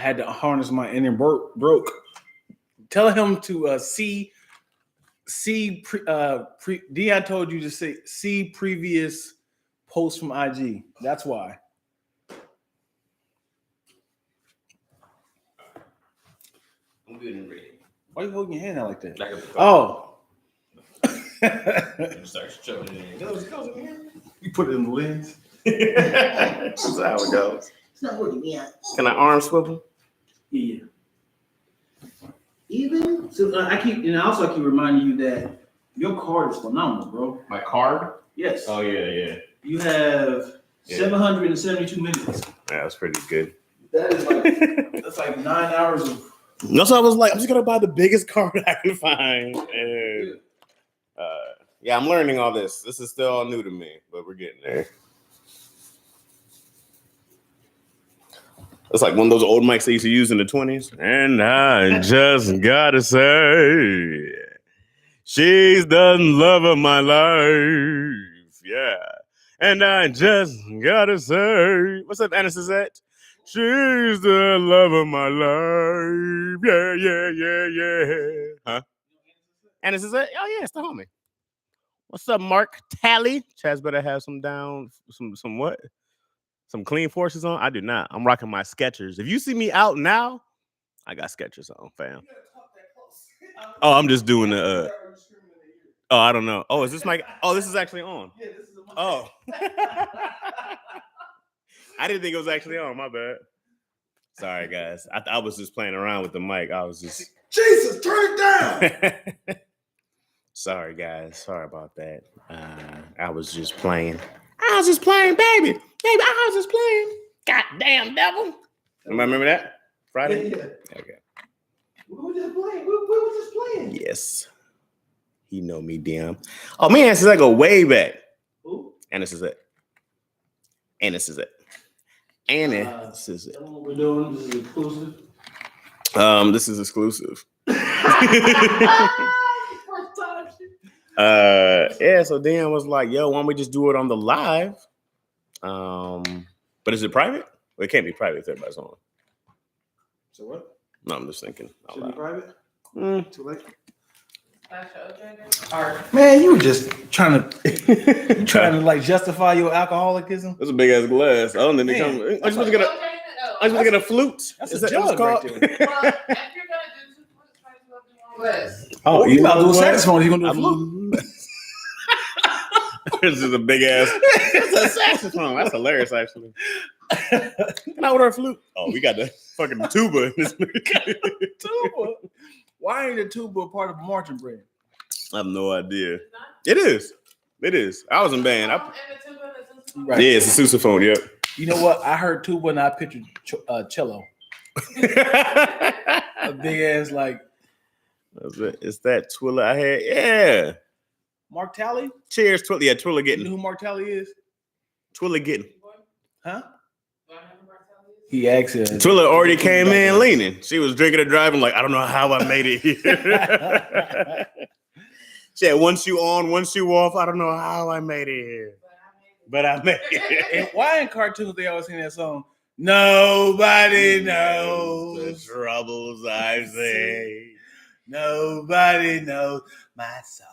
had to harness my and then broke. Tell him to see Dion told you to see previous posts from IG. That's why. I'm good and ready. Why are you holding your hand out like that? Like oh. Start shoving it in. Goes in here. You put it in the lens. That's how it goes. It's not working, yeah. Can I arm swivel? Yeah. Even? So I keep reminding you that your card is phenomenal, bro. My card? Yes. Oh yeah. You have 772 minutes. Yeah, that's pretty good. That is that's like 9 hours of. So I was like, I'm just gonna buy the biggest card I can find, and yeah, I'm learning all this. This is still all new to me, but we're getting there. It's like one of those old mics they used to use in the 20s. And I just gotta say, she's the love of my life. Yeah. And I just gotta say, what's up, Anna Suzette? She's the love of my life. Yeah. Huh? Anna Suzette? Oh, yeah, it's the homie. What's up, Mark Tally? Chaz better have some what? Some clean forces on? I do not. I'm rocking my Skechers. If you see me out now, I got Skechers on, fam. Oh, I'm just doing the. Oh, I don't know. Oh, is this mic? Oh, this is actually on. Yeah, this is a mic. Oh. I didn't think it was actually on. My bad. Sorry, guys. I was just playing around with the mic. I was just. Jesus, turn it down. Sorry, guys. Sorry about that. I was just playing. I was just playing, baby. Baby, I was just playing. Goddamn devil. Remember that? Friday? Yeah. Okay. We were just playing. We were just playing. Yes. He know me, damn. Oh, man, this is like go way back. Who? And this is it. And this is it. And it. This is it. What we're doing, this is exclusive. This is exclusive. Yeah, so Dan was like, yo, why don't we just do it on the live? But is it private? Well, it can't be private if everybody's on. So what? No, I'm just thinking. Should it be private? Too late. Man, you were just trying to like justify your alcoholicism. That's a big ass glass. I don't think they come. I'm supposed to get a flute. That's Is a that jug what's right called? there. Well, if you're gonna do glass. Oh, you about to do a saxophone? You gonna do a flute? This is a big ass. It's a saxophone. That's hilarious, actually. Can I order a flute? Oh, we got the fucking tuba in this. Tuba? Why ain't the tuba part of a marching band? I have no idea. It is. It is. I was in band. Right. Yeah, it's a sousaphone. Yep. You know what? I heard tuba and I pictured cello. A big ass like. It's that Twilla I had. Yeah. Mark Talley? Cheers, Twilla. Yeah, Twilla You getting. know who Mark Talley is? Twilla getting. Huh? He asked her. Twilla already came in leaning. She was drinking and driving like, I don't know how I made it here. She had one shoe on, one shoe off. I don't know how I made it here. But I made it. And why in cartoons they always sing that song? Nobody knows the troubles I say. Nobody knows my sorrow.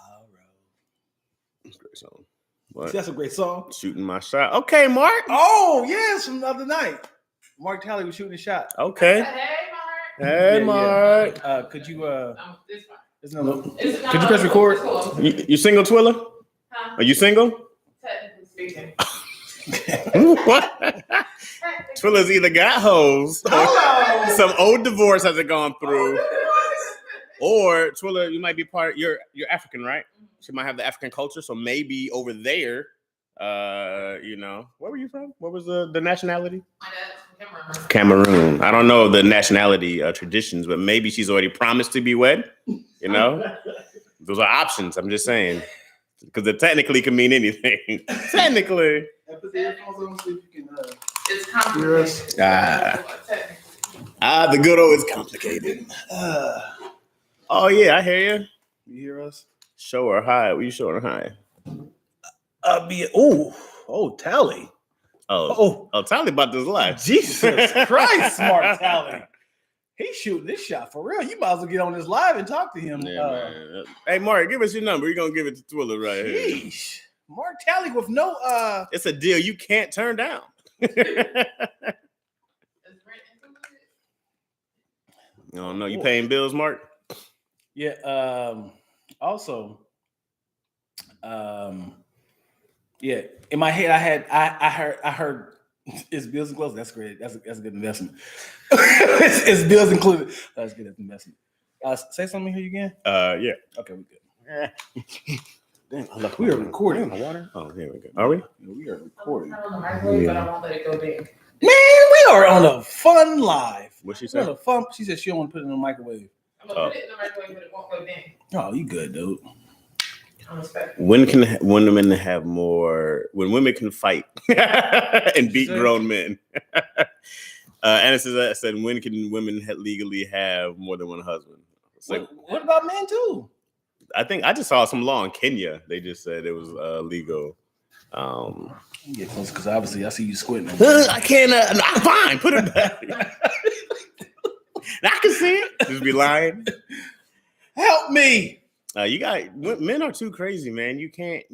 That's a great song. What? That's a great song. Shooting my shot. Okay, Mark. Oh, yes, from the other night. Mark Talley was shooting a shot. Okay. Hey, Mark. Yeah. Could you It's could you press record? Cool. You single, Twilla? Huh? Are you single? Technically speaking. What? Twilla's either got hoes or some old divorce hasn't gone through. Or Twilla, you might be you're African, right? She might have the African culture, so maybe over there, where were you from? What was the nationality? My dad's from Cameroon. I don't know the nationality traditions, but maybe she's already promised to be wed. You know, those are options. I'm just saying, because it technically can mean anything. Technically. It's complicated. The good old is complicated. Oh yeah, I hear you. You hear us? Show her high. What you showing her high? Tally. Oh, Tally about this life. Jesus Christ, Mark Tally. He's shooting this shot for real. You might as well get on this live and talk to him. Yeah, man. Hey, Mark, give us your number. We're gonna give it to Twiller right here. Sheesh. Mark Talley with no It's a deal you can't turn down. No, no, you paying bills, Mark? Yeah. Also, yeah. In my head, I heard it's bills included. That's great. That's a good investment. it's bills included. That's good investment. Say something here again. Yeah. Okay, we good. Damn, I left We are recording. my water. Oh, here we go. Are we? Yeah, we are recording. I don't know microwave, but I won't let it go big. Man, we are on a fun live. What'd she We're on say? a fun. She said she don't want to put it in the microwave. I'm gonna put it in the microwave, but it won't go big. Oh, you good, dude. I'm respectful. When women have more? When women can fight and beat grown men? Anna said, when can women legally have more than one husband? It's like, What about men too? I think I just saw some law in Kenya. They just said it was legal. Get close because obviously I see you squinting. I can't. I'm fine. Put it back. I can see it. Just be lying. Help me. You got men are too crazy, man. You can't.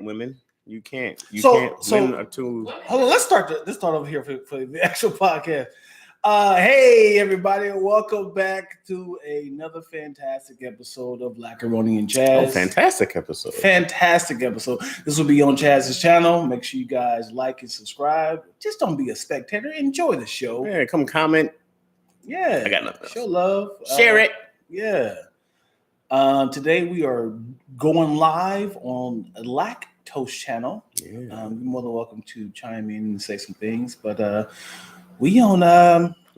Women. You can't. So- can't. so- Men are too. Hold on, let's start over here for the actual podcast. Hey everybody, welcome back to another fantastic episode of Lackaroni and Chaz. Oh, fantastic episode. Fantastic episode. This will be on Chaz's channel. Make sure you guys like and subscribe. Just don't be a spectator. Enjoy the show. Yeah, come comment. Yeah. I got nothing. Show love. Share it. Yeah. Today we are going live on Lacktoast channel. Yeah. You're more than welcome to chime in and say some things, but we on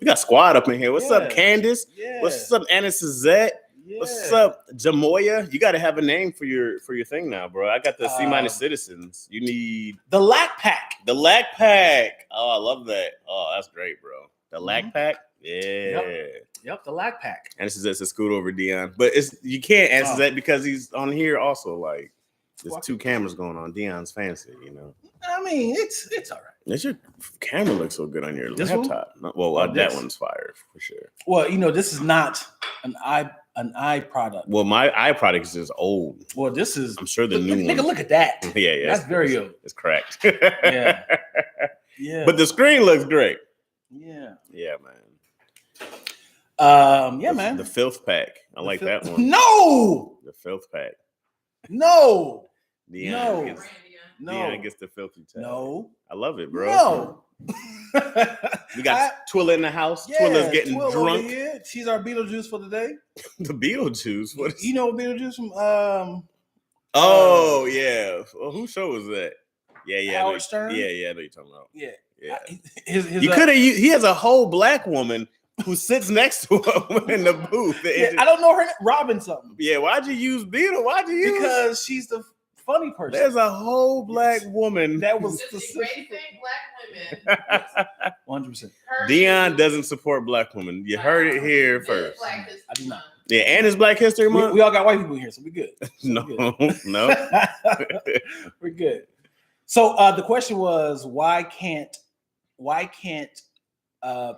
We got squad up in here. What's up, Yeah. Candace? yeah. What's up, Anna Suzette? Yeah. What's up, Jamoya? You got to have a name for your thing now, bro. I got the C- citizens. You need The Lack Pack. the Lack Pack. Oh, I love that. Oh, that's great, bro. The Lack Mhm. Pack. Yeah. Yep, the Lack Pack. And this is a scoot over Dion, but you can't answer that because he's on here also. Like there's two cameras going on. Dion's fancy, you know. I mean, it's all right. Your camera looks so good on your This one? laptop. Well, Oh, that this. one's fire for sure. Well, this is not an eye product. Well, my eye product is just old. Well, this is. I'm sure the new Nigga, one. look at that. Yeah, That's very old. It's cracked. Yeah. Yeah. But the screen looks great. yeah. Yeah, man. Yeah, man. The filth pack. I like that one. No. The filth pack. No. Dion No. gets, No. Dion gets the filthy tag. No. I love it, bro. No. We got Twilla in the house. Yeah, Twilla's getting Twill over drunk. here. She's our Beetlejuice for the day. The Beetlejuice. What is You know Beetlejuice from Oh yeah. Well, whose show was that? Yeah, I know Howard you- Stern? Yeah, I know you're talking about. Yeah. Yeah. His You could have. He has a whole black woman who sits next to him in the booth. yeah, I don't know her name. Robin something. Yeah, why'd you use Beetle? Why'd you use? Because she's the funny person. There's a whole black woman. That was Just specific. erasing black women. 100%. Dion doesn't support black women. You heard it here This first. Black History I do not. Month. Yeah, and it's Black History Month. We all got white people here, so we're good. No, no. We're good. So the question was, why can't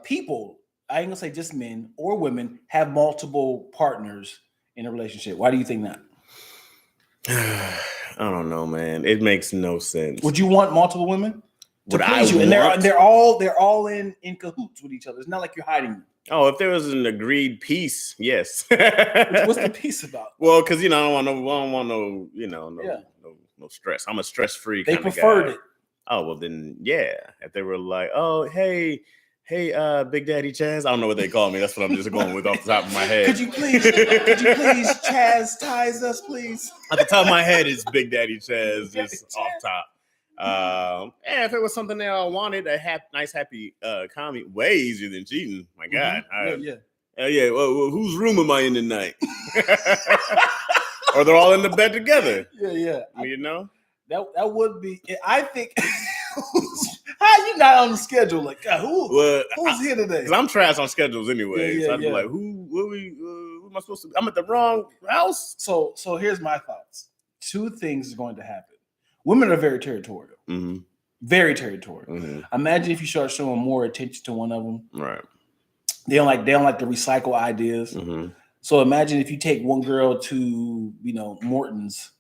people, I ain't gonna say just men or women, have multiple partners in a relationship? Why do you think that? I don't know, man. It makes no sense. Would you want multiple women to Would please I you? And want- they're all in cahoots with each other. It's not like you're hiding them. Oh, if there was an agreed peace, yes. What's the piece about? Well, because I don't want no, Yeah. no stress. I'm a stress-free They kind of preferred guy. it. Oh, well then, yeah. If they were like, oh, hey, Big Daddy Chaz. I don't know what they call me. That's what I'm just going with off the top of my head. Could you please chastise us, please? At the top of my head is Big Daddy Chaz, Daddy just Chaz. off top. And if it was something that I wanted, nice, happy comedy, way easier than cheating. My God. Yeah. Well, whose room am I in tonight? Or they're all in the bed together. Yeah. You know? That would be. I think. How you not on the schedule? Like Well, who's here today? because I'm trash on schedules anyway. Yeah, so I'd be yeah. like, who am I supposed to? I'm at the wrong house. So here's my thoughts. Two things are going to happen. Women are very territorial. Mm-hmm. Very territorial. Mm-hmm. Imagine if you start showing more attention to one of them. Right. They don't like to recycle ideas. Mhm. So imagine if you take one girl to, Morton's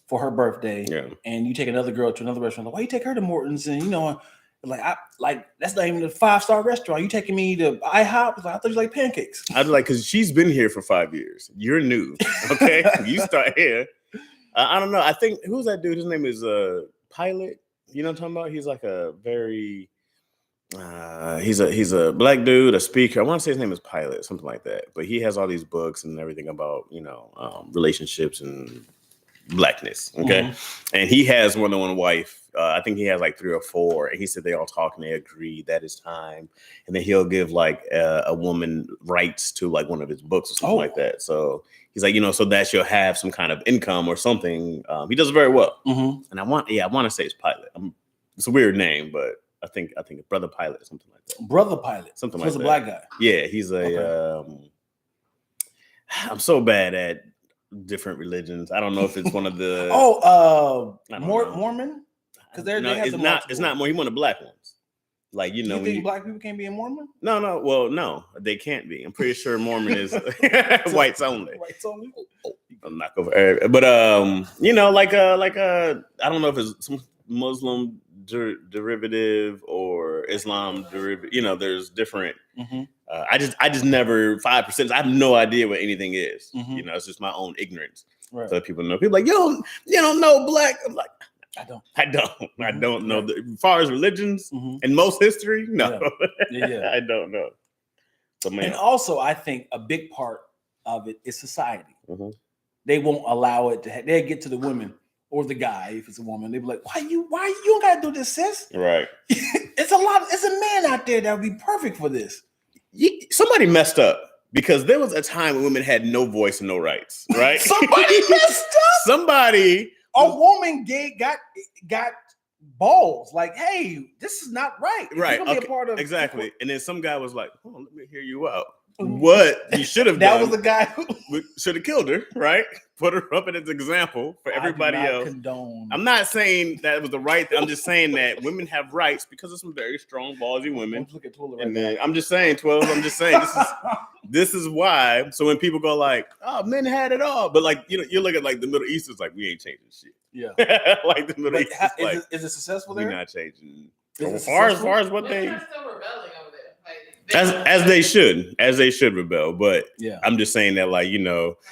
for her birthday, Yeah. and you take another girl to another restaurant. Like, why you take her to Morton's? And that's not even a 5-star restaurant. You taking me to IHOP? Like, I thought you like pancakes. I'd like, because she's been here for 5 years. You're new, okay? You start here. I don't know. I think, who's that dude? His name is Pilot. You know what I'm talking about? He's like a very he's a black dude, a speaker. I want to say his name is Pilot, something like that. But he has all these books and everything about relationships and blackness. Okay, and he has more than one wife. I think he has like 3 or 4. And he said they all talk and they agree that it's time. And then he'll give like a woman rights to like one of his books or something like that. So he's like, so that she'll have some kind of income or something. He does very well. And I want to say it's Pilot. It's a weird name, but I think Brother Pilot or something like that. Brother Pilot, something so like he's that. A black guy. Yeah, he's a. I'm so bad at different religions. I don't know if it's one of the. Mormon. Because it's not more. He's one of the black ones. Like, Do you think black people can't be a Mormon? No. Well, no, they can't be. I'm pretty sure Mormon is whites only. Whites only. I'll knock over everybody. But I don't know if it's some Muslim derivative or Islam derivative. There's different. I just never 5%. I have no idea what anything is. It's just my own ignorance. Right. So people know. People like, you don't know black. I'm like, I don't know. As far as religions and most history, no. Yeah. I don't know. So, man. And also, I think a big part of it is society. They won't allow it to. They'll get to the women or the guy if it's a woman. They'll be like, why you don't gotta do this, sis? Right. It's a man out there that would be perfect for this. Somebody messed up. Because there was a time when women had no voice and no rights, right? Somebody messed up. A woman got balls. Like, hey, this is not right. Right. Okay. Be a part of exactly. And then some guy was like, "Oh, let me hear you out." What you should have done? That was the guy who should have killed her, right? Put her up as an example for everybody else. Condone. I'm not saying that was the right thing. I'm just saying that women have rights because of some very strong, ballsy women. Look at 12 and then I'm just saying 12. I'm just saying this is why. So when people go like, "Oh, men had it all," but like you look at like the Middle East, it's like we ain't changing shit. Yeah, like the Middle East. Is it successful there? We're not changing. As far as what they. They're still rebelling over there. As they should rebel, but yeah, I'm just saying that like women realize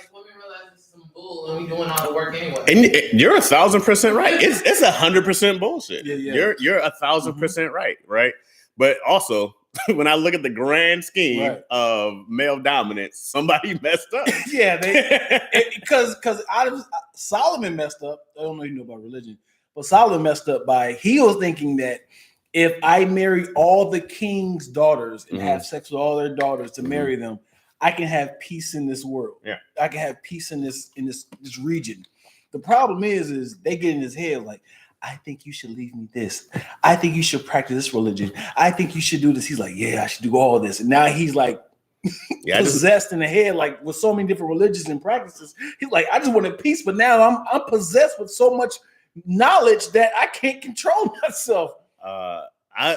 it's some bull and we doing all the work anyway. And you're 1,000% right. It's 100% bullshit. Yeah. You're 1,000% right. But also when I look at the grand scheme of male dominance, somebody messed up. Yeah, because Solomon messed up. I don't know if you know about religion, but Solomon messed up by he was thinking that if I marry all the king's daughters and have sex with all their daughters to marry them, I can have peace in this world. Yeah. I can have peace in this region. The problem is they get in his head like, I think you should leave me this. I think you should practice this religion. I think you should do this. He's like, yeah, I should do all this. And now he's like possessed in the head, like with so many different religions and practices. He's like, I just wanted peace, but now I'm possessed with so much knowledge that I can't control myself. I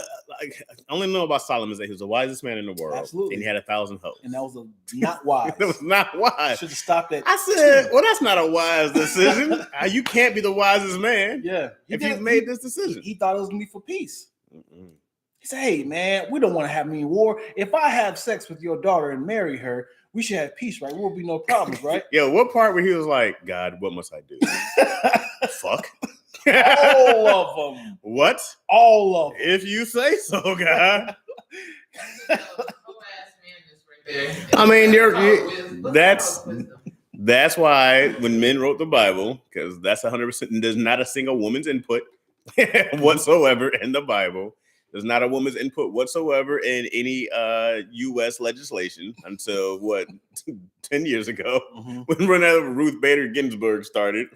only know about Solomon is that he was the wisest man in the world. Absolutely. And he had 1,000 hoes. And that was not wise. That was not wise. Should have stopped at I said, well, that's not a wise decision. You can't be the wisest man. Yeah. If you've made this decision. He thought it was going to be for peace. He said, hey, man, we don't want to have any war. If I have sex with your daughter and marry her, we should have peace, right? There will be no problems, right? Yeah, what part where he was like, God, what must I do? Fuck. All of them. What? All of them. If you say so, God. I mean, that's why when men wrote the Bible, because that's 100%, there's not a single woman's input whatsoever in the Bible. There's not a woman's input whatsoever in any U.S. legislation until 10 years ago when Ruth Bader Ginsburg started.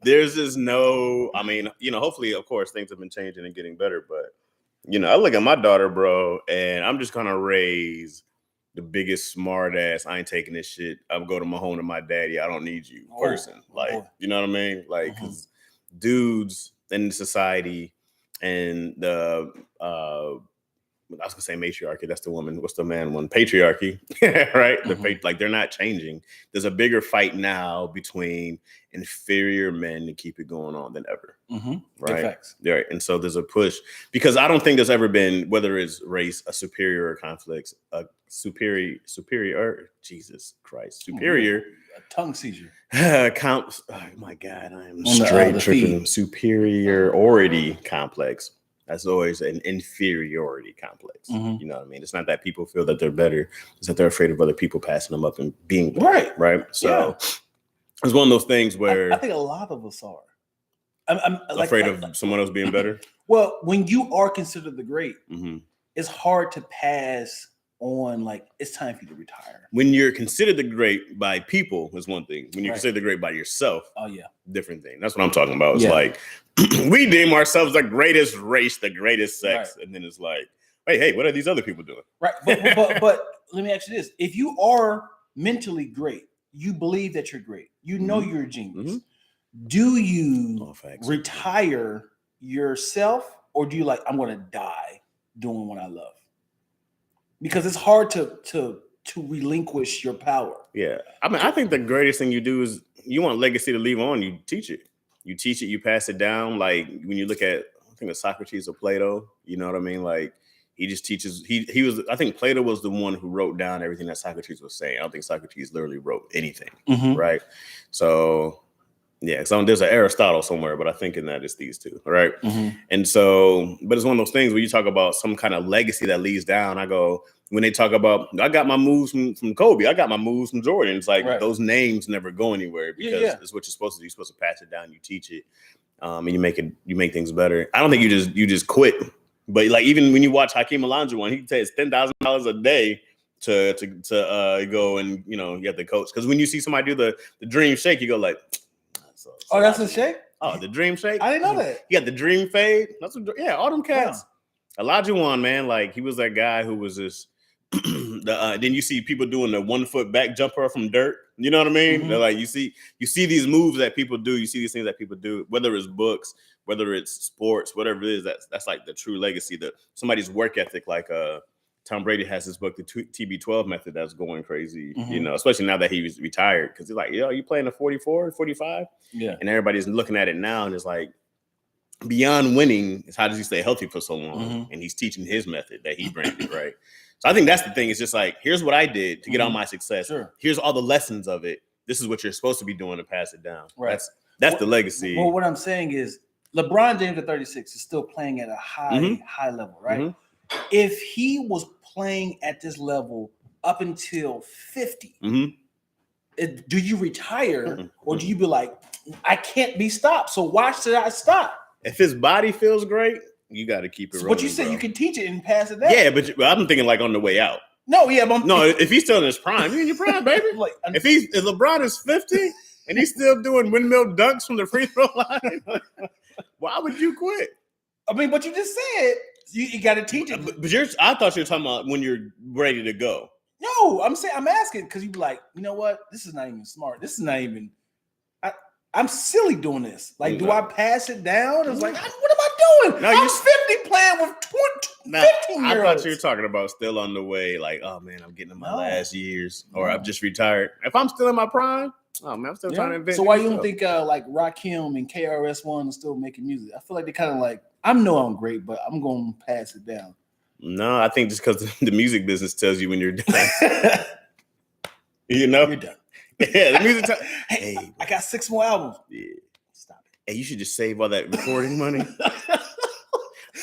There's just no, I mean, hopefully, of course, things have been changing and getting better. But, I look at my daughter, bro, and I'm just going to raise the biggest smart ass. I ain't taking this shit. I'm going to my home to my daddy. I don't need you person. You know what I mean? Like, because dudes in society and the I was gonna say matriarchy. That's the woman. What's the man one? Patriarchy, right? Like they're not changing. There's a bigger fight now between inferior men to keep it going on than ever. Right? Right. And so there's a push because I don't think there's ever been, whether it's race, a superior conflict, a superior. Jesus Christ, superior. A tongue seizure. Oh my God, I am straight tripping. Superiority complex. That's always an inferiority complex. You know what I mean? It's not that people feel that they're better. It's that they're afraid of other people passing them up and being better, right? So it's one of those things where I think a lot of us are. I'm afraid of someone else being better. Well, when you are considered the great, it's hard to pass on. Like, it's time for you to retire. When you're considered the great by people is one thing. When you're considered the great by yourself, different thing. That's what I'm talking about. It's like we deem ourselves the greatest race, the greatest sex, and then it's like, hey, what are these other people doing? Right. But let me ask you this: if you are mentally great, you believe that you're great, you know you're a genius. Do you retire yourself, or do you like, I'm going to die doing what I love? Because it's hard to relinquish your power. Yeah. I mean, I think the greatest thing you do is you want legacy to leave on, you teach it. You teach it, you pass it down. Like when you look at, I think it's Socrates or Plato, you know what I mean? Like he just teaches, he was, I think Plato was the one who wrote down everything that Socrates was saying. I don't think Socrates literally wrote anything, right? So yeah, so there's an Aristotle somewhere, but I think in that it's these two, right? And so, but it's one of those things where you talk about some kind of legacy that leads down. I go, when they talk about, I got my moves from Kobe, I got my moves from Jordan. It's like those names never go anywhere because it's what you're supposed to do. You're supposed to pass it down, you teach it, and you make things better. I don't think you just quit, but like even when you watch Hakeem Olajuwon, he takes $10,000 a day to go and you have the coach, because when you see somebody do the dream shake, you go like. So that's a shake? Oh, the dream shake? I didn't know that. You got the dream fade. That's all them cats. Olajuwon, man, like he was that guy who was just then you see people doing the 1 foot back jumper from dirt. You know what I mean? They're like you see these moves that people do, you see these things that people do, whether it's books, whether it's sports, whatever it is, that's like the true legacy, that somebody's work ethic, like Tom Brady has his book, the TB12 method, that's going crazy, especially now that he's retired. Because he's like, you playing a 44, 45? Yeah. And everybody's looking at it now and it's like, beyond winning is how does he stay healthy for so long? And he's teaching his method that he branded, right? So I think that's the thing. It's just like, here's what I did to get on my success. Here's all the lessons of it. This is what you're supposed to be doing to pass it down. Right. That's the legacy. Well, what I'm saying is LeBron James at 36 is still playing at a high level, right? If he was playing at this level up until 50, do you retire or do you be like, I can't be stopped, so why should I stop? If his body feels great, you got to keep it rolling. But you said you can teach it and pass it down. Yeah, but I'm thinking like on the way out. No, yeah, but if he's still in his prime, you're in your prime, baby. Like, if LeBron is 50 and he's still doing windmill dunks from the free throw line, why would you quit? I mean, but you just said you got to teach it. But I thought you were talking about when you're ready to go. No, I'm asking because you be like, you know what? This is not even smart. This is not even. I'm silly doing this. Like, do I pass it down? It's like, what am I doing? No, I'm 50 playing with 15-year-olds. I thought you were talking about still on the way. Like, oh man, I'm getting in my last years, or I've just retired. If I'm still in my prime, oh man, I'm still trying to invent. So why you don't think like Rakim and KRS-One are still making music? I feel like they kind of like, I'm great, but I'm going to pass it down. No, I think just because the music business tells you when you're done. You're done. Yeah, the music. Hey, I got 6 more albums. Yeah, stop it. Hey, you should just save all that recording money.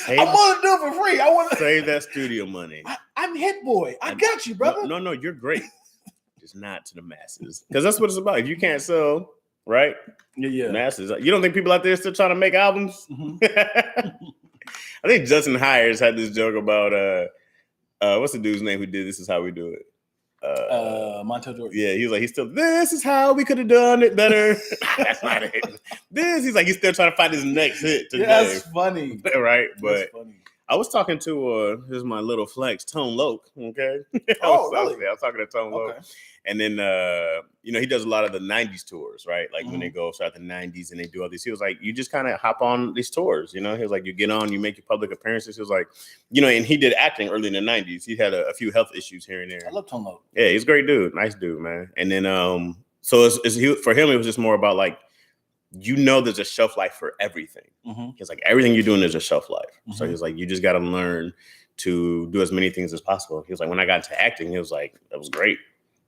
I want to do it for free. I want to save that studio money. I'm Hit Boy. I got you, brother. No, you're great. Just not to the masses, because that's what it's about. If you can't sell, right? Yeah. Masses. You don't think people out there still trying to make albums? I think Justin Hires had this joke about what's the dude's name who did This Is How We Do It? Montel Jordan. Yeah, he's like, this is how we could have done it better. That's not it. He's like, he's still trying to find his next hit today. Yeah, that's funny. Right? But funny. I was talking to this is my little flex, Tone Loc. Okay. Oh, really? I was talking to Tone Loc. Okay. And then he does a lot of the 90s tours, right? Like when they Mm-hmm. go start the 90s and they do all these. He was like, you just kind of hop on these tours, He was like, you get on, you make your public appearances. He was like, and he did acting early in the 90s. He had a few health issues here and there. I love Tone Loc. Yeah, he's a great dude. Nice dude, man. And then so for him, it was just more about like, there's a shelf life for everything. Mm-hmm. He's like, everything you're doing is a shelf life. Mm-hmm. So he was like, you just got to learn to do as many things as possible. He was like, when I got into acting, he was like, that was great.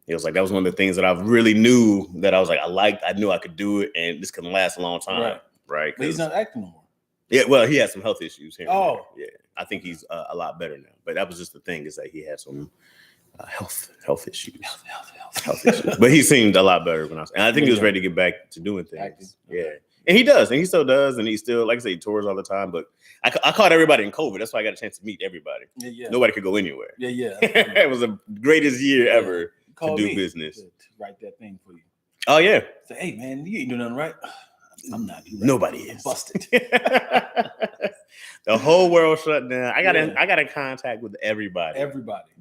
He was like, that was one of the things that I really knew that I was like, I knew I could do it, and this can last a long time. Right. But he's not acting no more. Yeah, well, he had some health issues here. Oh. Yeah. I think he's a lot better now. But that was just the thing, is that he had some health issues. Health issues. But he seemed a lot better when and I think he was ready to get back to doing things. Acting. Yeah. And he does, and he still does, and he still, like I say, he tours all the time. But I caught everybody in COVID. That's why I got a chance to meet everybody. Yeah. Nobody could go anywhere. Yeah. It was the greatest year ever to do business. To write that thing for you. Oh yeah. Say, hey man, you ain't doing nothing right. I'm not. Nobody is. Busted. The whole world shut down. I got in contact with everybody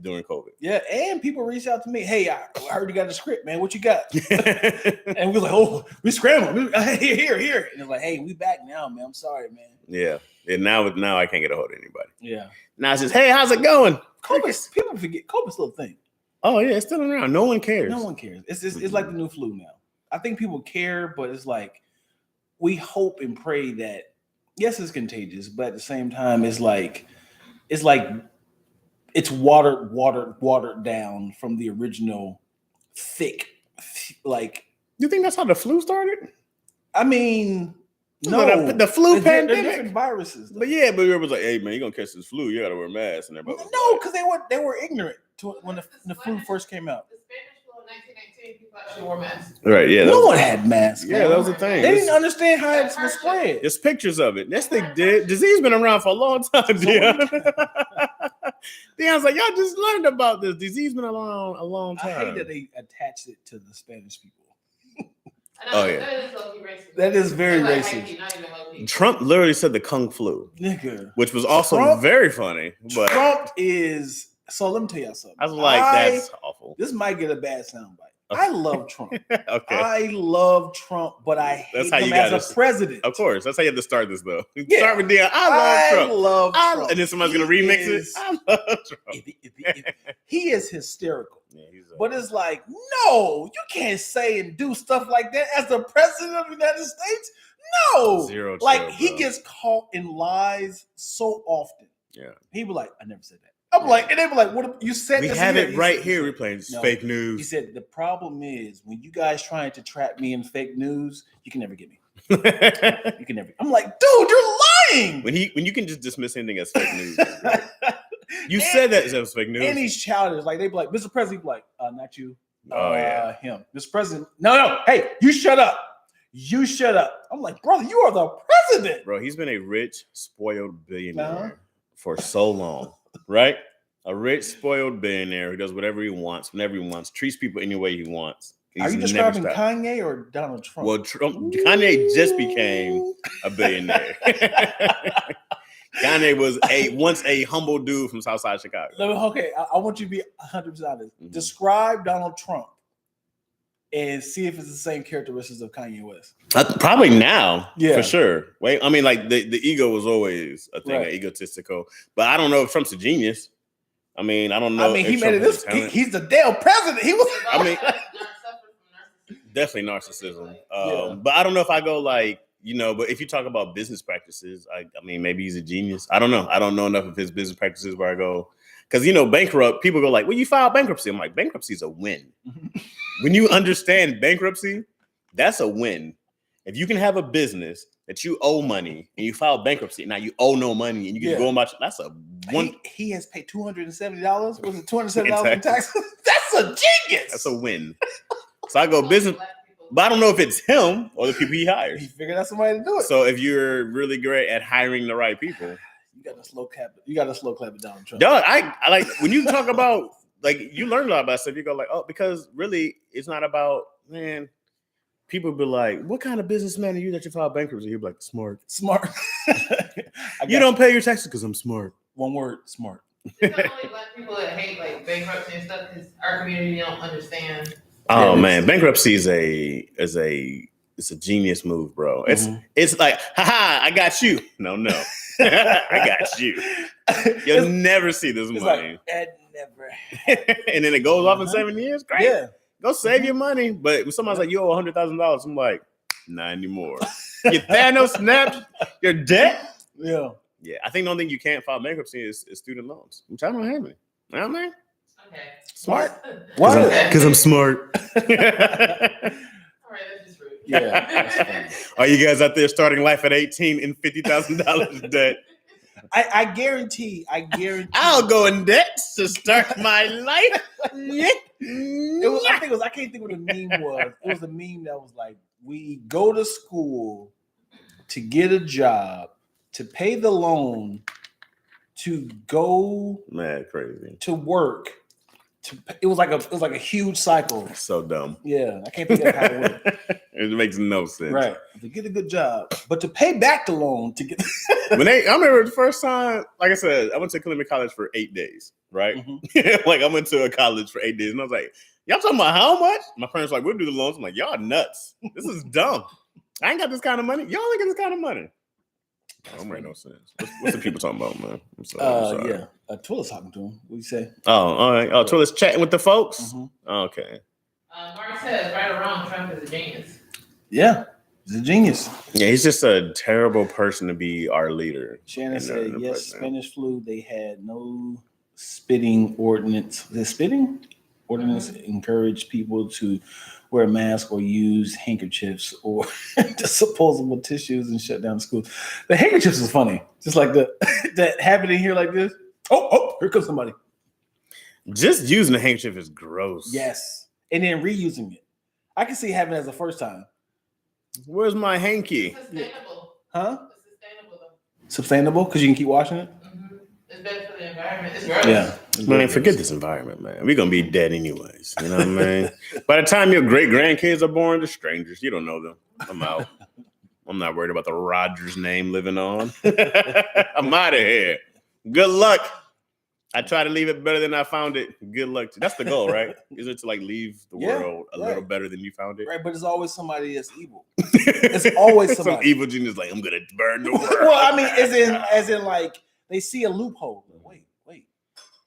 during COVID. Yeah, and people reached out to me. Hey, I heard you got a script, man. What you got? And we was like, oh, we scrambled. Here. And it's like, hey, we back now, man. I'm sorry, man. Yeah. And now I can't get a hold of anybody. Yeah. Now it's just, hey, how's it going? People forget COVID's still a thing. Oh yeah, it's still around. No one cares. No one cares. It's like the new flu now. I think people care, but it's like we hope and pray that yes, it's contagious, but at the same time, it's watered down from the original thick. Like, you think that's how the flu started? I mean, no, the flu pandemic. They're different viruses, though. But everybody was like, "Hey, man, you're gonna catch this flu. You gotta wear masks." And everybody no, because they were ignorant to it when the flu first came out. The Spanish flu in 1919, people actually wore masks. Right? Yeah. No one had masks. Yeah, that was the thing. They didn't understand how it was spread. There's pictures of it. Yes, they did. Disease been around for a long time, Dion. Dion's like, y'all just learned about this. Disease been around a long time. I hate that they attached it to the Spanish people. Oh yeah, that is very racist. Trump literally said the Kung flu, nigga, which was also very funny. But Trump is. So let me tell y'all something. I was like, that's awful. This might get a bad soundbite. I love Trump. Okay. I love Trump, but I hate him as a president. Of course. That's how you have to start this, though. Start with Dion. I love Trump. And then somebody's going to remix it. I love Trump. He is hysterical. Yeah, but it's like, no, you can't say and do stuff like that as the president of the United States. No. Zero like, chill, he gets caught in lies so often. Yeah. He be like, I never said that. I'm like, and they be like, what you said? We have it right here. We're playing fake news. He said, the problem is when you guys trying to trap me in fake news, you can never get me. You can never. I'm like, dude, you're lying. When you can just dismiss anything as fake news. You said that as fake news. And he's childish. Like, they be like, Mr. President, be like, not you. Him. Mr. President. No. Hey, you shut up. You shut up. I'm like, brother, you are the president. Bro, he's been a rich, spoiled billionaire for so long. Right? A rich, spoiled billionaire who does whatever he wants, whenever he wants, treats people any way he wants. Are you describing Kanye or Donald Trump? Well, Kanye just became a billionaire. Kanye was once a humble dude from Southside Chicago. Okay, I want you to be 100% honest. Mm-hmm. Describe Donald Trump and see if it's the same characteristics of Kanye West. Probably now, for sure. Wait, I mean, like the ego was always a thing, egotistical. But I don't know if Trump's a genius. I mean, I don't know. I mean, he made it. He's the damn president. He was. I mean, definitely narcissism. But I don't know if I go like, but if you talk about business practices, I mean, maybe he's a genius. I don't know. I don't know enough of his business practices where I go. Because, bankrupt, people go like, well, you filed bankruptcy. I'm like, bankruptcy is a win. When you understand bankruptcy, that's a win. If you can have a business that you owe money and you file bankruptcy, now you owe no money and you get to go about, that's a one. He has paid $270. Was it $270 in taxes? That's a genius. That's a win. So I go business, but I don't know if it's him or the people he hires. He figured out somebody to do it. So if you're really great at hiring the right people, you got to slow clap it down, Trump. Dog, I like when you talk about like you learn a lot about stuff. You go like, oh, because really it's not about People be like, what kind of businessman are you that you file bankruptcy? You're like, smart. You don't pay your taxes because I'm smart. One word, smart. It's not only black people that hate like bankruptcy and stuff because our community don't understand. Oh Yeah, man, bankruptcy is a genius move, bro. It's like, haha, I got you. No, I got you. You'll never see this money. Like, that never. And then it goes off in 7 years. Great. Yeah. Go save your money. But when somebody's like, you owe $100,000, I'm like, not anymore. You Thanos snapped your debt. Yeah. Yeah, I think the only thing you can't file bankruptcy is student loans, which I don't have any. You know what I mean? Okay. Smart. Why? Because I'm smart. All right, that's just rude. Yeah. That's funny. Are you guys out there starting life at 18 in $50,000 debt? I guarantee. I'll go in debt to start my life. I can't think what the meme was. It was a meme that was like, we go to school to get a job, to pay the loan, to go Mad crazy. to work. It was like a huge cycle. So dumb. Yeah, I can't think of how it worked. It makes no sense. Right. To get a good job, but to pay back the loan to get. I remember the first time, like I said, I went to Columbia College for 8 days, right? Mm-hmm. Like I went to a college for 8 days, and I was like, y'all talking about how much? My parents were like, we'll do the loans. I'm like, y'all nuts. This is dumb. I ain't got this kind of money. Y'all ain't got this kind of money. Don't make no sense. What's the people talking about, man? I'm sorry. Yeah. Twilla's talking to him. What you say? Oh, all right. Oh, Twilla's chatting with the folks? Mm-hmm. Okay. Mark says, right or wrong, Trump is a genius. Yeah. He's a genius. Yeah, he's just a terrible person to be our leader. Shannon said, yes, Spanish flu, they had no spitting ordinance. The spitting ordinance encouraged people to wear a mask or use handkerchiefs or disposable tissues and shut down schools. The handkerchiefs is funny. Just like that happening here like this. Oh, here comes somebody. Just using a handkerchief is gross. Yes. And then reusing it. I can see having it as a first time. Where's my hanky? It's sustainable. Huh? It's sustainable though. Sustainable? Because you can keep washing it? Mm-hmm. It's better for the environment. It's gross. Yeah. Man, forget this environment, man. We're going to be dead anyways. You know what I mean? By the time your great-grandkids are born, they're strangers. You don't know them. I'm out. I'm not worried about the Rogers name living on. I'm out of here. Good luck. I try to leave it better than I found it. Good luck. That's the goal, right? Is it to like leave the world a little better than you found it? Right, but it's always somebody that's evil. It's always somebody. Some evil genius like, I'm going to burn the world. Well, I mean, as in like, they see a loophole. Wait.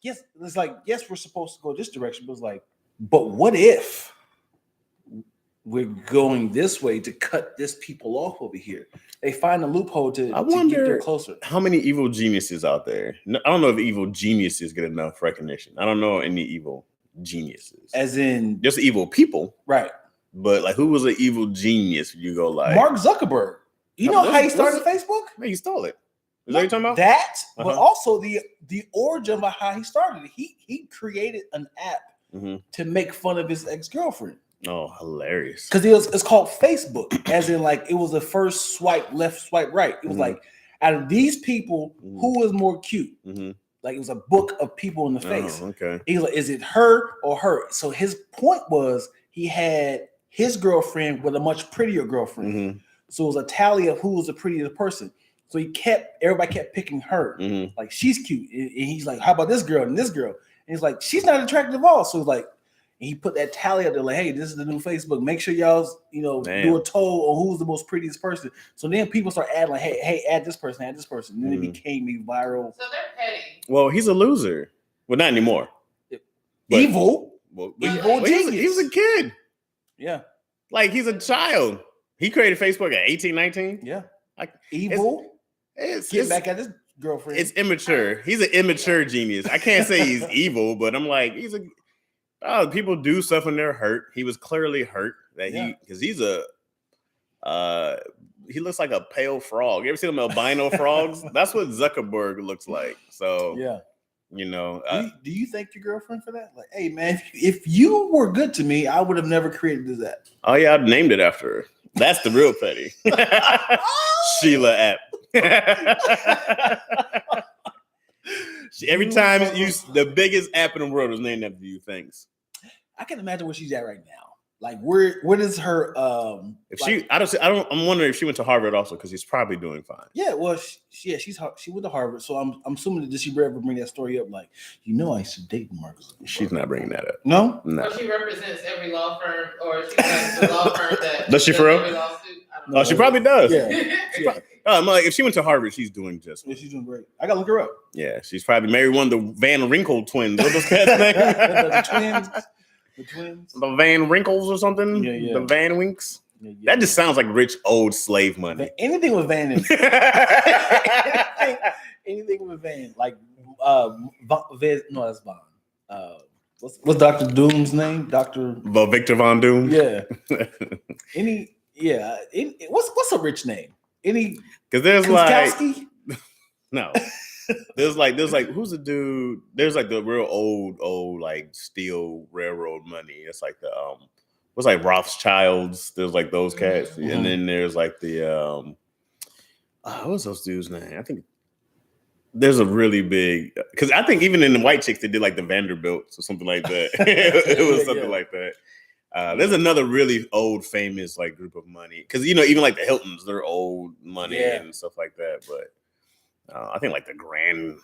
Yes, it's like, yes, we're supposed to go this direction, but it's like, but what if we're going this way to cut this people off over here? They find a loophole to get there closer. How many evil geniuses out there? I don't know if evil geniuses get enough recognition. I don't know any evil geniuses. As in, just evil people. Right. But like, who was an evil genius? You go like Mark Zuckerberg. You know how he started Facebook? Man, he stole it. Is that what you're talking about? That, but also the origin of how he started it. He created an app to make fun of his ex-girlfriend. Oh, hilarious. Because it's called Facebook, as in like it was the first swipe left, swipe right. It was like, out of these people, who is more cute? Like it was a book of people in the face. Okay. He was like, is it her or her? So his point was he had his girlfriend with a much prettier girlfriend. So it was a tally of who was the prettiest person. So everybody kept picking her. Like, she's cute. And he's like, how about this girl and this girl? And he's like, she's not attractive at all. So it's like, and he put that tally up there, like, hey, this is the new Facebook. Make sure y'all, do a toll on who's the most prettiest person. So then people start adding, like, hey, add this person, add this person. And then it became a viral. So they're petty. Well, he's a loser. Well, not anymore. Evil. Evil genius. He was a kid. Yeah. Like, he's a child. He created Facebook at 18, 19. Yeah. Like, evil. Get back at his girlfriend. It's immature. He's an immature genius. I can't say he's evil, but I'm like, people do stuff when they're hurt. He was clearly hurt because he's he looks like a pale frog. You ever see them albino frogs? That's what Zuckerberg looks like. So yeah, do you thank your girlfriend for that? Like, hey man, if you were good to me, I would have never created this app. Oh yeah, I've named it after her. That's the real petty. Sheila app. Every time the biggest app in the world is named after you. Thanks. I can imagine where she's at right now. Like, what is her? If like, I'm wondering if she went to Harvard also because she's probably doing fine. Yeah, well, she went to Harvard, so I'm assuming that she ever bring that story up. Like, I used to date Marcus. She's not bringing that up. No. Or she represents every law firm, or she's like the law firm that does she for real? every lawsuit. Oh, she probably does. Yeah. I'm like, if she went to Harvard, she's doing just. Yeah, she's doing great. I gotta look her up. Yeah, she's probably married one of the Van Winkle twins. What those cats' name? The twins. The Van Winkles or something. Yeah. The Van Winks. Yeah. That just sounds like rich old slave money. Anything with Van in anything with Van, like that's Von. What's Dr. Doom's name? Victor Von Doom. Yeah. What's a rich name? Because there's Kuskowski? No. There's like who's the dude? There's like the real old like steel railroad money. It's like the what's like Rothschilds. There's like those cats, Mm-hmm. and then there's like the what's those dudes' name? I think there's a really big because I think even in the white chicks they did like the Vanderbilts or something like that. It was something like that. There's another really old famous like group of money because even like the Hiltons, they're old money and stuff like that, but. I think like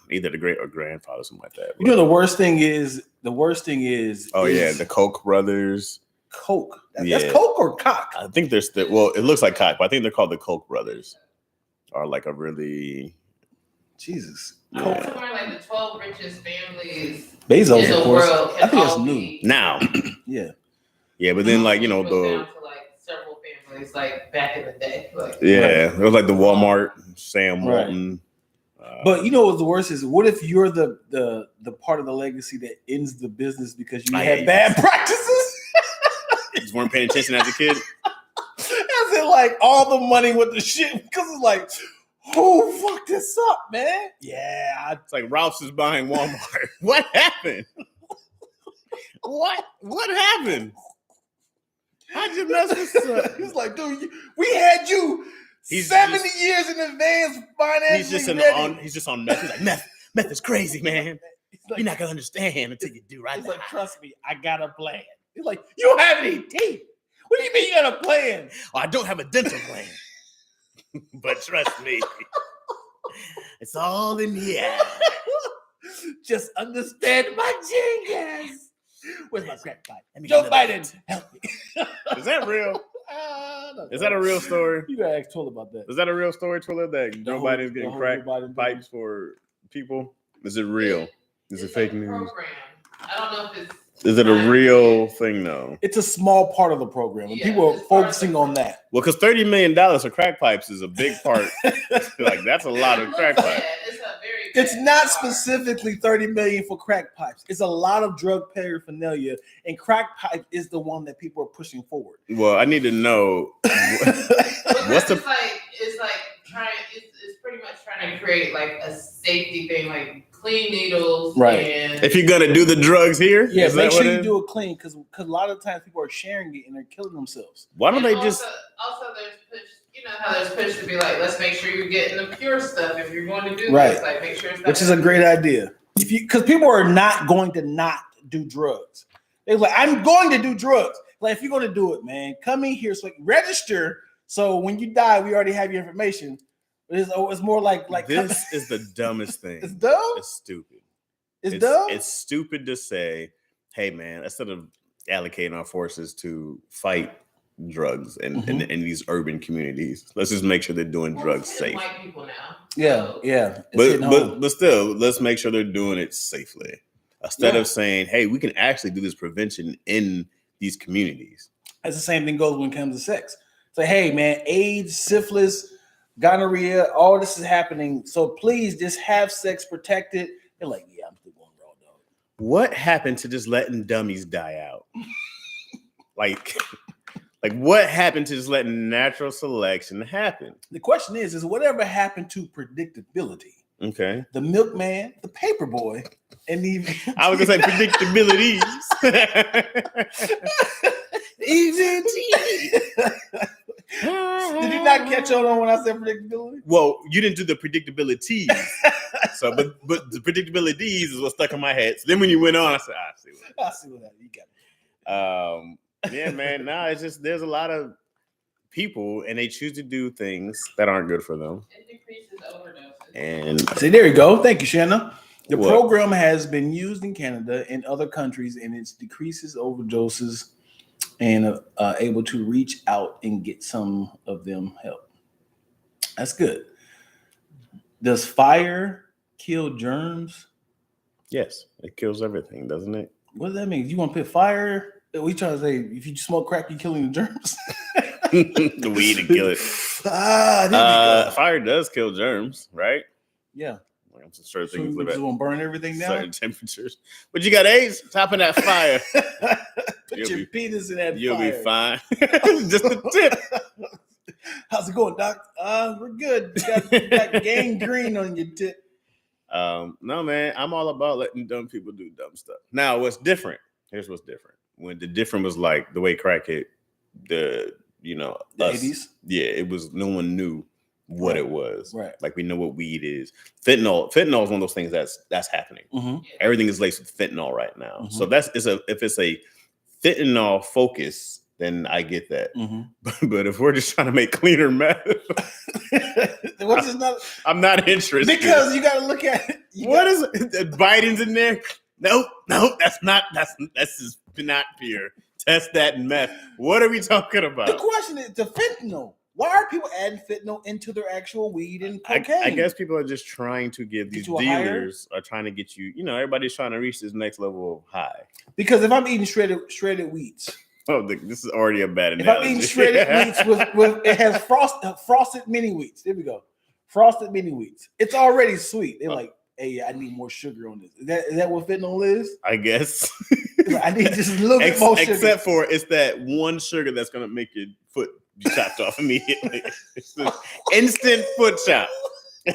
either the great or grandfather, something like that. But, the worst thing is. The Koch brothers. Coke. That's Coke or Cock? I think it looks like Koch, but I think they're called the Koch brothers. Are like a really Jesus. Yeah. Somewhere like the 12 richest families Bezos, in the of course. world. I think that's new now. Yeah, but then like down to like several families like back in the day. Like, it was like the Walmart, Sam Walton. But what's the worst is what if you're the part of the legacy that ends the business because you had bad practices? Just weren't paying attention as a kid. As in like all the money with the shit because it's like, who fucked this up, man? Yeah, it's like Ralph's is buying Walmart. What happened? What happened? How'd you mess this up? He's like, dude, we had you 70 years in advance financing. He's just on meth. He's like, meth is crazy, man. Like, you're not gonna understand until you do right. He's like, trust me, I got a plan. He's like, you don't have any teeth. What do you mean you got a plan? Oh, I don't have a dental plan. But trust me, it's all in here. Just understand my genius. Where's my crack pipe? Joe Biden, help me. Is that real? Is that a real story? You gotta ask Twilla about that. Is that a real story, Twilla? That Joe Biden's getting crack pipes for people? Is it real? Is it fake news? Program. I don't know if it's. Is it a real thing though? It's a small part part and people are focusing on that. Well, because $30 million for crack pipes is a big part. Like that's a lot of crack pipes. It's not specifically $30 million for crack pipes. It's a lot of drug paraphernalia, and crack pipe is the one that people are pushing forward. Well, I need to know what's the. It's pretty much trying to create like a safety thing, like clean needles. Right. And if you're gonna do the drugs here, make sure you do it clean because a lot of times people are sharing it and they're killing themselves. Why don't they just? Also, there's push. You know how there's push to be like, let's make sure you're getting the pure stuff if you're going to do this. Like, make sure. Which is a great idea. Because people are not going to not do drugs. They're like, I'm going to do drugs. Like, if you're going to do it, man, come in here so register. So when you die, we already have your information. It's more like this is the dumbest thing. It's dumb. It's stupid. It's dumb. It's stupid to say, hey man, instead of allocating our forces to fight drugs in these urban communities, let's just make sure they're doing drugs safe. White people now. Yeah. But still, let's make sure they're doing it safely. Instead of saying, hey, we can actually do this prevention in these communities. That's the same thing goes when it comes to sex. Say, hey man, AIDS, syphilis, gonorrhea, all this is happening. So please just have sex protected. They're like, yeah, I'm still going raw dog. What happened to just letting dummies die out? like what happened to just letting natural selection happen? The question is whatever happened to predictability? Okay. The milkman, the paper boy, and even I was gonna say predictabilities. Even Did you not catch on when I said predictability? Well, you didn't do the predictabilities. So, but the predictabilities is what stuck in my head. So then when you went on, I said, I see what you got it. Yeah, man. Nah, it's just there's a lot of people and they choose to do things that aren't good for them. It decreases overdoses. And See, there you go. Thank you, Shanna. The What? program has been used in Canada and other countries, and it decreases overdoses and able to reach out and get some of them help. That's good. Does fire kill germs? yes, it kills everything, doesn't it? What does that mean? You want to put fire? We trying to say if you smoke crack, you're killing the germs? The weed to kill it. There we go. Fire does kill germs, right? Yeah. I'm just sure So things we live just at want to burn everything down? certain temperatures. But you got AIDS, topping that fire. Put You'll your be- penis in that You'll fire. be fine. Just the tip. How's it going, Doc? We're good. You got gangrene on your tip. No, man, I'm all about letting dumb people do dumb stuff. Now, what's different? Here's what's different. When the different was like the way crack hit the The us. 80s? Yeah, it was no one knew what it was. Right. Like we know what weed is. Fentanyl is one of those things that's happening. Mm-hmm. Everything is laced with fentanyl right now. Mhm. So if it's a fentanyl focus, then I get that. Mm-hmm. But if we're just trying to make cleaner meth, What's this not? I'm not interested. Because you got to look at it. What is it? Biden's in there? Nope, that's just not pure. Test that in meth. What are we talking The about? question is the fentanyl. Why are people adding fentanyl into their actual weed and cocaine? I guess people are just trying to give Get these you a higher? dealers are trying to get you. Everybody's trying to reach this next level of high. Because if I'm eating shredded wheats, Oh, this is already a bad if analogy. I'm eating shredded wheats with it has frosted mini wheats. There we go. Frosted mini wheats. It's already sweet. They're like, hey, I need more sugar on this. Is that what fentanyl is? I guess. I need just a little bit more sugar. Except for it's that one sugar that's gonna make your foot be chopped off immediately. It's the instant foot chop.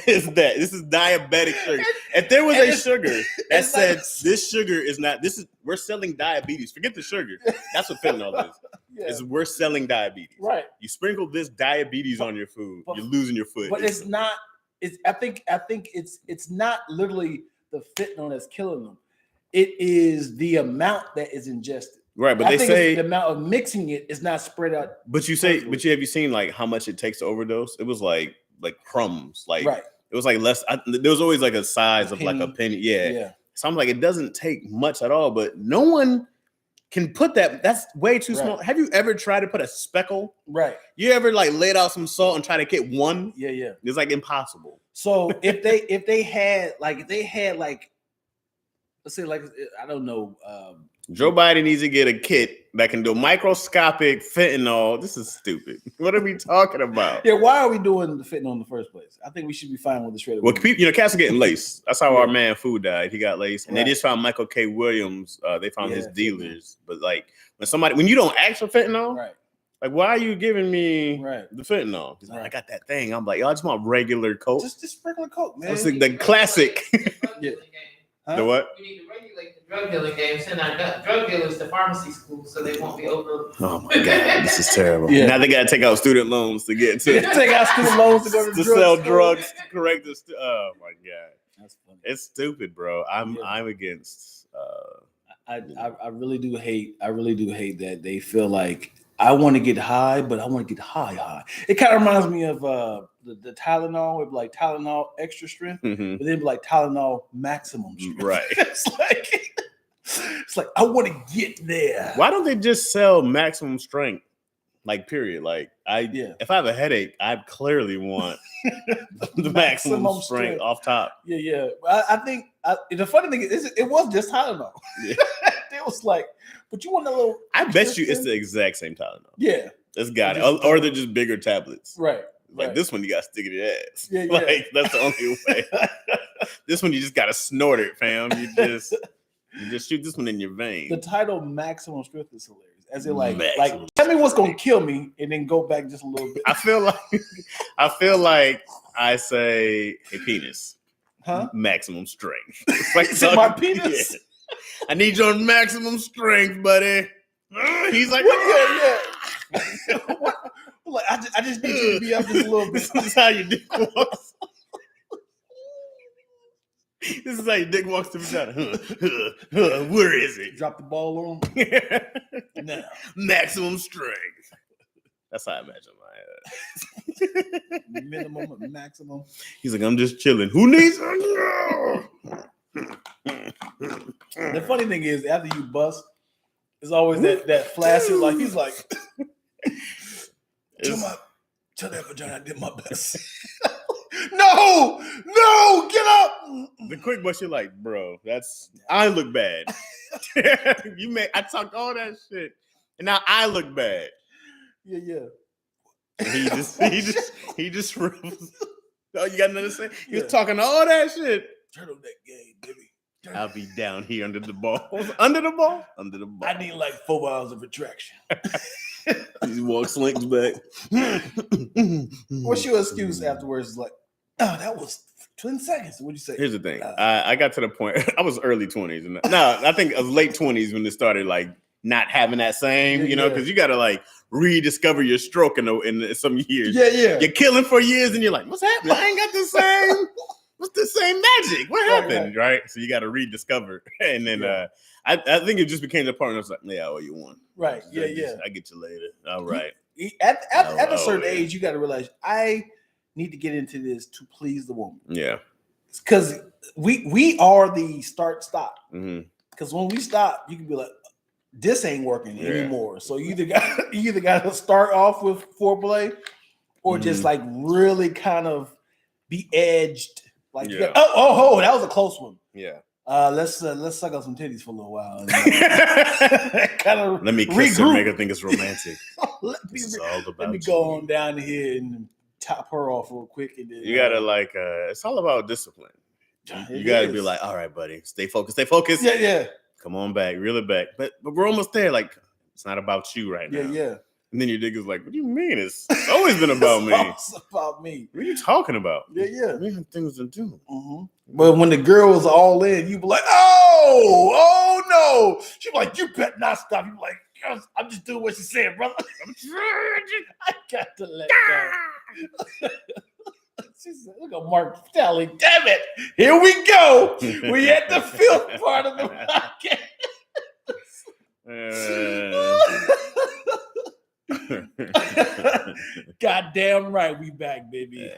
Is that this is diabetic sugar? If there was a sugar that said this sugar is not we're selling diabetes. Forget the sugar. That's what fentanyl is. Yeah. Is we're selling diabetes. Right. You sprinkle this diabetes on your food, you're losing your foot. But it's not. I think it's not literally the fentanyl that's killing them. It is the amount that is ingested. Right, but I they think say it's the amount of mixing it is not spread out. But have you seen like how much it takes to overdose? It was like crumbs. Like Right. it was like less. There was always like a size of like a penny. Yeah. Yeah. So I'm like, it doesn't take much at all. But no one can put that. That's way too small. Right. Have you ever tried to put a speckle? Right. You ever like laid out some salt and try to get one? Yeah. Yeah. It's like impossible. So if they had let's say like I don't know. Joe Biden needs to get a kit that can do microscopic fentanyl. This is stupid. What are we talking about? Yeah, why are we doing the fentanyl in the first place? I think we should be fine with the shredded. Well, wheat. people, cats are getting laced. That's how Yeah. our man Fu died. He got laced, and Right. they just found Michael K. Williams. They found his Yeah. dealers. But like when you don't ask for fentanyl, Right. like why are you giving me Right. the fentanyl? He's like, Right. I got that thing. I'm like, y'all just want regular Coke. Just sprinkle of Coke, man. It's like the classic. Yeah. The what? We need to regulate the drug dealing game. Send our drug dealers to pharmacy school so they won't be over. Oh my god, this is terrible. Yeah. Now they gotta take out student loans to get to Take out student loans to go to to drug sell school. drugs to correct this. Oh my god, That's funny. it's stupid, bro. I'm Yeah. against. I really do hate that they feel like I want to get high, but I want to get high. It kind of reminds me of the Tylenol with like Tylenol extra strength, Mhm. but then like Tylenol maximum strength. Right. it's like I want to get there. Why don't they just sell maximum strength? Like period. Like if I have a headache, I clearly want the maximum strength off top. Yeah. I think the funny thing is it was just Tylenol. Yeah. It was like, but you want a little. I bet extra you it's the strength? exact same Tylenol. Yeah. It's got it. Just- Or they're just bigger tablets. Right. Like right. this one, you got to stick it in your ass. Yeah, yeah. Like that's the only way. This one, you just got to snort it, fam. You just shoot this one in your vein. The title "Maximum Strength" is hilarious. As in, like Maximum tell me what's gonna kill me, and then go back just a little bit. I feel like I say, "Hey, penis, Huh? maximum strength." It's like Is it my penis? Yeah. I need your maximum strength, buddy. He's like, Yeah. Like I just need you to be up just a little bit. This is how your dick walks. This is how your dick walks to the vagina. Where is it? Drop the ball on. No. Maximum strength. That's how I imagine my minimum and maximum. He's like, I'm just chilling. Who needs The funny thing is, after you bust, it's always that flaccid, like he's like, tell that vagina I did my best. No, get up. The quick bust, you're like, bro, I look bad. I talked all that shit, and now I look bad. Yeah. He just oh, you got nothing to say? He was talking all that shit. Turn on that game, baby. I'll be down here under the ball. Under the ball? Under the ball. I need like 4 hours of retraction. He walks slinks back. What's your excuse afterwards? It's like, oh, that was 20 seconds. What'd you say? Here's the thing. I got to the point. I was early 20s. I think I was late 20s when it started like not having that same, because you got to like rediscover your stroke in some years. Yeah. You're killing for years and you're like, what's happening? I ain't got the same. What's the same magic? What happened? Right. So you got to rediscover. And then I think it just became the part. I was like, yeah, I owe you one. Right. Yeah. I get you later. All right. At a certain age, you got to realize I need to get into this to please the woman. Yeah. Because we are the stop. Mm-hmm. Because when we stop, you can be like, this ain't working anymore. So you either got to start off with foreplay or just like really kind of be edged. Like, that was a close one. Yeah. Let's suck up some titties for a little while. Kind of let me kiss her, make her think it's romantic. let me go on down here and top her off real quick. And then, you gotta it's all about discipline. You gotta be like, all right, buddy, stay focused. Yeah. Come on back, reel it back. But we're almost there. Like, it's not about you right now. Yeah. And then your nigga's like, what do you mean? It's always been about me. It's about me. What are you talking about? Yeah. We have things to do. Mm-hmm. But when the girl was all in, you be like, oh no. She be like, you better not stop. You be like, I'm just doing what she said, brother. I got to let go. She said, look at Mark Tally. Damn it. Here we go. We at the filth part of the podcast. Goddamn right, we back, baby.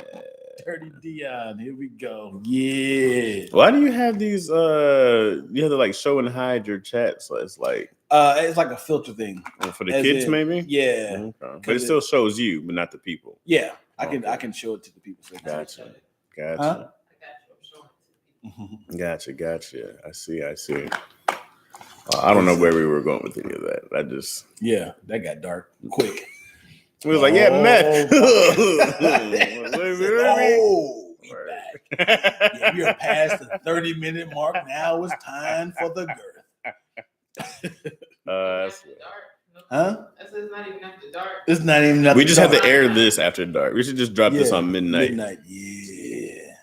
Dirty Dion, here we go. Yeah. Why do you have these? You have to like show and hide your chat, so it's like a filter thing for the kids, maybe. Yeah, okay. But it still shows you, but not the people. Yeah, I can show it to the people. So Gotcha. Huh? Gotcha. I see. I don't know where we were going with any of that. That got dark quick. We was like, meth. We back. Yeah, we are past the 30-minute mark. Now it's time for the girth. Huh? It's not even after dark. It's not even after We just dark. have to air this after dark. We should just drop this on midnight. Yeah.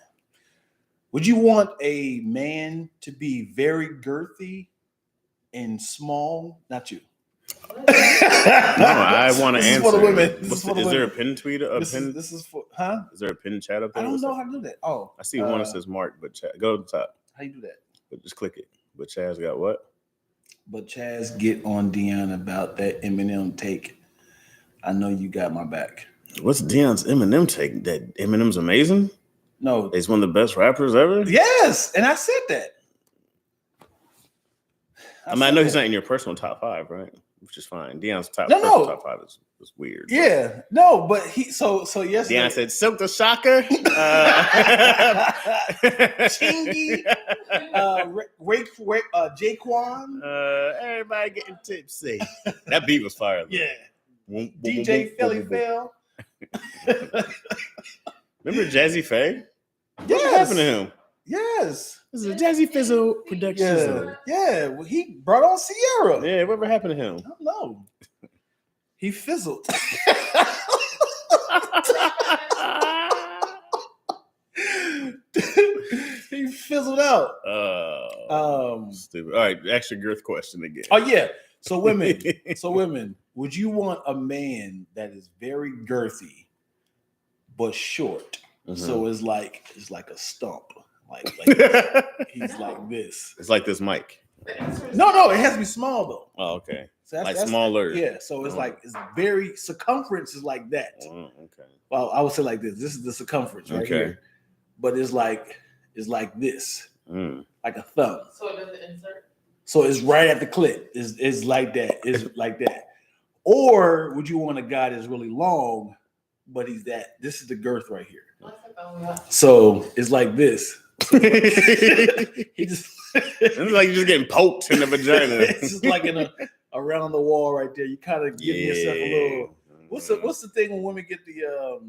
Would you want a man to be very girthy and small? Not you. No, I want to answer. For the women. Is there a pin tweet? This is for Is there a pin chat up there? I don't know how to do that. Oh, I see one that says Mark, but go to the top. How you do that? But just click it. But Chaz got what? But Chaz, get on Dion about that Eminem take. I know you got my back. What's Dion's Eminem take? That Eminem's amazing? No, he's one of the best rappers ever. Yes, and I said that. I know he's not in your personal top 5, right? Which is fine. Dion's top 5 is weird. Yeah, no, but he so yes. Dion said Silk the Shocker, Chingy, Jaquan, everybody getting tipsy. That beat was fire. Yeah, DJ Philly Phil. Remember Jazzy Faye? Yes. What happened to him? Yes. This is a Jazzy Fizzle production. Yeah. Well, he brought on Sierra. Yeah, whatever happened to him? I don't know. He fizzled. He fizzled out. Stupid. All right, ask your girth question again. Oh yeah. So women, would you want a man that is very girthy but short? Mm-hmm. So it's like a stump. Like he's like this. It's like this mic. No, it has to be small though. Oh, okay. So Like smaller. Yeah, so it's like it's very circumference is like that. Oh, okay. Well, I would say like this. This is the circumference right here, but it's like this, like a thumb. So it doesn't insert. So it's right at the clit. It's like that. It's like that. Or would you want a guy that's really long, but he's that? This is the girth right here. So it's like this. He just it's like you're just getting poked in the vagina. It's just like around the wall right there. You kind of give yourself a little. What's the thing when women get the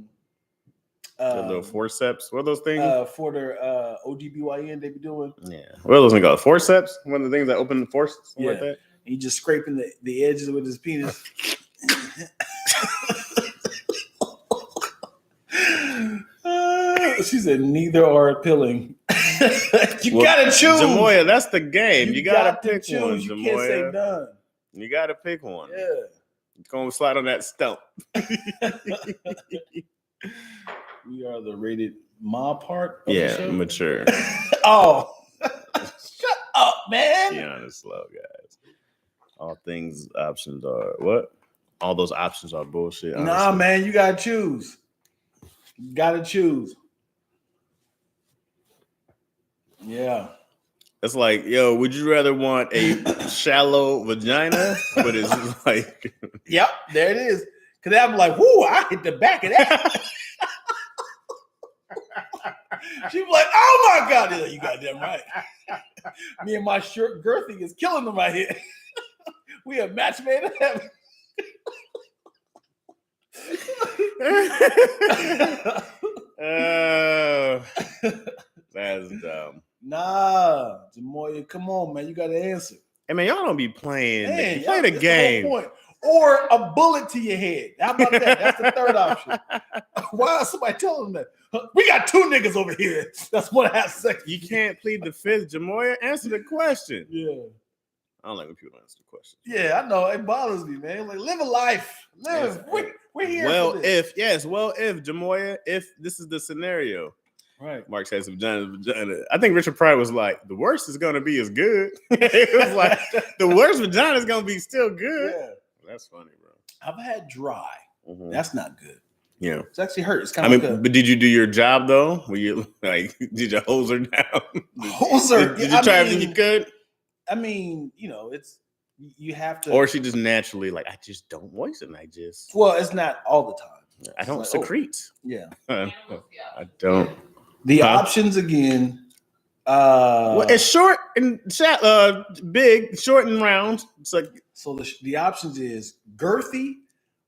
little forceps? What are those things? For their OGBYN they be doing. Yeah. What are those things called? Forceps? One of the things that open the forceps, something like that. He just scraping the edges with his penis. She said neither are appealing. You gotta choose. Jamoya, that's the game. You gotta pick choose. one, You Jamoya. can't say none. You gotta pick one. Yeah. Go slide on that stump. We are the rated ma part of the show. Mature. Oh. Shut up, man. Be honest, slow, guys. All things options are what? All those options are bullshit. Honestly. Nah, man, you gotta choose. You gotta choose. Yeah. It's like, yo, would you rather want a shallow vagina? But it's like, yep, there it is. Cause I'm like, whoo, I hit the back of that. She's like, oh my God. Like, you goddamn right. Me and my short girthy is killing them right here. We have match made in heaven. That's dumb. Nah, Jamoya, come on, man. You got to answer. Hey, man, y'all don't be playing. Man, play the game. The or a bullet to your head. How about that? That's the third option. Why is somebody telling them that? We got two niggas over here. That's 1.5 seconds. You can't plead the fifth, Jamoya. Answer the question. Yeah. I don't like when people answer the question. Yeah, I know. It bothers me, man. Like, live a life. Live. Yes. We're here. Well, for this. if Jamoya, if this is the scenario. Right. Mark says vagina. I think Richard Pryor was like, the worst is going to be as good. It was like, the worst vagina is going to be still good. Yeah. That's funny, bro. I've had dry. Mm-hmm. That's not good. Yeah. It's actually hurt. It's kind of but did you do your job, though? Were you, like, did you hose her down? Hose her? Did you try everything you could? I mean, it's, you have to. Or she just naturally, like, I just don't moisten. Well, it's not all the time. I don't secrete. Yeah. I don't. The options again. Well, it's short and big, short and round. It's like so. The options is girthy,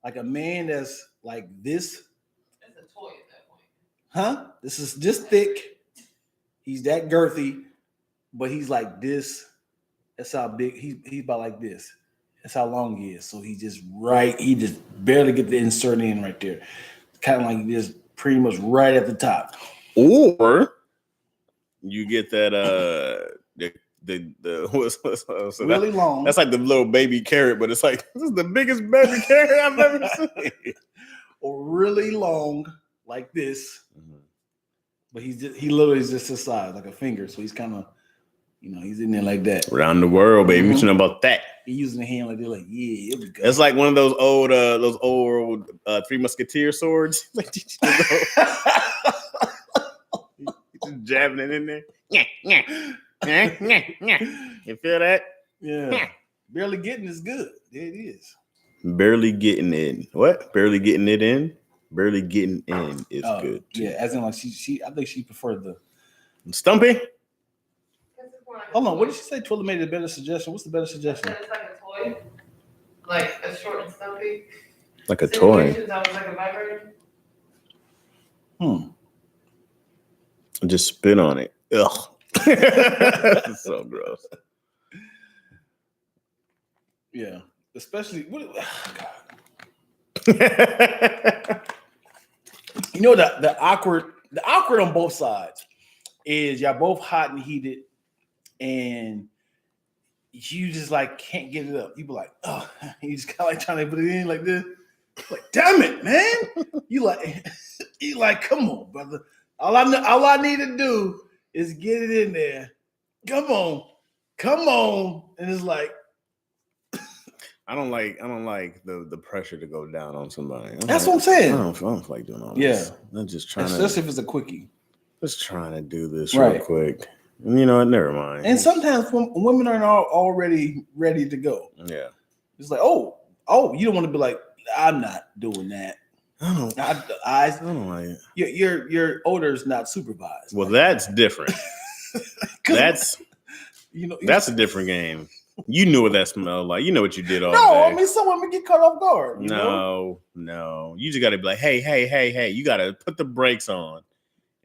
like a man that's like this. It's a toy at that point. Huh? This is just thick. He's that girthy, but he's like this. That's how big he's about like this. That's how long he is. So he just barely get the insert in right there. Kind of like this, pretty much right at the top. Or you get that the what's really long. That's like the little baby carrot, but it's like this is the biggest baby carrot I've ever seen. Or really long like this, but he literally is just his size, like a finger. So he's kind of, he's in there like that. Around the world, baby. What you know about that? He using the hand like they're like, yeah, it'll be good. It's like one of those old Three Musketeer swords. Like, just jabbing it in there. You feel that? Yeah. Barely getting is good. There it is. Barely getting in. What? Barely getting it in? Barely getting in is good. Too. Yeah, as in like she I think she preferred the Stumpy. Hold on, what did she say? Twilla made a better suggestion. What's the better suggestion? It's like a toy. Like a short and stumpy. Like a toy. That was like a vibrator. Just spit on it. Ugh. It's so gross. Yeah. Especially God. The awkward on both sides is y'all both hot and heated and you just like can't get it up. You be like, oh, you just kind of like trying to put it in like this. Like, damn it, man. You like, come on, brother. All I need to do is get it in there. Come come on, and it's like. I don't like the pressure to go down on somebody. That's what I'm saying. I don't like doing all this. I'm just trying especially if it's a quickie. Just trying to do this real quick. And you know what? Never mind. And sometimes women are already ready to go. Yeah. It's like, oh, you don't want to be like, I'm not doing that. I don't like it. Your odor is not supervised. Well, that's different. That's a different game. You knew what that smelled like. You know what you did all day. I mean, some women get caught off guard. No. You just got to be like, hey. You got to put the brakes on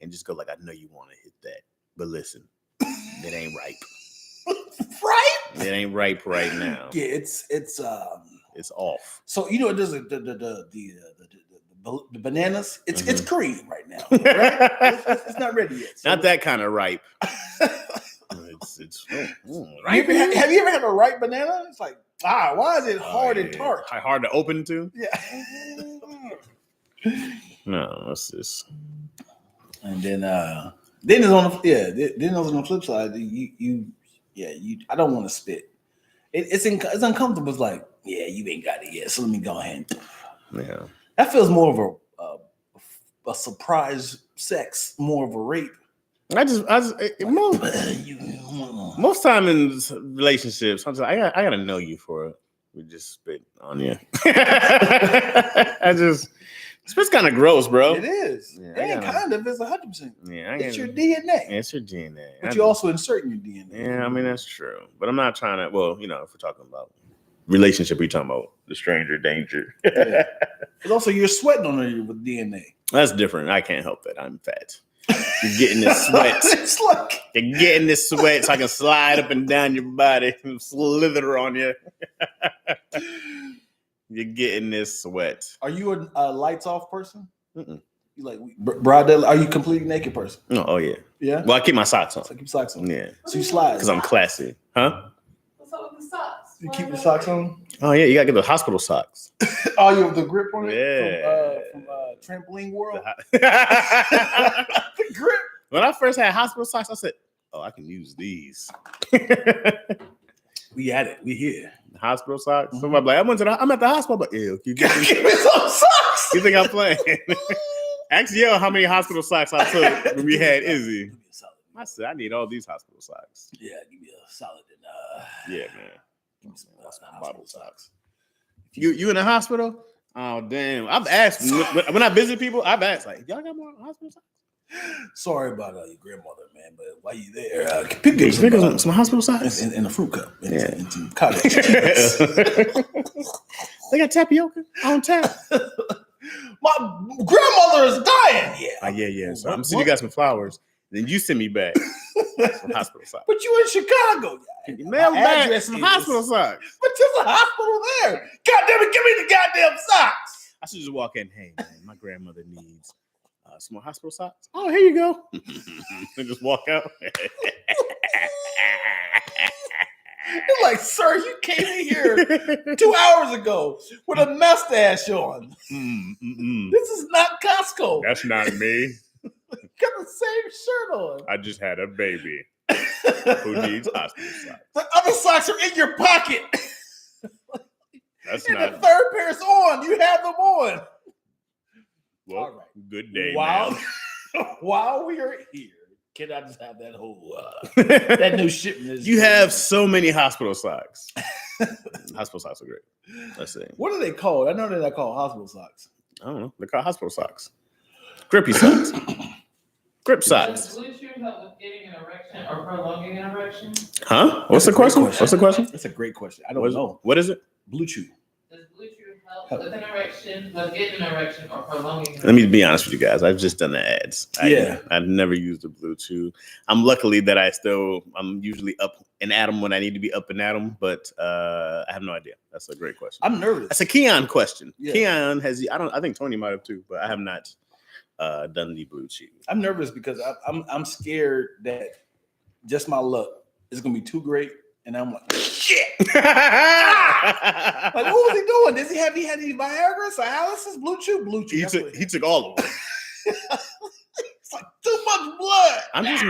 and just go like, I know you want to hit that, but listen, it ain't ripe. Right? It ain't ripe right now. Yeah, it's off. So there's the bananas. It's cream right now. Right? It's not ready yet. So not that kind of ripe. It's ripe. Have you ever had a ripe banana? It's like, why is it hard and tart? Hard to open to? Yeah. No, it's just. And then it's on the flip side. I don't want to spit. It's uncomfortable. It's like, you ain't got it yet, so let me go ahead. Yeah, that feels more of a surprise sex, more of a rape. Most time in relationships, I gotta know you for it. We just spit on you. Spit's kind of gross, bro. It is. Yeah, and kind of. It's 100%. Yeah, it's your DNA. It's your DNA. But you also insert your DNA. Yeah, I mean that's true. But I'm not trying to. Well, if we're talking about relationship, we're talking about the stranger danger. Yeah. But also, you're sweating on it with DNA. That's different. I can't help that. I'm fat. You're getting this sweat. It's like you're getting this sweat so I can slide up and down your body and slither on you. You're getting this sweat. Are you a lights off person? Mm-mm. You like broad daylight? Are you a completely naked person? Oh yeah. Yeah. Well, I keep my socks on. So keep socks on. Yeah. So you slide because I'm classy, huh? What's up with the socks? You keep the socks on. Oh yeah, you gotta get the hospital socks. Oh, you have the grip on it. Yeah. From Trampoline World. The grip. When I first had hospital socks, I said, "Oh, I can use these." We at it. We here. Hospital socks. Mm-hmm. Somebody like, I'm at the hospital, but ew, you give me some socks. You think I'm playing? Ask Yo how many hospital socks I took when we had Izzy. I said, I need all these hospital socks. Yeah, give me a solid. Yeah, man. Give me some hospital socks. You in the hospital? Oh damn! I've asked when I visit people. I've asked like, y'all got more hospital socks? Sorry about your grandmother, man, but while you there, pick up some hospital socks and a fruit cup and some cottage cheese. They got tapioca on tap. My grandmother is dying. Yeah. Yeah. So I'm sending you guys some flowers. Then you send me back some hospital socks. But you in Chicago. Can you mail back some hospital socks? But there's a hospital there. God damn it, give me the goddamn socks. I should just walk in. Hey, man, my grandmother needs some more hospital socks. Oh, here you go. And just walk out. You're like, sir, you came in here 2 hours ago with a mustache on. This is not Costco. That's not me. Got the same shirt on. I just had a baby who needs hospital socks. The other socks are in your pocket. That's and not. The third pair's on. You have them on. Well, all right. Good day, While we are here, can I just have that whole that new shipment? You have so many hospital socks. Hospital socks are great. Let's see. What are they called? I know they're not called hospital socks. I don't know. They're called hospital socks. Grippy socks. Grip socks. Does Blue Chew help with getting an erection or prolonging an erection? Huh? What's the question? What's the question? That's a great question. I don't know. What is it? Blue Chew. Does Blue Chew help with an erection, with getting an erection or prolonging an erection? Let me be honest with you guys. I've just done the ads. I've never used the Blue Chew. I'm luckily that I'm usually up and at them when I need to be up and at them, but I have no idea. That's a great question. I'm nervous. That's a Keon question. Yeah. Keon has, I think Tony might have too, but I have not done the Blue Chew. I'm nervous because I'm scared that just my luck is gonna be too great, and I'm like, shit. Like, what was he doing? Does he had any Viagra, Cialis, Blue Chew? He took all of them. It's like too much blood. I'm just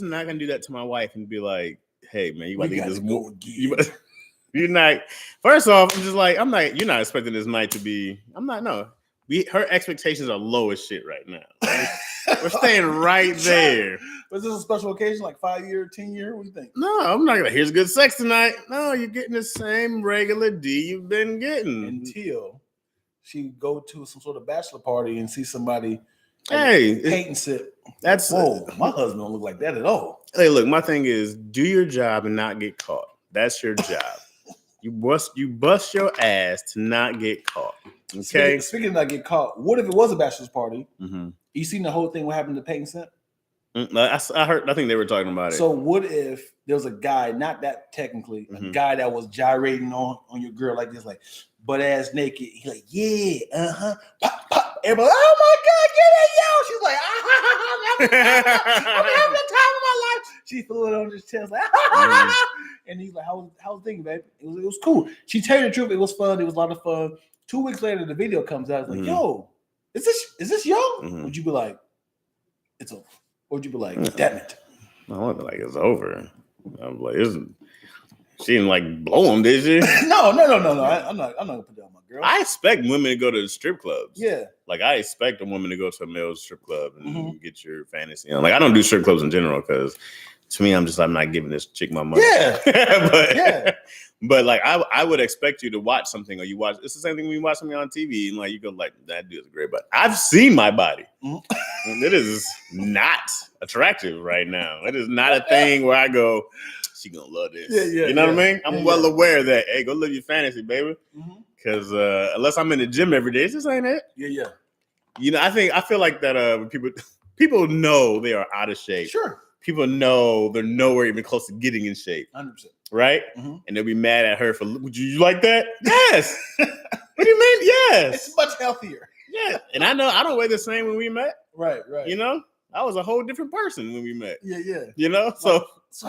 not gonna do that to my wife and be like, hey man, you about to get this more. Again. You're not. First off, I'm just like, I'm not. You're not expecting this night to be. I'm not. No, her expectations are low as shit right now. We're staying right there. Was this a special occasion, like 5 year, 10 year? What do you think? No, I'm not gonna. Here's good sex tonight. No, you're getting the same regular D you've been getting until she go to some sort of bachelor party and see somebody. Hey, paint and sip. That's whoa. My husband don't look like that at all. Hey, look, my thing is do your job and not get caught. That's your job. You bust your ass to not get caught. Okay. Speaking of not get caught, what if it was a bachelor's party? Mm-hmm. You seen the whole thing? What happened to paint and sip? I heard. I think they were talking about it. So what if there was a guy, not that technically, a guy that was gyrating on your girl like this, like butt ass naked. He like, yeah, pop, pop. Everybody, oh my God, get it, yo. She's like, I'm having the time of my life. She threw it on his chest, like, and he's like, how was the thing, baby? It was cool. She told you the truth. It was fun. It was a lot of fun. 2 weeks later, the video comes out. It's like, yo, is this yo? Would you be like, it's over? Or would you be like, damn it? I wouldn't be like, it's over. I'm like, she didn't like blow him, did she? No. I'm not gonna put that on my girl. I expect women to go to the strip clubs. Yeah. Like I expect a woman to go to a male strip club and get your fantasy on. Like I don't do strip clubs in general because to me, I'm not giving this chick my money. Yeah. But like I would expect you to watch something or you watch. It's the same thing when you watch something on TV and like you go like that dude's great, but I've seen my body. And it is not attractive right now. It is not a thing where I go, she gonna love this. Yeah, you know what I mean? I'm well aware that hey, go live your fantasy, baby. Because unless I'm in the gym every day, this ain't it. Yeah. You know, I feel like that people know they are out of shape. Sure. People know they're nowhere even close to getting in shape. 100%. Right? And they'll be mad at her for, would you like that? Yes. What do you mean? Yes. It's much healthier. Yeah. And I know I don't weigh the same when we met. Right. You know? I was a whole different person when we met. Yeah. You know? So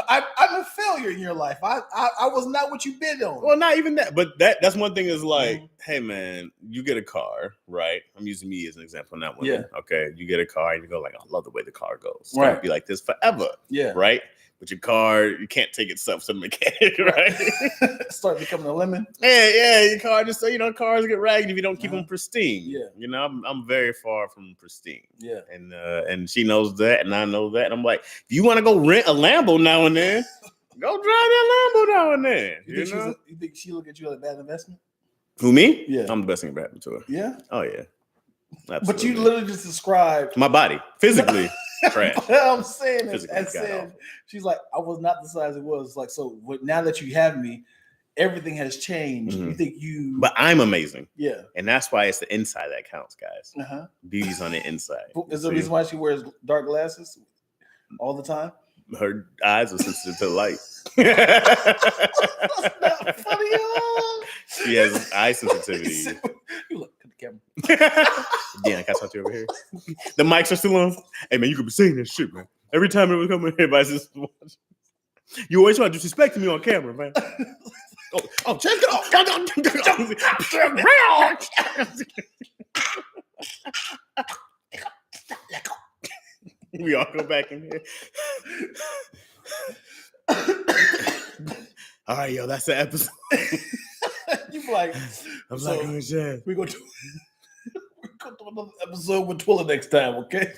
I'm a failure in your life. I was not what you've been on. Well, not even that. But that's one thing is like, hey, man, you get a car, right? I'm using me as an example, not women. Yeah. Okay. You get a car and you go like, I love the way the car goes. It's going to be like this forever. Yeah. Right? But your car, you can't take itself to the mechanic, right? Start becoming a lemon. Yeah, your car just cars get ragged if you don't keep them pristine. Yeah, you know, I'm very far from pristine. Yeah, and she knows that, and I know that. And I'm like, if you want to go rent a Lambo now and then, go drive that Lambo now and then. You think she look at you like a bad investment? Who, me? Yeah, I'm the best thing ever happened to her. Yeah. Oh yeah. Absolutely. But you literally just described my body physically. Trash. I'm saying it. She's like, I was not the size it was. Like, so now that you have me, everything has changed. You think But I'm amazing. Yeah. And that's why it's the inside that counts, guys. Beauty's on the inside. Is there a reason why she wears dark glasses all the time? Her eyes are sensitive to light. That's not funny at all. She has eye sensitivity. You look at the camera. Yeah, can I talk to you over here? The mics are still on. Hey man, you could be saying that shit, man. Every time it would come in, everybody's just watching. You always try to disrespect me on camera, man. Check it out. We all go back in here. All right, yo, that's the episode. You like, I'm so Lackroni and Chaz. We're gonna do another episode with Twilla next time, okay?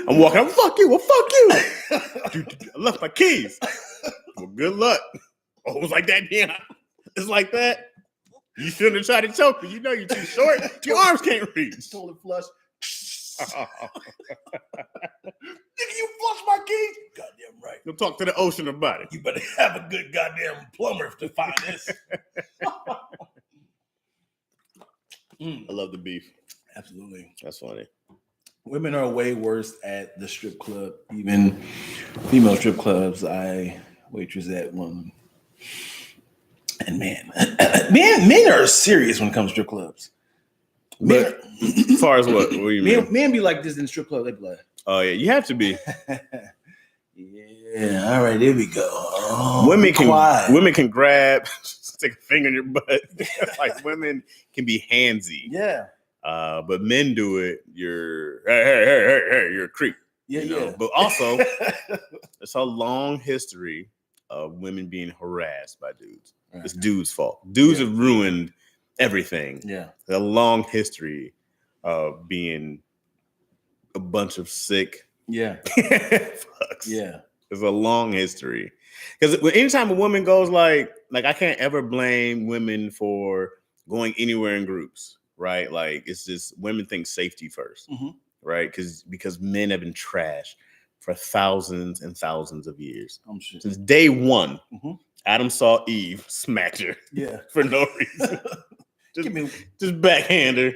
I'm walking. Fuck you. Well, fuck you. Dude, I left my keys. Well, good luck. Oh, it was like that, yeah. It's like that. You shouldn't have tried to choke me. You know you're too short. Your arms can't reach. Totally flush. Nigga, you flush my keys? Goddamn right. Go talk to the ocean about it. You better have a good goddamn plumber to find this. I love the beef. Absolutely. That's funny. Women are way worse at the strip club, even female strip clubs. I waitress at one. And men are serious when it comes to strip clubs. But as far as what do you mean? Men be like this in strip club. They be like, oh yeah, you have to be. Yeah, all right, there we go. Oh, women can grab, stick a finger in your butt. Like women can be handsy. Yeah. But men do it. You're hey, you're a creep. Yeah, you know? yeah. But also, it's a long history of women being harassed by dudes. Right. It's dudes' fault. Dudes have ruined everything. Yeah. A long history of being a bunch of sick fucks. Yeah. It's a long history. Because anytime a woman goes like I can't ever blame women for going anywhere in groups, right? Like it's just women think safety first, right? Because men have been trashed for thousands and thousands of years. Since day one, Adam saw Eve, smacked her for no reason. just backhand her.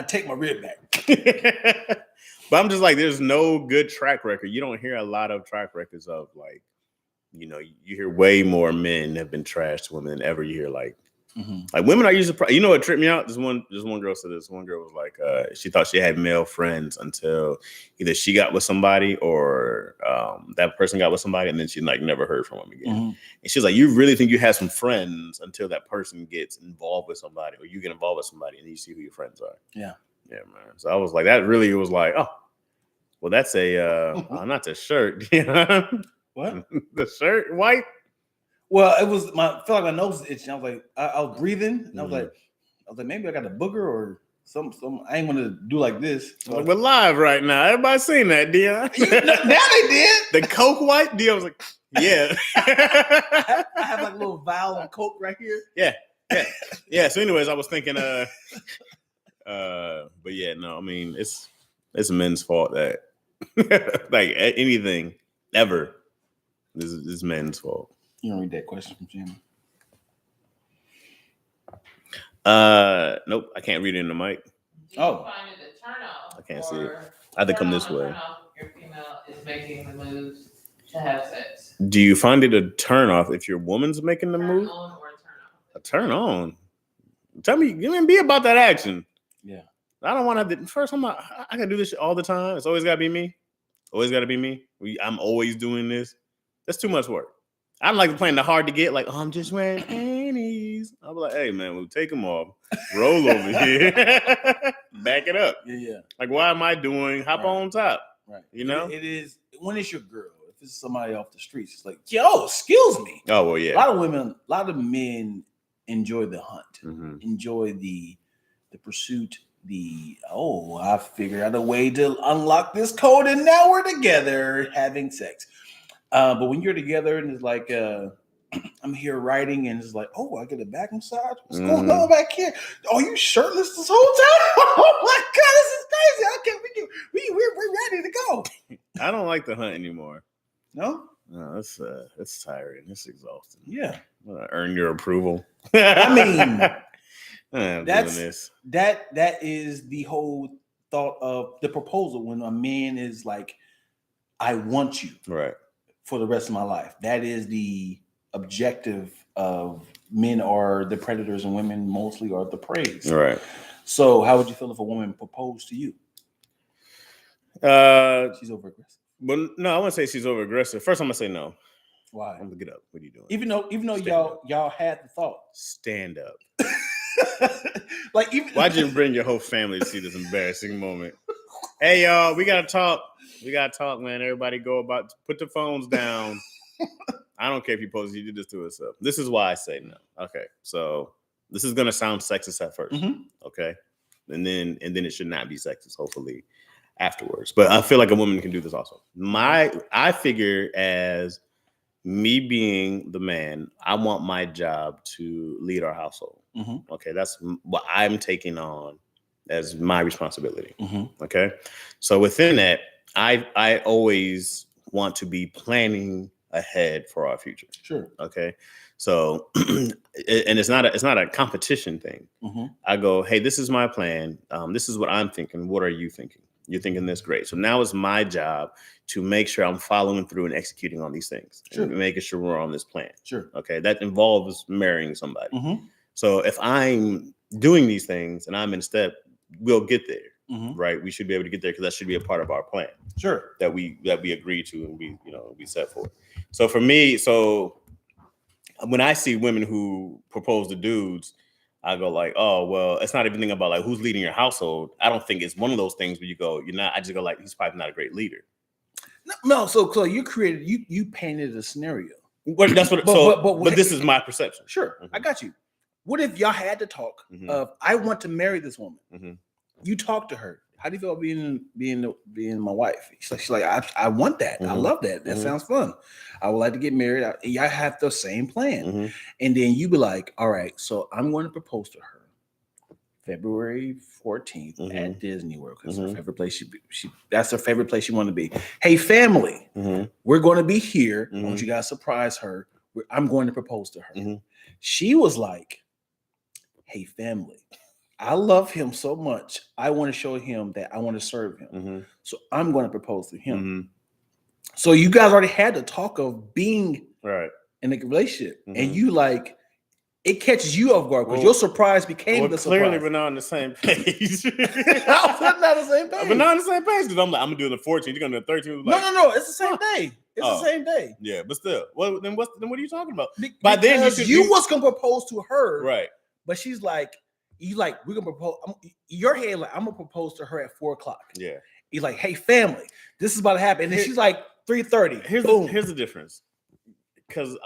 Take my rib back. But I'm just like, there's no good track record. You don't hear a lot of track records of like, you know, you hear way more men have been trashed to women than ever you hear like women are usually, you know what tripped me out? This one girl said this. One girl was like, she thought she had male friends until either she got with somebody or that person got with somebody, and then she like never heard from them again. And she's like, you really think you have some friends until that person gets involved with somebody or you get involved with somebody and you see who your friends are. Yeah, man. So I was like, that really was like, oh, well, that's a not the shirt. What? The shirt white. Well, it was I felt like my nose was itching. I was like, I was breathing, and I was like, maybe I got a booger or some. I ain't gonna do like this. So we're live right now. Everybody's seen that, Dion. Now they did. The Coke white. Dion was like, yeah. I have like a little vial of Coke right here. Yeah. So, anyways, I was thinking, but yeah, no, I mean, it's men's fault that like anything ever is men's fault. You don't read that question from Jimmy? Nope, I can't read it in the mic. Do you find it a turn off? I can't see it. I have to come this way. Turn off if your female is making the moves to have sex. Do you find it a turn off if your woman's making the move? Turn on or turn off? A turn on. Tell me, be about that action. Yeah. I don't want to. First, I can do this shit all the time. It's always got to be me. Always got to be me. I'm always doing this. That's too much work. I don't like playing the hard to get. Like, I'm just wearing panties. I'll be like, hey man, we'll take them off. Roll over here. Back it up. Yeah. Like, why am I doing hop on top? Right. You know? It is when it's your girl. If it's somebody off the streets, it's like, yo, excuse me. Oh well, yeah. A lot of men enjoy the hunt, enjoy the pursuit. I figured out a way to unlock this code, and now we're together having sex. But when you're together and it's like, I'm here writing and it's like, oh, I get a back massage. What's going on back here? Oh, you shirtless this whole time? Oh my God, this is crazy. Okay, we're ready to go. I don't like the hunt anymore. No, it's tiring. It's exhausting. Yeah, earn your approval. I mean, that is the whole thought of the proposal when a man is like, I want you. Right. For the rest of my life. That is the objective of men are the predators and women mostly are the prey. Right. So how would you feel if a woman proposed to you? She's over aggressive. But no, I wouldn't say she's over aggressive. First, I'm gonna say no. Why? I'm gonna get up. What are you doing? Even though y'all had the thought. Stand up. Why'd you bring your whole family to see this embarrassing moment? Hey y'all, we gotta talk. Man. Everybody put the phones down. I don't care if you post, you did this to yourself. This is why I say no. Okay. So this is gonna sound sexist at first. Okay. And then it should not be sexist, hopefully, afterwards. But I feel like a woman can do this also. I figure as me being the man, I want my job to lead our household. Okay, that's what I'm taking on as my responsibility. Okay, so within that, I always want to be planning ahead for our future. Sure. Okay, so and it's not a competition thing. I go, hey, this is my plan. This is what I'm thinking. What are you thinking? You're thinking this, great. So now it's my job to make sure I'm following through and executing on these things. Sure. And making sure we're on this plan. Sure. Okay. That involves marrying somebody. So if I'm doing these things and I'm in step, we'll get there. Right. We should be able to get there because that should be a part of our plan. Sure. That we agree to and we set for. So for me, when I see women who propose to dudes, I go like, oh, well, it's not everything about like who's leading your household. I don't think it's one of those things where you go, you're not. I just go like, he's probably not a great leader. No, so you created you painted a scenario. But that's what. But this is my perception. Sure, I got you. What if y'all had to talk of I want to marry this woman? You talk to her. How do you feel about being my wife? She's like I want that. I love that. That sounds fun. I would like to get married. Y'all have the same plan, and then you be like, all right, so I'm going to propose to her February 14th at Disney World because her favorite place. That's her favorite place she want to be. Hey, family, we're going to be here. I want you guys to surprise her. I'm going to propose to her. She was like, hey, family, I love him so much. I want to show him that I want to serve him. So I'm going to propose to him. So you guys already had the talk of being in a relationship, and you like it catches you off guard because your surprise became the surprise. Clearly, we're not on the same page. How's that not the same page? We're not on the same page because I'm like, I'm gonna do the 14th. You're gonna do the 13th. Like, no. It's the same day. It's the same day. Yeah, but still, well, then what are you talking about? By then, you was gonna propose to her, right? But she's like, we're gonna propose. Your head like, I'm gonna propose to her at 4:00. Yeah. He's like, hey, family, this is about to happen. And then she's like, 3:30. Here's the difference. Because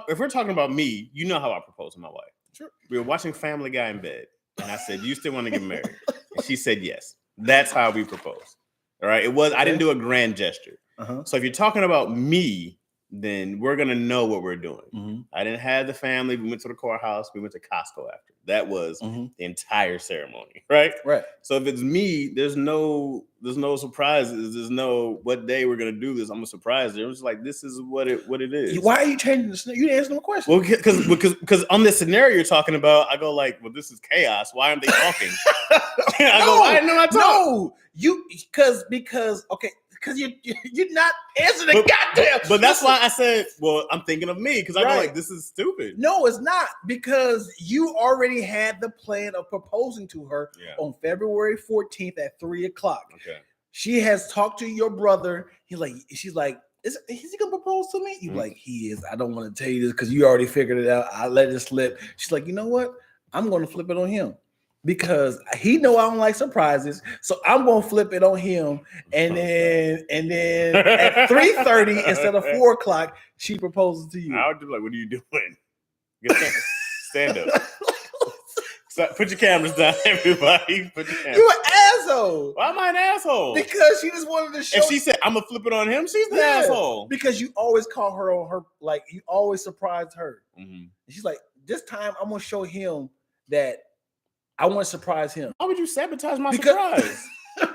if we're talking about me, you know how I proposed to my wife. Sure. We were watching Family Guy in bed, and I said, "You still want to get married?" And she said, "Yes." That's how we proposed. All right. I didn't do a grand gesture. So if you're talking about me, then we're gonna know what we're doing. I didn't have the family. We went to the courthouse. We went to Costco after. That was the entire ceremony, right? Right. So if it's me, there's no surprises. There's no what day we're gonna do this. I'm gonna surprise them. It's like this is what it is. Why are you changing the scenario? You didn't answer no question. Well, because on this scenario you're talking about, I go like, well, this is chaos. Why aren't they talking? I go, why didn't I talk? No, you because okay. Because you're not answering the goddamn. But that's why I said, well, I'm thinking of me because I go like, this is stupid. No, it's not because you already had the plan of proposing to her on February 14th at 3:00. Okay. She has talked to your brother. She's like, is he gonna propose to me? You like, he is. I don't want to tell you this because you already figured it out. I let it slip. She's like, you know what? I'm gonna flip it on him. Because he know I don't like surprises, so I'm gonna flip it on him, and then at 3:30 instead of 4:00, she proposes to you. I would do like, what are you doing? Stand up. So put your cameras down, everybody. Put your cameras. You an asshole. Why am I an asshole? Because she just wanted to show. If she said I'm gonna flip it on him, she's an asshole. Because you always call her on her, like you always surprise her. And she's like, this time I'm gonna show him that. I want to surprise him. Why would you sabotage my surprise?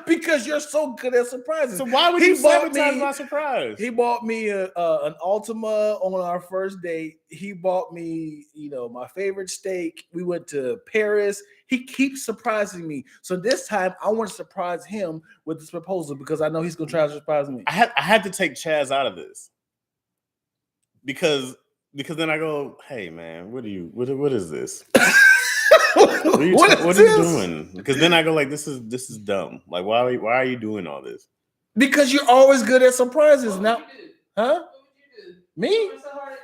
Because you're so good at surprises. So why would you sabotage my surprise? He bought me an Ultima on our first date. He bought me, my favorite steak. We went to Paris. He keeps surprising me. So this time I want to surprise him with this proposal because I know he's going to try to surprise me. I had to take Chaz out of this because then I go, hey man, what is this? What are you doing? Because then I go like, this is dumb. Like, why are you doing all this? Because you're always good at surprises. Now, huh? What would you do? Me?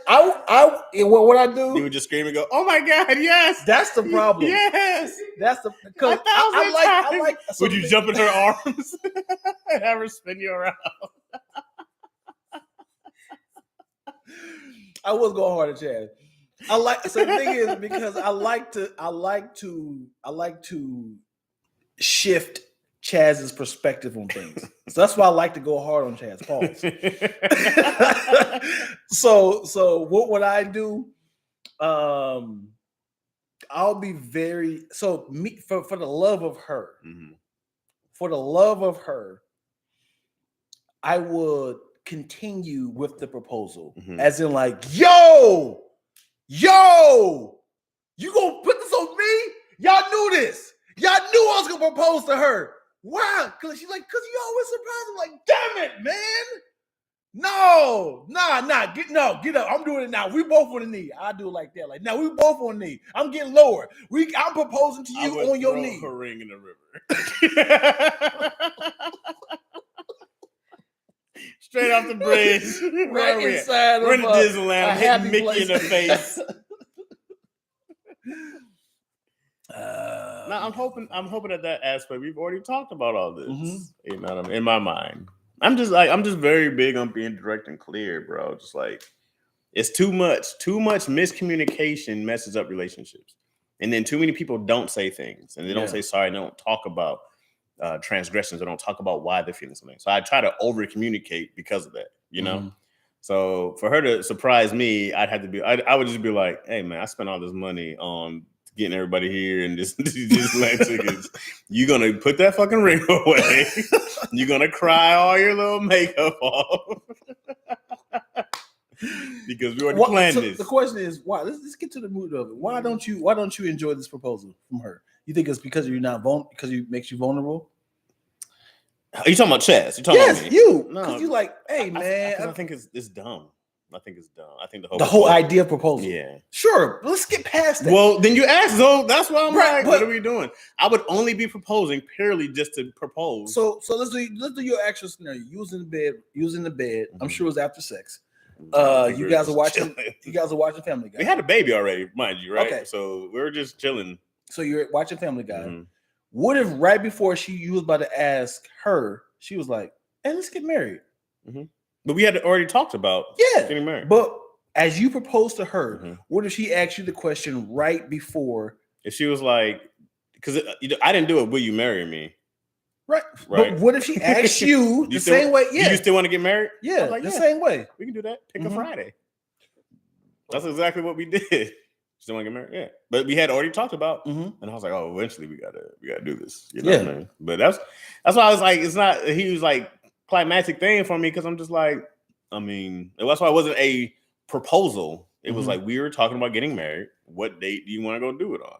What I do? You would just scream and go, "Oh my god, yes!" That's the problem. Yes, that's the because I like. Would you jump in her arms and have her spin you around? I was going hard at Chad. So the thing is because I like to shift Chaz's perspective on things. So that's why I like to go hard on Chaz. Pause. So what would I do? I'll be very for the love of her. For the love of her, I would continue with the proposal, as in like, yo, you gonna put this on me? Y'all knew this. Y'all knew I was gonna propose to her. Wow, because she's like, because you always surprise me. Like, damn it, man. No, get up. I'm doing it now. We both on the knee. I do it like that. Like, now we both on the knee. I'm getting lower. I'm proposing to you on your knee. Her ring in the river. Straight off the bridge. Right inside we're in Disneyland, hitting Mickey in the face. Now I'm hoping at that aspect we've already talked about all this. You know what I mean? In my mind, I'm just very big on being direct and clear, bro. Just like it's too much miscommunication messes up relationships. And then too many people don't say things, and they don't say sorry. They don't talk about transgressions. They don't talk about why they're feeling something. So I try to over communicate because of that, you know. Mm-hmm. So for her to surprise me, I would just be like, "Hey man, I spent all this money on getting everybody here and this land tickets. You gonna put that fucking ring away? You're gonna cry all your little makeup off." Because we already planned this. The question is why? Let's get to the mood of it. Why don't you enjoy this proposal from her? You think it's because you're not because it makes you vulnerable? Are you talking about Chaz? You talking about me? You. Because you like, hey man. I think it's dumb. I think it's dumb. I think the whole idea of proposal. Yeah. Sure. Let's get past that. Well, then you asked, so that's why I'm like, what are we doing? I would only be proposing purely just to propose. So let's do your actual scenario. Using the bed. Mm-hmm. I'm sure it was after sex. You guys are watching Family Guy. We had a baby already, mind you, right? Okay. So we were just chilling. So you're watching Family Guy. Mm-hmm. What if right before you was about to ask her, she was like, "Hey, let's get married." Mm-hmm. But we had already talked about getting married. But as you proposed to her, mm-hmm. what if she asked you the question right before? If she was like, because I didn't do it, will you marry me? Right. But what if she asked you the same way? Yeah. Do you still want to get married? Yeah, like, the same way. We can do that. Pick a Friday. That's exactly what we did. Still want to get married? Yeah. But we had already talked about, and I was like, oh, eventually we gotta do this. You know what I mean? But that's why I was like, it's not a huge like climactic thing for me, because I'm just like, I mean, that's why it wasn't a proposal. It was like, we were talking about getting married. What date do you want to go do it on?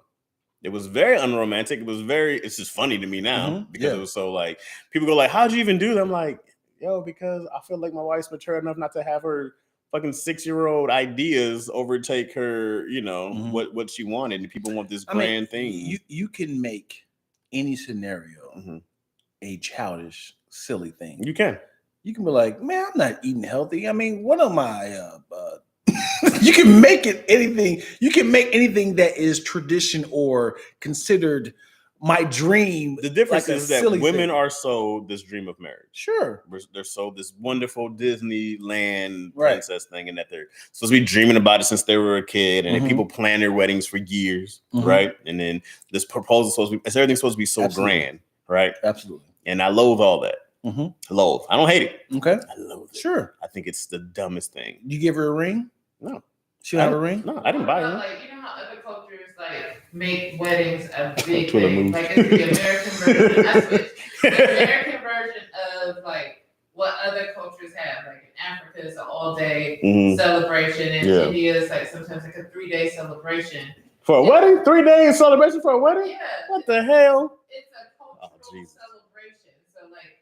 It was very unromantic. It's just funny to me now because it was so like, people go like, how'd you even do that? I'm like, yo, because I feel like my wife's mature enough not to have her fucking 6-year-old ideas overtake her, you know, what she wanted. And people want this grand thing. You can make any scenario a childish, silly thing. You can be like, man, I'm not eating healthy. I mean, what am I? You can make it anything. You can make anything that is tradition or considered my dream. The difference is that women are sold this dream of marriage. Sure. They're sold this wonderful Disneyland princess thing, and that they're supposed to be dreaming about it since they were a kid. And people plan their weddings for years, right? And then this proposal everything's supposed to be so grand, right? Absolutely. And I loathe all that. Loathe. I don't hate it. Okay. I loathe it. Sure. I think it's the dumbest thing. You give her a ring? No. She don't have a ring? No, I didn't buy her. Like, you know how other cultures like make weddings a big thing? Like it's the American version. I switched. The American version of like what other cultures have. Like in Africa, it's an all-day celebration. In India, it's like sometimes like a 3-day celebration. For a wedding? 3-day celebration for a wedding? Yeah. What the hell? It's a cultural celebration. So like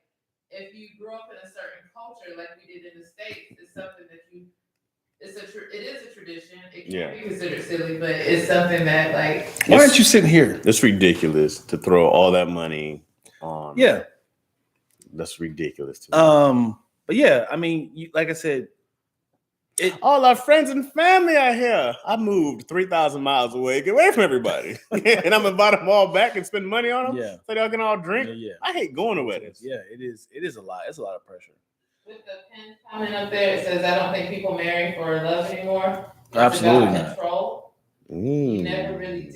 if you grew up in a certain culture like we did in the States, it's something that it is a tradition. It can be considered silly, but it's something that like. Why aren't you sitting here? It's ridiculous to throw all that money on. Yeah, that's ridiculous to me. But yeah, I mean, like I said, all our friends and family are here. I moved 3,000 miles away, get away from everybody, and I'm gonna invite them all back and spend money on them. Yeah, so they can all drink. Yeah. I hate going to weddings. Yeah, it is a lot. It's a lot of pressure. With the pin comment up there, it says, I don't think people marry for love anymore. It's absolutely about not. Control. You never really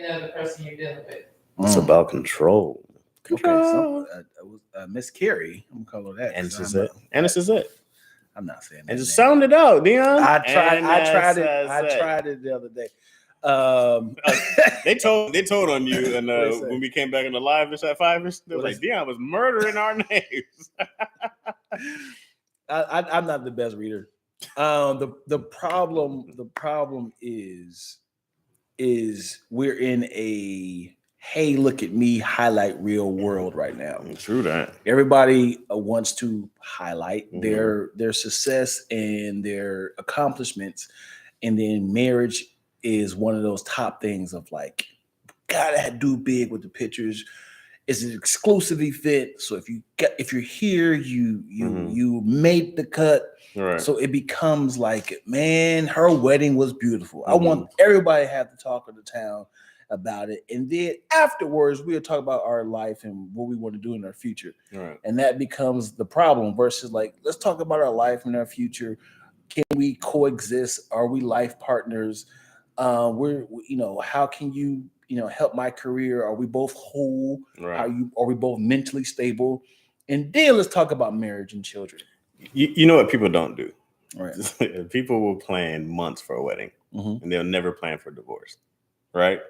know the person you're dealing with. It's about control. Okay, so Miss Carrie, I'm gonna call her that. And this is it. And this is it. I'm not saying that. And just sound it out, Dion. I tried it the other day. They told on you, and when we came back in the live at 5, they were like, Dion was murdering our names. I'm not the best reader. The problem is we're in a hey, look at me highlight real world right now. True that. Everybody wants to highlight their success and their accomplishments, and then marriage is one of those top things of like, gotta do big with the pictures. It's an exclusively fit. So if you're here, you made the cut. Right. So it becomes like, man, her wedding was beautiful. I want everybody to have the talk of the town. about it, and then afterwards we'll talk about our life and what we want to do in our future. Right. And that becomes the problem versus like, let's talk about our life and our future. Can we coexist? Are we life partners? How can you help my career? Are we both whole? Right. Are we both mentally stable? And then let's talk about marriage and children. You know what people don't do? Right. People will plan months for a wedding, and they'll never plan for divorce. Right?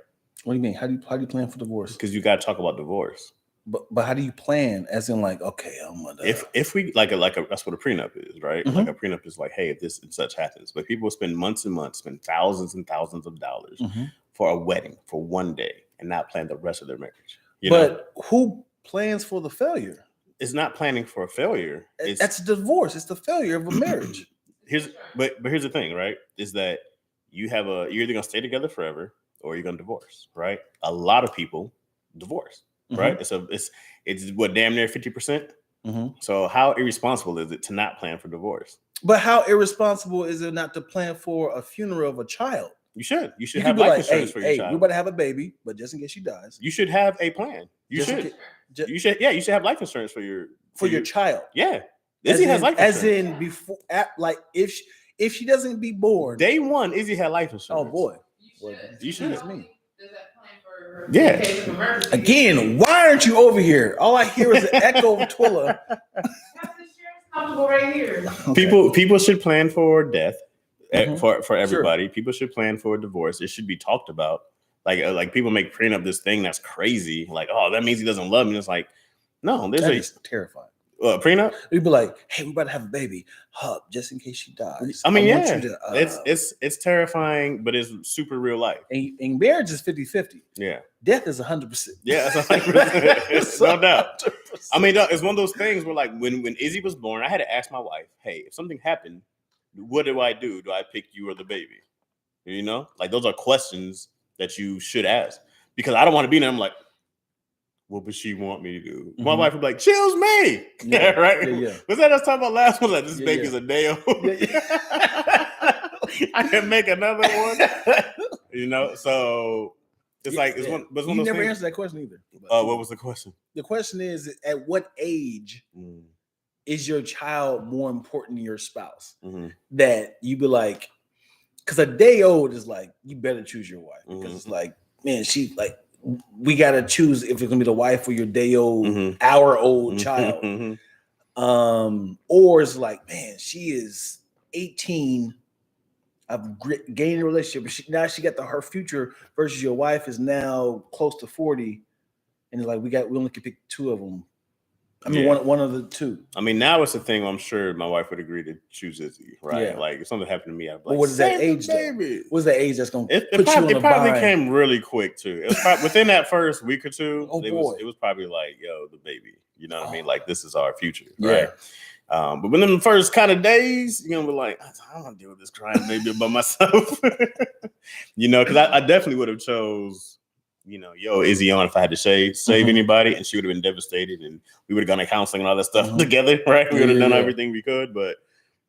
What do you mean? How do you plan for divorce? Because you got to talk about divorce. But how do you plan? As in, like, okay, I'm gonna. If we like a that's what a prenup is, right? Like a prenup is like, hey, if this and such happens, but people spend months and months, spend thousands and thousands of dollars for a wedding for one day and not plan the rest of their marriage. But who plans for the failure? It's not planning for a failure. That's divorce. It's the failure of a marriage. But here's the thing, right? Is that you're either gonna stay together forever or you're gonna divorce, right? A lot of people divorce. Right, it's what, damn near 50%. So how irresponsible is it to not plan for divorce? But how irresponsible is it not to plan for a funeral of a child? You should have life insurance for your child. We're about to have a baby, but just in case she dies, you should have a plan. You should have life insurance for your child. Yeah, Izzy has life insurance. As in before, if she doesn't be born day one, Izzy had life insurance. Oh boy, you should. Does that plan for yeah. in case of emergency? Again, why aren't you over here? All I hear is an echo of Twilla. Right here. Okay. People should plan for death for everybody. Sure. People should plan for a divorce. It should be talked about. Like people make prenup this thing that's crazy. Like, oh, that means he doesn't love me. It's like, no, that's terrifying. Prenup? We'd be like, hey, we're about to have a baby. Just in case she dies. I mean, it's terrifying, but it's super real life. And marriage is 50-50. Yeah. Death is 100%. Yeah, that's 100%. No doubt. 100%. I mean, it's one of those things where, like, when Izzy was born, I had to ask my wife, hey, if something happened, what do I do? Do I pick you or the baby? You know? Like, those are questions that you should ask. Because I don't want to be there. I'm like, what would she want me to do? My wife would be like, choose me. Yeah, right? Yeah. Was that us talking about last one? Like, this baby's a day old. I can make another one. You know? So it's like, it's one of those You never things. answered that question either. What was the question? The question is, at what age is your child more important than your spouse? That you be like, because a day old is like, you better choose your wife. Because it's like, man, she like, we got to choose if it's gonna be the wife or your day old, hour-old child. Or it's like, man, she is 18. I've gained a relationship, but now she got her future versus your wife is now close to 40, and it's like we only can pick two of them. I mean, one of the two. I mean, now it's a thing. I'm sure my wife would agree to choose Izzy, right? Yeah. Like if something happened to me, I'd be like, what is that age? Baby? What's that age that's gonna put you in It probably came really quick too. It was probably, within that first week or two. It was probably like, yo, the baby. You know what I mean? Like this is our future, right? But within the first kind of days, you're gonna be like, I don't want to deal with this crying baby by myself. You know, because I definitely would have chose, you know, yo, Izzy on if I had to save anybody, and she would have been devastated, and we would have gone to counseling and all that stuff together, right? We would have done everything we could, but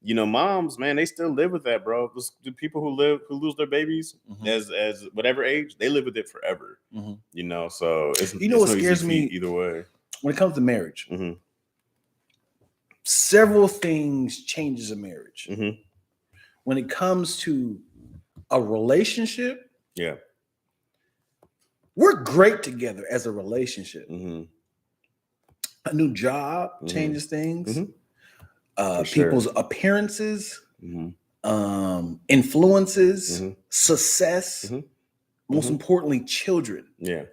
you know, moms, man, they still live with that, bro. The people who lose their babies as whatever age, they live with it forever. You know, so it's what scares me either way when it comes to marriage. Several things changes a marriage. When it comes to a relationship, we're great together as a relationship. A new job changes things. People's appearances, influences, success, most importantly, children,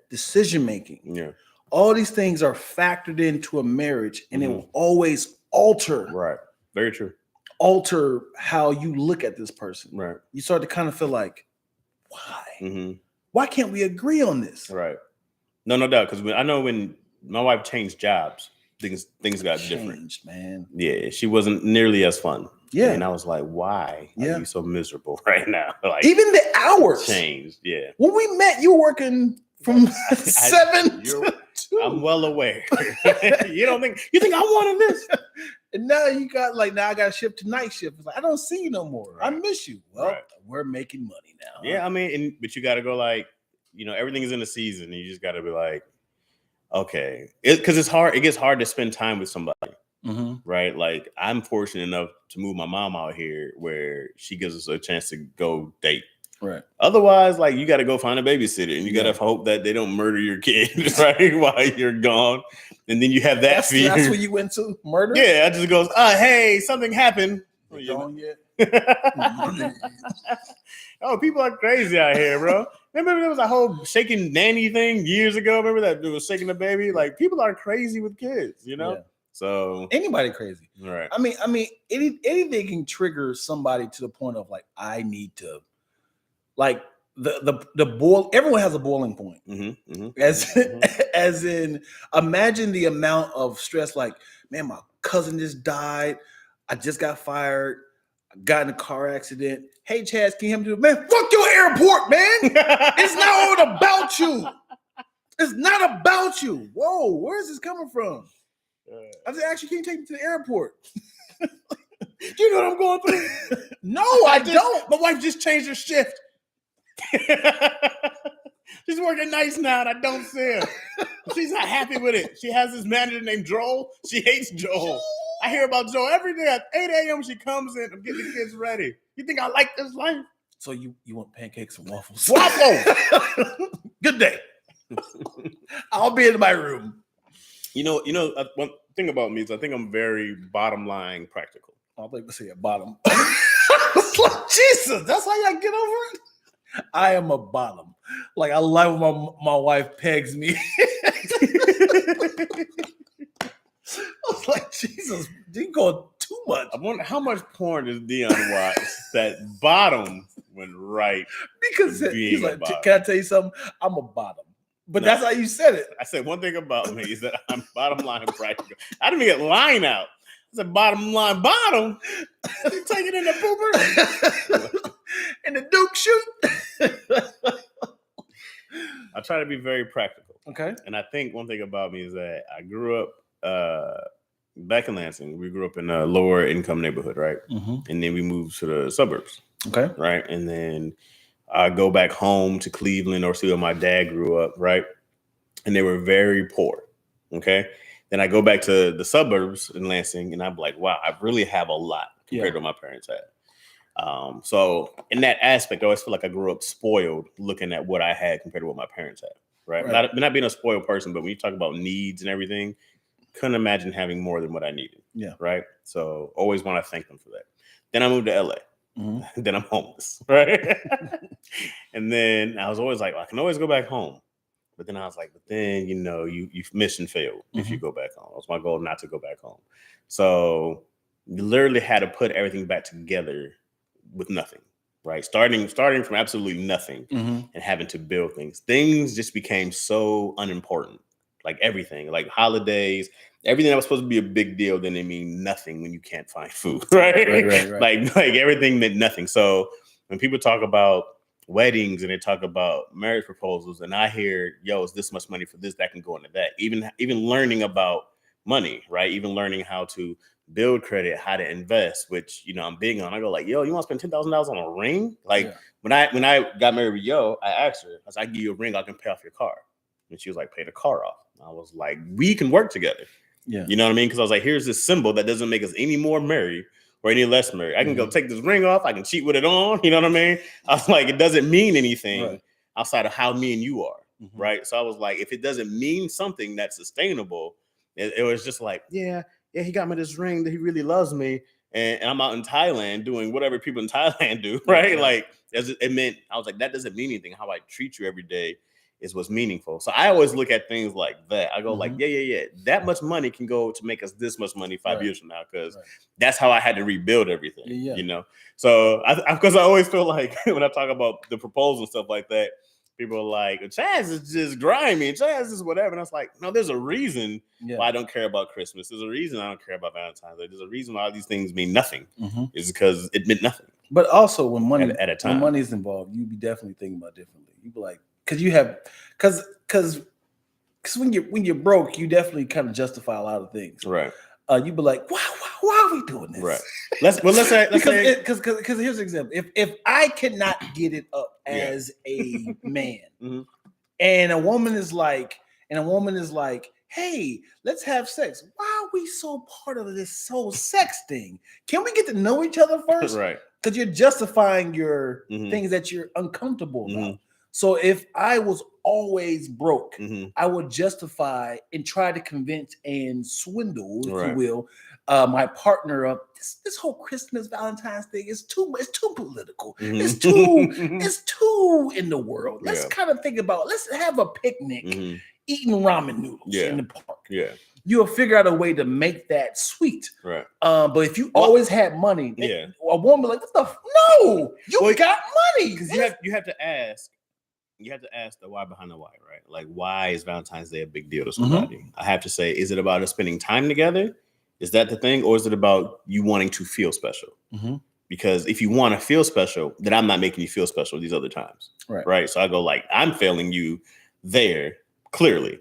decision making. All these things are factored into a marriage, and it will always alter. Right. Very true. Alter how you look at this person. Right. You start to kind of feel like, why? Why can't we agree on this? Right. No doubt. Because I know when my wife changed jobs, things got different. Man. Yeah, she wasn't nearly as fun. Yeah. And I was like, why are you so miserable right now? Like, even the hours changed. Yeah. When we met, you were working from 7 to 2. I'm well aware. You think I wanted this? And now I got to shift to night shift. It's like, I don't see you no more. Right. I miss you. Well, we're making money now. Yeah, I mean, but you got to go like, everything is in the season. And you just got to be like, okay, because it's hard. It gets hard to spend time with somebody, right? Like I'm fortunate enough to move my mom out here where she gives us a chance to go date. Right. Otherwise, like you got to go find a babysitter, and you got to hope that they don't murder your kid, right, while you're gone. And then you have that fear. That's where you went to murder. Yeah, I just goes, hey, something happened. You gone yet? Oh, people are crazy out here, bro. Remember there was a whole shaking nanny thing years ago? Remember that it was shaking the baby? Like people are crazy with kids, Yeah. So anybody crazy. Right. I mean, anything can trigger somebody to the point of like, I need to like the boil. Everyone has a boiling point. As in, imagine the amount of stress, like, man, my cousin just died. I just got fired. I got in a car accident. Hey, Chaz, can you help me do it? Man, fuck your airport, man. It's not all about you. It's not about you. Whoa, where is this coming from? I said, actually, can you take me to the airport? Do you know what I'm going through? No, I don't. My wife just changed her shift. She's working nights now, and I don't see her. She's not happy with it. She has this manager named Joel. She hates Joel. I hear about Joel every day at 8 a.m. She comes in. I'm getting the kids ready. You think I like this life? So you want pancakes and waffles? Waffles. Good day. I'll be in my room. One thing about me is I think I'm very bottom line practical. I'll like to say a bottom. It's like, Jesus, that's how y'all get over it? I am a bottom. Like I like when my wife pegs me. I was like, Jesus, you go too much. I wonder how much porn does Dion watch that bottom went right. Because he's like, can I tell you something? I'm a bottom. But that's how you said it. I said one thing about me is that I'm bottom line practical. I didn't even get line out. I said bottom line bottom. You take it in the pooper. And the Duke shoot. I try to be very practical. Okay. And I think one thing about me is that I grew up back in Lansing. We grew up in a lower income neighborhood, right? And then we moved to the suburbs. Okay. Right. And then I go back home to Cleveland or see where my dad grew up, right? And they were very poor. Okay. Then I go back to the suburbs in Lansing and I'm like, wow, I really have a lot compared to what my parents had. So in that aspect, I always feel like I grew up spoiled looking at what I had compared to what my parents had. Right. Not being a spoiled person, but when you talk about needs and everything, couldn't imagine having more than what I needed. Yeah. Right. So always want to thank them for that. Then I moved to LA. Then I'm homeless. Right. And then I was always like, well, I can always go back home. But then I was like, you've mission failed if you go back home. It was my goal not to go back home. So you literally had to put everything back together with nothing. Right. Starting from absolutely nothing and having to build things. Things just became so unimportant. Like everything, like holidays, everything that was supposed to be a big deal, then it mean nothing when you can't find food. Right. Like everything meant nothing. So when people talk about weddings and they talk about marriage proposals, and I hear, it's this much money for this, that can go into that. Even learning about money, right? Even learning how to build credit, how to invest, which I'm big on. I go like, you want to spend $10,000 on a ring? Like when I got married with I asked her, I said, I give you a ring, I can pay off your car. And she was like, pay the car off. I was like, we can work together. Yeah. You know what I mean? Because I was like, here's this symbol that doesn't make us any more married or any less married. I can go take this ring off. I can cheat with it on. You know what I mean? I was like, it doesn't mean anything outside of how me and you are. Right. So I was like, if it doesn't mean something that's sustainable, it was just like, yeah, he got me this ring that he really loves me. And I'm out in Thailand doing whatever people in Thailand do. Right. Yeah. Like it meant, I was like, that doesn't mean anything. How I treat you every day is what's meaningful. So I always look at things like that. I go like, yeah. That much money can go to make us this much money 5 years from now. Cause that's how I had to rebuild everything, So because I always feel like when I talk about the proposal and stuff like that, people are like, Chaz is just grimy. Chaz is whatever. And I was like, no, there's a reason why I don't care about Christmas. There's a reason I don't care about Valentine's Day. There's a reason why all these things mean nothing. It's because it meant nothing. But also when money at a time, when money's involved, you be definitely thinking about differently. You be like, because when you're broke, you definitely kind of justify a lot of things. Right. You be like, why are we doing this? Right. Let's say because here's an example. If I cannot get it up as a man, And a woman is like, hey, let's have sex. Why are we so part of this whole sex thing? Can we get to know each other first? Right. Because you're justifying your things that you're uncomfortable about. So if I was always broke, I would justify and try to convince and swindle, if you will, my partner of this whole Christmas, Valentine's thing is too political. It's too in the world. Let's kind of think about, let's have a picnic eating ramen noodles in the park. Yeah. You'll figure out a way to make that sweet. Right. But if you always had money, a woman be like, what the no, you got money. Because you have to ask. You have to ask the why behind the why, right? Like, why is Valentine's Day a big deal to somebody? I have to say, is it about us spending time together? Is that the thing? Or is it about you wanting to feel special? Because if you want to feel special, then I'm not making you feel special these other times. Right. So I go like, I'm failing you there, clearly.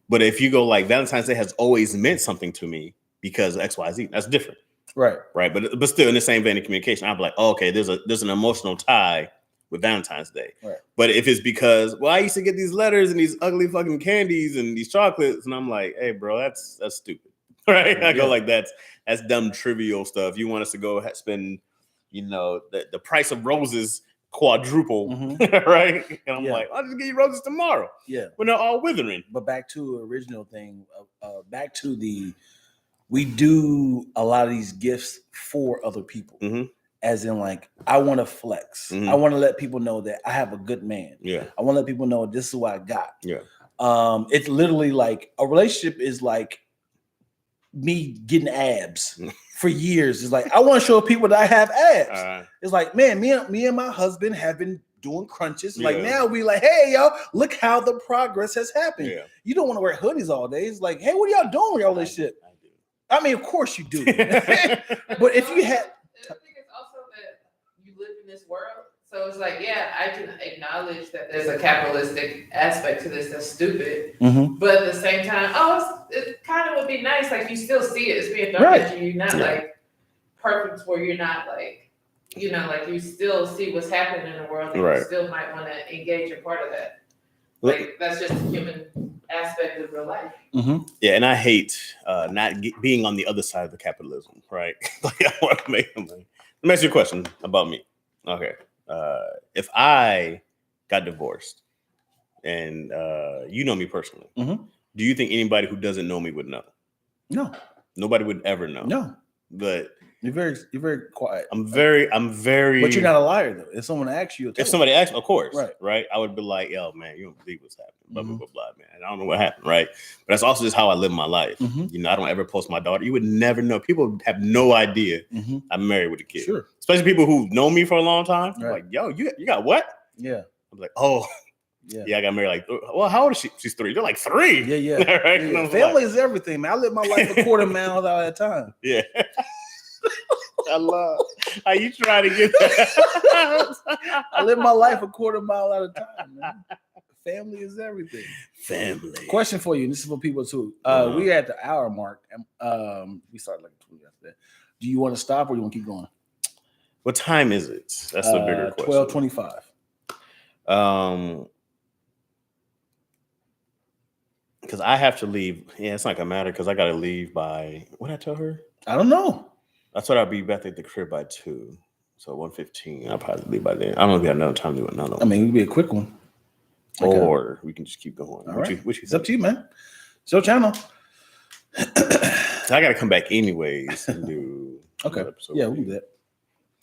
But if you go like, Valentine's Day has always meant something to me because XYZ, that's different. Right. But still in the same vein of communication, I'm like, oh, okay, there's an emotional tie with Valentine's Day. But if it's because, well, I used to get these letters and these ugly fucking candies and these chocolates, and I'm like, hey, bro, that's stupid. Right. I go like, that's dumb, trivial stuff. You want us to go spend, the price of roses quadruple, right? And I'm like, I'll just give you roses tomorrow. Yeah. When they're all withering. But back to the original thing, we do a lot of these gifts for other people. As in, like, I want to flex. I want to let people know that I have a good man. Yeah. I want to let people know this is what I got. Yeah. It's literally like a relationship is like me getting abs for years. It's like, I want to show people that I have abs. It's like, man, me and my husband have been doing crunches. Like, now we like, hey, yo, look how the progress has happened. Yeah. You don't want to wear hoodies all day. It's like, hey, what are y'all doing with all this shit? I mean, of course you do. But if you had... live in this world, so it's like, yeah, I can acknowledge that there's a capitalistic aspect to this that's stupid, but at the same time, it kind of would be nice, like, you still see it as being thrown at you. You're not like perfect, where you're not like, like, you still see what's happening in the world, and you still might want to engage in part of that. Like, that's just a human aspect of real life. Yeah, and I hate not being on the other side of the capitalism, right? Like, I want to make them. Let me ask you a question about me. Okay. If I got divorced and you know me personally, do you think anybody who doesn't know me would know? No. Nobody would ever know. No. But you're very quiet. I'm very. But you're not a liar though. If someone asks you, if somebody asks, of course, right, I would be like, yo, man, you don't believe what's happening. Blah blah blah blah, man. I don't know what happened, right? But that's also just how I live my life. I don't ever post my daughter. You would never know. People have no idea I'm married with a kid. Sure. Especially people who know me for a long time. Like, yo, you got what? Yeah. I'm like, oh. Yeah, I got married like, well, how old is she? She's 3. They're like 3. Yeah. Right? Yeah. Family is everything, man. I live my life a quarter mile at a time. Yeah. I love how you try to get that. I live my life a quarter mile at a time, man. Family is everything. Family. Question for you, and this is for people too. We at the hour mark, and we started like 20 after that. Do you want to stop or do you want to keep going? What time is it? That's the bigger question. 12:25. Because I have to leave. Yeah, it's not gonna matter because I gotta leave by, what did I tell her? I don't know. I thought I'd be back at the crib by 2. So 1:15. I'll probably leave by then. I don't know if we have another time to do another one. I mean, it would be a quick one. Or we can just keep going. All right. It's up to you, man. It's your channel. So I gotta come back anyways and do. Okay. Yeah, we'll do that.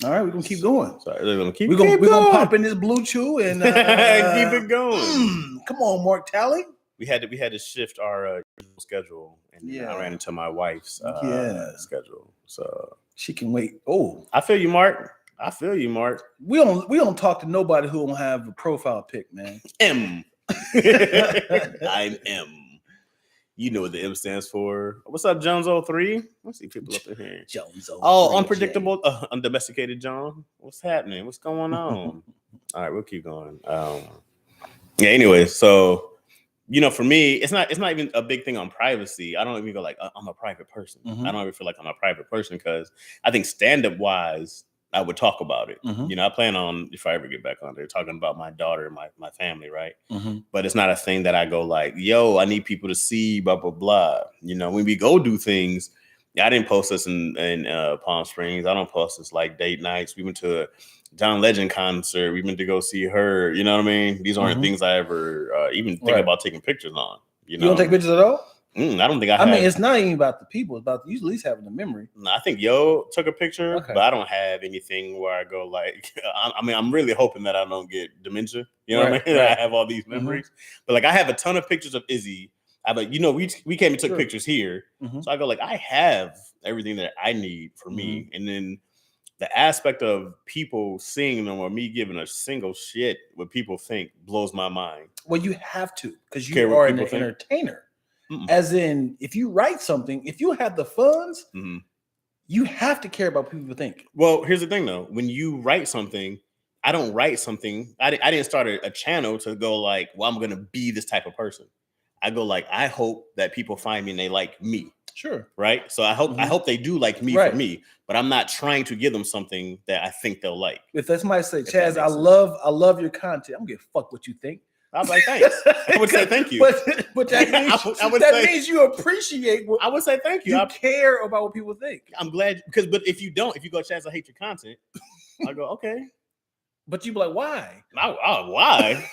All right, we're gonna keep going. Sorry, we're gonna pop in this blue chew and keep it going. Come on, Mark Tally. We had to shift our schedule, and I ran into my wife's schedule, so she can wait. Oh, I feel you, Mark. We don't talk to nobody who don't have a profile pic, man. M. I'm M. You know what the M stands for. What's up, Jones03? Let's see people up in here. Jones03. Oh, unpredictable, undomesticated John. What's happening? What's going on? All right, we'll keep going. Yeah. Anyway, so. For me, it's not even a big thing on privacy. I don't even go like, I'm a private person. I don't ever feel like I'm a private person because I think stand-up wise, I would talk about it. Mhm. You know, I plan on, if I ever get back on there, talking about my daughter and my family, right? Mhm. But it's not a thing that I go like, yo, I need people to see, blah, blah, blah. You know, when we go do things, I didn't post this in Palm Springs. I don't post this like date nights. We went to a John Legend concert. We went to go see her. You know what I mean? These aren't things I ever even think about taking pictures on. You know? You don't take pictures at all? I don't think I mean, it's not even about the people. It's about you at least having the memory. I think Yo took a picture, but I don't have anything where I go like, I mean, I'm really hoping that I don't get dementia. You know what I mean? Right. I have all these memories. But like I have a ton of pictures of Izzy. I like, you know, we came and took pictures here. So I go like, I have everything that I need for me. And then the aspect of people seeing them or me giving a single shit what people think blows my mind. Well, you have to, because you are an entertainer. As in, if you write something, if you have the funds, you have to care about what people think. Well, here's the thing, though. When you write something, I don't write something. I didn't start a channel to go like, well, I'm going to be this type of person. I go like, I hope that people find me and they like me. Sure. Right. So I hope they do like me for me, but I'm not trying to give them something that I think they'll like. If somebody say, Chaz, I love your content, I'm gonna fuck what you think. I was like, thanks. I would say thank you. But that means, means you appreciate what I would say thank you. You care about what people think. I'm glad but if you go, Chaz, I hate your content, I go, okay. But you be like, why? Why?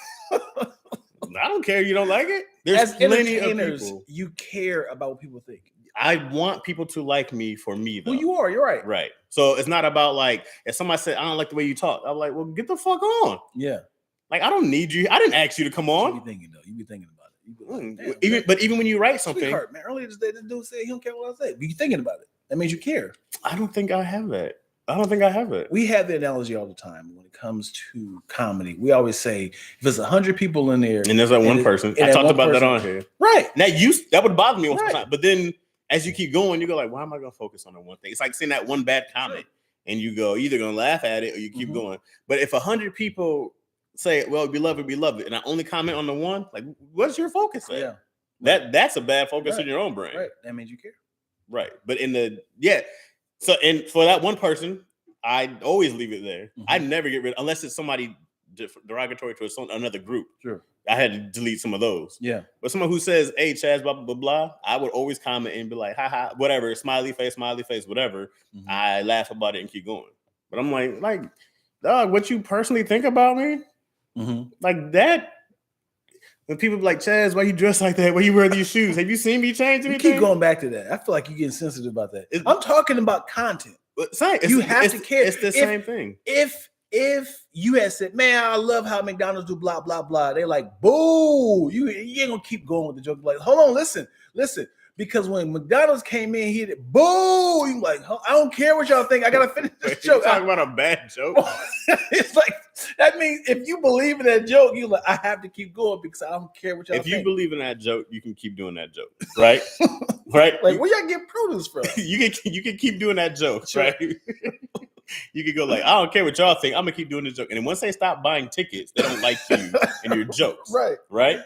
I don't care. You don't like it. There's As plenty of people. You care about what people think. I want people to like me for me, though. Well, you are. You're right. Right. So it's not about like, if somebody said, I don't like the way you talk, I'm like, well, get the fuck on. Yeah. Like, I don't need you. I didn't ask you to come on. You be thinking, though. You be thinking about it. You be like, even when you write something. Sweetheart, man, earlier this day, this dude said he don't care what I say. But you thinking about it. That means you care. I don't think I have that. I don't think I have it. We have the analogy all the time when it comes to comedy. We always say, if there's 100 people in there, and there's like one person, I talked about that on here, right? That would bother me one time, but then as you keep going, you go like, why am I going to focus on the one thing? It's like seeing that one bad comment, and you go either going to laugh at it or you keep going. But if 100 people say, well, we love it, and I only comment on the one, like, what's your focus at? Yeah, that's a bad focus in your own brain. Right, that means you care. Right, but so, and for that one person, I always leave it there. I never get rid of, unless it's somebody derogatory to another group. Sure. I had to delete some of those. Yeah. But someone who says, hey, Chaz, blah, blah, blah, blah, I would always comment and be like, ha, ha, whatever, smiley face, whatever. I laugh about it and keep going. But I'm like, dog, what you personally think about me? Like that. When people be like, Chaz, why you dress like that? Why you wear these shoes? Have you seen me change anything? You keep going back to that. I feel like you're getting sensitive about that. I'm talking about content. You have to care. It's the same thing. If you had said, man, I love how McDonald's do blah, blah, blah. They're like, boo. You ain't going to keep going with the joke. Like, hold on, listen. Because when McDonald's came in, he did boo. You like, I don't care what y'all think. I gotta finish this joke. Talking about a bad joke. It's like that means if you believe in that joke, you like, I have to keep going because I don't care what y'all think. If you believe in that joke, you can keep doing that joke, right? Right? Like where y'all get produce from? you can keep doing that joke, right? You could go like, I don't care what y'all think. I'm gonna keep doing this joke. And then once they stop buying tickets, they don't like you and your jokes. Right.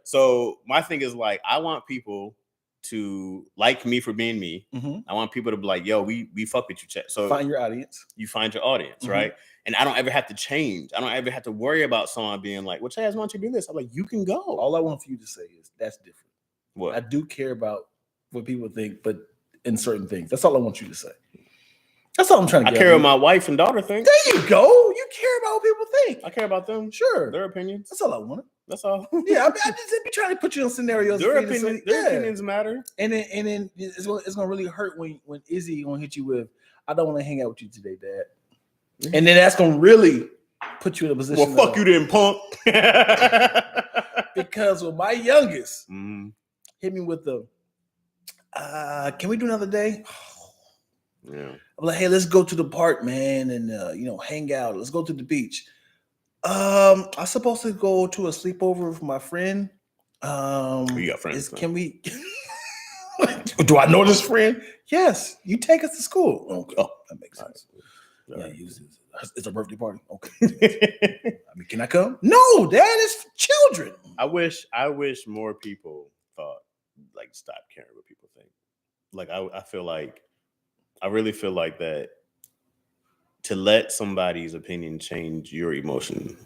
So my thing is like, I want people to like me for being me. I want people to be like, yo, we fuck with you, Chaz. So find your audience. You find your audience, right? And I don't ever have to change. I don't ever have to worry about someone being like, well, Chaz, why don't you do this? I'm like, you can go. All I want for you to say is that's different. What? I do care about what people think, but in certain things. That's all I want you to say. That's all I'm trying to get. I care what my wife and daughter think. There you go. You care about what people think. I care about them. Sure. Their opinions. That's all I wanted. That's all. Yeah, I just be trying to put you in scenarios. Their opinions matter. And then it's gonna really hurt when Izzy gonna hit you with, I don't want to hang out with you today, Dad. And then that's gonna really put you in a position. Well, fuck you then, punk. Because with my youngest hit me with the, can we do another day? Yeah. I'm like, hey, let's go to the park, man, and hang out. Let's go to the beach. I'm supposed to go to a sleepover with my friend. You got friends? Can we? Do I know this friend? Yes. You take us to school. Okay. Oh, that makes sense. Right. Yeah, it's a birthday party. Okay. I mean, can I come? No, Dad. It's for children. I wish more people thought like stop caring what people think. Like I really feel like that to let somebody's opinion change your emotion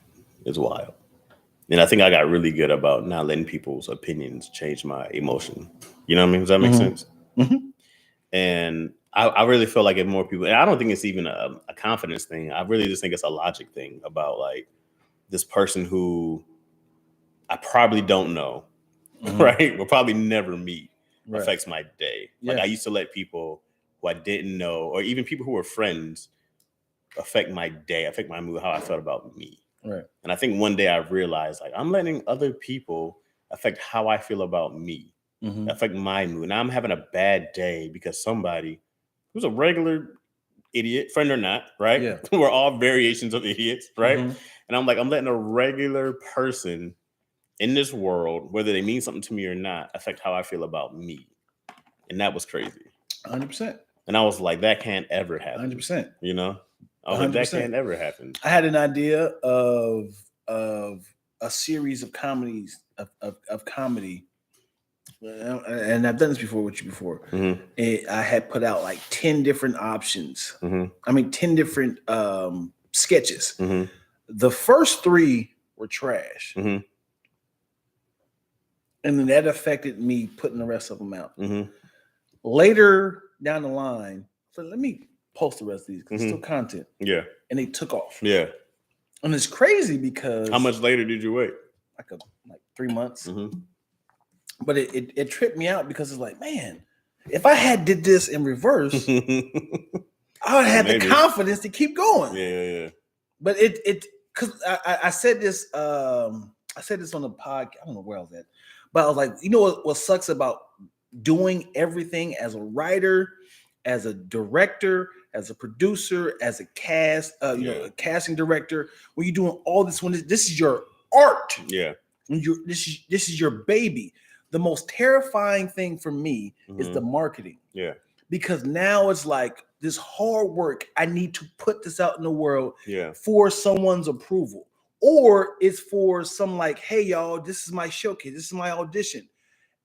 is wild. And I think I got really good about not letting people's opinions change my emotion. You know what I mean? Does that make sense? Mm-hmm. And I really feel like if more people, and I don't think it's even a confidence thing. I really just think it's a logic thing about like this person who I probably don't know, right? We'll probably never meet. Affects my day. Like I used to let people who I didn't know, or even people who were friends, affect my day, affect my mood, how I felt about me. Right. And I think one day I realized like I'm letting other people affect how I feel about me, affect my mood. Now I'm having a bad day because somebody who's a regular idiot, friend or not, right? Yeah. We're all variations of idiots, right? And I'm like, I'm letting a regular person in this world, whether they mean something to me or not, affect how I feel about me. And that was crazy. 100%. And I was like, that can't ever happen. 100%. You know? I was like, that can't ever happen. I had an idea of a series of comedies of comedy. And I've done this before with you before. And I had put out like 10 different options. I mean, 10 different sketches. The first 3 were trash. And then that affected me putting the rest of them out. Later down the line, so let me post the rest of these because it's still content. Yeah. And they took off. Yeah. And it's crazy because how much later did you wait? Like 3 months. But it tripped me out because it's like, man, if I had did this in reverse, I would have the confidence to keep going. Yeah. But it because I said this on the podcast. I don't know where I was at, but I was like, you know what sucks about doing everything as a writer, as a director, as a producer, as a cast, a casting director, when you're doing all this, when this is your art, when this is your baby. The most terrifying thing for me is the marketing, because now it's like this hard work. I need to put this out in the world, for someone's approval, or it's for some like, hey y'all, this is my showcase, this is my audition,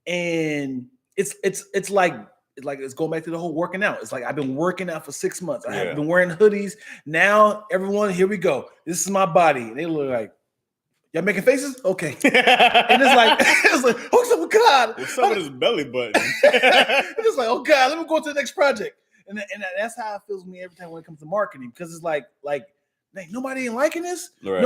and it's like it's going back to the whole working out. It's like I've been working out for 6 months. I have been wearing hoodies. Now everyone, here we go. This is my body. And they look like, y'all making faces? Okay. And it's like, oh God. What's up with his belly button? It's just like, oh God, let me go to the next project. And that's how it feels to me every time when it comes to marketing, because it's like nobody ain't liking this. Right.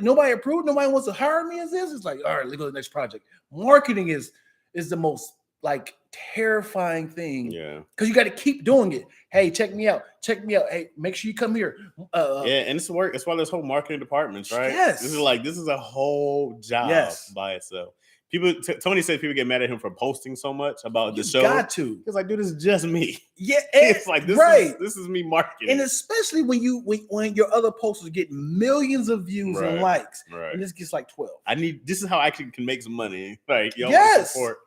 Nobody approved. Nobody wants to hire me as this. It's like, all right, let's go to the next project. Marketing is the most like terrifying thing, because you got to keep doing it. Hey, check me out. Hey, make sure you come here. And it's work. It's why there's whole marketing departments, right? Yes, this is a whole job by itself. People, Tony said people get mad at him for posting so much about the show. Got to. He's like, dude, this is just me. Yeah, it's like this is me marketing. And especially when your other posters get millions of views and likes, and this gets like 12. This is how I actually can make some money. Like, y'all support.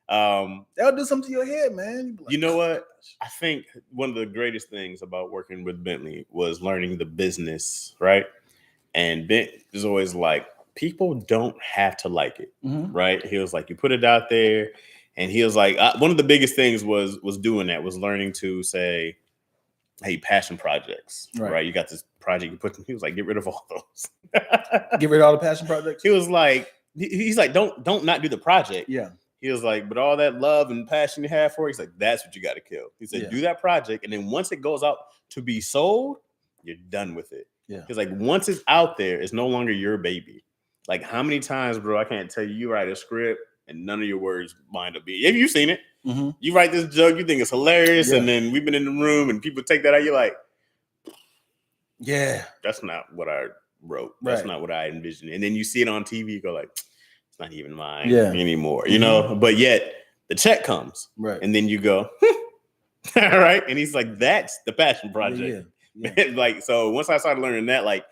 That'll do something to your head, man. Like, you know what? I think one of the greatest things about working with Bentley was learning the business, right? And Bent is always like, people don't have to like it, right? He was like, you put it out there, and he was like, one of the biggest things was doing that, was learning to say, hey, passion projects, right? You got this project you put. He was like, get rid of all those. Get rid of all the passion projects. He was like, he's like, don't not do the project. Yeah. He was like, but all that love and passion you have for it, he's like, that's what you got to kill. He said, do that project. And then once it goes out to be sold, you're done with it. Yeah. He's like, once it's out there, it's no longer your baby. Like, how many times, bro, I can't tell you, you write a script and none of your words wind up being. Have you seen it? You write this joke, you think it's hilarious. And then we've been in the room and people take that out. You're like, that's not what I wrote. That's not what I envisioned. And then you see it on TV, you go like, it's not even mine anymore, you know? But yet the check comes. Right. And then you go, all right. And he's like, that's the passion project. Like, so once I started learning that, like,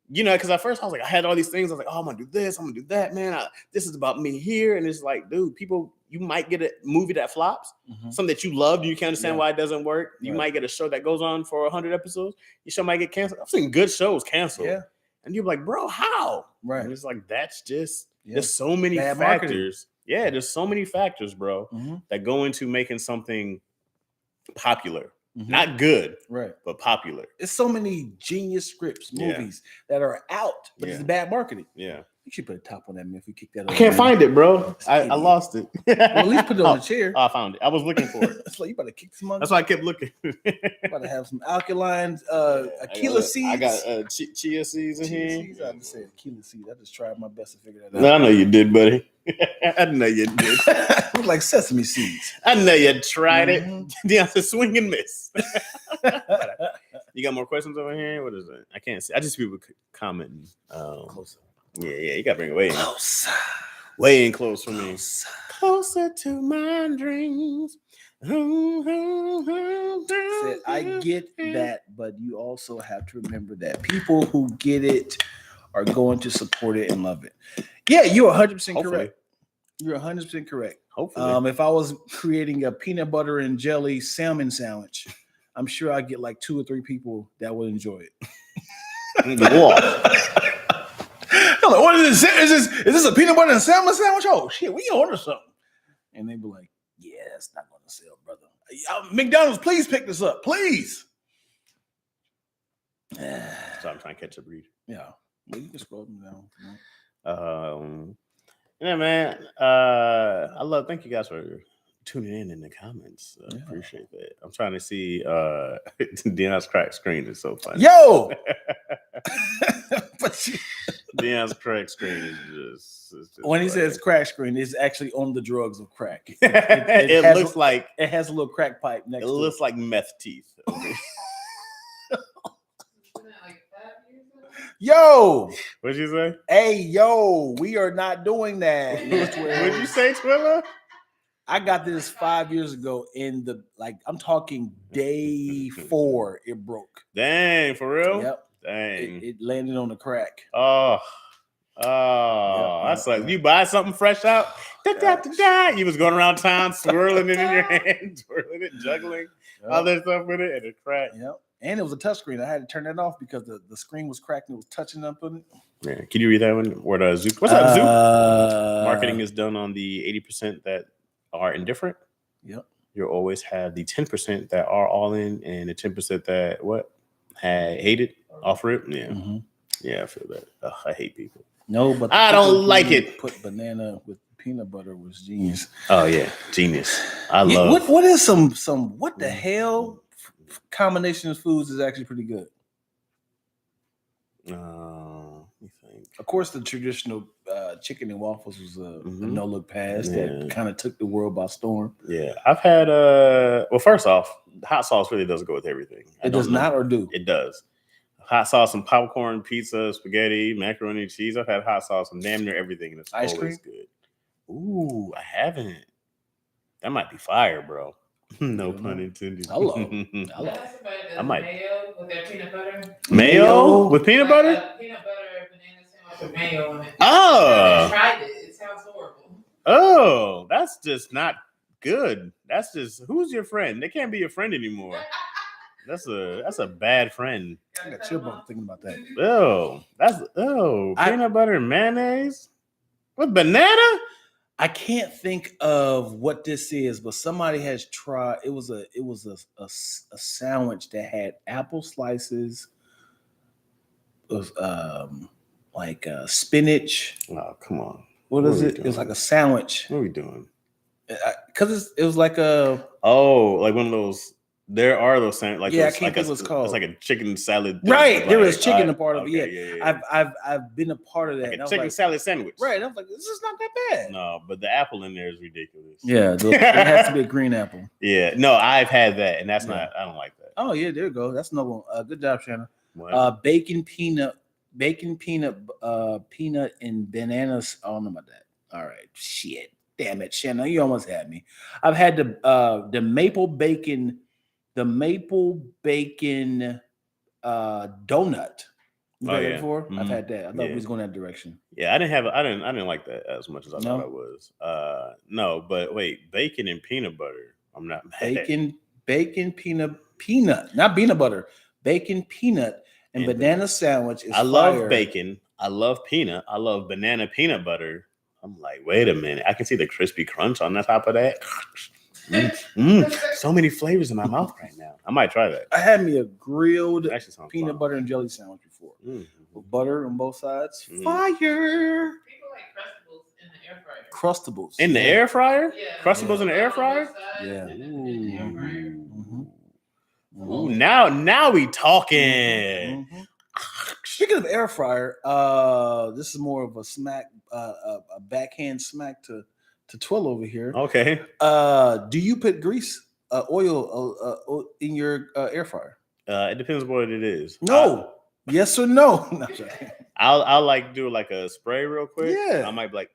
you know, because at first I was like, I had all these things. I was like, oh, I'm going to do this. I'm going to do that, man. This is about me here. And it's like, dude, people, you might get a movie that flops, something that you loved. You can't understand why it doesn't work. You might get a show that goes on for 100 episodes. Your show might get canceled. I've seen good shows canceled. Yeah. And you're like, bro, how? Right. And it's like, that's just, there's so many factors. Marketing. Yeah, there's so many factors, bro, that go into making something popular. Not good, right? but popular. There's so many genius scripts, movies that are out, but it's bad marketing. Yeah. You should put a top on that, man. If we kick that, I can't find it, bro. I lost it. Well, at least put it on the chair. I found it. I was looking for it. It's like you better kick some. That's why I kept looking. You better have some alkaline Aquila seeds. I got chia seeds in here. I just said Aquila seeds. I just tried my best to figure that out. No, I know you did, buddy. I know you did. Look like sesame seeds. I know you tried it. Yeah, it's a swing and miss. You got more questions over here? What is it? I can't see. I just see people commenting. Closer. Yeah, you gotta bring it way in. Close. Way in close for me. Closer to my dreams. Said, I get that, but you also have to remember that people who get it are going to support it and love it. Yeah, you're 100% correct. You're 100% correct. Hopefully. If I was creating a peanut butter and jelly salmon sandwich, I'm sure I'd get like 2 or 3 people that would enjoy it. Like, what is this? Is this a peanut butter and salmon sandwich? Oh shit, we order something. And they be like, yeah, that's not gonna sell, brother. McDonald's, please pick this up, please. So I'm trying to catch a breed. Yeah. Well, you can scroll them down. Yeah, man. Thank you guys for tuning in the comments. Appreciate that. I'm trying to see Dion's cracked screen is so funny. Yo! Dion's crack screen is just when he says crack screen, it's actually on the drugs of crack. It looks like it has a little crack pipe next to it. It looks like meth teeth. Yo, what'd you say? Hey, yo, we are not doing that. What'd you say, Twilla? I got this 5 years ago I'm talking day 4, it broke. Dang, for real? Yep. Dang. It landed on the crack. Oh, that's like you buy something fresh out. You was going around town swirling it in your hand, twirling it, juggling, all that stuff with it, and it cracked. Yep. And it was a touch screen. I had to turn that off because the screen was cracked and it was touching up on it. Yeah. Can you read that one? Where the Zoop? What's up, Zoop? Marketing is done on the 80% that are indifferent. Yep. You'll always have the 10% that are all in and the 10% that hate it, offer it. Yeah. Mm-hmm. Yeah, I feel that. I hate people. No, but I don't like it. Put banana with peanut butter was genius. Oh yeah, genius. I love. What is some what the hell combination of foods is actually pretty good? Let me think. Of course, the traditional chicken and waffles was a no look pass that kind of took the world by storm. Yeah, I've had well, first off, hot sauce really doesn't go with everything. It does not, or do it does. Hot sauce and popcorn, pizza, spaghetti, macaroni and cheese. I've had hot sauce on damn near everything, and it's ice always cream. Good. Ooh, I haven't. That might be fire, bro. No pun intended. Hello. I might. Mayo with that peanut butter. Mayo with peanut butter? Peanut butter, banana sandwich with mayo on it. Oh. I tried it. It sounds horrible. Oh, that's just not good. That's just, who's your friend? They can't be your friend anymore. That's a bad friend. I got chill bump thinking about that. Peanut butter and mayonnaise with banana. I can't think of what this is, but somebody has tried. It was a sandwich that had apple slices, of spinach. Oh, come on! What is it? It was like a sandwich. What are we doing? Because it was like like one of those. There are those sandwiches. Like I can't think it was called. It's like a chicken salad. Right, there was chicken a part of it. Yeah. I've been a part of that. Like a chicken salad sandwich. Right, I was like, this is not that bad. No, but the apple in there is ridiculous. Yeah, it has to be a green apple. Yeah, no, I've had that, and that's not. I don't like that. Oh yeah, there you go. That's another one. Good job, Shannon. Bacon peanut, peanut and bananas. I don't know about that. All right, shit, damn it, Shannon, you almost had me. I've had the maple bacon. The maple bacon donut. You had that before? Mm-hmm. I've had that. I thought we was going that direction. Yeah, I didn't like that as much as I thought I was. No, but wait, bacon and peanut butter. I'm not mad. Bacon, peanut, not peanut butter. Bacon, peanut, and banana sandwich is I love bacon. I love peanut. I love banana peanut butter. I'm like, wait a minute. I can see the crispy crunch on the top of that. So many flavors in my mouth right now. I might try that. I had me a grilled That actually sounds peanut fun. butter and jelly sandwich before. With butter on both sides. Mm. Fire. People like Crustables in the air fryer. Crustables. In the air fryer? Yeah. Crustables in the air fryer? Yeah. In the air fryer. Ooh, now we talking. Mm-hmm. Speaking of air fryer, this is more of a smack, a backhand smack to Twill over here. Okay. Do you put grease, oil in your air fryer? It depends what it is. No. Yes or no? No, I'll like do like a spray real quick. Yeah. I might be like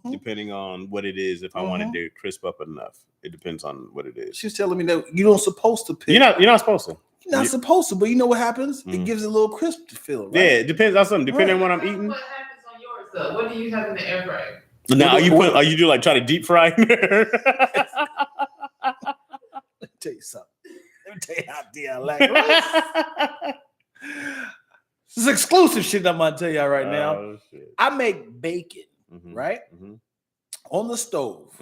depending on what it is. If I wanted to crisp up enough, it depends on what it is. She's telling me that you don't supposed to pick. You're not supposed to. You're not supposed to, but you know what happens? It gives it a little crisp to feel. Right? Yeah, it depends on something. Depending on what I'm eating. What happens on yours though? What do you have in the air fryer? Now you do like try to deep fry? Let me tell you something. Let me tell you how dear I like. This is exclusive shit I'm gonna tell y'all right now. Shit. I make bacon, right? On the stove.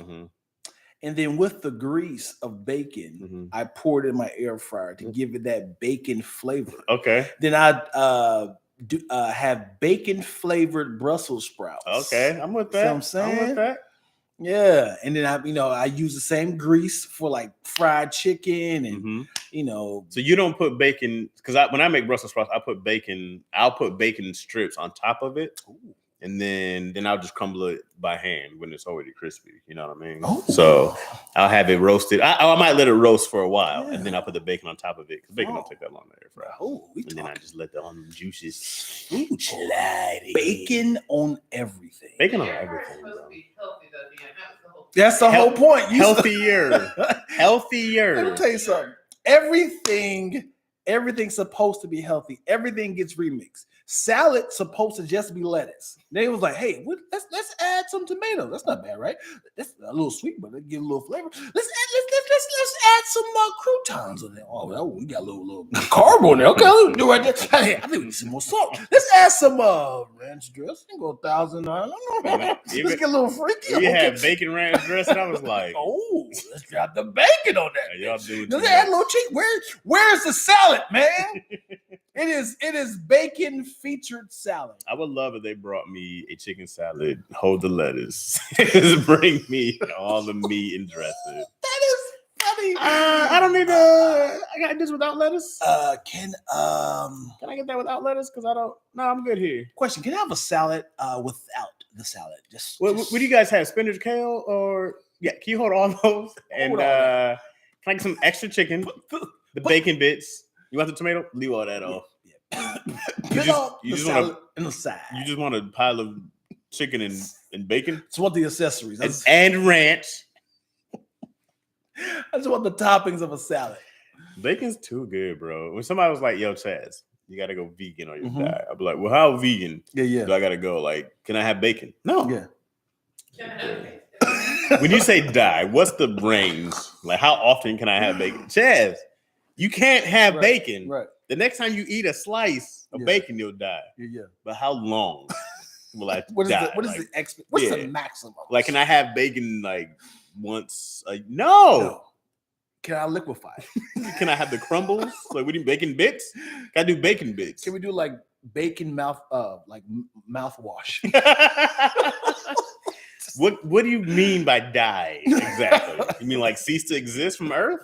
And then with the grease of bacon, I pour it in my air fryer to give it that bacon flavor. Okay. Then I have bacon flavored Brussels sprouts. Okay, I'm with that. See what I'm saying? I'm with that. Yeah, and then I use the same grease for like fried chicken and So you don't put bacon because when I make Brussels sprouts, I'll put bacon strips on top of it. Ooh. And then I'll just crumble it by hand when it's already crispy. You know what I mean? Oh. So I'll have it roasted. I might let it roast for a while, and then I'll put the bacon on top of it because bacon don't take that long to air fry. And then I just let the juices. Ooh, bacon on everything. Bacon on everything. That's the whole point. Healthier. Healthier. Let me tell you something. Everything's supposed to be healthy. Everything gets remixed. Salad's supposed to just be lettuce. They was like, hey, let's add some tomatoes. That's not bad, right? That's a little sweet, but it give a little flavor. Let's add some croutons on there. Oh, we got a little carb on there. Okay, let's do right there. Hey, I think we need some more salt. Let's add some ranch dressing. Go 1,000. Let's get a little freaky. You had bacon ranch dressing. I was like, oh, let's drop the bacon on that. Yeah, y'all do. Let's add a little cheese. Where's the salad, man? It is bacon featured salad. I would love if they brought me a chicken salad, hold the lettuce, just bring me all the meat and dressing. That is funny. I don't need I got this without lettuce. Can I get that without lettuce? Because I don't. No, I'm good here. Question: can I have a salad without the salad? What do you guys have? Spinach, kale, or can you hold all those? And can I get some extra chicken? The bacon bits. You want the tomato? Leave all that off. You just want a pile of chicken and bacon? Just want the accessories. And ranch. I just want the toppings of a salad. Bacon's too good, bro. When somebody was like, yo, Chaz, you got to go vegan or you die. I'd be like, well, how vegan? Yeah. Do I got to go? Like, can I have bacon? No. Yeah. When you say die, what's the range? Like, how often can I have bacon? Chaz, you can't have bacon. Right. The next time you eat a slice of bacon, you'll die. Yeah. But how long will I What's die? What's the maximum? Like, can I have bacon like once? No. Can I liquefy it? Can I have the crumbles? Like, we do bacon bits? Can I do bacon bits? Can we do like bacon mouthwash? What do you mean by die exactly? You mean like cease to exist from Earth?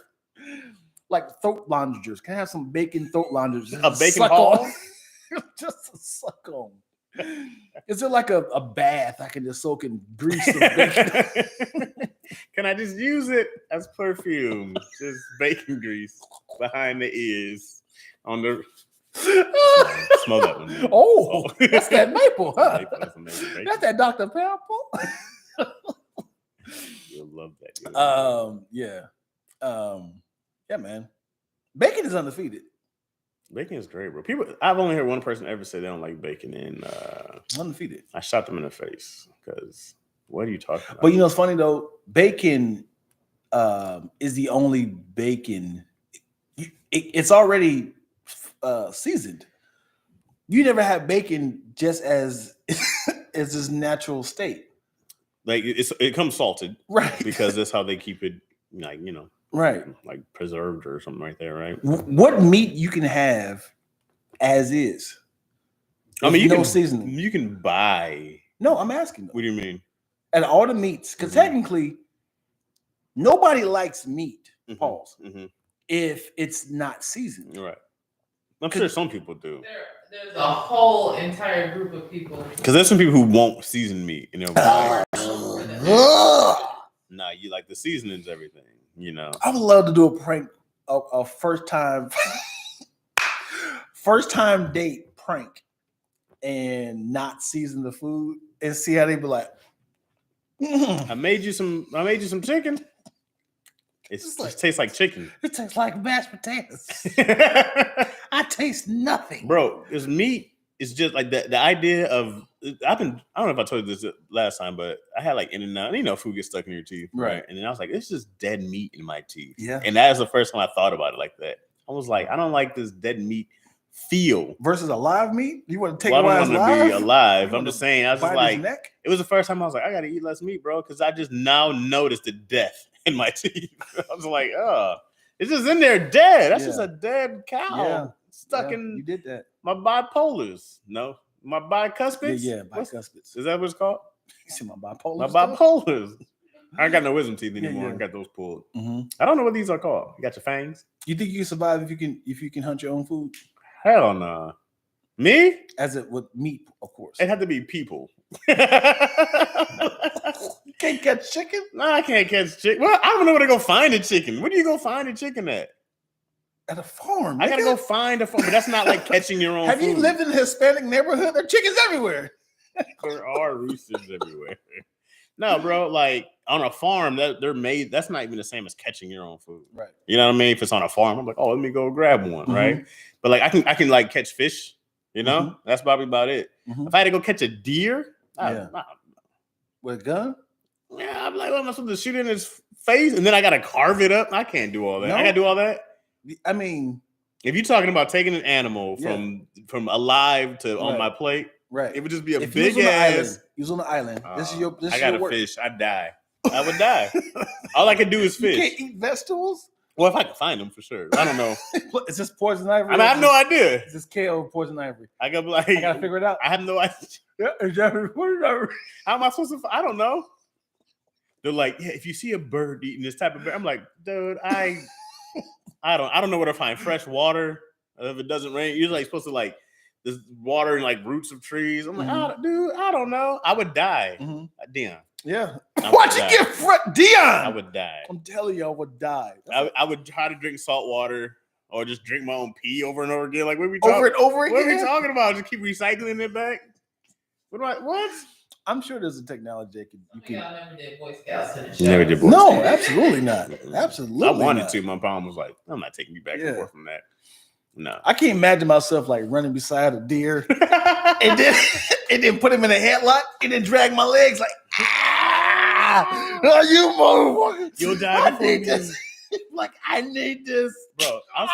Like throat loungers. Can I have some bacon throat loungers? A bacon ball? Just to suck on. Is there like a bath I can just soak in grease some bacon? Can I just use it as perfume? Just bacon grease behind the ears on the. Smell that one. Man. Oh, that's that maple, huh? That's amazing. That's that Dr. Pepper. You'll love that. Yeah, man. Bacon is undefeated. Bacon is great, bro. I've only heard one person ever say they don't like bacon, and undefeated. I shot them in the face because what are you talking about? But you know, it's funny though. Bacon is the only bacon. It's already seasoned. You never have bacon just as its natural state. Like it comes salted, right? Because that's how they keep it like right, like preserved or something right there, right? What meat you can have as is? I mean, no seasoning. You can buy. No, I'm asking. What do you mean? And all the meats, because technically, nobody likes meat. Pause. If it's not seasoned, right? I'm sure some people do. There's a whole entire group of people. Because there's some people who won't season meat, Nah, you like the seasonings, everything, I would love to do a prank, a first time date prank, and not season the food and see how they be like. I made you some chicken. It just tastes like chicken. It tastes like mashed potatoes. I taste nothing, bro. This meat is just like the idea of. I don't know if I told you this last time, but I had like In-N-Out. Food gets stuck in your teeth, right? And then I was like, it's just dead meat in my teeth. Yeah. And that was the first time I thought about it like that. I was like, I don't like this dead meat feel versus a live meat. You want to take I don't want to be alive. I'm just saying. I was just like, neck? It was the first time I was like, I got to eat less meat, bro, because I just now noticed the death in my teeth. I was like, oh, it's just in there dead. That's just a dead cow stuck in. You did that. My bipolars. No, my bicuspids. Yeah, bicuspids. Is that what it's called? You see my bipolars. My bipolars. I ain't got no wisdom teeth anymore. I got those pulled. I don't know what these are called. You got your fangs. You think you can survive if you can hunt your own food? Hell no. Nah. Me? As it with meat, of course. It had to be people. You can't catch chicken? No, I can't catch chicken. Well, I don't know where to go find a chicken. Where do you go find a chicken at? At a farm. I gotta go find a farm, but that's not like catching your own Have food. You lived in a Hispanic neighborhood? There are chickens everywhere. There are roosters everywhere. No, bro, like on a farm that they're made, that's not even the same as catching your own food. Right. You know what I mean? If it's on a farm, I'm like, oh, let me go grab one, right? But like I can like catch fish, That's probably about it. If I had to go catch a deer, with a gun? Yeah, I'm like, what am I supposed to shoot in his face? And then I gotta carve it up. I can't do all that. I gotta do all that. I mean, if you're talking about taking an animal from alive to on my plate, right? It would just be a if big ass. He was on the island. This is your. I got a fish. I'd die. I would die. All I could do is fish. You can't eat vegetables. Well, if I could find them for sure. I don't know. Is this poison ivory? I have no idea. Is this kale or poison ivory? I gotta figure it out. I have no idea. How am I supposed to? I don't know. They're like, yeah, if you see a bird eating this type of bird, I'm like, dude, I don't know where to find fresh water. If it doesn't rain, usually it's supposed to like this water and like roots of trees. I'm like, dude, I don't know. I would die. Dion. Yeah. Why'd you get Dion? I would die. I'm telling you, I would die. I would try to drink salt water or just drink my own pee over and over again. Like, what are we over and over again? What are we talking about? Just keep recycling it back? What? I'm sure there's a technology that you can. Y'all never did Boy Scouts in the Never did Boy No, absolutely not. Absolutely. I wanted to. My mom was like, I'm not taking you back and forth from that. No. I can't imagine myself like running beside a deer and then put him in a headlock and then drag my legs like, you motherfucker. You'll die before me. Like, I need this. Bro, I'm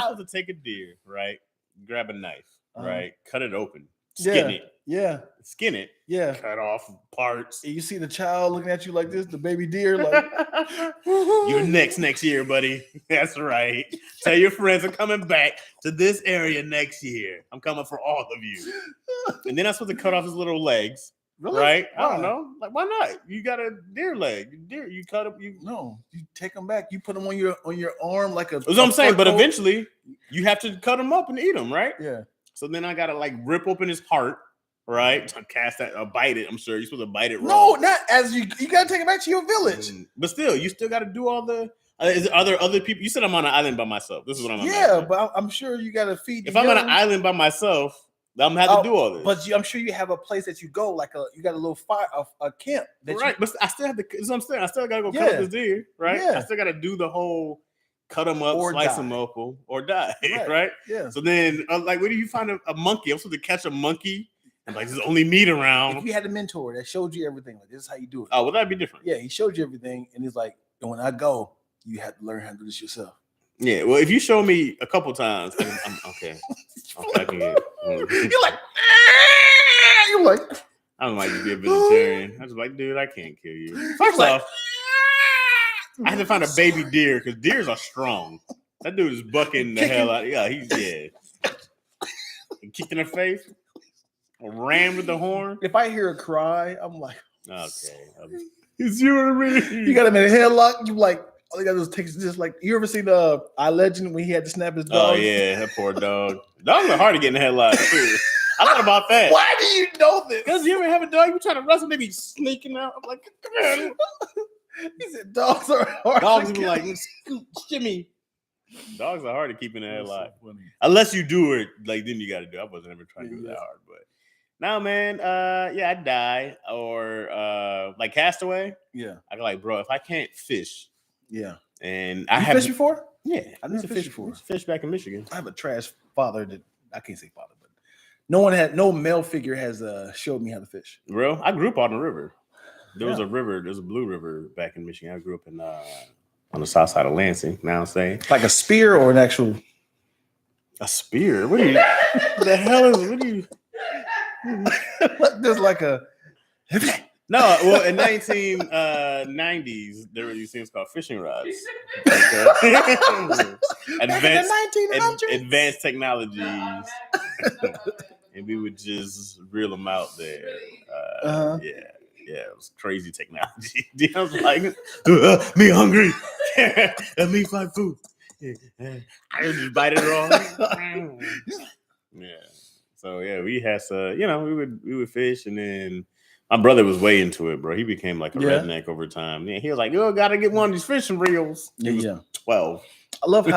supposed to take a deer, right? Grab a knife, right? Cut it open. Skin it. Yeah. Skin it. Yeah. Cut off parts. And you see the child looking at you like this, the baby deer, like, you're next year, buddy. That's right. Tell your friends I'm coming back to this area next year. I'm coming for all of you. And then I'm supposed to cut off his little legs. Really? Right? Why? I don't know. Like, why not? You got a deer leg. You cut up. You take them back. You put them on your arm like a. That's what I'm saying. But eventually, you have to cut them up and eat them, right? Yeah. So then I gotta like rip open his heart, right? To cast that, bite it. I'm sure you're supposed to bite it raw. No, not as you gotta take it back to your village. But still, you still gotta do all the. Are there other people? You said I'm on an island by myself. This is what I'm. Yeah, but I'm sure you gotta feed. If I'm on an island by myself, I'm gonna have to do all this. But I'm sure you have a place that you go, like you got a little fire, a camp. Right, but I still have to. That's what I'm saying. I still gotta go cut this deer, right? Yeah. I still gotta do the whole. Cut them up, slice them up, or die, right? Yeah. So then, like, where do you find a monkey? I'm supposed to catch a monkey, and like, there's only meat around. If you had a mentor that showed you everything, like, this is how you do it. Oh, well, that'd be different. Yeah, he showed you everything, and he's like, and when I go, you have to learn how to do this yourself. Yeah, well, if you show me a couple times, I'm okay. I can get. You're like, I don't like to be a vegetarian. I just like, dude, I can't kill you. First off. I had to find a baby deer because deers are strong. That dude is bucking the hell out. Yeah, he's kicked in the face, ran with the horn. If I hear a cry, I'm like, okay, it's you and me. You got him in a headlock. You like, all you got to do is take just like, you ever seen I Legend when he had to snap his dog? Oh yeah, that poor dog. Dogs are hard to get in the headlock too. I thought about that. Why do you know this? Because you ever have a dog, you try to wrestle, they be sneaking out. I'm like, come on. He said dogs are hard. Dogs be like, scoot, shimmy. Dogs are hard to keep in the headlock. Unless you do it, like then you got to do it. I wasn't ever trying to do it that hard, but now, man, I'd die or like Castaway. Yeah, I go like, bro, if I can't fish, and I have fished before. Yeah, I never fished before. Fish back in Michigan. I have a trash father that I can't say father, but no male figure has showed me how to fish. Real? I grew up on the river. There was a river. There's a blue river back in Michigan. I grew up in on the south side of Lansing. Now I'm saying like a spear or an actual spear. What are you? The hell is? What are you? There's like a no. Well, in 1990s, there were these things called fishing rods. Advanced technologies, and we would just reel them out there. Yeah, it was crazy technology. I was like, me hungry. Let me find food. I just bite it raw. Yeah. So yeah, we had we would fish, and then my brother was way into it, bro. He became like a redneck over time. Yeah, he was like, "Yo, gotta get one of these fishing reels." He was 12. I love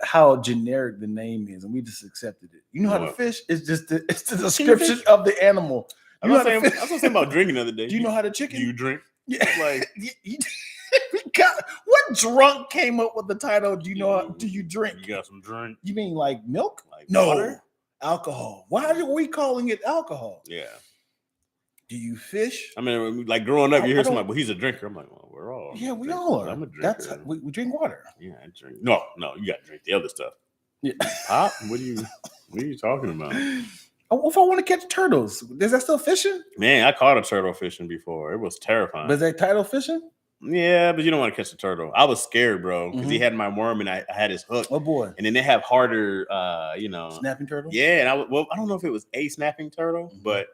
how generic the name is, and we just accepted it. You know how to fish? It's just it's the description of the animal. I was saying about drinking the other day. Do you know how to chicken? Do you drink? Yeah. Like what drunk came up with the title? Do you know how do you drink? You got some drink? You mean like milk? Like no. Water? Alcohol. Why are we calling it alcohol? Yeah. Do you fish? I mean, like growing up, you hear somebody, well, he's a drinker. I'm like, well, we're all. Yeah, we all are. I'm a drinker. We drink water. Yeah, I drink. No, you got to drink the other stuff. Yeah. Pop? What are you talking about? If I want to catch turtles, is that still fishing? Man, I caught a turtle fishing before. It was terrifying. But is that title fishing? Yeah, but you don't want to catch a turtle. I was scared, bro, because he had my worm and I had his hook. Oh boy! And then they have harder, snapping turtle. Yeah, and I don't know if it was a snapping turtle, but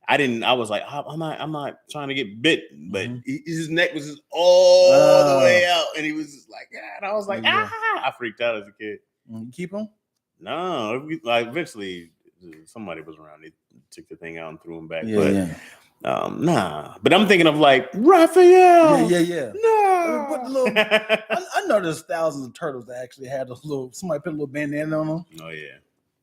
I didn't. I was like, I'm not trying to get bit, but his neck was just all the way out, and he was just like, and I was like, I freaked out as a kid. You keep him? No, eventually somebody was around. They took the thing out and threw him back. Nah. But I'm thinking of like Raphael. Yeah. No. I know there's thousands of turtles that actually had somebody put a little bandana on them. Oh yeah,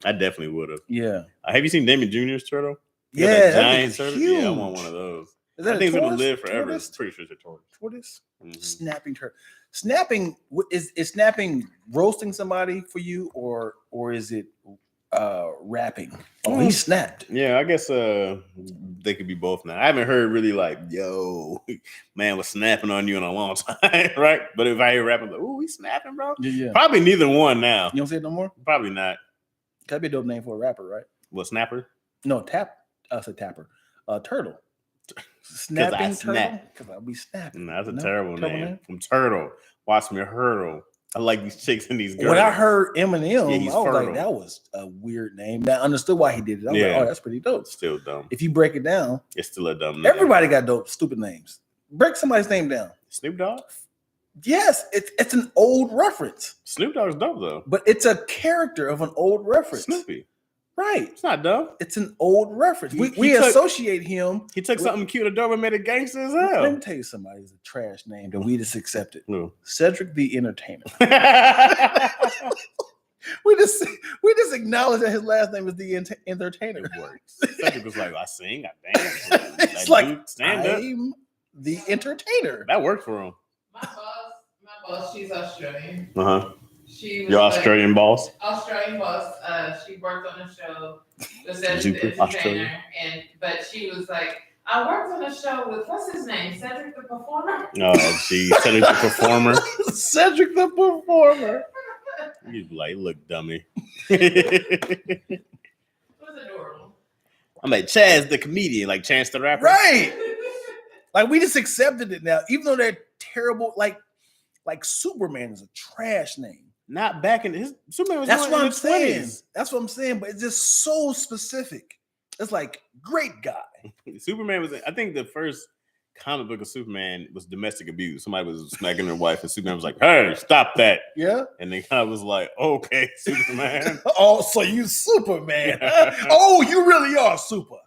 I definitely would have. Yeah. Have you seen Damon Jr.'s turtle? Yeah, that giant turtle. Huge. Yeah, I want one of those. Is that I think it's gonna live forever. I'm pretty sure it's a tortoise. Tortoise? Snapping turtle. Snapping is snapping roasting somebody for you, or is it rapping? Oh, he snapped. Yeah, I guess they could be both now. I haven't heard really like, yo, man was snapping on you in a long time, right? But if I hear rapping, like, ooh, he's snapping, bro. Yeah. Probably neither one now. You don't say it no more? Probably not. That'd be a dope name for a rapper, right? What, snapper? No, I said tapper. Turtle. Snapping turtle? Because I'll be snapping. No, that's a terrible name. From Turtle. Watch me hurdle. I like these chicks and these girls. When I heard Eminem, I was fertile. like, that was a weird name. I understood why he did it. I was like, oh, that's pretty dope. Still dumb. If you break it down, it's still a dumb name. Everybody got dope, stupid names. Break somebody's name down. Snoop Dogg? Yes, it's an old reference. Snoop Dogg's dope though. But it's a character of an old reference. Snoopy. Right. It's not dumb. It's an old reference. We associate him. He took something cute and dope and made it gangster as hell. Let me tell you somebody's a trash name that we just accepted. Who? Cedric the Entertainer. we just acknowledge that his last name is the Entertainer. It works. Cedric was like, I sing, I dance. It's like, stand up. I'm the Entertainer. That worked for him. My boss, she's Australian. She was your Australian boss? Australian boss. She worked on a show with Cedric the Entertainer, but she was like, I worked on a show with what's his name, Cedric the Performer. Oh, geez, Cedric the Performer. Cedric the Performer. You like, look, dummy. It was adorable. I'm like Chaz the comedian, like Chance the rapper, right? Like we just accepted it now, even though they're terrible. Like Like Superman is a trash name. Not back in his Superman was That's in what the I'm saying. 20s. That's what I'm saying. But it's just so specific. It's like great guy. Superman was. I think the first comic book of Superman was domestic abuse. Somebody was smacking their wife, and Superman was like, "Hey, stop that!" Yeah. And they kind of was like, "Okay, Superman." Oh, so you Superman? Oh, you really are super.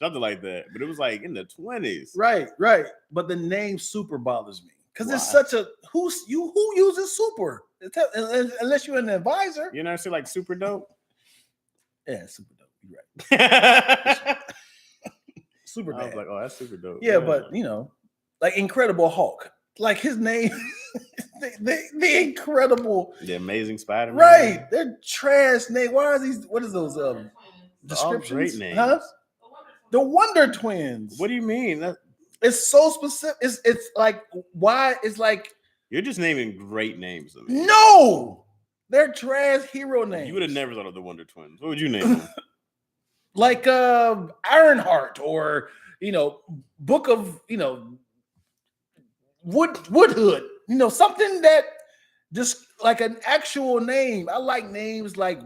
Something like that. But it was like in the 20s. Right. But the name super bothers me because Why? it's such a who uses super unless you're an advisor. You never see like Super Dope? Yeah, super dope. You're right. Super I was bad. like, oh, that's super dope. Yeah, but like Incredible Hulk, like his name, the Incredible, The Amazing Spider-Man. right? They're trash name. Why are these? What is those All descriptions? great names. Huh? The Wonder Twins. What do you mean? It's so specific. It's like why? It's like You're just naming great names. To me. no, they're trash hero names. You would have never thought of the Wonder Twins. What would you name them? Like Ironheart or Book of Woodhood. Something that just like an actual name. I like names like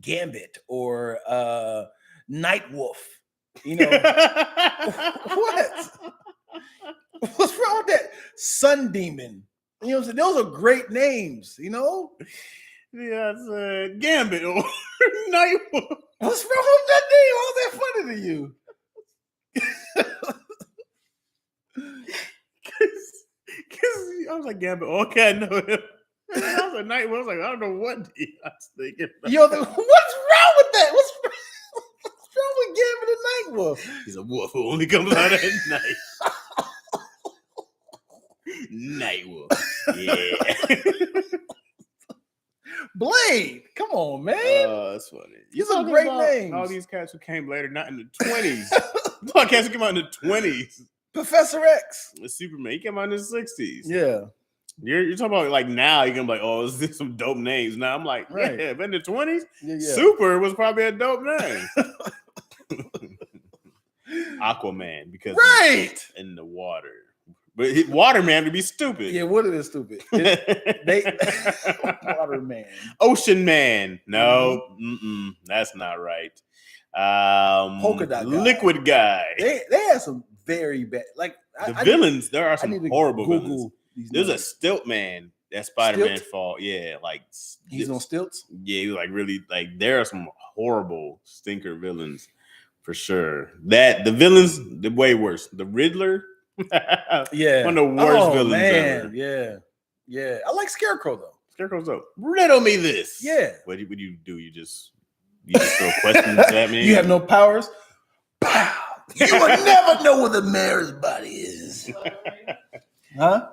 Gambit or Nightwolf. What? What's wrong with that? Sun Demon. You know what I'm saying? Those are great names, Yeah, it's Gambit or Nightwolf. What's wrong with that name? How's that funny to you? Because I was like, Gambit, okay, I know him. And then I was like, Nightwolf. I was like, I don't know what I was thinking. What's wrong with that? What's wrong with Gambit and Nightwolf? He's a wolf who only comes out at night. Nightwolf. Yeah. Blade. Come on, man. Oh, that's funny. These are great names. All these cats who came later, not in the 20s. All cats who came out in the 20s. Professor X. The Superman, he came out in the 60s. Yeah. You're talking about like now, you're gonna be like, oh, is this some dope names? Now I'm like, Right. yeah, but in the 20s, Yeah. Super was probably a dope name. Aquaman, because Right. he's in the water. But Waterman would be stupid. Yeah, what is stupid? Waterman. Ocean Man. No, that's not right. Polka dot guy. Liquid Guy. They had some very bad villains. There are some horrible Google villains. these There's names. a Stilt Man that Spider-Man Stilt? fought. Yeah, like He's on stilts. yeah, he was like really like there are some horrible stinker villains for sure. That the villains, the way worse. The Riddler. Yeah. One of the worst villains man. ever. Yeah. I like Scarecrow though. Scarecrow's up. Riddle me this. Yeah. What do you do? You just throw questions at me? You have no powers. Pow! You will never know where the mayor's body is. Huh?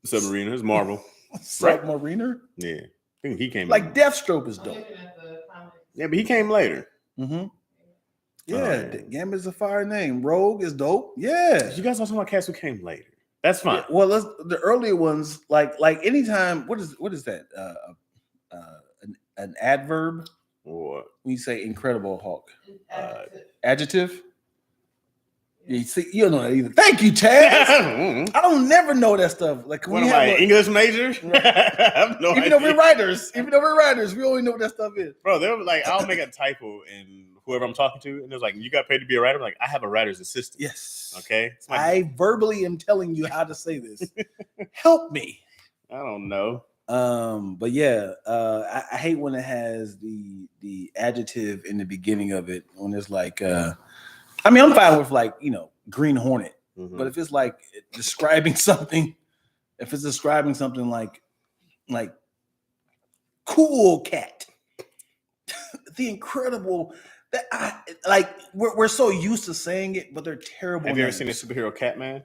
Submariner is Marvel. Submariner? Yeah. I think he came Like Deathstroke is dope. Yeah, but he came later. Mm-hmm. Yeah, Gambit's a fire name. Rogue is dope. Yeah. You guys are talking about cats who came later. That's fine. Yeah, well, the earlier ones, like anytime. What is that? An adverb? What? When you say Incredible Hulk, adjective. You see, you don't know that either. Thank you, Chaz. I don't never know that stuff. Like what am I, English major? I have no even idea. though we're writers, we only know what that stuff is. Bro, they were like, I'll make a typo in whoever I'm talking to, and it was like, you got paid to be a writer. I'm like, I have a writer's assistant. Yes. Okay. I verbally am telling you how to say this. Help me. I don't know. But yeah, I hate when it has the adjective in the beginning of it when it's like I'm fine with like, Green Hornet. Mm-hmm. But if it's like describing something, like cool cat, the Incredible, that we're so used to saying it, but they're terrible. Have you ever names. seen a superhero Catman?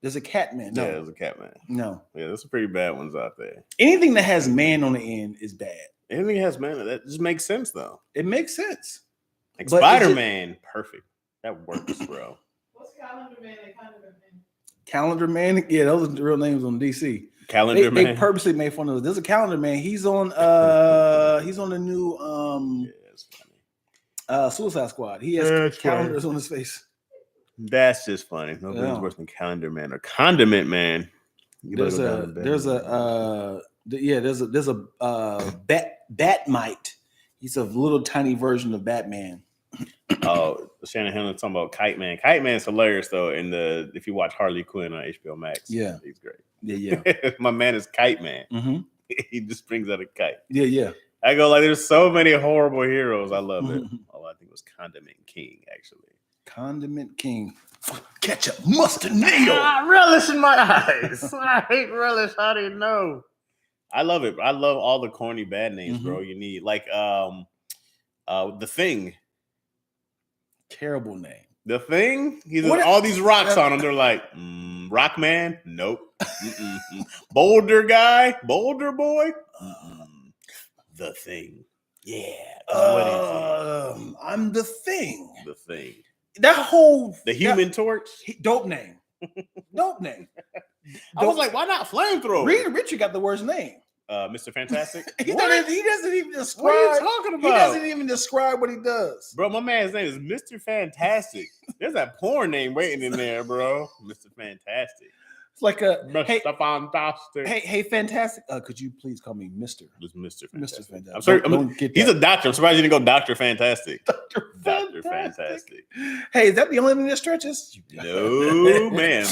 There's a Catman. No. Yeah, there's a Catman. No. Yeah, there's some pretty bad ones out there. Anything that has man on the end is bad. Anything that has man, that just makes sense though. It makes sense. Like But Spider-Man, perfect. That works, bro. What's Calendar Man and Calendar Man? Calendar Man, yeah, those are the real names on DC. Calendar Man. They purposely made fun of it. There's a Calendar Man. He's on the new yeah, Suicide Squad. He has calendars on his face. That's just funny. Nobody's worse than Calendar Man or Condiment Man. There's a Batmite. He's a little tiny version of Batman. Oh, Shannon Hill talking about Kite Man. Kite Man's hilarious though. If you watch Harley Quinn on HBO Max, yeah, he's great. Yeah. My man is Kite Man. Mm-hmm. He just brings out a kite. Yeah. I go like, there's so many horrible heroes. I love it. Oh, I think it was Condiment King actually. Condiment King. Ketchup, mustard, mayo. Relish in my eyes. I hate relish. How do you know? I love it. I love all the corny bad names, bro. You need like The Thing. Terrible name. The Thing. He's all these rocks on him. They're like, Rock Man. Nope. Boulder guy. Boulder boy. The Thing. Yeah. I'm the Thing. The Thing. The Human Torch. Dope name. Dope name. I was like, why not Flamethrower? Reed Richard got the worst name. Mr. Fantastic. He doesn't even describe. What are you talking about? He doesn't even describe what he does. Bro, my man's name is Mr. Fantastic. There's that porn name waiting in there, bro. Mr. Fantastic. It's like Mr. Fantastic. Hey, Fantastic. Could you please call me Mr. It's Mr. Fantastic. Mr. Fantastic. I'm sorry. He's a doctor. I'm surprised you didn't go Dr. Fantastic. Dr. Fantastic. Hey, is that the only thing that stretches? No, man.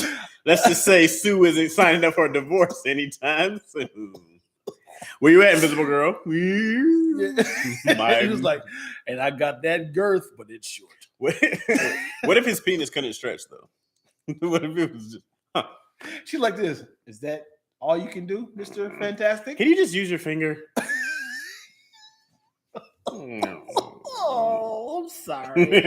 Let's just say Sue isn't signing up for a divorce anytime soon. Where you at, Invisible Girl? He was like, and I got that girth, but it's short. What if his penis couldn't stretch, though? What if it was just... She's like this. Is that all you can do, Mr. Fantastic? Can you just use your finger? Oh, I'm sorry.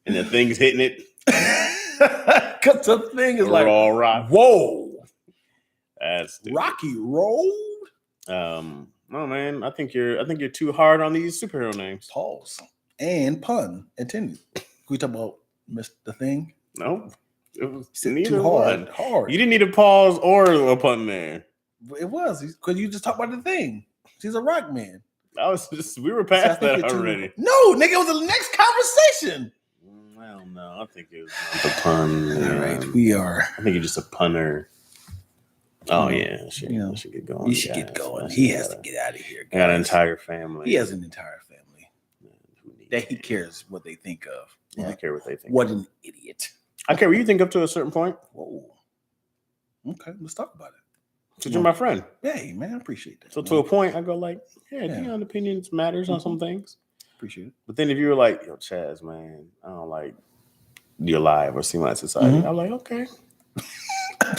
And the thing's hitting it. Because the thing is like, raw rock. Whoa. That's stupid. Rocky Road. No, man. I think you're too hard on these superhero names. Pause and pun intended. Can we talk about the Thing? No, it was neither too hard. Hard. You didn't need a pause or a pun there. It was because you just talked about the Thing. He's a rock man. We were past that already. No, nigga, it was the next conversation. Well, no, I think it was the pun. All right, we are. I think you're just a punner. Oh yeah, I should get going. You should get going. He has to get out of here. Got an entire family. He has an entire family that he cares what they think of. Yeah, I care what they think. What an idiot! I care what you think up to a certain point. Whoa. Okay, let's talk about it. Because you're my friend. Hey, man, I appreciate that. So to a point, I go like, Dion opinions matters on some things. Appreciate it. But then if you were like, yo, Chaz, man, I don't like your live or see my society. I'm like, okay.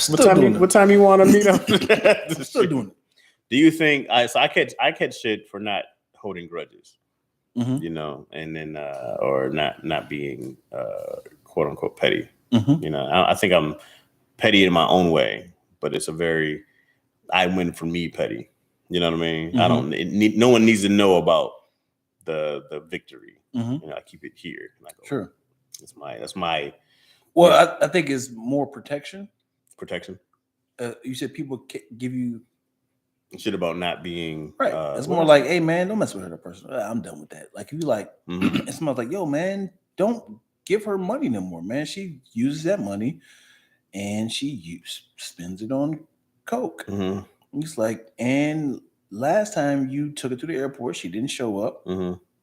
What time you want to meet up? Still doing it. Do you think I catch shit for not holding grudges, you know, and then or not being quote unquote petty. You know, I think I'm petty in my own way, but it's I win for me petty. You know what I mean? I don't. No one needs to know about the victory. You know, I keep it here. And I go, sure. That's my. Well, I think it's more protection. Protection. You said people give you shit about not being right. It's more like, hey man, don't mess with her person. I'm done with that. Like if you like, it smells like, yo man, don't give her money no more, man. She uses that money and she spends it on coke. It's like, and last time you took her to the airport, she didn't show up.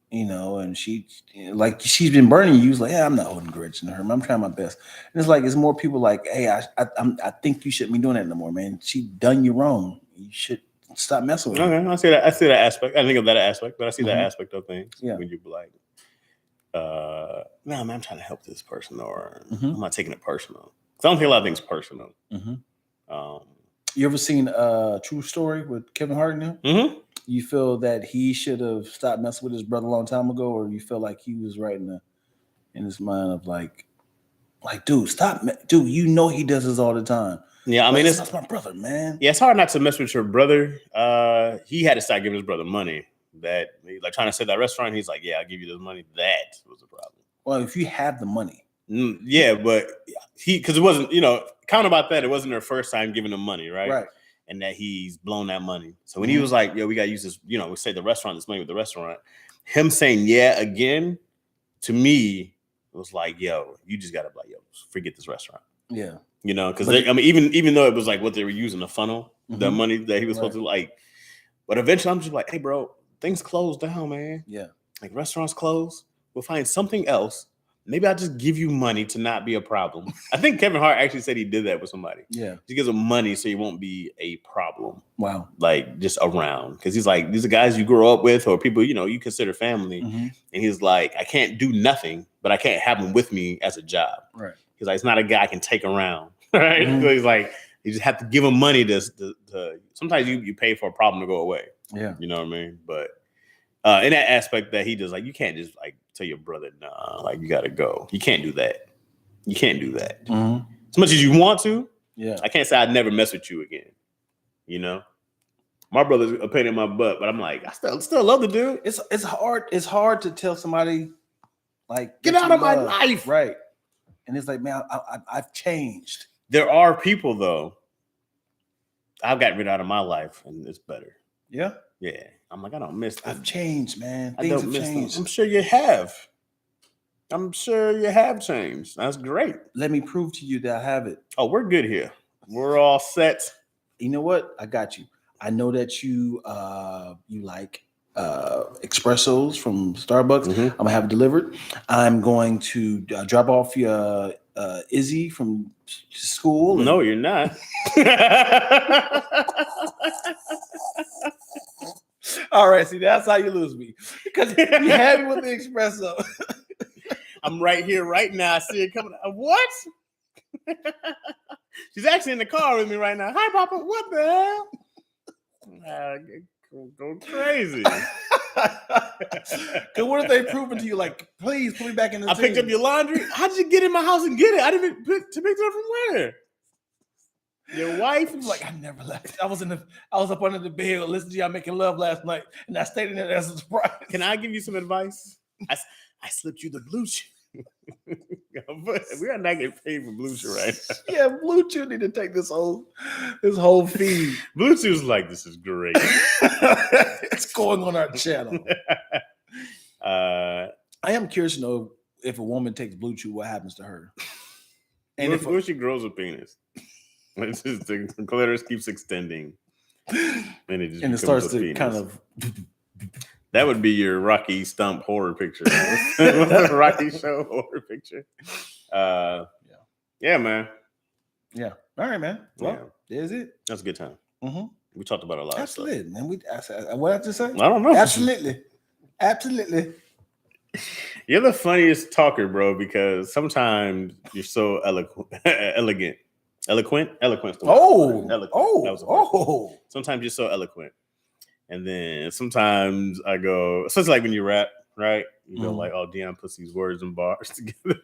You know, and she's been burning you. Like, hey, I'm not holding grudge to her. I'm trying my best. And it's like, it's more people like, hey, I think you shouldn't be doing that no more, man. She done you wrong. You should stop messing with her. Okay, I see that aspect. I think of that aspect, but I see that aspect of things. Yeah. When you be like, no, man, I'm trying to help this person, or I'm not taking it personal. Because I don't take a lot of things personal. You ever seen a True Story with Kevin Hart now? You feel that he should have stopped messing with his brother a long time ago, or you feel like he was right in his mind of like, dude, stop, dude. You know he does this all the time. Yeah, I mean, that's my brother, man. Yeah, it's hard not to mess with your brother. He had to start giving his brother money. That like trying to save that restaurant. He's like, yeah, I'll give you this money. That was the problem. Well, if you have the money, yeah, but because it wasn't, count about that. It wasn't their first time giving him money, right? Right. And that he's blown that money. So when he was like, yo, we got to use this, we say the restaurant, this money with the restaurant, him saying, yeah, again, to me, it was like, yo, you just gotta be like, yo, forget this restaurant. Yeah. You know, because I mean, even though it was like what they were using to funnel the Mhm. money that he was supposed to like, but eventually I'm just like, hey, bro, things closed down, man. Yeah. Like restaurants closed. We'll find something else. Maybe I'll just give you money to not be a problem. I think Kevin Hart actually said he did that with somebody. Yeah. He gives him money so he won't be a problem. Wow. Like just around. Because he's like, these are guys you grew up with or people, you know, you consider family. Mhm. And he's like, I can't do nothing, but I can't have them with me as a job. Right. He's like, it's not a guy I can take around. Right. Mhm. So he's like, you just have to give him money to sometimes you pay for a problem to go away. Yeah. You know what I mean? But in that aspect that he does, like, you can't just like tell your brother, nah, like you gotta go. You can't do that. You can't do that. Mhm. As much as you want to, Yeah. I can't say I'd never mess with you again. You know? My brother's a pain in my butt, but I'm like, I still love the dude. It's hard to tell somebody like Get that out you of my love. life. Right. And it's like, man, I've changed. There are people though. I've gotten rid out of my life and it's better. Yeah. Yeah. I'm like, I don't miss them. I've changed, man. I Things don't have miss them. changed. I'm sure you have. I'm sure you have changed. That's great. Let me prove to you that I have it. Oh, we're good here. We're all set. You know what? I got you. I know that you like espressos from Starbucks. Mhm. I'm gonna have it delivered. I'm going to drop off your Izzy from school. No, you're not. All right, see, that's how you lose me because you had me with the espresso. I'm right here, right now. I see it coming. What? She's actually in the car with me right now. Hi, Papa. What the hell? Go crazy. Because what if they proven to you, like, please put me back in the I team. picked up your laundry. How'd you get in my house and get it? I didn't even pick it up from where? Your wife was like, I never left. I was up under the bed listening to y'all making love last night, and I stayed in there as a surprise. Can I give you some advice? I slipped you the blue chew. We are not getting paid for blue chew right now. Yeah, Blue Chew need to take this whole feed. Blue Chew's like, this is great. It's going on our channel. I am curious to know if a woman takes Blue Chew, what happens to her? And if she grows a penis, it's just the clitoris keeps extending, and it starts to kind of. That would be your Rocky Stump horror picture. What's the Rocky Show horror picture? Yeah, man. Yeah. All right, man. Well, there's it. That's a good time. Mm-hmm. We talked about a lot of stuff. Absolutely, man. What did I just say? I don't know. Absolutely. You're the funniest talker, bro, because sometimes you're so eloquent. Sometimes you're so eloquent. And then sometimes I go, especially like when you rap, right? You go like, oh, Dion puts these words and bars together.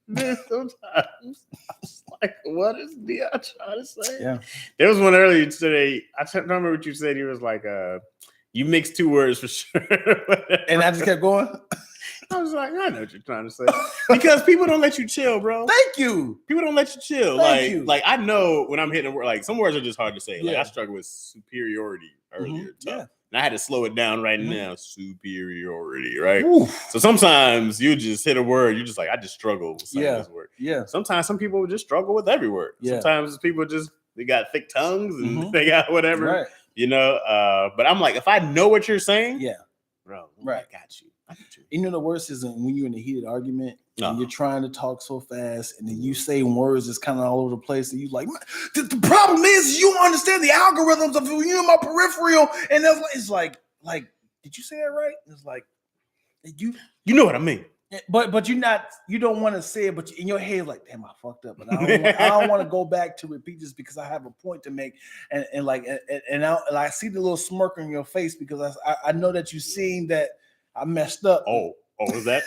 Then sometimes I'm just like, what is Dion trying to say? Yeah. There was one earlier today. I don't remember what you said. He was like, you mixed two words for sure. And I just kept going. I was like, I know what you're trying to say. Because people don't let you chill, bro. Thank you. People don't let you chill. Thank you. Like I know when I'm hitting a word, like some words are just hard to say. Like Yeah. I struggled with superiority earlier. Yeah. And I had to slow it down right now. Superiority, right? Oof. So sometimes you just hit a word, you just like, I just struggle with saying this word. Yeah. Sometimes some people just struggle with every word. Yeah. Sometimes people they got thick tongues and they got whatever. Right. You know, but I'm like, if I know what you're saying, Yeah. bro, Right. I got you. You know, the worst is when you're in a heated argument and you're trying to talk so fast and then you say words that's kind of all over the place and you like, the problem is you don't understand the algorithms of you in my peripheral. And it's like, did you say that right? It's like, you know what I mean. But you don't want to say it, but in your head, like, damn, I fucked up. But I don't want to go back to repeat this because I have a point to make. And I see the little smirk on your face because I know that you've seen that I messed up. Oh, is that?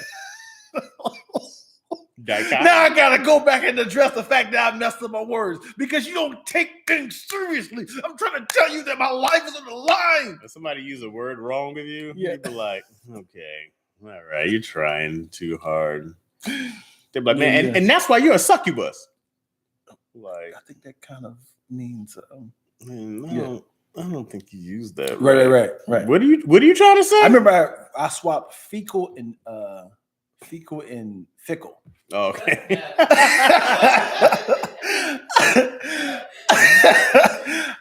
Now I gotta go back and address the fact that I messed up my words because you don't take things seriously. I'm trying to tell you that my life is on the line. If somebody use a word wrong with you, Yeah. you'd be like, okay, all right, you're trying too hard. They're like, man, and that's why you're a succubus. Like, I think that kind of means man, I don't think you used that. Right. What are you trying to say? I remember I swapped fecal and fecal and fickle. Oh, okay.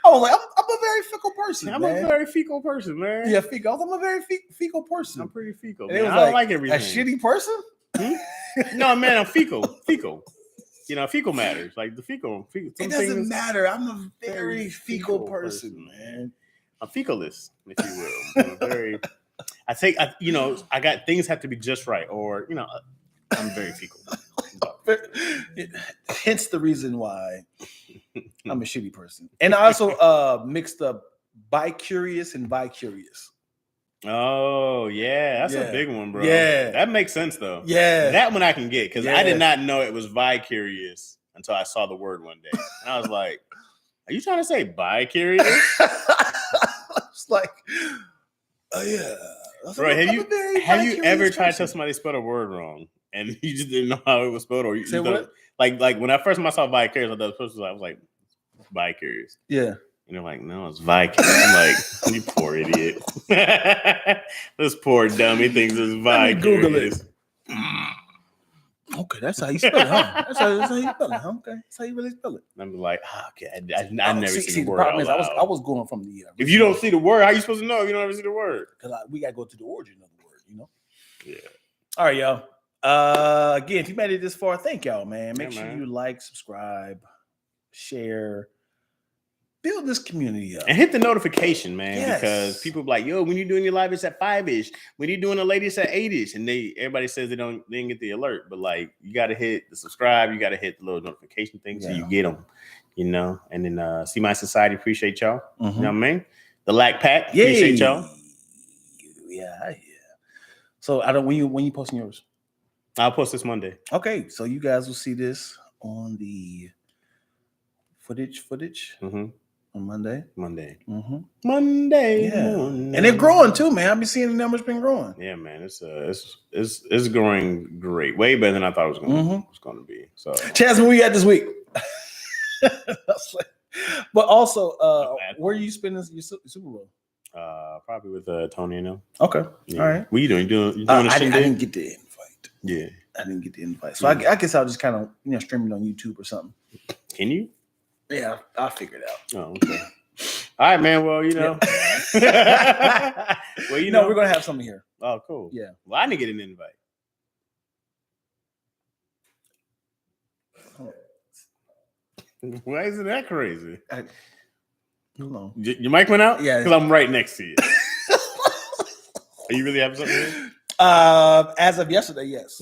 I was like, I'm a very fickle person. I'm man. a very fecal person, man. Yeah, fecal. I'm a very fecal person. I'm pretty fecal. And Man. it was I don't like everything. A shitty person? No, man, I'm fecal. You know, fecal matters. Like the fecal. It doesn't matter. I'm a very fecal person, man. I'm fecalist, if you will. I'm very. I got things have to be just right, or I'm very fecal. Hence the reason why I'm a shitty person. And I also mixed up bi-curious and vicurious. Oh, yeah. That's a big one, bro. Yeah. That makes sense, though. Yeah. That one I can get, because I did not know it was vicurious until I saw the word one day. And I was like, are you trying to say bi-curious? It's like, oh, yeah. Bro, have you ever tried to tell somebody to spell a word wrong and you just didn't know how it was spelled? Or you thought, like when I first saw vicarious, I was like, vicarious. Yeah. And they're like, no, it's vicarious. I'm like, you poor idiot. This poor dummy thinks it's vicarious. Google it. Okay, that's how you spell it, huh? That's how you spell it, huh? Okay, that's how you really spell it. I'm like, okay, I never seen the word. The problem is, I was going from the. If you don't see the word, how you supposed to know if you don't ever see the word? Because we gotta go to the origin of the word, Yeah. All right, y'all. Again, if you made it this far, thank y'all, man. Make sure you like, subscribe, share. Build this community up. And hit the notification, man, because people be like, yo, when you doing your live, it's at 5-ish. When you doing the latest at 8-ish. And everybody says they didn't get the alert. But like, you got to hit the subscribe. You got to hit the little notification thing so you get them, And then See My Society, appreciate y'all. You know what I mean? The Lack Pack, appreciate y'all. Yeah. So when you posting yours? I'll post this Monday. Okay, so you guys will see this on the footage. On Monday. Monday. Yeah. And they're growing too, man. I've been seeing the numbers been growing. Yeah, man. It's growing great. Way better than I thought it was going to be. So Chaz, where you at this week? But also, where are you spending your Super Bowl? Probably with Tony and them. Okay. Yeah. All right. What are you doing? You doing I didn't get the invite. Yeah. I didn't get the invite. So I guess I'll just kind of stream it on YouTube or something. Can you? Yeah, I'll figure it out. Oh, okay. All right, man. Well, well, we're gonna have something here. Oh, cool. Yeah. Well, I didn't get an invite. Why is it that crazy? No. Your mic went out? Yeah. Because I'm right next to you. Are you really having something here? As of yesterday, yes.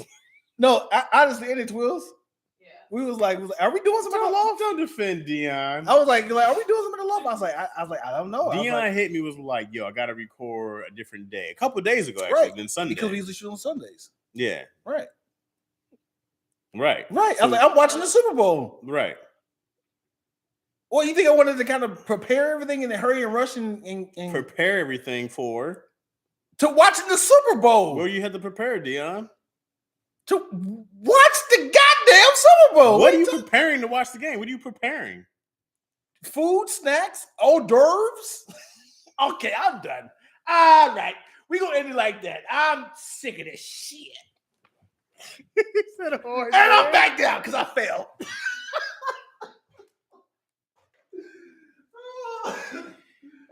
No, honestly, any twills. We was like, are we doing something in the loft? Don't defend Dion. I was like, are we doing something in the loft? I was like, I don't know. Dion hit me was like, yo, I gotta record a different day. A couple of days ago, actually, than Sunday. Because we usually shoot on Sundays. Yeah. Right. Right. So, I was like, I'm watching the Super Bowl. Right. Well, you think I wanted to kind of prepare everything and then hurry and rush and prepare everything to watching the Super Bowl? Well, you had to prepare, Dion. To watch the goddamn Super Bowl. What are you preparing to watch the game? What are you preparing? Food, snacks, hors d'oeuvres. Okay, I'm done. All right. We're going to end it like that. I'm sick of this shit. And I'm back down because I fell.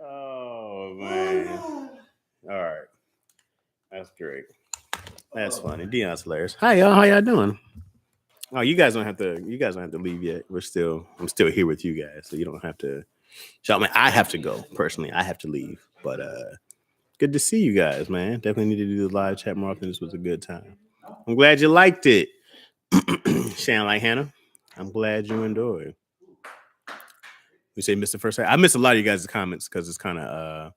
Oh, man. All right. That's great. That's funny. Dion's hilarious. Hi, y'all. How y'all doing? Oh, you guys don't have to leave yet. I'm still here with you guys, so you don't have to shout me. I have to go personally. I have to leave. But good to see you guys, man. Definitely need to do the live chat more often. This was a good time. I'm glad you liked it. Sound like Hannah. I'm glad you enjoyed. We say Mr. First. I missed a lot of you guys' comments because it's kind of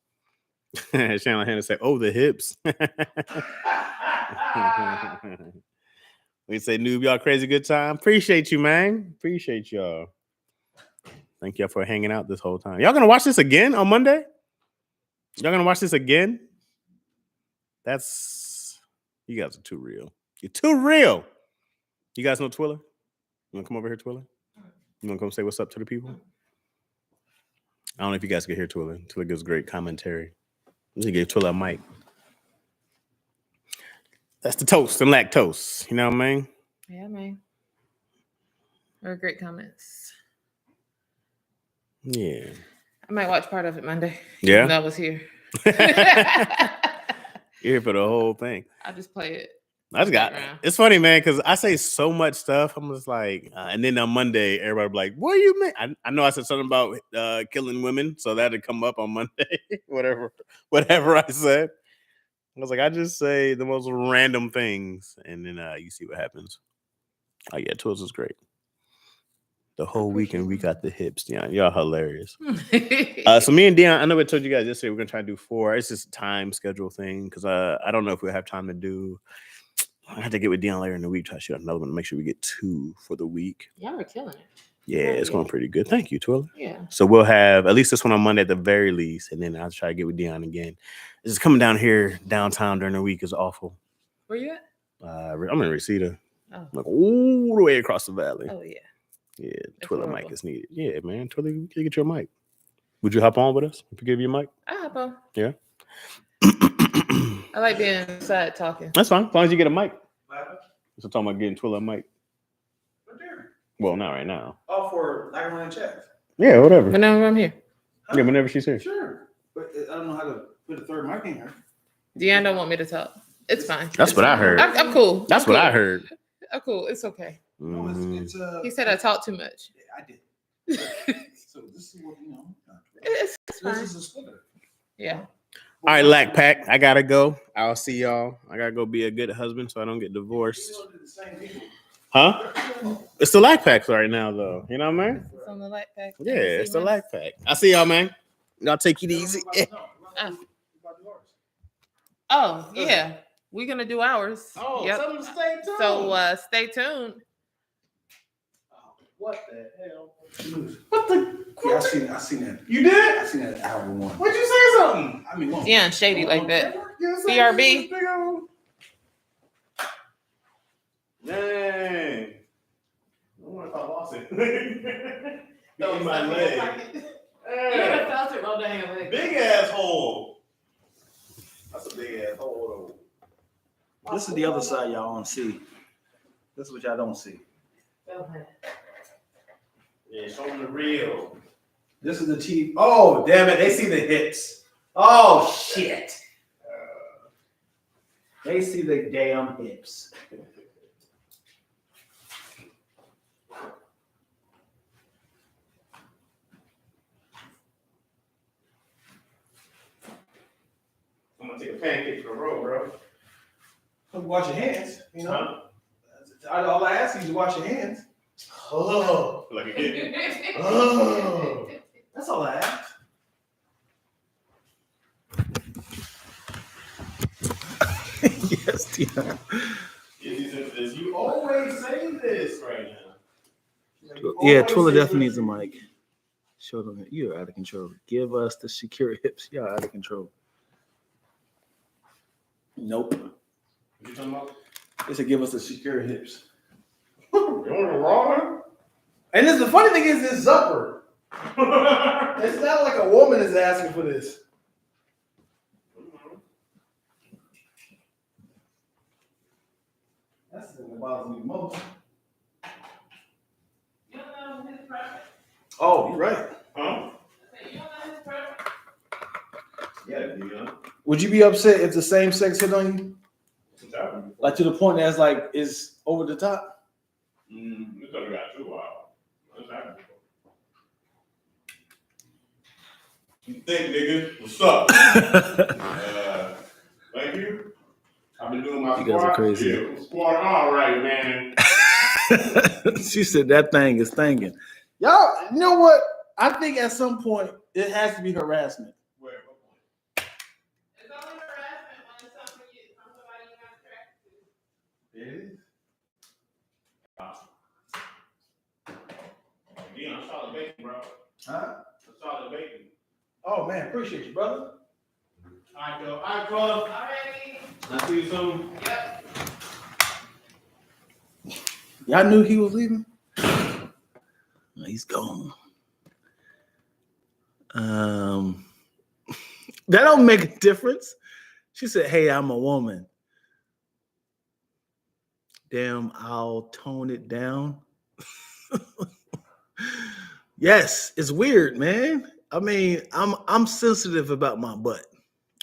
Shannon like Hannah say, "Oh, the hips." We say, noob, y'all crazy good time. Appreciate you, man. Appreciate y'all. Thank y'all for hanging out this whole time. Y'all gonna watch this again on Monday? Y'all gonna watch this again? You guys are too real. You're too real. You guys know Twiller? You wanna come over here, Twiller? You wanna come say what's up to the people? I don't know if you guys can hear Twiller. Twiller gives great commentary. He gave Twiller a mic. That's the toast and lactose. You know what I mean? Yeah, man. Or great comments. Yeah. I might watch part of it Monday. Yeah? Even though I was here. You're here for the whole thing. I'll just play it. It's funny, man, because I say so much stuff. I'm just like, and then on Monday, everybody be like, what do you mean? I know I said something about killing women, so that'd come up on Monday. whatever I said. I was like, I just say the most random things, and then you see what happens. Oh yeah, Tools was great. The whole weekend we got the hips, Dion. Y'all hilarious. So me and Dion, I know I told you guys yesterday we're gonna try to do 4. It's just a time schedule thing because I don't know if we'll have time to do. I have to get with Dion later in the week, try to shoot another one to make sure we get 2 for the week. Y'all are killing it. Yeah, it's going pretty good. Thank you, Twilla. Yeah. So we'll have at least this one on Monday at the very least, and then I'll try to get with Dion again. It's just coming down here downtown during the week is awful. Where you at? I'm in Reseda. Oh. Like all the way across the valley. Oh yeah. Yeah, Twilla mic is needed. Yeah, man. Twilla, you can get your mic. Would you hop on with us if we give you a mic? I hop on. Yeah. I like being inside talking. That's fine. As long as you get a mic. So talking about getting Twilla a mic. Well, not right now. Oh, for Lackroni and Chaz. Yeah, whatever. Whenever I'm here. Huh? Yeah, whenever she's here. Sure. But I don't know how to put a third mic in here. Deanne don't want me to talk. It's fine. That's what I heard. I'm cool. That's what I heard. I'm cool. It's okay. No, it's he said I talk too much. Yeah, I did. So this is what, It's fine. This is a splitter. Yeah. All right, Lack Pack. I gotta go. I'll see y'all. I gotta go be a good husband so I don't get divorced. Huh? It's the Lack Packs right now, though. You know what I mean? It's on the Lack Pack. Yeah, it's the Lack Pack. I'll see y'all, man. Y'all take it easy. Oh, yeah. We're gonna do ours. Oh, yep. tell them to stay tuned. So stay tuned. What the hell? What the? Yeah, I seen that. You did? I seen that hour 1. What'd you say something? I mean, Yeah, shady like that. BRB. Dang. I wonder if I lost it. That was my leg. You would have felt it roll down your leg. Big ass hole. That's a big ass hole, though. This is the other side y'all don't see. This is what y'all don't see. Yeah, show them the real. This is the teeth. Oh, damn it. They see the hips. Oh, shit. They see the damn hips. I'm gonna take a pancake for the road, bro. Wash your hands, you know. All I ask you is to wash your hands. Oh, Like a kid. oh. That's all I ask. Yes, Tina. You always say this right now. Yeah, Twilla definitely needs a mic. Show them that you're out of control. Give us the secure hips. You're out of control. Nope. What you talking about? They said give us the secure hips. You want the raw one? And this, the funny thing is, this Zupper. It's not like a woman is asking for this. That's the thing that bothers me most. You don't know his preference. Oh, you're right. Huh? You don't know his preference. Yeah, Would you be upset if the same sex hit on you? Like to the point that's like is over the top? This other guy too. Wow. What's happening? You think, nigga? What's up? Thank you. I've been doing my You guys are crazy. Yeah, squat all right, man. She said that thing is thinking. Y'all, you know what? I think at some point it has to be harassment. Where? What point? It's only harassment when it's something from somebody you're not attracted to. It is. Yeah, I'm solid bacon, bro. Huh? I'm solid bacon. Oh man, appreciate you, brother. All right, Joe. All right, bro. Alrighty. I'll see you soon. Yep. Y'all knew he was leaving? No, he's gone. That don't make a difference. She said, hey, I'm a woman. Damn, I'll tone it down. Yes, it's weird, man. I mean, I'm sensitive about my butt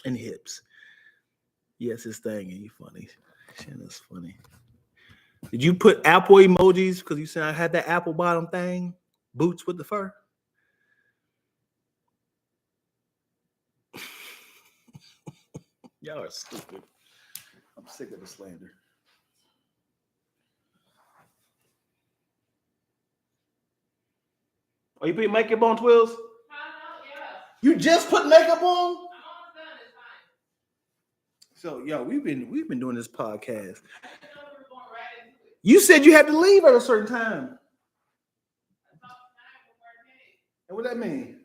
and hips. Yes, it's thing, and you funny. Shanna's funny. Did you put apple emojis because you said I had that apple bottom thing? Boots with the fur? Y'all are stupid. I'm sick of the slander. Are you putting makeup on, Twills? You just put makeup on? So, yo, we've been doing this podcast. You said you had to leave at a certain time. And what that mean?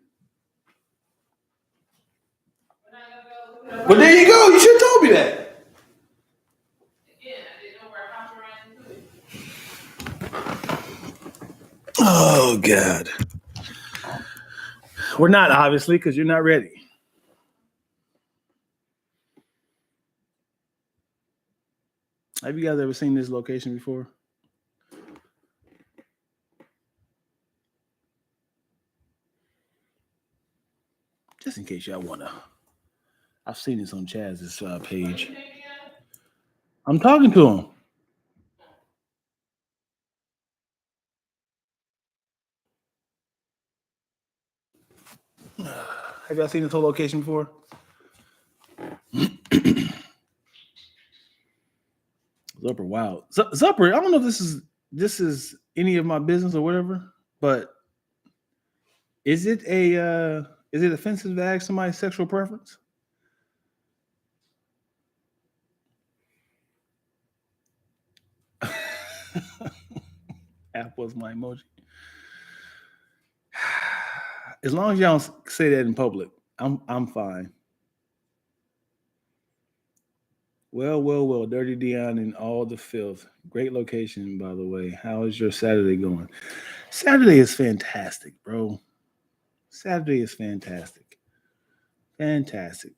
Well, there you go. You should have told me that. Oh, God. We're not, obviously, because you're not ready. Have you guys ever seen this location before? Just in case y'all want to. I've seen this on Chaz's page. I'm talking to him. Have y'all seen this whole location before? Zupper, wow. Zupper, I don't know if this is any of my business or whatever, but is it offensive to ask somebody's sexual preference? Apple is my emoji. As long as y'all don't say that in public, I'm fine. Well, Dirty Dion and all the filth. Great location, by the way. How is your Saturday going? Saturday is fantastic, bro. Saturday is fantastic. Fantastic.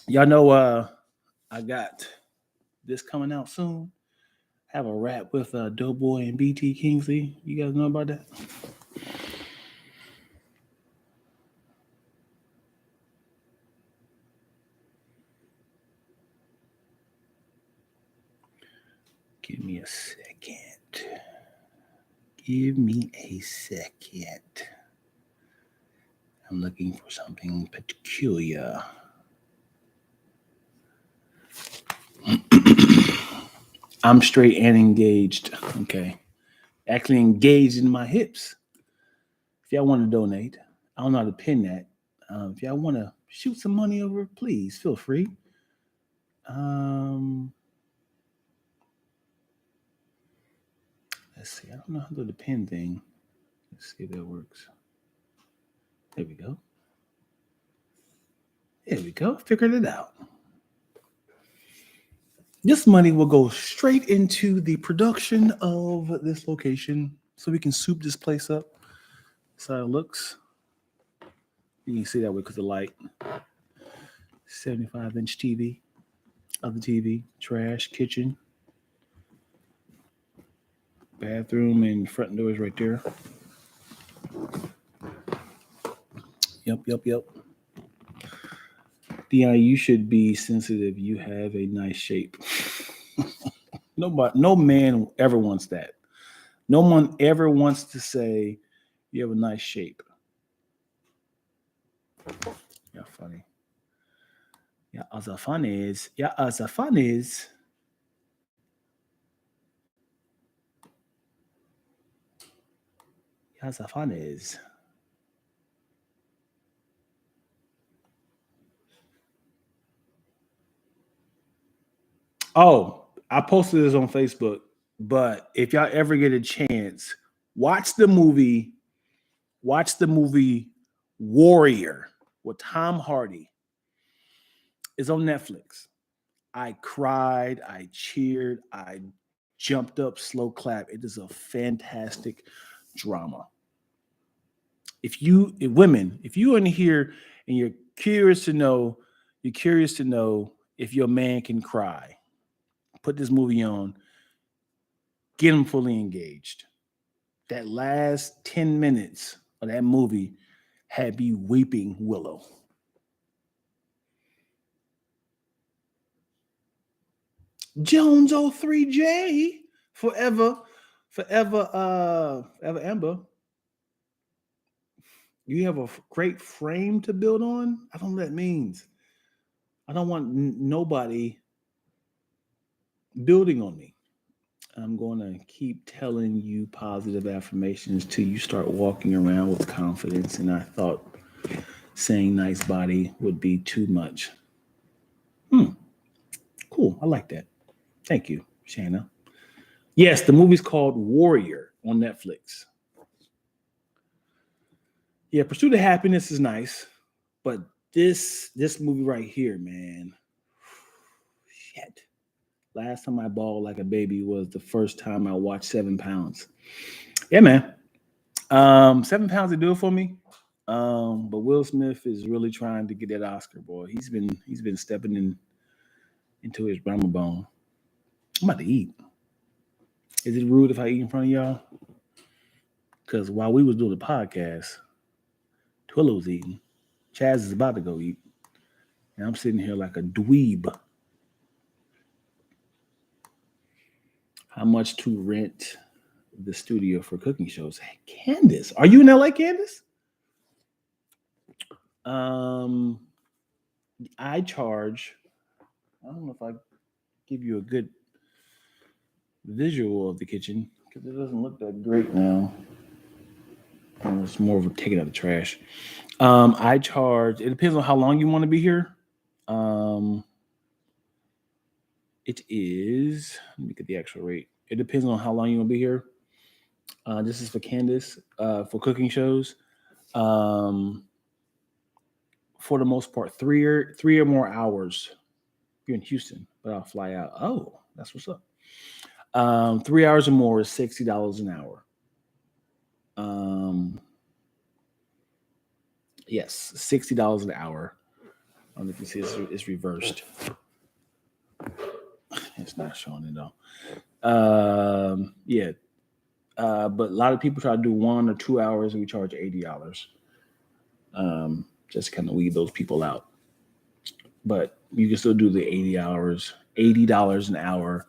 Y'all know I got this coming out soon. Have a rap with Doughboy and BT Kingsley. You guys know about that? Give me a second. I'm looking for something peculiar. I'm straight and engaged. Okay. Actually engaged in my hips. If y'all want to donate, I don't know how to pin that. If y'all want to shoot some money over, please feel free. Let's see. I don't know how to do the pin thing. Let's see if that works. There we go. Figured it out. This money will go straight into the production of this location so we can soup this place up. That's how it looks. You can see that way because of the light. 75-inch TV. Other TV. Trash. Kitchen. Bathroom and front doors right there. Yep. Dion, you should be sensitive. You have a nice shape. No man ever wants that. No one ever wants to say you have a nice shape. You're funny. Yeah, as a fun is. Oh, I posted this on Facebook, but if y'all ever get a chance, watch the movie Warrior with Tom Hardy. It's on Netflix. I cried, I cheered, I jumped up, slow clap. It is a fantastic drama. If you're in here and you're curious to know if your man can cry, put this movie on, get them fully engaged. That last 10 minutes of that movie had me weeping Willow. Jones 03J, forever Amber. You have a great frame to build on. I don't know what that means. I don't want nobody building on me. I'm going to keep telling you positive affirmations till you start walking around with confidence. And I thought saying nice body would be too much. Cool. I like that. Thank you, Shanna. Yes, the movie's called Warrior on Netflix. Yeah, Pursuit of Happiness is nice, but this movie right here, man, shit. Last time I bawled like a baby was the first time I watched 7 Pounds. Yeah, man. 7 Pounds to do it for me. But Will Smith is really trying to get that Oscar, boy. He's been stepping into his Brahma bone. I'm about to eat. Is it rude if I eat in front of y'all? Because while we was doing the podcast, Twillo was eating. Chaz is about to go eat. And I'm sitting here like a dweeb. How much to rent the studio for cooking shows? Hey, Candace, are you in LA, Candace? I charge, I don't know if I give you a good visual of the kitchen because it doesn't look that great now. It's more of a taking out the trash. I charge, it depends on how long you want to be here. It is, let me get the actual rate. It depends on how long you want to be here. This is for Candace, for cooking shows. For the most part, three or more hours. You're in Houston, but I'll fly out. Oh, that's what's up. 3 hours or more is $60 an hour. Yes, $60 an hour. I don't know if you see it's reversed. It's not showing it though. Yeah. But a lot of people try to do 1 or 2 hours and we charge $80. Just kind of weed those people out. But you can still do the 80 hours, $80 an hour.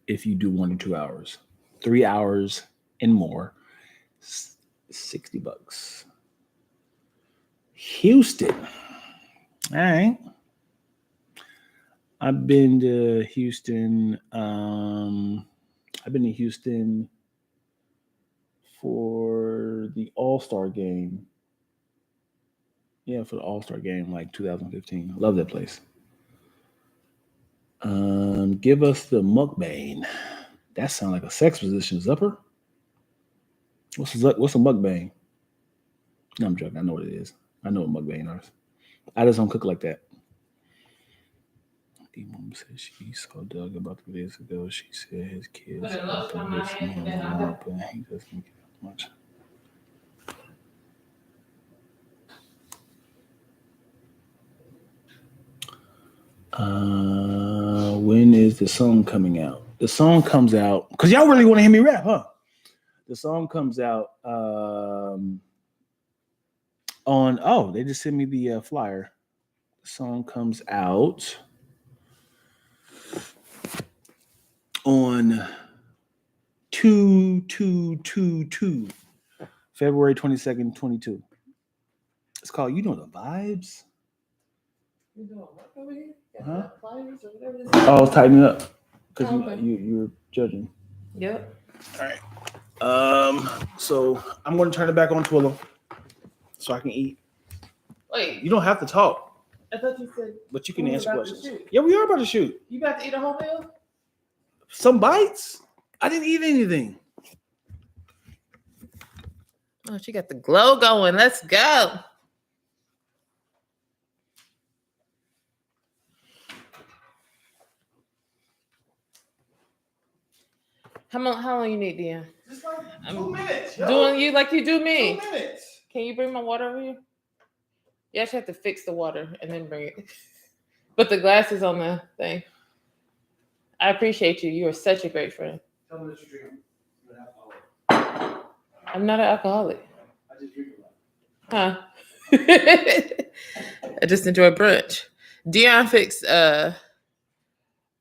If you do 1 or 2 hours, 3 hours and more, $60. Houston. All right. I've been to Houston. I've been to Houston for the All-Star game. Yeah, for the All-Star game, like 2015. I love that place. Give us the mukbang. That sounds like a sex position, Zupper. What's a mukbang? No, I'm joking. I know what it is. I know what mukbang is. I just don't cook like that. The mom said she saw Doug about 3 days ago. She said his kids are listening him a lot, but he doesn't get much. When is the song coming out? The song comes out because y'all really want to hear me rap, huh? The song comes out they just sent me the flyer. The song comes out on 2/2/22, February 22nd, 22. It's called You Know the Vibes. You doing what over here? Huh? Flyers or whatever this is? Oh, I was tightening up because Okay. you're judging. Yep. All right. So I'm going to turn it back on Twillo so I can eat. Wait, You don't have to talk, I thought you said but you can we were answer about to questions. shoot. Yeah, we are about to shoot. You about to eat a whole meal? Some bites. I didn't eat anything. Oh, she got the glow going. Let's go. How long you need, Dion? Just like I'm 2 minutes. Yo. Doing you like you do 2 me. minutes. Can you bring my water over here? You actually have to fix the water and then bring it. Put the glasses on the thing. I appreciate you. You are such a great friend. Tell me that you drink. You're an alcoholic. I'm not an alcoholic. I just drink a lot. Huh. I just enjoy brunch. Dion fixed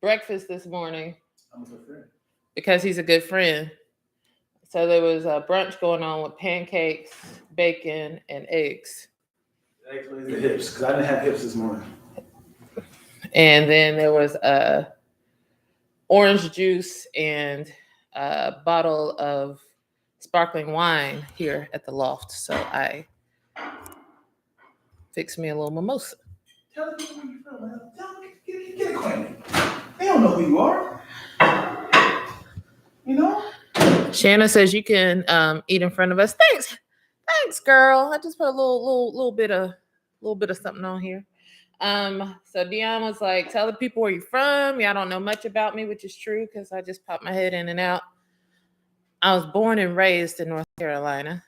breakfast this morning. I'm a good friend. Because he's a good friend. So there was a brunch going on with pancakes, bacon, and eggs. That explains the hips, because I didn't have hips this morning. And then there was orange juice and a bottle of sparkling wine here at the loft. So I fixed me a little mimosa. Tell the people where you're from, man. Tell them, get acquainted. They don't know who you are. You know? Shanna says you can eat in front of us. Thanks, girl. I just put a little bit of something on here. So Dion was like, tell the people where you're from. Y'all don't know much about me, which is true because I just pop my head in and out. I was born and raised in North Carolina.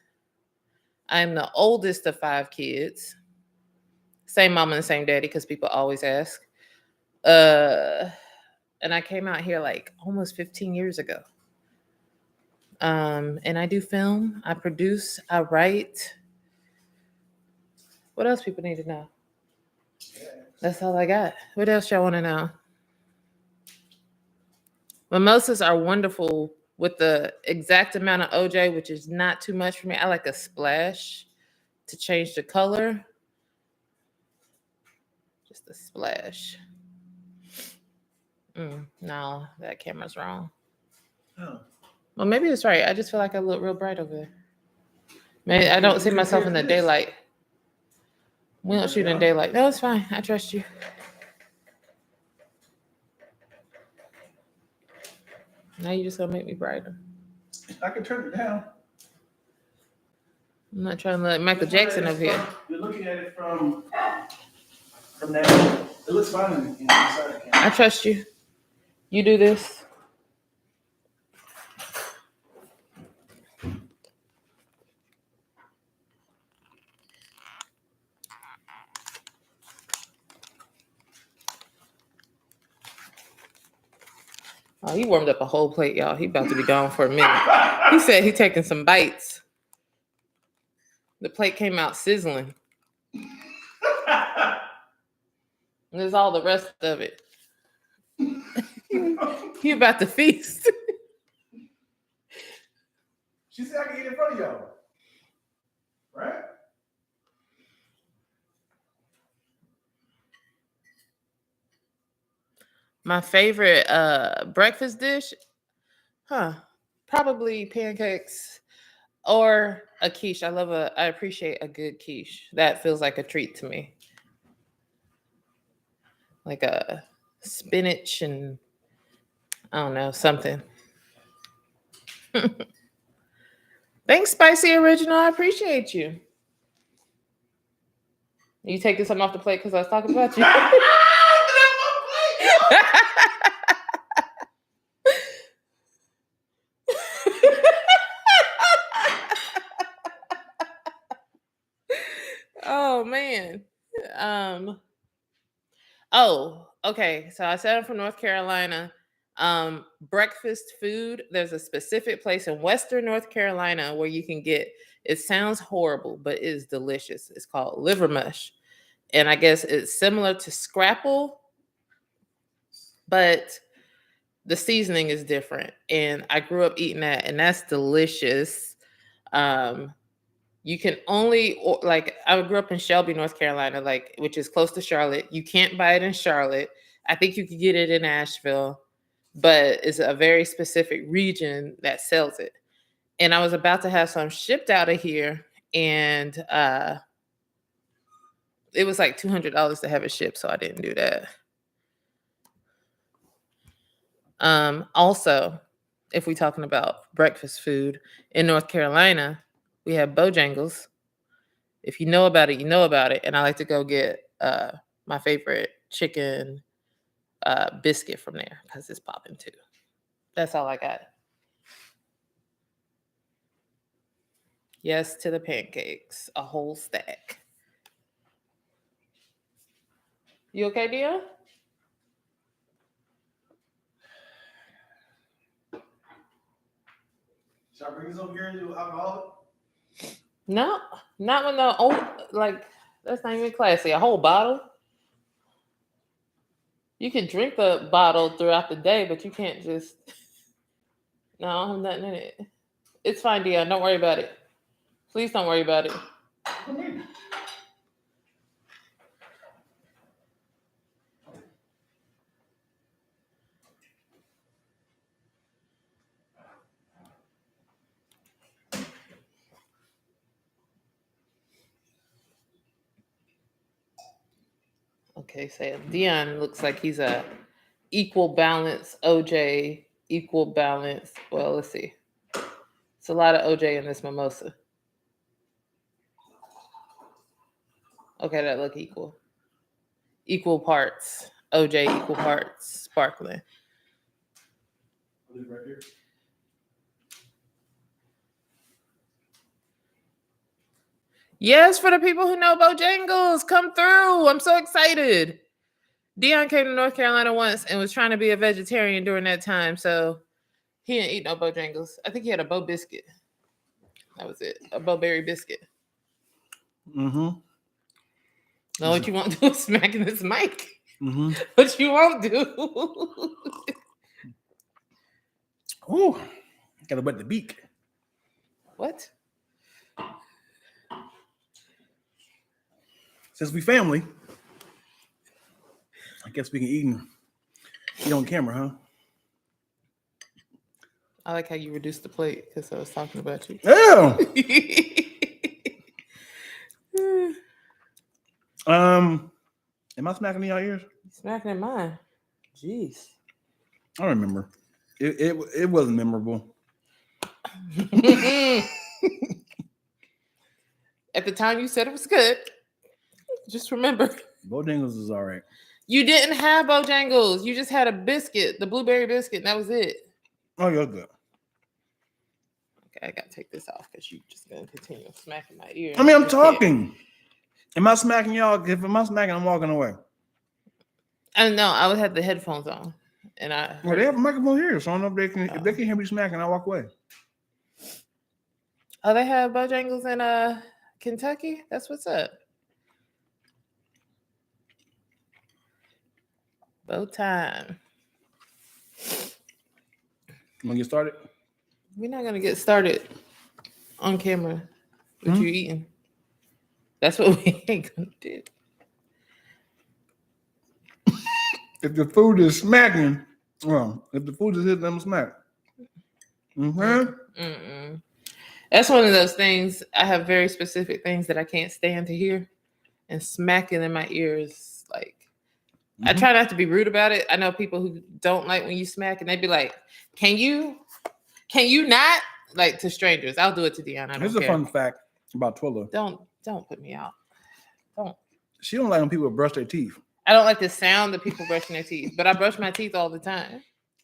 I'm the oldest of 5 kids. Same mama and same daddy, because people always ask. And I came out here like almost 15 years ago. And I do film, I produce, I write. What else people need to know? That's all I got. What else y'all want to know? Mimosas are wonderful with the exact amount of OJ, which is not too much for me. I like a splash to change the color. Just a splash. No, that camera's wrong. Oh. Well, maybe it's right. I just feel like I look real bright over there. Maybe I don't see myself in the daylight. We don't shoot in daylight. No, it's fine. I trust you. Now you just gonna make me brighter. I can turn it down. I'm not trying to look like Michael Jackson over here. You're looking at it from that. It looks fine inside the camera. I trust you. You do this. Oh, he warmed up a whole plate, y'all. He about to be gone for a minute. He said he taking some bites. The plate came out sizzling. And there's all the rest of it. He about to feast. She said I can eat in front of y'all. Right? My favorite breakfast dish? Probably pancakes or a quiche. I appreciate a good quiche. That feels like a treat to me. Like a spinach and I don't know, something. Thanks, Spicy Original. I appreciate you. You taking something off the plate because I was talking about you? Oh man. Oh, okay. So I said I'm from North Carolina. Breakfast food. There's a specific place in Western North Carolina where you can get. It sounds horrible, but it is delicious. It's called liver mush, and I guess it's similar to scrapple, but the seasoning is different. And I grew up eating that, and that's delicious. You can only I grew up in Shelby, North Carolina, which is close to Charlotte. You can't buy it in Charlotte. I think you could get it in Asheville, but it's a very specific region that sells it. And I was about to have some shipped out of here, and it was like $200 to have it shipped, so I didn't do that. Also, if we're talking about breakfast food in North Carolina, we have Bojangles. If you know about it, you know about it. And I like to go get my favorite chicken biscuit from there because it's popping too. That's all I got. Yes to the pancakes, a whole stack. You okay, Dion? Should I bring this over here and do alcoholic? No, not when the old like that's not even classy. A whole bottle. You can drink the bottle throughout the day, but you can't just. No, I don't have nothing in it. It's fine, Dion. Don't worry about it. Please don't worry about it. Okay, so Dion looks like he's a equal balance OJ, equal balance. Well, let's see. It's a lot of OJ in this mimosa. Okay, that look equal. Equal parts OJ, equal parts sparkling. Right here. Yes, for the people who know Bojangles, come through. I'm so excited. Dion came to North Carolina once and was trying to be a vegetarian during that time, so he didn't eat no Bojangles. I think he had a Bo biscuit. That was it, a Bo-berry biscuit. Mm-hmm. No, what you won't do is smacking this mic. Mm-hmm. What you won't do. Ooh, gotta wet the beak. What? Since we family, I guess we can eat on camera, huh? I like how you reduced the plate because I was talking about you. Yeah. Am I smacking in y'all ears? Smacking in mine. Jeez. I don't remember. It wasn't memorable. At the time you said it was good. Just remember. Bojangles is all right. You didn't have Bojangles. You just had a biscuit, the blueberry biscuit, and that was it. Oh, you're good. Okay, I gotta take this off because you're just gonna continue smacking my ear. I mean, I'm talking. Am I smacking y'all? If I'm smacking, I'm walking away. I don't know. I would have the headphones on, and Well, they have a microphone here, so I don't know if they can hear me smacking. I walk away. Oh, they have Bojangles in Kentucky. That's what's up. Bow time. You want to get started? We're not gonna get started on camera with you eating. That's what we ain't gonna do. If the food is smacking, well, if the food is hitting, I'm smack. Mm-hmm. That's one of those things. I have very specific things that I can't stand to hear, and smacking in my ears, like. I try not to be rude about it. I know people who don't like when you smack, and they be like, "Can you not?" Like to strangers. I'll do it to Deanna. Here's a fun fact about Twilla. Don't put me out. Don't. She don't like when people brush their teeth. I don't like the sound of people brushing their teeth, but I brush my teeth all the time.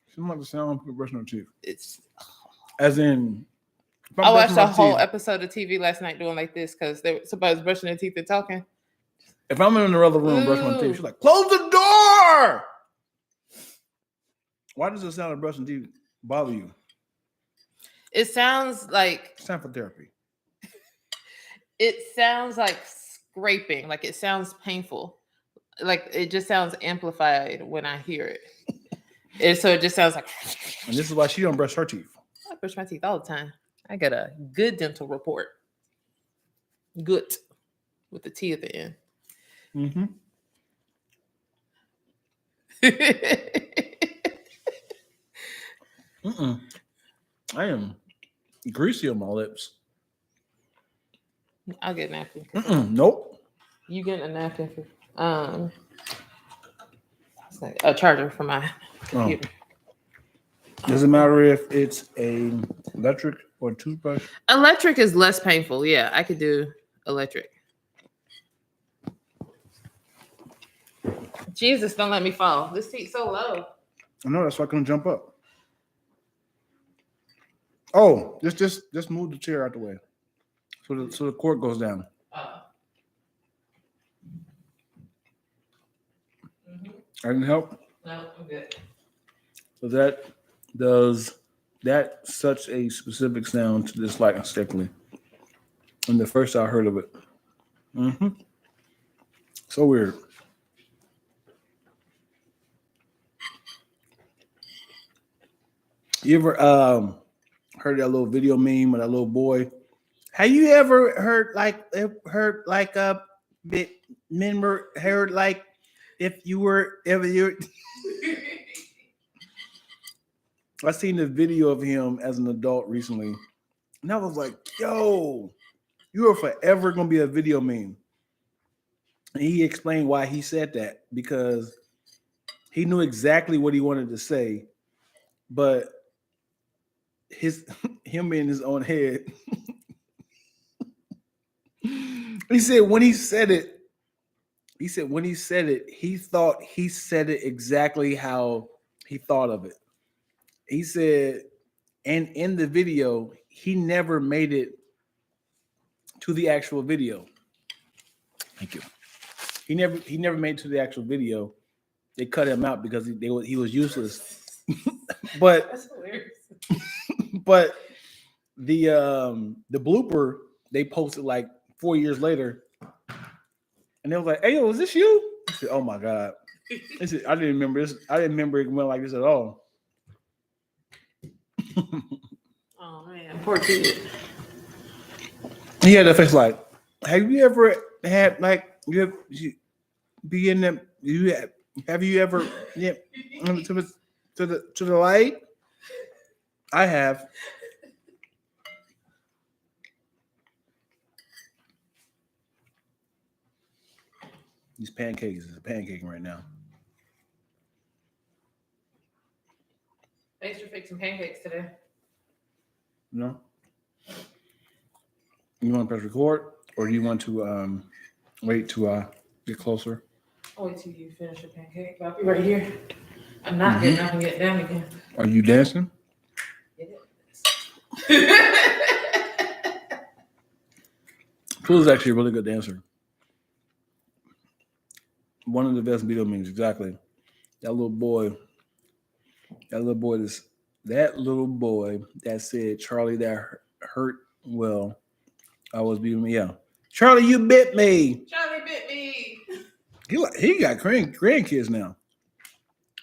She don't like the sound of people brushing their teeth. It's as in. I watched a whole episode of TV last night doing like this because somebody was brushing their teeth and talking. If I'm in another room brushing my teeth, she's like, "Close the door." Why does the sound of brushing teeth bother you? It sounds like it's time for therapy. It sounds like scraping, like it sounds painful. Like it just sounds amplified when I hear it. And so it just sounds like. And this is why she don't brush her teeth. I brush my teeth all the time. I got a good dental report. Good. With the T at the end. Mm-hmm. I am greasy on my lips. I'll get a napkin. Nope. You getting a napkin for it's like a charger for my computer. Doesn't matter if it's a electric or toothbrush. Electric is less painful. Yeah, I could do electric. Jesus, don't let me fall. This seat's so low. I know, that's why I couldn't jump up. Oh, just move the chair out the way. So the cord goes down. I can help. No, I'm good. So does that such a specific sound to dislike mistakenly? And the first I heard of it. Mm-hmm. So weird. You ever heard that little video meme with that little boy? Have you ever heard a bit member heard like if you were ever you? I seen the video of him as an adult recently, and I was like, "Yo, you are forever gonna be a video meme." And he explained why he said that because he knew exactly what he wanted to say, but him in his own head. He said when he said it, he thought he said it exactly how he thought of it. He said, and in the video, he never made it to the actual video. Thank you. He never made it to the actual video. They cut him out because he was useless. But That's hilarious. but the blooper they posted like 4 years later, and they was like, "Hey, yo, is this you?" I said, "Oh my god!" I said, "I didn't remember this. I didn't remember it went like this at all." Oh man, poor kid. He had that face like, "Have you ever had like you be in them? Have you ever to the light?" I have. These pancakes is pancaking right now. Thanks for fixing pancakes today. No. You want to press record, or do you want to wait to get closer? I'll wait till you finish your pancake. I'll be right here. I'm not getting up and get down again. Are you dancing? Phil is actually a really good dancer. One of the best video memes, exactly. That little boy that said, "Charlie, that hurt." Well, I was beating me. Yeah, Charlie, you bit me. Charlie bit me. He got grandkids now.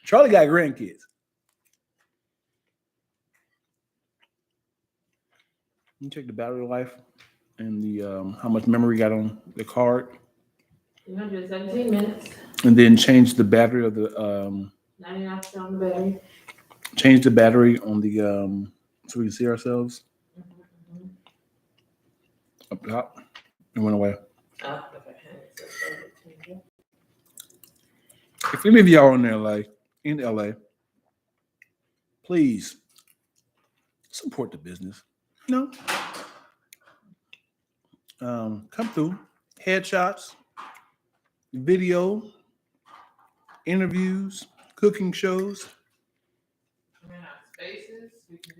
Charlie got grandkids. You check the battery life and the how much memory got on the card. 117 minutes. And then change the battery of the 99% on the battery. Change the battery on the so we can see ourselves. Mm-hmm. Up top. It went away. If any of y'all are in LA, please support the business. You know, come through. Headshots, video, interviews, cooking shows.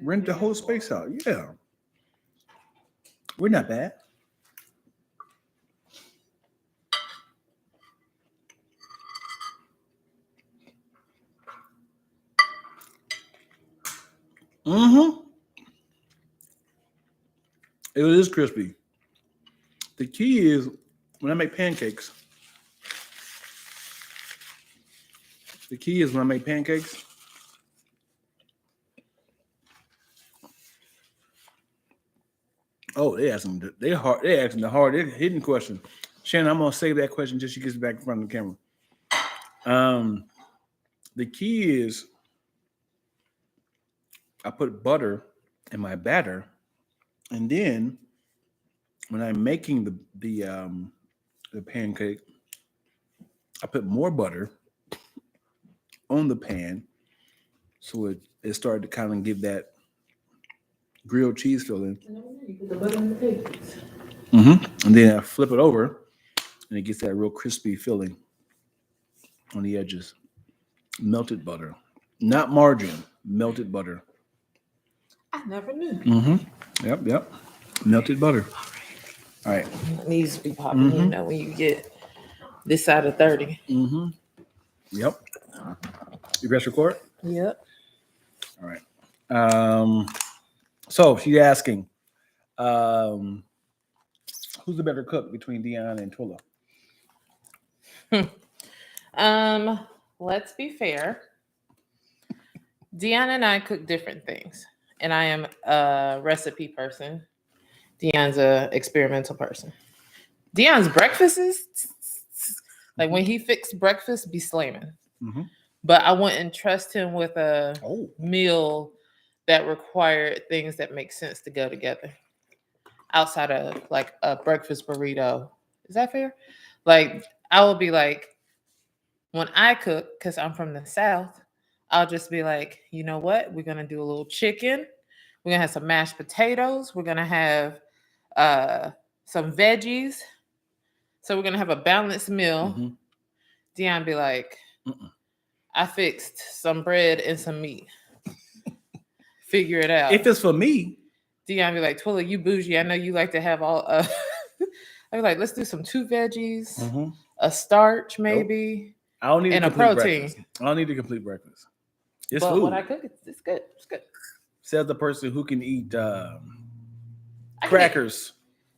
Rent the whole space out. Yeah. We're not bad. Mm-hmm. It is crispy. The key is when I make pancakes. Oh, they asking the hard hidden question. Shannon, I'm gonna save that question until she gets back in front of the camera. The key is I put butter in my batter, and then when I'm making the pancake, I put more butter on the pan, so it started to kind of give that grilled cheese filling. You put the butter in the pancakes. Mm-hmm. And then I flip it over, and it gets that real crispy filling on the edges. Melted butter, not margarine. Melted butter. I never knew. Mm-hmm. Yep. Melted butter. All right. It needs to be popping. You know when you get this side of 30. Mm-hmm. Yep. You press record? Yep. All right. So she's asking, who's the better cook between Dion and Twilla? Let's be fair. Dion and I cook different things. And I am a recipe person. Dion's a experimental person. Dion's breakfast is like when he fixed breakfast, be slamming. Mm-hmm. But I wouldn't trust him with a meal that required things that make sense to go together. Outside of like a breakfast burrito. Is that fair? Like I will be like, when I cook, because I'm from the South, I'll just be like, you know what? We're going to do a little chicken. We're going to have some mashed potatoes. We're going to have some veggies. So we're going to have a balanced meal. Mm-hmm. Dion be like, I fixed some bread and some meat. Figure it out. If it's for me. Dion be like, Twilla, you bougie. I know you like to have all... I'd be like, let's do some 2 veggies, a starch maybe, I don't need and a protein. Breakfast. I don't need a complete breakfast. It's but food. When I cook, it's good. It's good. Says the person who can eat crackers.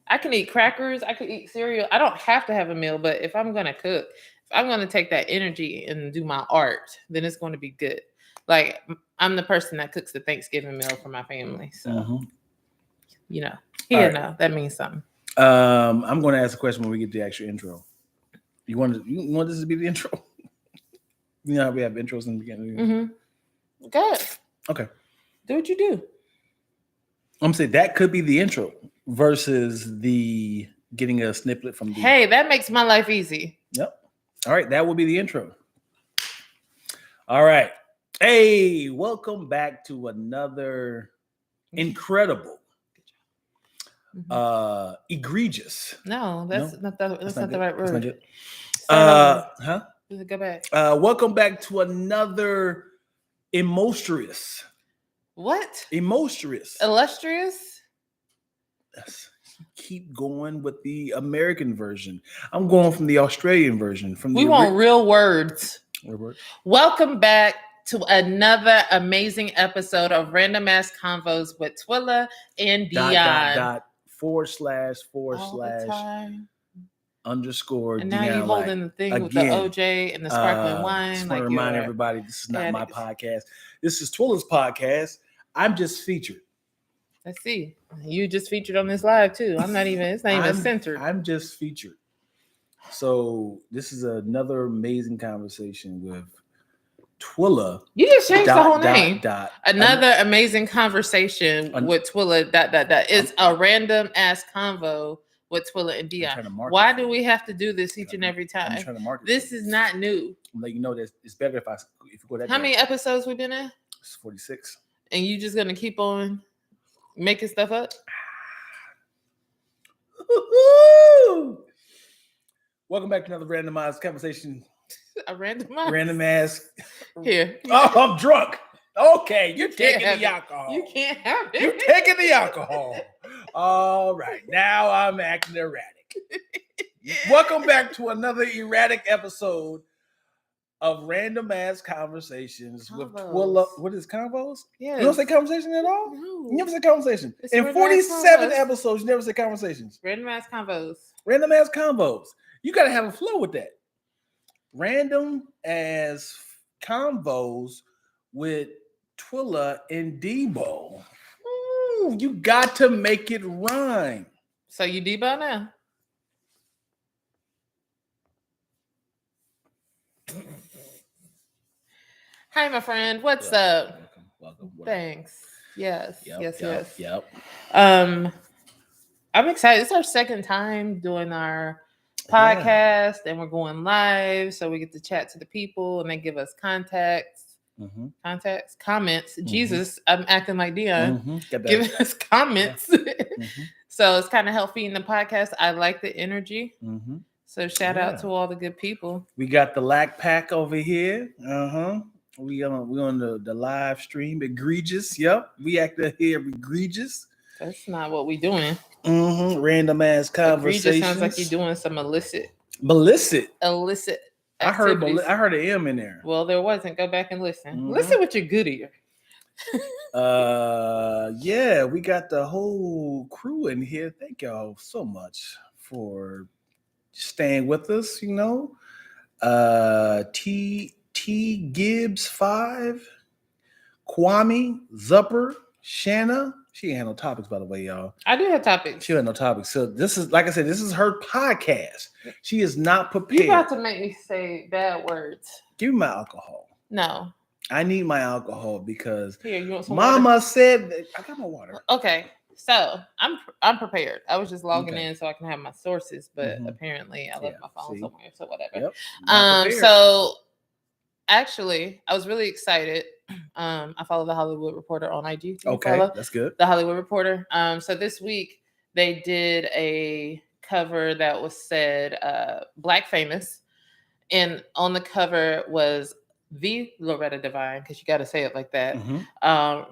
I can eat crackers. I can eat cereal. I don't have to have a meal, but if I'm going to cook, if I'm going to take that energy and do my art, then it's going to be good. Like, I'm the person that cooks the Thanksgiving meal for my family. So, you know, that means something. I'm going to ask a question when we get to the actual intro. You want this to be the intro? You know how we have intros in the beginning? Mm-hmm. Good. Okay. Do what you do. I'm saying that could be the intro versus the getting a snippet from the... Hey, that makes my life easy. Yep. All right. That will be the intro. All right. Hey, welcome back to another incredible, egregious. No, that's not the right word. Go back. Welcome back to another emostrious. What? Emostrious. Illustrious? Yes. Keep going with the American version. I'm going from the Australian version. We want real words. Real words. Welcome back to another amazing episode of Random Ass Convos with Twilla and Dion. / underscore and now Dion, you holding the thing with the OJ and the sparkling wine. Just want to remind everybody, this is not my podcast. This is Twilla's podcast. I'm just featured. Let's see. You just featured on this live too. It's not even censored. I'm just featured. So this is another amazing conversation with Twilla. You just changed the whole name. Another amazing conversation with Twilla. It's a random ass convo with Twilla and Dion. Why do we have to do this each and every time? I'm trying to market this is not new. I'm letting you know that it's better if you go that. How many episodes we been in? It's 46. And you just gonna keep on making stuff up? Welcome back to another randomized conversation. Random ass. Here. Oh, I'm drunk. Okay, you're taking the alcohol. You can't have it. You're taking the alcohol. All right, now I'm acting erratic. Welcome back to another erratic episode of Random Ass Conversations with Twilla. What is convos? Yeah. You don't say conversation at all? No. You never say conversation. It's In 47 episodes, you never say conversations. Random ass convos. Random ass convos. You got to have a flow with that. Random ass convos with Twilla and Debo. Ooh, you got to make it rhyme. So you Debo now? Hi, my friend. What's up? Welcome. Thanks. Yes. Yep. I'm excited. It's our second time doing our podcast, and we're going live, so we get to chat to the people, and they give us comments. Jesus, I'm acting like Dion. Giving us comments. So it's kind of help feeding the podcast. I like the energy. So shout out to all the good people. We got the Lack Pack over here. We on the live stream. Egregious. Yep. We acting here egregious. That's not what we doing. Random ass conversations. Egregious sounds like you're doing some illicit. Illicit. I heard activities. I heard an M in there. Well, there wasn't. Go back and listen. Mhm. Listen with your good ear. Yeah, we got the whole crew in here. Thank y'all so much for staying with us. You know, T Gibbs 5, Kwame Zupper, Shanna. She ain't had no topics, by the way, y'all. I do have topics. She had no topics. So this is, like I said, this is her podcast. She is not prepared. You about to make me say bad words. Give me my alcohol. No. I need my alcohol because Here, you want some Mama water? said that, I got my water. Okay, so I'm prepared. I was just logging Okay. in so I can have my sources, but Mhm. apparently I left my phone see? somewhere, so whatever. Yep. not prepared. So actually, I was really excited. I follow the Hollywood Reporter on IG. You Okay, follow that's good. the Hollywood Reporter. So this week they did a cover that was said Black Famous, and on the cover was the Loretta Devine, because you got to say it like that. Mhm.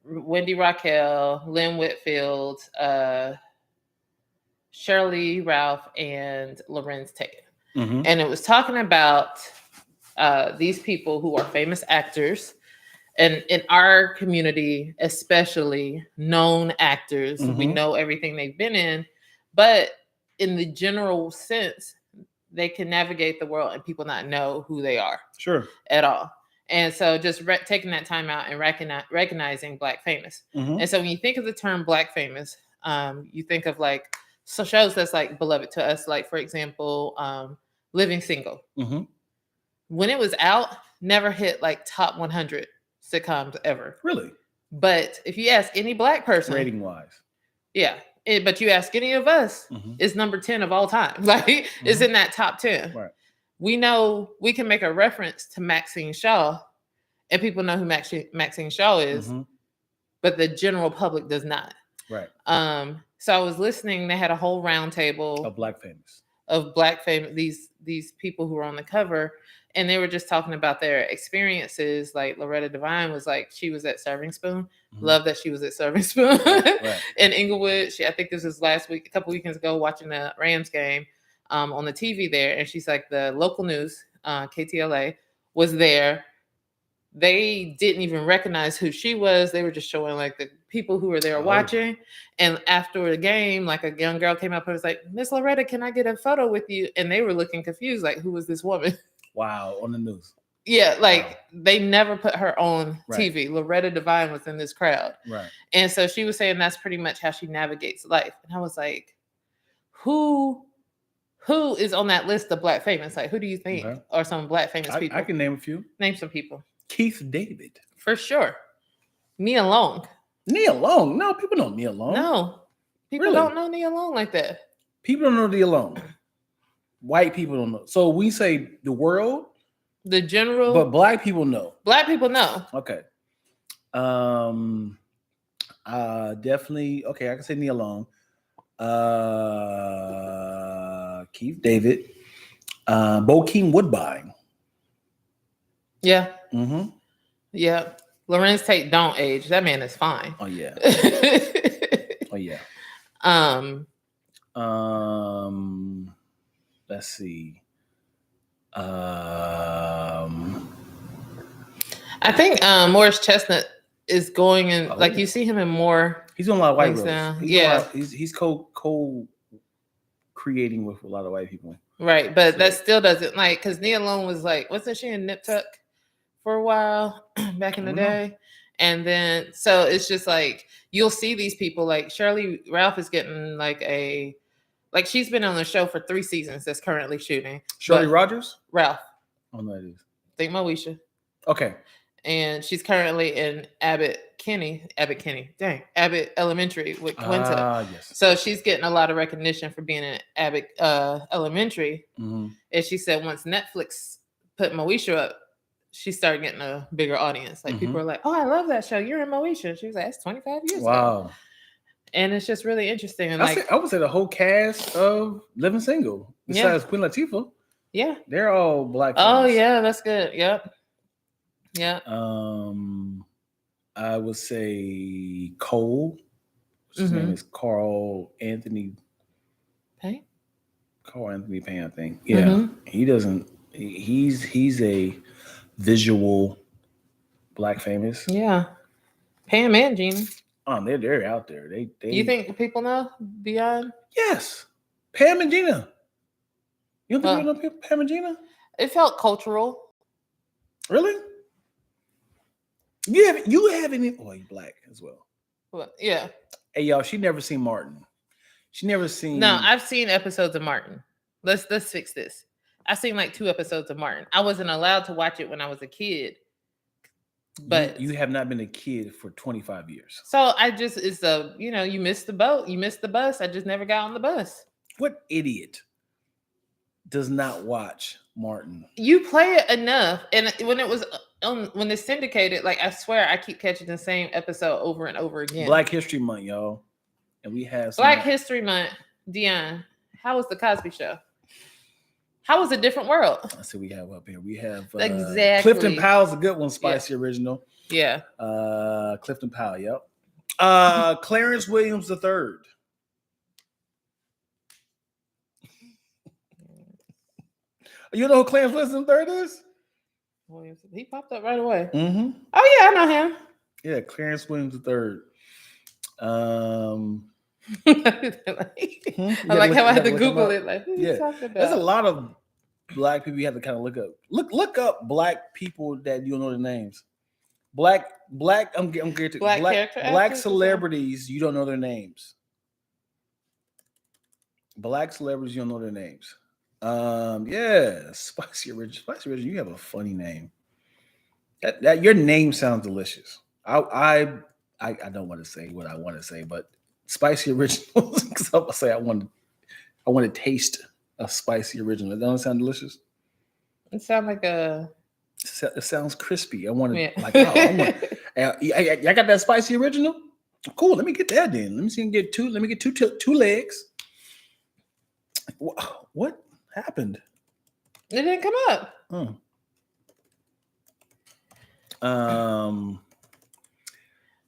Wendy Raquel, Lynn Whitfield, Shirley Ralph, and Lorenz Tate. Mhm. And it was talking about these people who are famous actors, and in our community, especially known actors. We Mhm. know everything they've been in, but in the general sense, they can navigate the world and people not know who they are Sure. at all. And so just taking that time out and recognizing Black famous. Mhm. And so when you think of the term Black famous, you think of like shows that's like beloved to us, like for example, Living Single. Mhm. When it was out, never hit like top 100 sitcoms ever. Really? But if you ask any Black person, Rating wise. yeah, but you ask any of us, Mhm. it's number 10 of all time. Like it's in that top 10. Right. We know we can make a reference to Maxine Shaw, and people know who Maxine Shaw is, Mhm. but the general public does not. Right. So I was listening. They had a whole round table Of Black famous. of Black famous, these people who were on the cover, and they were just talking about their experiences. Like Loretta Devine was like, she was at Serving Spoon. Mhm. Love that she was at Serving Spoon Right. in Inglewood. I think this was last week, a couple weekends ago, watching the Rams game on the TV there, and she's like, the local news, KTLA, was there. They didn't even recognize who she was. They were just showing like the people who were there watching. And after the game, like a young girl came up and was like, Miss Loretta, can I get a photo with you? And they were looking confused, like, who was this woman? Wow, on the news. Yeah, like they never put her on Right. TV. Loretta Devine was in this crowd. Right. And so she was saying that's pretty much how she navigates life. And I was like, who is on that list of Black famous? Like, who do you think are some Black famous people? I can name a few. Name some people. Keith David. For sure. Nia Long. Nia Long. No, people don't know Nia Long. No. People Really? don't know Nia Long like that. People don't know Nia Long. White people don't know. So we say the world. The general. But Black people know. Black people know. Okay. Definitely. Okay, I can say Nia Long. Keith David. Bokeem Woodbine. Yeah. Mm-hmm. Yeah. Lorenz Tate don't age. That man is fine. Oh yeah. Oh yeah. Let's see. I think Morris Chestnut is going in, like you see him in more. He's doing a lot of white roles. He's co-creating with a lot of white people. Right, but that still doesn't, like, because Nia Long was like, wasn't she in Nip Tuck for a while back in the day? And then, so it's just like, you'll see these people, like Shirley Ralph is getting like she's been on the show for 3 seasons that's currently shooting. Shirley Rogers? Ralph. Oh, no, it is. Think Moesha. Okay. And she's currently in Abbott Elementary with Quinta. Yes. So she's getting a lot of recognition for being in Abbott Elementary. Mm-hmm. And she said once Netflix put Moesha up, she started getting a bigger audience. Like people are like, "Oh, I love that show. You're in Moesha." She was like, "That's 25 years ago." And it's just really interesting. And I would say the whole cast of Living Single, besides Queen Latifah, they're all Black. Oh yeah, that's good. Yep. Yeah. I would say Cole. His name is Carl Anthony Payne. Carl Anthony Payne, I think. Yeah. He doesn't He's a visual black famous. Yeah. Pam and Gina. They're out there. They You think people know beyond? yes. Pam and Gina. You don't think Well, people know Pam and Gina? it felt cultural. Really? You have any? Oh, you black as well. Well, yeah. Hey y'all, she never seen Martin. She never seen. No, I've seen episodes of Martin. Let's fix this. I've seen like 2 episodes of Martin. I wasn't allowed to watch it when I was a kid. But you have not been a kid for 25 years. So I just you missed the boat, you missed the bus. I just never got on the bus. What idiot does not watch Martin? You play it enough, and when it was when it's syndicated, like I swear I keep catching the same episode over and over again. Black History Month, y'all, and we have Black History Month. Dion, how was the Cosby Show? How was A Different World? I see we have up here. We have exactly Clifton Powell's a good one, spicy original. Yeah. Clifton Powell, yep. Clarence Williams III. You know who Clarence Williams III is? He popped up right away. Mm-hmm. Oh yeah, I know him. Yeah, Clarence Williams III. I like how I had to Google it. Like, who you talking about? There's a lot of black people you have to kind of look up. Look up black people that you don't know their names. Black. I'm getting to black celebrities. You don't know their names. Black celebrities, you don't know their names. Yeah, Spicy Original. You have a funny name. That your name sounds delicious. I don't want to say what I want to say, but Spicy Originals. Because I'm gonna say I want to taste a Spicy Original. It doesn't sound delicious. It sounds like a. It sounds crispy. I want to I got that Spicy Original. Cool. Let me get that then. Let me see. Let me get two legs. What happened? It didn't come up.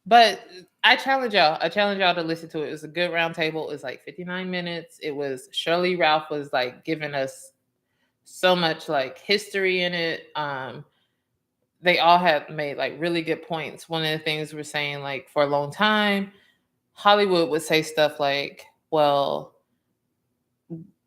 But I challenge y'all. To listen to it. It was a good round table. It was like 59 minutes. It was Shirley Ralph was like giving us so much like history in it. They all had made like really good points. One of the things we're saying, like for a long time, Hollywood would say stuff like, well,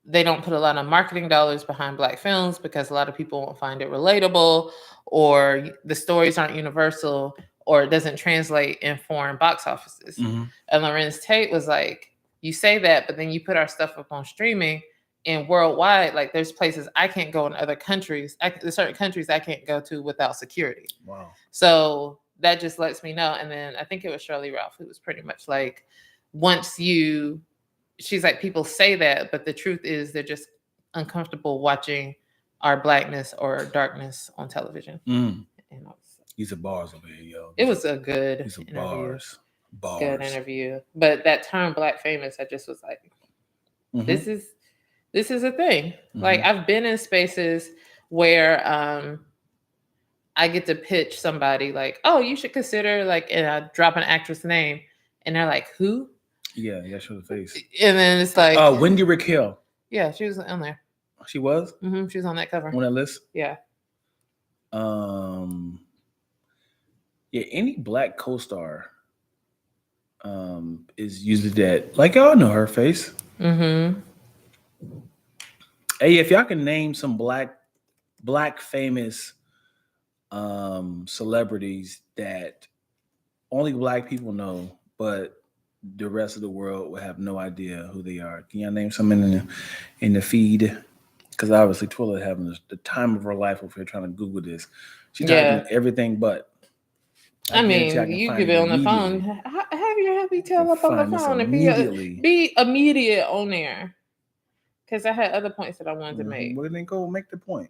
they don't put a lot of marketing dollars behind Black films because a lot of people won't find it relatable, or the stories aren't universal, or it doesn't translate in foreign box offices. Mm-hmm. And Lorenz Tate was like, you say that, but then you put our stuff up on streaming and worldwide, like there's places I can't go in other countries. There's certain countries I can't go to without security. Wow. So that just lets me know. And then I think it was Shirley Ralph who was pretty much like, she's like, people say that, but the truth is they're just uncomfortable watching our blackness or darkness on television. Mm. And These are bars over here, yo. It was a good interview. Bars. Good interview. But that term Black famous, I just was like, this is a thing. Mm-hmm. Like I've been in spaces where I get to pitch somebody like, oh, you should consider like, and I drop an actress name and they're like, who? Yeah, show the face. And then it's like, Wendy Raquel. Yeah, she was on there. She was? Mm-hmm. She was on that cover. On that list? Yeah. Yeah, any Black co-star is usually that. Like y'all know her face. Mm-hmm. Hey, if y'all can name some black famous celebrities that only Black people know, but the rest of the world will have no idea who they are. Can y'all name some in the feed? Because obviously Twilla having the time of her life over here trying to Google this. She's typing everything but. I mean, you give it on the phone. Have your detail up on the phone and be immediate on there. Because I had other points that I wanted to make. Well, then go make the point.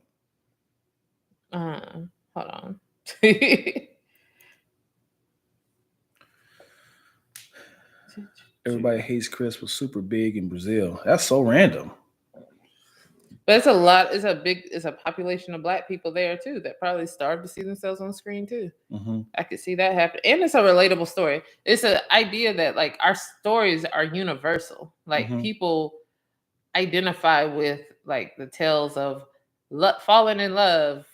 Hold on. Everybody hates Chris was super big in Brazil. That's so random. But it's a population of Black people there too that probably starved to see themselves on screen too. Mm-hmm. I could see that happen. And it's a relatable story. It's an idea that like our stories are universal. Like people identify with like the tales of falling in love,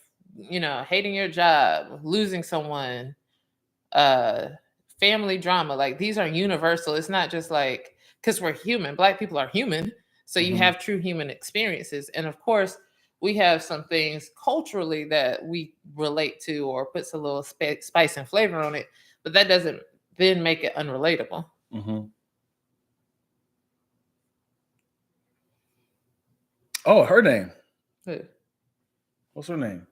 hating your job, losing someone, family drama. Like these are universal. It's not just like because we're human. Black people are human, so you have true human experiences, and of course, we have some things culturally that we relate to or puts a little spice and flavor on it, but that doesn't then make it unrelatable. Oh, her name. Who? What's her name?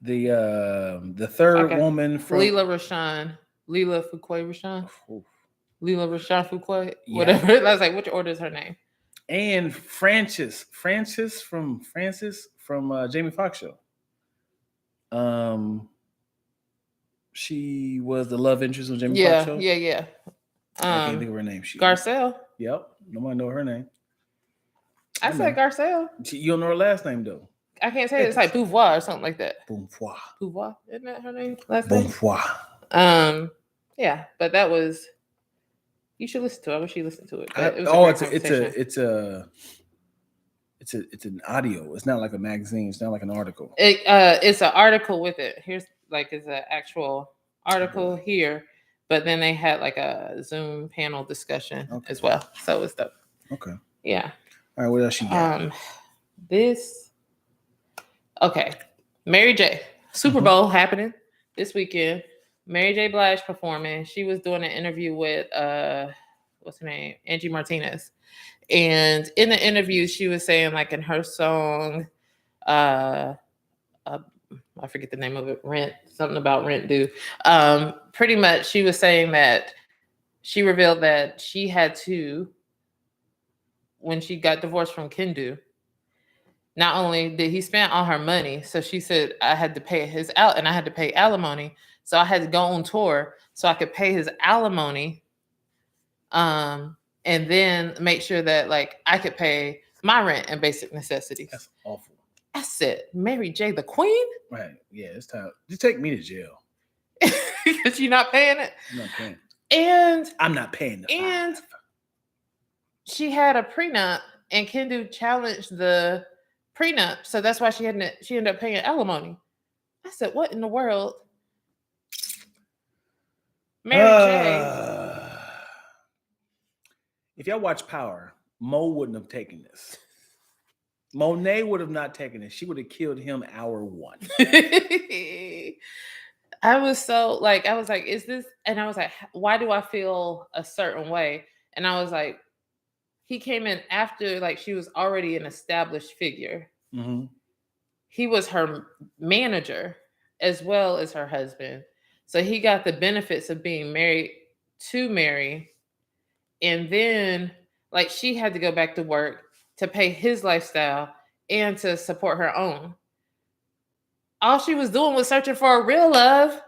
The third woman from Leela Fuquay-Rashawn. Leela Rashawn Fuquay, whatever. I was like, which order is her name? And Francis from Jamie Foxx show. She was the love interest on Jamie Foxx show. Yeah. I can't think of her name. Garcelle. Yep. Nobody know her name. I said Garcelle. You don't know her last name though. I can't say it. It's like Beauvoir or something like that. Beauvoir. Isn't that her name? Last name? Beauvoir. Yeah, but that was. You should listen to it. I wish you listened to it. It's an audio. It's not like a magazine. It's not like an article. It's an article with it. Here's it's an actual article here, but then they had like a Zoom panel discussion as well. So it's dope. Okay. Yeah. All right. What else you got? Mary J. Super Bowl happening this weekend. Mary J. Blige performing. She was doing an interview with what's her name? Angie Martinez. And in the interview, she was saying, like in her song, I forget the name of it, Rent, something about rent due. Pretty much she was saying that she revealed that she had to, when she got divorced from Kendu, not only did he spend all her money, so she said I had to pay his out and I had to pay alimony. So I had to go on tour so I could pay his alimony, and then make sure that like I could pay my rent and basic necessities. That's awful. I said, Mary J, the queen? Right. Yeah, it's time. You take me to jail. Because you're not paying it? I'm not paying. And I'm not paying the And she had a prenup and Kendu challenged the prenup. So that's why she ended up paying alimony. I said, what in the world? Mary J. If y'all watch Power, Mo wouldn't have taken this. Monet would have not taken it. She would have killed him hour one. I was like, is this? And I was like, why do I feel a certain way? And I was like, he came in after like she was already an established figure. Mm-hmm. He was her manager as well as her husband. So he got the benefits of being married to Mary. And then like she had to go back to work to pay his lifestyle and to support her own. All she was doing was searching for a real love.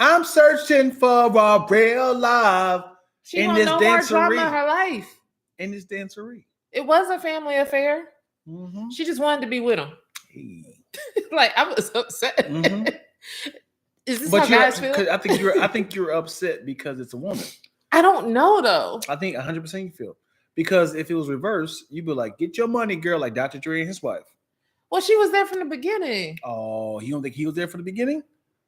I'm searching for a real love. She wanted no more drama in her life. In this dancery. It was a family affair. Mm-hmm. She just wanted to be with him. Hey. Like I was upset. Mm-hmm. Is this how guys feel? I think you're upset because it's a woman. I don't know though. I think 100% you feel. Because if it was reversed, you'd be like, get your money, girl, like Dr. Dre and his wife. Well, she was there from the beginning. Oh, you don't think he was there from the beginning?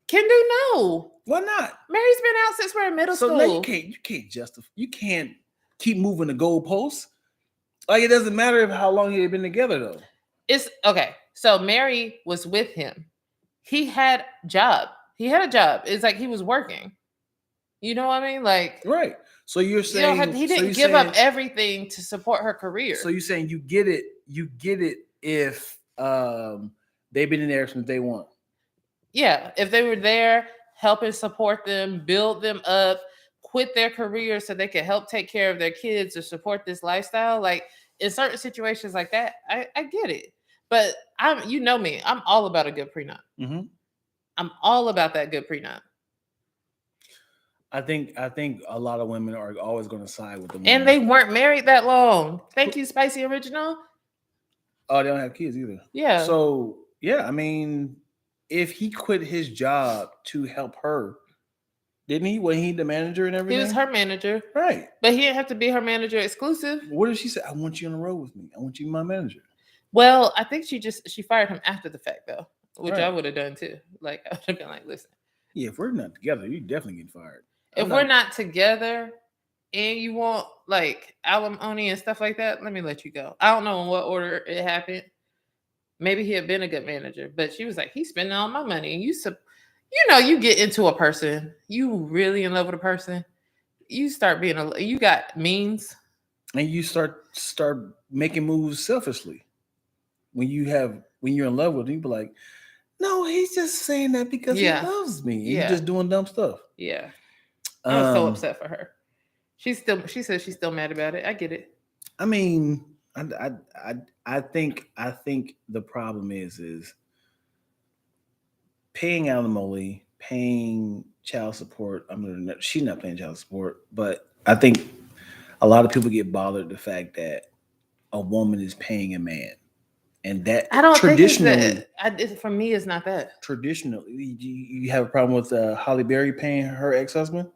Kendu, no. Why not? Mary's been out since we're in middle school. So you can't justify. You can't keep moving the goalposts. Like it doesn't matter how long they've been together, though. It's okay. So Mary was with him. He had a job. It's like he was working. You know what I mean? Like right. So you're saying he didn't give up everything to support her career. So you're saying you get it if they've been in there since day one. Yeah, if they were there helping support them, build them up, quit their career so they could help take care of their kids or support this lifestyle. Like in certain situations like that, I get it. But you know me, I'm all about a good prenup. Mm-hmm. I'm all about that good prenup. I think a lot of women are always going to side with the women. And they weren't married that long. Thank you, Spicy Original. Oh, they don't have kids either. Yeah. So yeah, I mean, if he quit his job to help her, didn't he? Wasn't he the manager and everything? He was her manager. Right. But he didn't have to be her manager exclusive. What did she say? I want you on the road with me. I want you my manager. Well, I think she fired him after the fact though, which I Right. would have done too. Like I would have been like, listen, Yeah, if we're not together, you definitely get fired. if we're not together and you want like alimony and stuff like that, let me let you go. I don't know in what order it happened. Maybe he had been a good manager, but she was like, he's spending all my money. And you get into a person, you really in love with a person, you start you got means. And you start making moves selfishly. When you're in love with him, you be like, no, he's just saying that because he loves me. And you're just doing dumb stuff. Yeah. I was so upset for her. She says she's still mad about it. I get it. I mean, I think the problem is paying alimony, paying child support. She's not paying child support, but I think a lot of people get bothered the fact that a woman is paying a man, and that I don't traditionally, for me, it's not that. Traditionally, you have a problem with Holly Berry paying her ex-husband,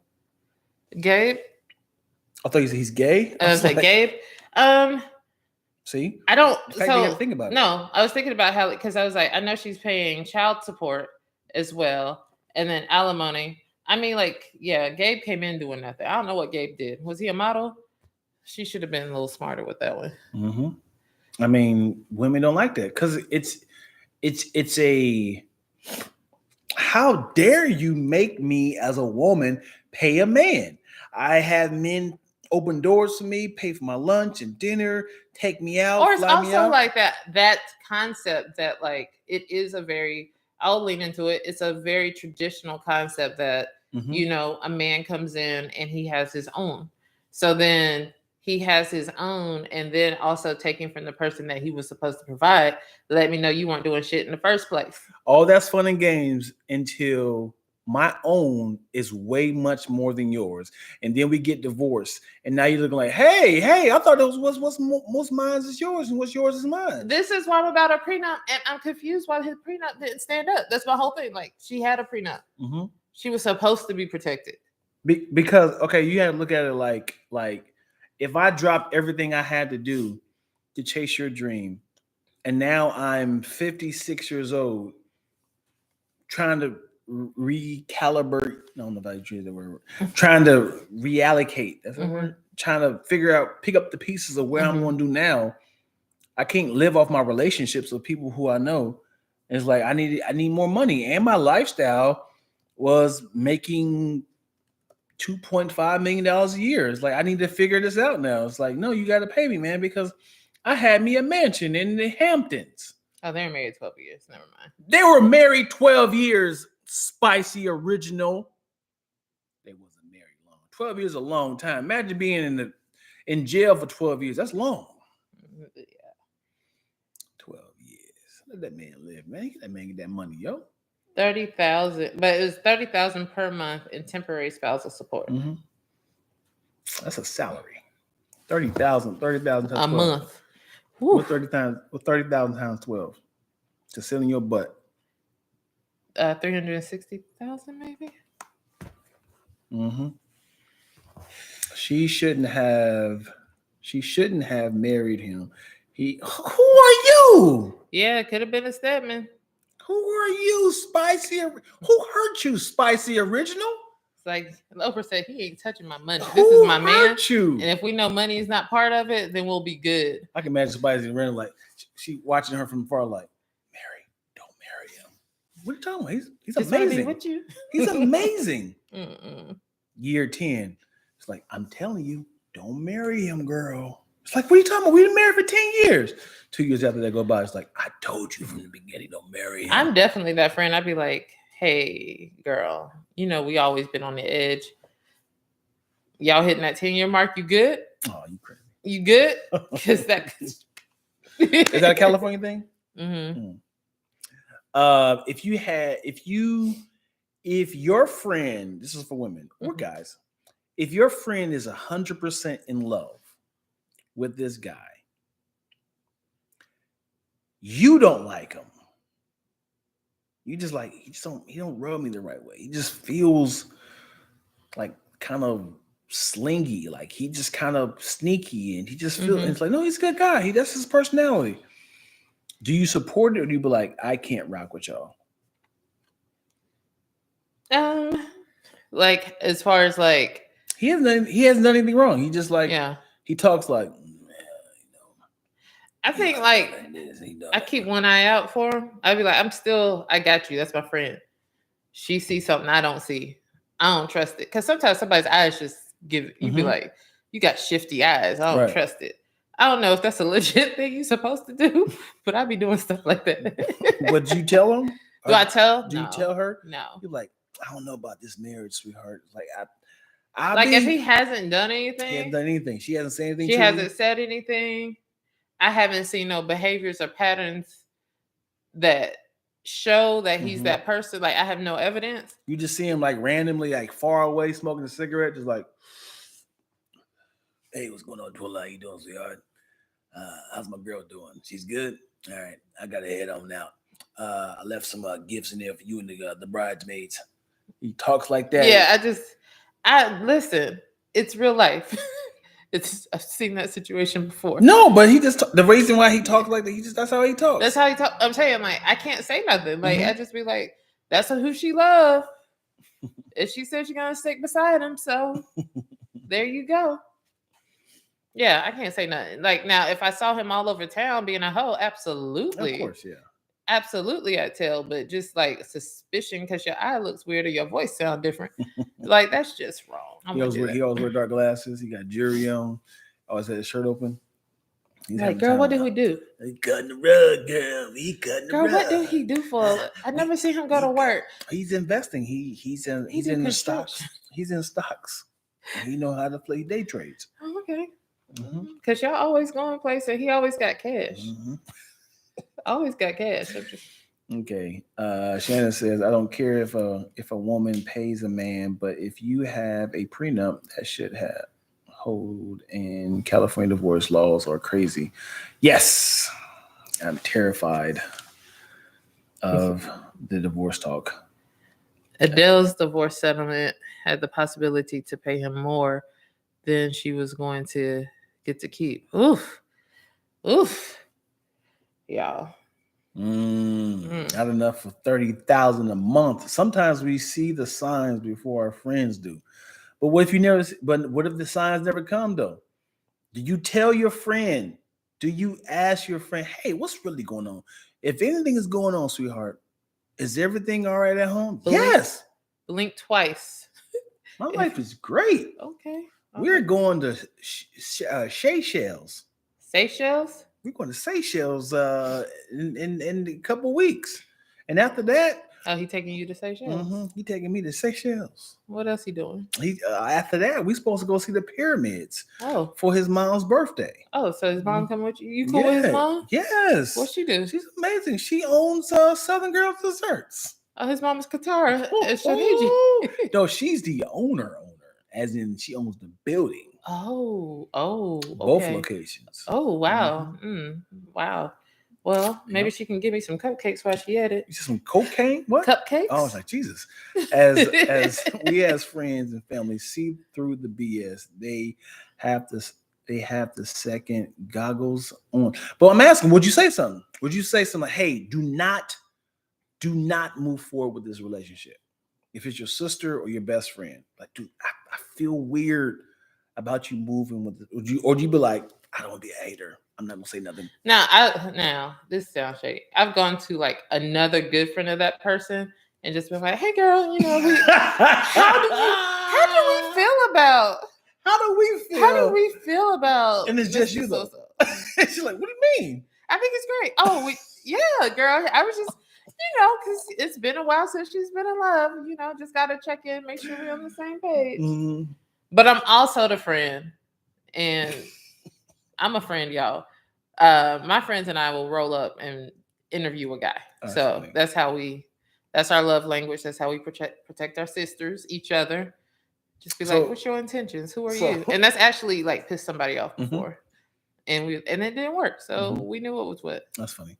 Gabe. I thought you said he's gay. I was like, Gabe. See, I don't. You gotta think about it. No, I was thinking about how, because I was like, I know she's paying child support as well, and then alimony. I mean, like, yeah, Gabe came in doing nothing. I don't know what Gabe did. Was he a model? She should have been a little smarter with that one. Mm-hmm. I mean, women don't like that because it's a. How dare you make me as a woman pay a man? I have men open doors for me, pay for my lunch and dinner, take me out. Or it's also like that concept that like it is a very, I'll lean into it. It's a very traditional concept that, a man comes in and he has his own. So then he has his own, and then also taking from the person that he was supposed to provide. Let me know you weren't doing shit in the first place. All that's fun and games until my own is way much more than yours, and then we get divorced, and now you're looking like, hey, I thought what's mine is yours, and what's yours is mine. This is why I'm about a prenup, and I'm confused why his prenup didn't stand up. That's my whole thing. Like, she had a prenup. Mm-hmm. She was supposed to be protected. Because you have to look at it like if I dropped everything I had to do to chase your dream, and now I'm 56 years old, trying to recalibrate. I don't know if I use the word. Trying to reallocate. That's the word. Trying to pick up the pieces of where I'm going to do now. I can't live off my relationships with people who I know. It's like I need more money, and my lifestyle was making $2.5 million a year. It's like I need to figure this out now. It's like, no, you got to pay me, man, because I had me a mansion in the Hamptons. Oh, they were married 12 years. Never mind. They were married 12 years. Spicy original. They wasn't married long. 12 years is a long time. Imagine being in jail for 12 years. That's long. Yeah. 12 years. Let that man live, man. Let that man get that money, yo. 30,000, but it was 30,000 per month in temporary spousal support. Mm-hmm. That's a salary. 30,000 a month. With 30,000 times 12 to sit in your butt. 360,000 maybe. Mm-hmm. She shouldn't have married him. Who are you? Yeah, it could have been a Stedman. Who are you, Spicy? Who hurt you, Spicy Original? It's like Oprah said, he ain't touching my money. This is my man. You? And if we know money is not part of it, then we'll be good. I can imagine Spicy Original like she watching her from far, like, Mary, don't marry him. What are you talking about? He's just amazing. With you. He's amazing. Year 10. It's like, I'm telling you, don't marry him, girl. It's like, what are you talking about? We've been married for 10 years. 2 years after that go by, it's like, I told you from the beginning, don't marry him. I'm definitely that friend. I'd be like, hey, girl, we always been on the edge. Y'all hitting that 10-year mark, you good? Oh, you crazy. You good? Because that... Is that a California thing? Mm-hmm. If your friend, this is for women or guys, if your friend is 100% in love with this guy, you don't like him. You just like, he don't rub me the right way. He just feels like kind of slingy, like he just kind of sneaky, and he just feels, it's like, no, he's a good guy. That's his personality. Do you support it or do you be like, I can't rock with y'all? Like as far as like he hasn't done anything wrong. He just like he talks like I think like I keep one eye out for him. I'd be like, I got you. That's my friend. She sees something I don't see. I don't trust it. Because sometimes somebody's eyes just give you be like, you got shifty eyes. I don't trust it. I don't know if that's a legit thing you're supposed to do, but I be doing stuff like that. Would you tell him? Do I tell? Do you tell her? No. You're like, I don't know about this marriage, sweetheart. Like if he hasn't done anything. He hasn't done anything. She hasn't said anything. She hasn't said anything. I haven't seen no behaviors or patterns that show that he's that person. Like I have no evidence. You just see him like randomly, like far away, smoking a cigarette, just like, hey, what's going on, Twila? How you doing, sweetheart? How's my girl doing? She's good. All right, I gotta head on out. I left some gifts in there for you and the bridesmaids. He talks like that. Yeah, I listen. It's real life. I've seen that situation before. No, but the reason why he talks like that, that's how he talks. That's how he talks. I'm telling you, like, I can't say nothing. Like, I just be like, that's who she love. If she said she's gonna stick beside him, so there you go. Yeah, I can't say nothing. Like now, if I saw him all over town being a hoe, absolutely. Of course, yeah. Absolutely, I'd tell, but just like suspicion because your eye looks weird or your voice sounds different, like that's just wrong. He always wear dark glasses. He got jewelry on. Always had his shirt open. He's like, girl, what did we do? He cutting the rug, girl. He cutting the rug. What did he do for? I never seen him go to work. He's investing. He's in the stocks. He's in stocks. He know how to play day trades. Oh, okay. Because y'all always going places. He always got cash. Always got cash. Okay. Shannon says, I don't care if a woman pays a man, but if you have a prenup, that should have hold, and California divorce laws are crazy. Yes. I'm terrified of the divorce talk. Adele's divorce settlement had the possibility to pay him more than she was going to get to keep. Oof. Y'all. Not enough for $30,000 a month. Sometimes we see the signs before our friends do. But what if the signs never come though? Do you tell your friend? Do you ask your friend, hey, what's really going on? If anything is going on, sweetheart, is everything all right at home? Yes. Blink twice. My life is great. Okay. We're going to Seychelles. Seychelles? We're going to Seychelles in a couple weeks. And after that... Oh, he taking you to Seychelles? He taking me to Seychelles. What else he doing? After that, we supposed to go see the pyramids. Oh. For his mom's birthday. Oh, so his mom coming with you? You cool with his mom? Yes. What she do? She's amazing. She owns Southern Girls Desserts. Oh, his mom is Katara. Shahiji. No, she's the owner, as in she owns the building. Oh, okay. Both locations. Oh, wow. Wow. Well, maybe she can give me some cupcakes while she at it. Some cocaine? What? Cupcakes? Oh, I was like, Jesus. As we as friends and family see through the BS, they have the second goggles on. But I'm asking, would you say something? Would you say something like, hey, do not move forward with this relationship? If it's your sister or your best friend, like, dude, I feel weird about you moving with it. Would you be like, I don't want to be a hater. I'm not gonna say nothing. Now this sounds shady. I've gone to like another good friend of that person and just been like, hey girl, you know, how do we feel about and it's just you though. She's like, what do you mean? I think it's great. Oh, yeah, girl. I was just, because it's been a while since she's been in love. Just gotta check in, make sure we're on the same page. But I'm also the friend, and I'm a friend, y'all. My friends and I will roll up and interview a guy. So that's that's our love language. That's how we protect our sisters, each other. Just be like, what's your intentions? Who are you? And that's actually like pissed somebody off before. And it didn't work. So we knew what was what. That's funny.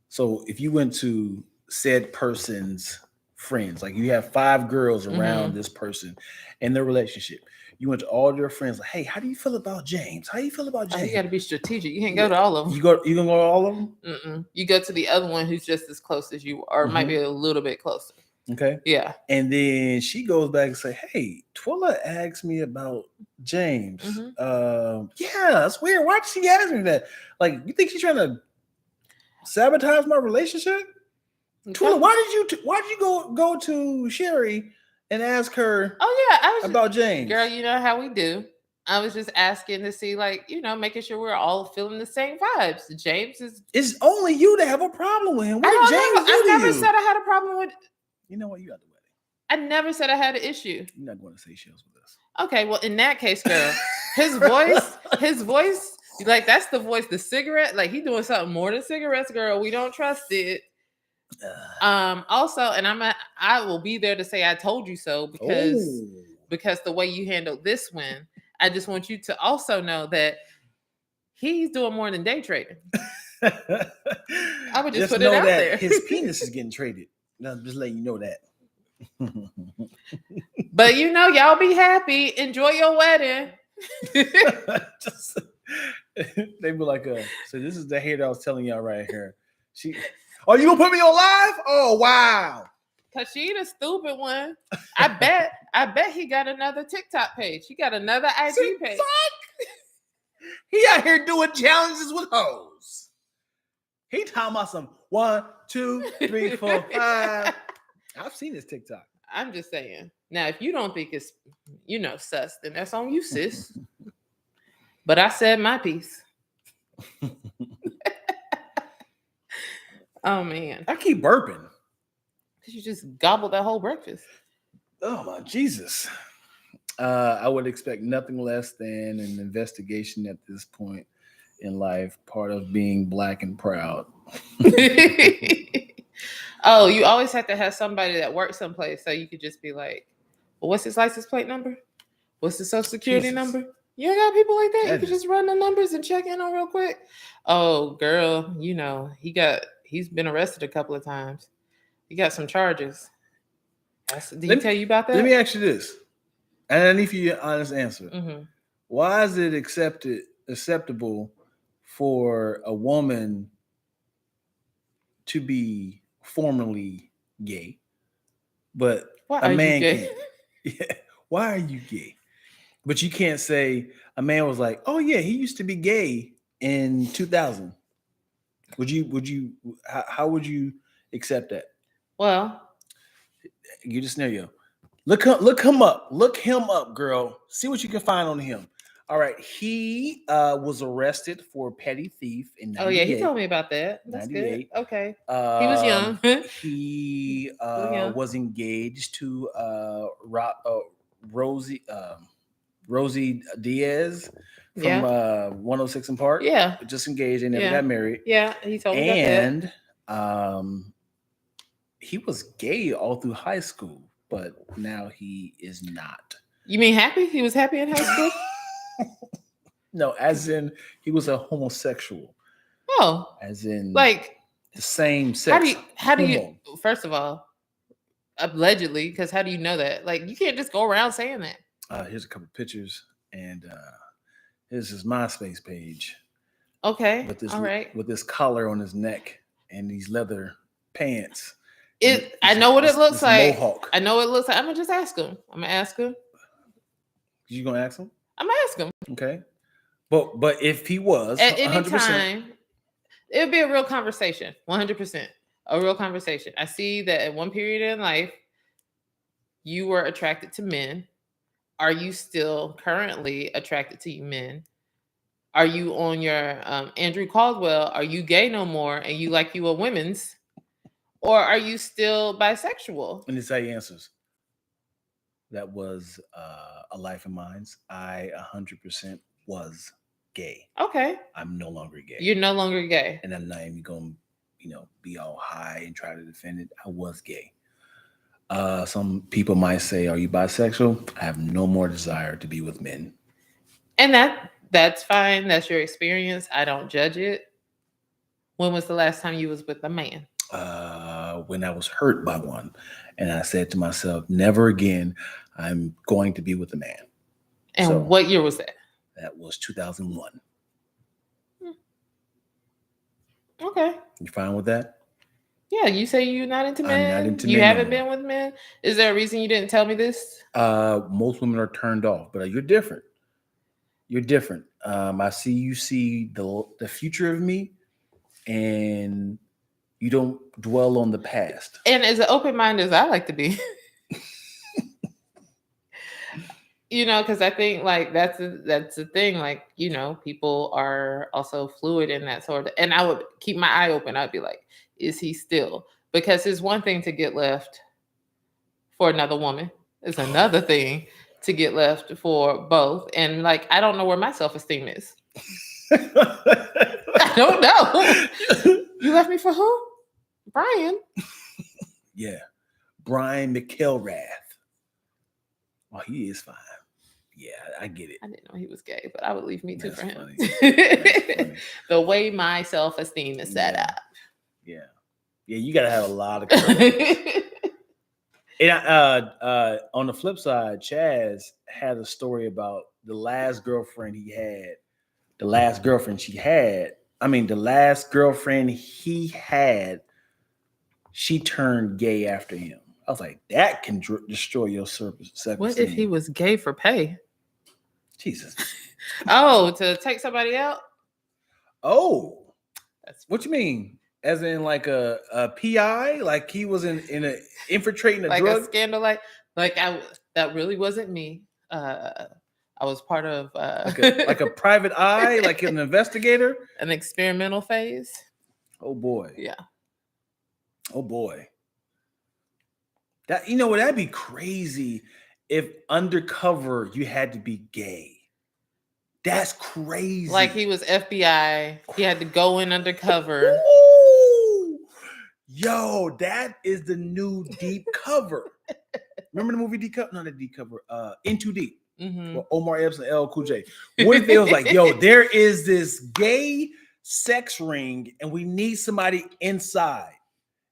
So if you went to said person's friends, like you have 5 girls around this person in their relationship, You went to all your friends like, hey, how do you feel about James? How do you feel about James? You got to be strategic. You can't go to all of them. You gonna go to all of them? Mm-mm. You go to the other one who's just as close as you, or might be a little bit closer. Okay. Yeah. And then she goes back and say, hey, Twilla asked me about James. Yeah, that's weird. Why did she ask me that? Like, you think she's trying to sabotage my relationship? Okay. Twilla, why did you go to Sherry and ask her about James? Girl, you know how we do. I was just asking to see, like, making sure we're all feeling the same vibes. James is... It's only you that have a problem with him. What did James do I to never you? said I had a problem with... You know what? You got the wedding. I never said I had an issue. You're not going to say Shells with us. Okay, well, in that case, girl, his voice, like, that's the voice, the cigarette, like, he doing something more than cigarettes, girl. We don't trust it. Also, and I will be there to say I told you so because the way you handled this one, I just want you to also know that he's doing more than day trading. I would just put it out there. His penis is getting traded. Now, just letting you know that. But y'all be happy. Enjoy your wedding. They be like, so this is the hater I was telling y'all right here. You gonna put me on live? Oh wow. Cause she the stupid one. I bet he got another TikTok page. He got another IG page. Fuck. He out here doing challenges with hoes. He talking about some 1, 2, 3, 4, 5. I've seen this TikTok. I'm just saying. Now, if you don't think it's, sus, then that's on you, sis. But I said my piece. Oh, man. I keep burping. Because you just gobbled that whole breakfast. Oh, my Jesus. I would expect nothing less than an investigation at this point in life, part of being black and proud. Oh, you always have to have somebody that works someplace so you could just be like, well, what's his license plate number? What's the social security number? You ain't got people like that. You can just run the numbers and check in on real quick. Oh, girl, he's been arrested a couple of times. He got some charges. Did he tell you about that? Let me ask you this. And I need for you an honest answer. Mm-hmm. Why is it acceptable for a woman to be formerly gay, but a man can't? Yeah. Why are you gay? But you can't say a man was like, oh yeah, he used to be gay in 2000. How would you accept that? Well, give the scenario. Look him up, girl. See what you can find on him. All right, he was arrested for petty thief in 98. Oh yeah, he told me about that. That's 98. Good. Okay, he was young. He was engaged to Rosie Diaz from 106 in Park. Yeah, just engaged. They never got married. Yeah, he told me about that. And he was gay all through high school, but now he is not. You mean happy? He was happy in high school? No, as in he was a homosexual. Oh, as in like the same sex. How do you? First of all, allegedly, because how do you know that? Like, you can't just go around saying that. Here's a couple pictures, and here's his MySpace page. Okay, all right. With this collar on his neck and these leather pants. I know what it looks like. Mohawk. I know what it looks like. I'm gonna just ask him. I'm gonna ask him. You gonna ask him? I'm gonna ask him. Okay. But if he was at any time, it would be a real conversation. 100%. A real conversation. I see that at one period in life, you were attracted to men. Are you still currently attracted to men? Are you on your Andrew Caldwell? Are you gay no more and you like you a women's? Or are you still bisexual? And this is how he answers. That was a life of mine. I 100% was gay. Okay. I'm no longer gay. You're no longer gay. And I'm not even going to, be all high and try to defend it. I was gay. Some people might say, are you bisexual? I have no more desire to be with men. And that's fine. That's your experience. I don't judge it. When was the last time you was with a man? When I was hurt by one. And I said to myself, never again, I'm going to be with a man. And So, what year was that? That was 2001. Okay. You fine with that? Yeah, you say you're not into men. I'm not into you men haven't no been with men. Is there a reason you didn't tell me this? Most women are turned off, but you're different. You're different. I see you see the future of me, and you don't dwell on the past. And as an open mind as I like to be, because I think like that's the thing. Like, people are also fluid in that sort of. And I would keep my eye open. I'd be like, is he still? Because it's one thing to get left for another woman. It's another thing to get left for both. And like, I don't know where my self-esteem is. I don't know. You left me for who? Brian. Yeah. Brian McElrath. Oh, he is fine. Yeah, I get it. I didn't know he was gay, but I would leave me too That's for him. funny. That's funny. The way my self-esteem is set up. Yeah. Yeah, you got to have a lot of courage. And on the flip side, Chaz had a story about the last girlfriend he had. The last girlfriend he had, she turned gay after him. I was like, that can destroy your self-esteem. What if he was gay for pay? Jesus. Oh, to take somebody out? Oh. What you mean? As in like a PI? Like he was in a infiltrating a like drug? A scandal, like that really wasn't me. I was part of like a private eye, like an investigator? An experimental phase. Oh boy. Yeah. Oh boy. That'd be crazy if undercover you had to be gay. That's crazy. Like he was FBI. He had to go in undercover. Ooh. Yo, that is the new Deep Cover. Remember the movie Deep Cover? Not a Deep Cover. In Too Deep. Mm-hmm. With Omar Epps and LL Cool J. What if it was like, yo, there is this gay sex ring and we need somebody inside.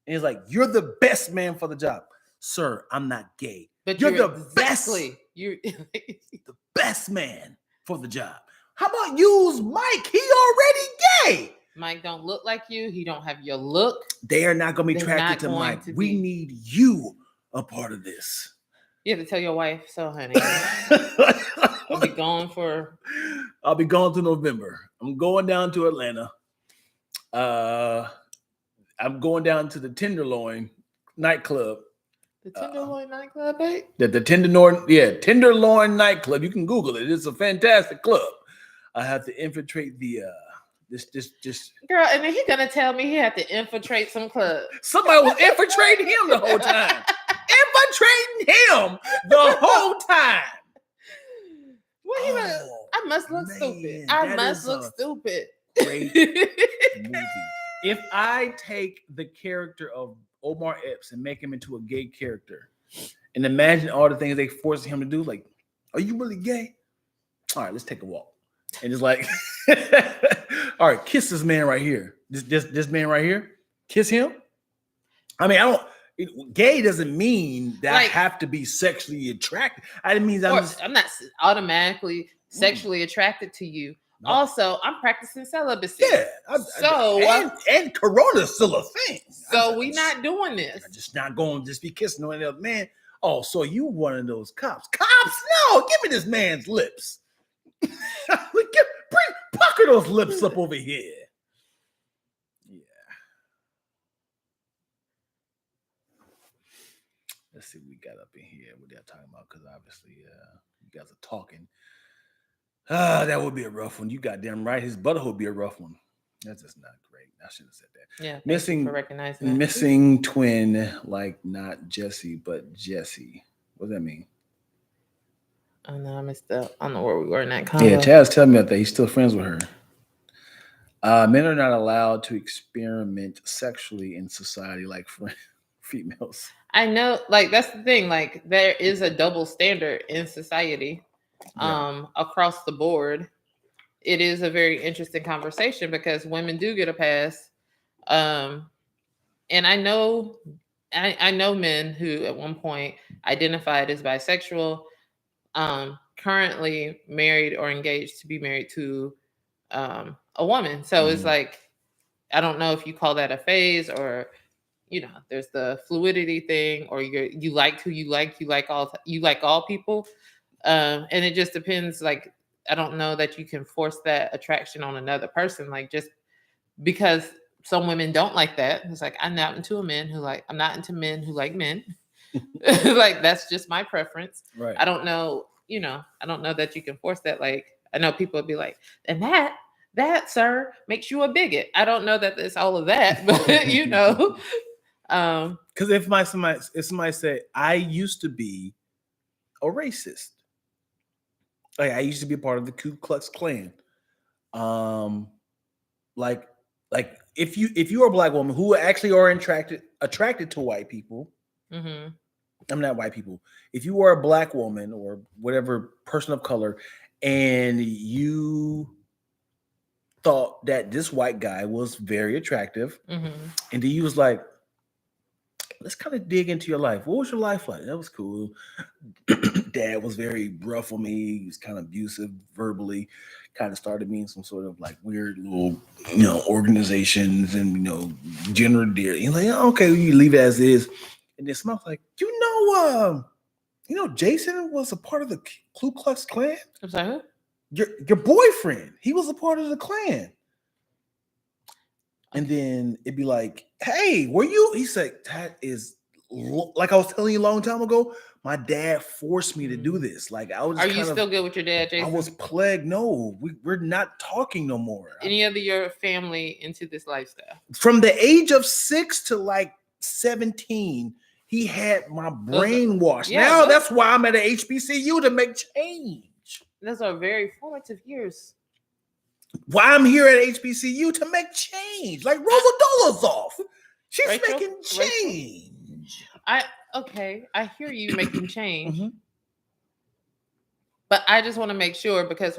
And it's like, you're the best man for the job. Sir, I'm not gay. But you're the best. You're the best man for the job. How about use Mike? He already gay. Mike don't look like you. He don't have your look. They are not going to be attracted to Mike. We need you a part of this. You have to tell your wife, so honey. I'll be gone through November. I'm going down to Atlanta. I'm going down to the Tenderloin nightclub. The Tenderloin nightclub, babe? The Tenderloin nightclub. You can Google it. It's a fantastic club. I have to infiltrate the this girl, and then he's gonna tell me he had to infiltrate some club. Somebody was infiltrating him the whole time. Infiltrating him the whole time. Well, I must look stupid. I must look stupid. Great movie. If I take the character of Omar Epps and make him into a gay character, and imagine all the things they force him to do, like, are you really gay? All right, let's take a walk. And it's like, all right, kiss this man right here. This man right here. Kiss him. I mean, gay doesn't mean that I have to be sexually attracted. It means I'm not automatically sexually attracted to you. No. Also, I'm practicing celibacy. Yeah. And Corona's still a thing. So we're not doing this. I'm just not going to just be kissing no other man. Oh, so you one of those cops. Cops? No, give me this man's lips. Pucker those lips up over here. Yeah. Let's see what we got up in here. What they're talking about, because obviously you guys are talking. That would be a rough one. You goddamn right. His butthole would be a rough one. That's just not great. I should have said that. Yeah. Missing twin, like not Jesse, but Jesse. What does that mean? Oh no, I missed out. I don't know where we were in that convo. Yeah, Chaz tell me that he's still friends with her. Men are not allowed to experiment sexually in society like females. I know, like that's the thing. Like there is a double standard in society, across the board. It is a very interesting conversation because women do get a pass, and I know men who at one point identified as bisexual. currently married or engaged to be married to a woman. So it's like, I don't know if you call that a phase or, you know, there's the fluidity thing, or you like who you like all people. And it just depends. Like, I don't know that you can force that attraction on another person. Like, just because some women don't like that. It's like, I'm not into men who like men. Like, that's just my preference. Right. I don't know, you know, I don't know that you can force that. Like, I know people would be like, and that, sir, makes you a bigot. I don't know that it's all of that, but you know. Because if somebody said, I used to be a racist. Like, I used to be a part of the Ku Klux Klan. Like if you are a black woman who actually are attracted to white people, I'm not white people. If you are a black woman or whatever person of color, and you thought that this white guy was very attractive, and then you was like, let's kind of dig into your life. What was your life like? That was cool. Dad was very rough on me. He was kind of abusive verbally. Kind of started me in some sort of like weird little, you know, organizations and, you know, gender deal. You're like, okay, you leave it as is. And then Smith's like, you know, Jason was a part of the Ku Klux Klan. I'm sorry, who? Your boyfriend, he was a part of the Klan. And then it'd be like, hey, were you? He said, that is like I was telling you a long time ago. My dad forced me to do this. Like, I was. Are you still good with your dad, Jason? I was plagued. No, we're not talking no more. Any of your family into this lifestyle? From the age of 6 to like 17, he had my brain washed. Now that's why I'm at a HBCU to make change. Those are very formative years. Why I'm here at HBCU to make change. Like Rosa Dolezal. She's making change. I hear you making change. But I just want to make sure, because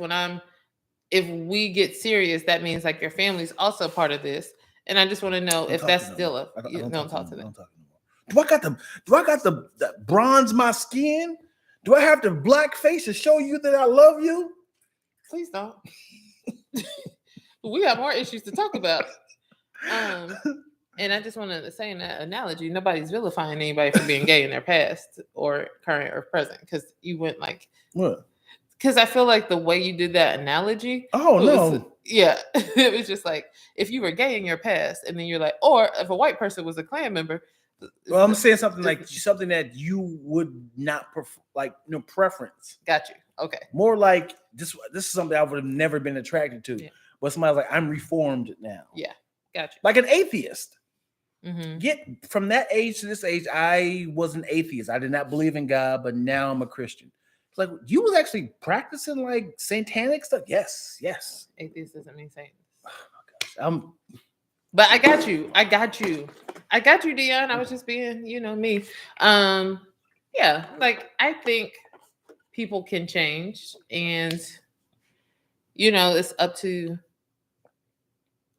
if we get serious, that means like your family's also part of this. And I just want to know if that's still don't talk to them. Do I got the bronze my skin? Do I have the black face to show you that I love you? Please don't. We have more issues to talk about. And I just want to say in that analogy, nobody's vilifying anybody for being gay in their past or current or present, because you went like what? Because I feel like the way you did that analogy. Oh no! It was just like if you were gay in your past, and then you're like, or if a white person was a Klan member. Well, I'm saying something like something that you would not prefer, like preference. Got you. Okay. More like this is something I would have never been attracted to. Yeah. But somebody's like, I'm reformed now. Yeah. Got you. Like an atheist. Get from that age to this age, I was an atheist. I did not believe in God, but now I'm a Christian. It's like, you was actually practicing like satanic stuff? Yes. Atheist doesn't mean Satan. Oh my gosh. But I got you, Dion. I was just being, me. Yeah, like I think people can change, and it's up to.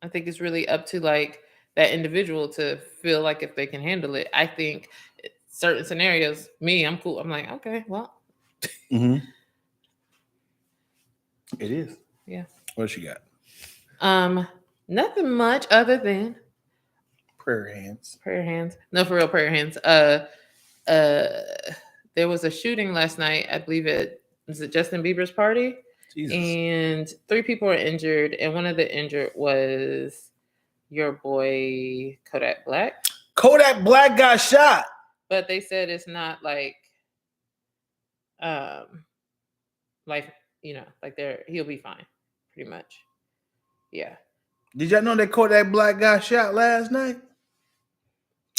I think it's really up to like that individual to feel like if they can handle it. I think certain scenarios, I'm cool. I'm like, okay, well. It is. Yeah. What you got? Nothing much other than prayer hands. Prayer hands. No, for real, prayer hands. There was a shooting last night. I believe it was Justin Bieber's party. Jesus. And 3 people were injured, and one of the injured was your boy Kodak Black. Kodak Black got shot. But they said it's not like he'll be fine, pretty much. Yeah. Did y'all know that Kodak Black got shot last night?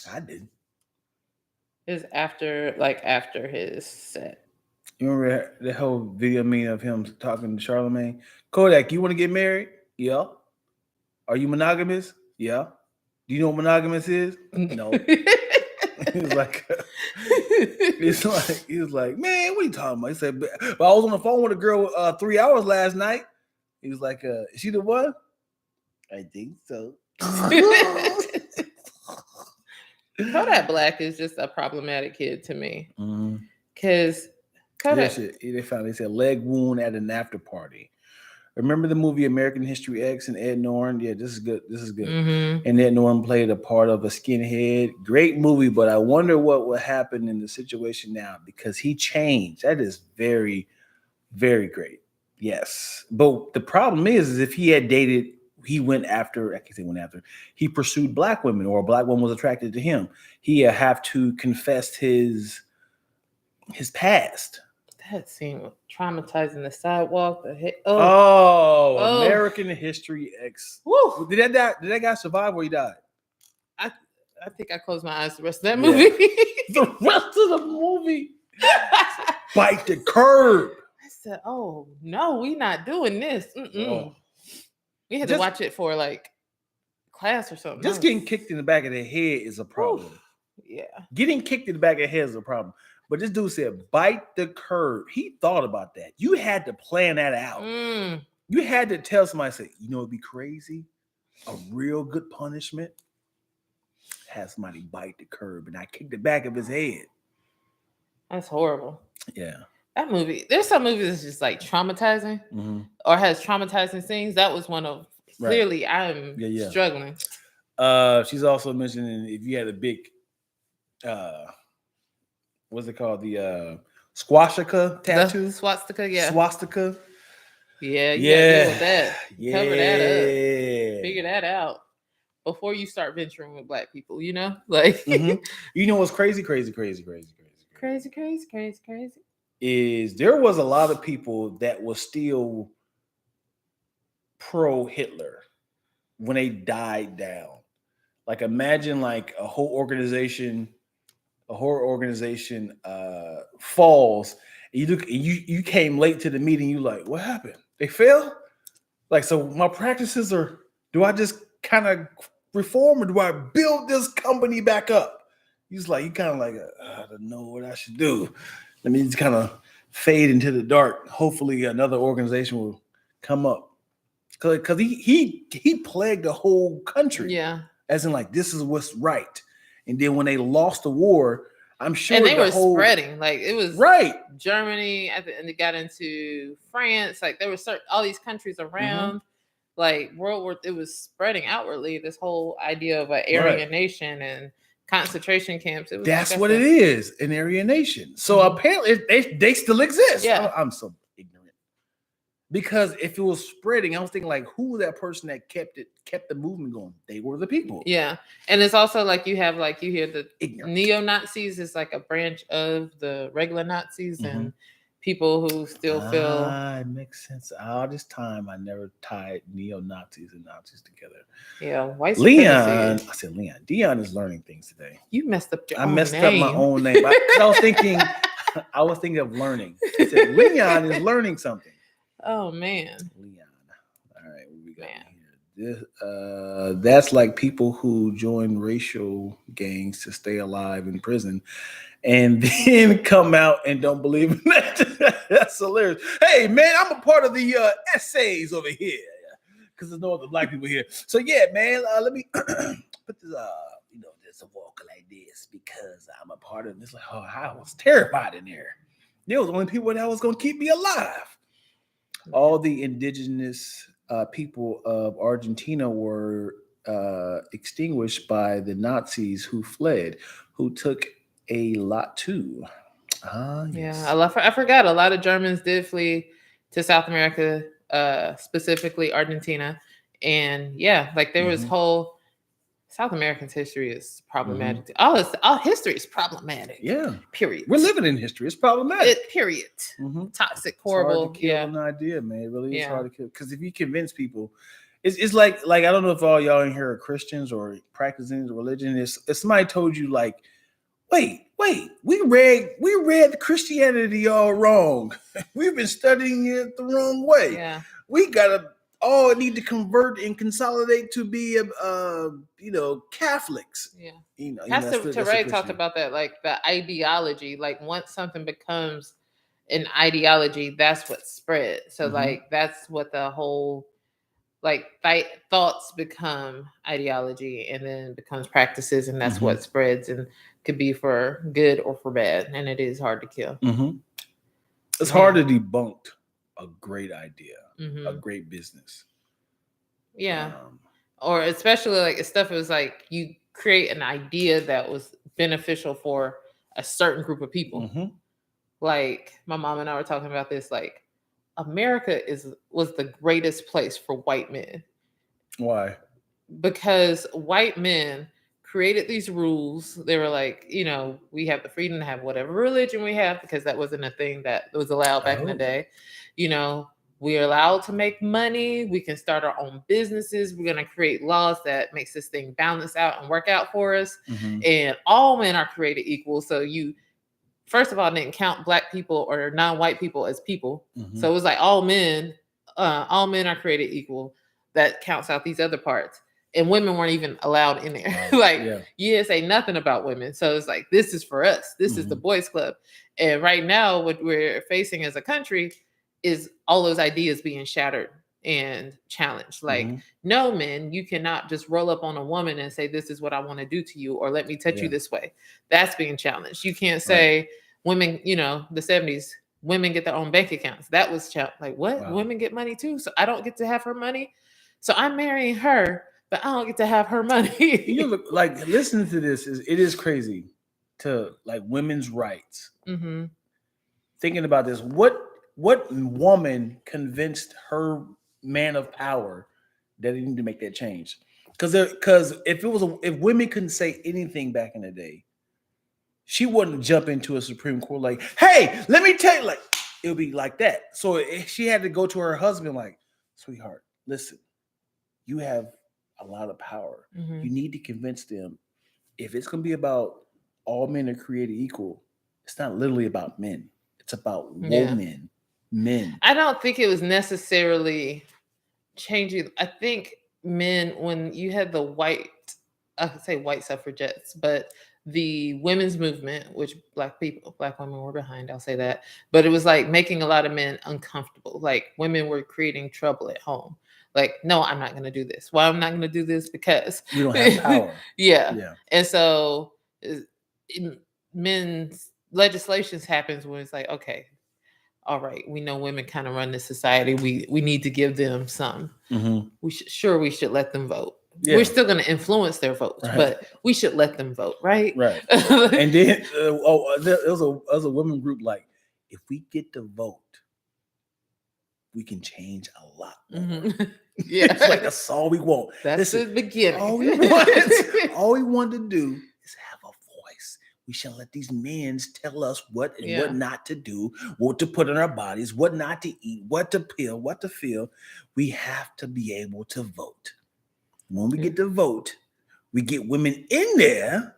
I did. It was after his set. You remember the whole video meme of him talking to Charlemagne? Kodak, you want to get married? Yeah. Are you monogamous? Yeah. Do you know what monogamous is? No. He was like, man, what are you talking about? He said, but I was on the phone with a girl 3 hours last night. He was like, is she the one? I think so. Kodak Black is just a problematic kid to me. Because They said leg wound at an after party. Remember the movie American History X and Ed Norton? Yeah, this is good. Mm-hmm. And Ed Norton played a part of a skinhead. Great movie, but I wonder what would happen in the situation now because he changed. That is very, very great. Yes. But the problem is if he had dated, he pursued black women or a black woman was attracted to him. He have to confess his past. That scene was traumatizing. The sidewalk, the hit. American History X. Woo. Did that guy survive or he died? I think I closed my eyes the rest of that movie. The rest of the movie. Bite the curb. I said, oh no, we not doing this. Oh. We had to watch it for like class or something. Just getting kicked in the back of the head is a problem. Yeah. Getting kicked in the back of the head is a problem. But this dude said, bite the curb. He thought about that. You had to plan that out. You had to tell somebody, say, you know, it'd be crazy. A real good punishment. Have somebody bite the curb and I kicked the back of his head. That's horrible. Yeah. That movie, there's some movies that's just like traumatizing or has traumatizing scenes. That was one of, clearly I'm struggling. She's also mentioning if you had a big, what's it called? The swastika tattoo? The swastika, yeah. Swastika. Yeah, you gotta deal with that. Cover that up. Figure that out before you start venturing with black people, you know? Like you know what's crazy? Is there was a lot of people that was still pro-Hitler when they died down. Like imagine like a horror organization falls and you came late to the meeting, you like, what happened? They fell? Like, so my practices are, do I just kind of reform or do I build this company back up? He's like, you kind of like, I don't know what I should do. Let me just kind of fade into the dark. Hopefully another organization will come up. Because he plagued the whole country. Yeah. As in like, this is what's right. And then when they lost the war, I'm sure and they were spreading. Like it was Germany, and it got into France. Like there were all these countries around. Like World War, it was spreading outwardly. This whole idea of an Aryan nation and concentration camps. That's what it is, an Aryan nation. So apparently they still exist. Yeah, I'm so ignorant. Because if it was spreading, I was thinking like, who was that person that kept the movement going? They were the people. Yeah, and it's also like you hear the neo-Nazis is like a branch of the regular Nazis and people who still feel. It makes sense. All this time, I never tied neo-Nazis and Nazis together. Yeah, white Leon. I said Leon. Dion is learning things today. You messed up I messed up my own name. I was thinking of learning. I said Leon is learning something. Oh man, Leon. All right, what we got here? That's like people who join racial gangs to stay alive in prison, and then come out and don't believe in that. That's hilarious. Hey man, I'm a part of the essays over here because there's no other black people here. So yeah, man, let me put this. There's a walk like this because I'm a part of this. Like, oh, I was terrified in there. There was the only people that was gonna keep me alive. All the indigenous people of Argentina were extinguished by the Nazis who fled, who took a lot too. Yes. Yeah, I forgot. A lot of Germans did flee to South America, specifically Argentina. And yeah, like there was whole South American's history is problematic. All history is problematic. Yeah. Period. We're living in history. It's problematic. Period. Toxic, horrible. It's hard to kill an idea, man. It really is hard to kill. Because if you convince people, it's like I don't know if all y'all in here are Christians or practicing the religion. If somebody told you like, wait, we read the Christianity all wrong. We've been studying it the wrong way. Yeah. We gotta all need to convert and consolidate to be Catholics. Yeah. Pastor Teray talked about that, like the ideology. Like once something becomes an ideology, that's what spreads. So like that's what the whole thoughts become ideology and then becomes practices, and that's what spreads and could be for good or for bad, and it is hard to kill. It's hard to debunk a great idea, a Mhm. great business. Yeah. Or especially like stuff, it was like you create an idea that was beneficial for a certain group of people. Mhm. Like my mom and I were talking about this, like America was the greatest place for white men Why? because white men created these rules. They were like, you know, we have the freedom to have whatever religion we have because that wasn't a thing that was allowed back in the Oh. day. You know, we're allowed to make money. We can start our own businesses. We're going to create laws that makes this thing balance out and work out for us. Mhm. And all men are created equal. So you, first of all, didn't count black people or non-white people as people. Mhm. So it was like all men are created equal. That counts out these other parts. And women weren't even allowed in there. Wow. Like Yeah. you didn't say nothing about women. So it's like, this is for us. This is the boys club. And right now, what we're facing as a country is all those ideas being shattered and challenged. Like, no, men, you cannot just roll up on a woman and say, this is what I want to do to you, or let me touch you this way. That's being challenged. You can't say women, you know, the 70s, women get their own bank accounts. That was like, what? Wow. Women get money too. So I don't get to have her money. So I'm marrying her, but I don't get to have her money. You know, like listening to this it is crazy to like women's rights. Mm-hmm. Thinking about this, what woman convinced her man of power that he needed to make that change? Because if women couldn't say anything back in the day, she wouldn't jump into a Supreme Court like, hey, let me tell you, like it would be like that. So she had to go to her husband like, sweetheart, listen, you have a lot of power. Mm-hmm. You need to convince them if it's going to be about all men are created equal, it's not literally about men. It's about women, men. I don't think it was necessarily changing. I think men, when you had the I could say white suffragettes, but the women's movement, which black women were behind, I'll say that. But it was like making a lot of men uncomfortable. Like women were creating trouble at home. Like, no, I'm not going to do this. Why I'm not going to do this? Because we don't have power. Yeah. And so men's legislations happens when it's like, okay, all right, we know women kind of run this society. We need to give them some. Mm-hmm. We should let them vote. Yeah. We're still going to influence their votes, but we should let them vote, right? Right. And then there was a women group like, if we get to vote, we can change a lot more. Mm-hmm. Yeah, it's like that's all we want. That's the beginning. All we want to do is have a voice. We shall let these men tell us what and what not to do, what to put in our bodies, what not to eat, what to peel, what to feel. We have to be able to vote. When we get to vote, we get women in there.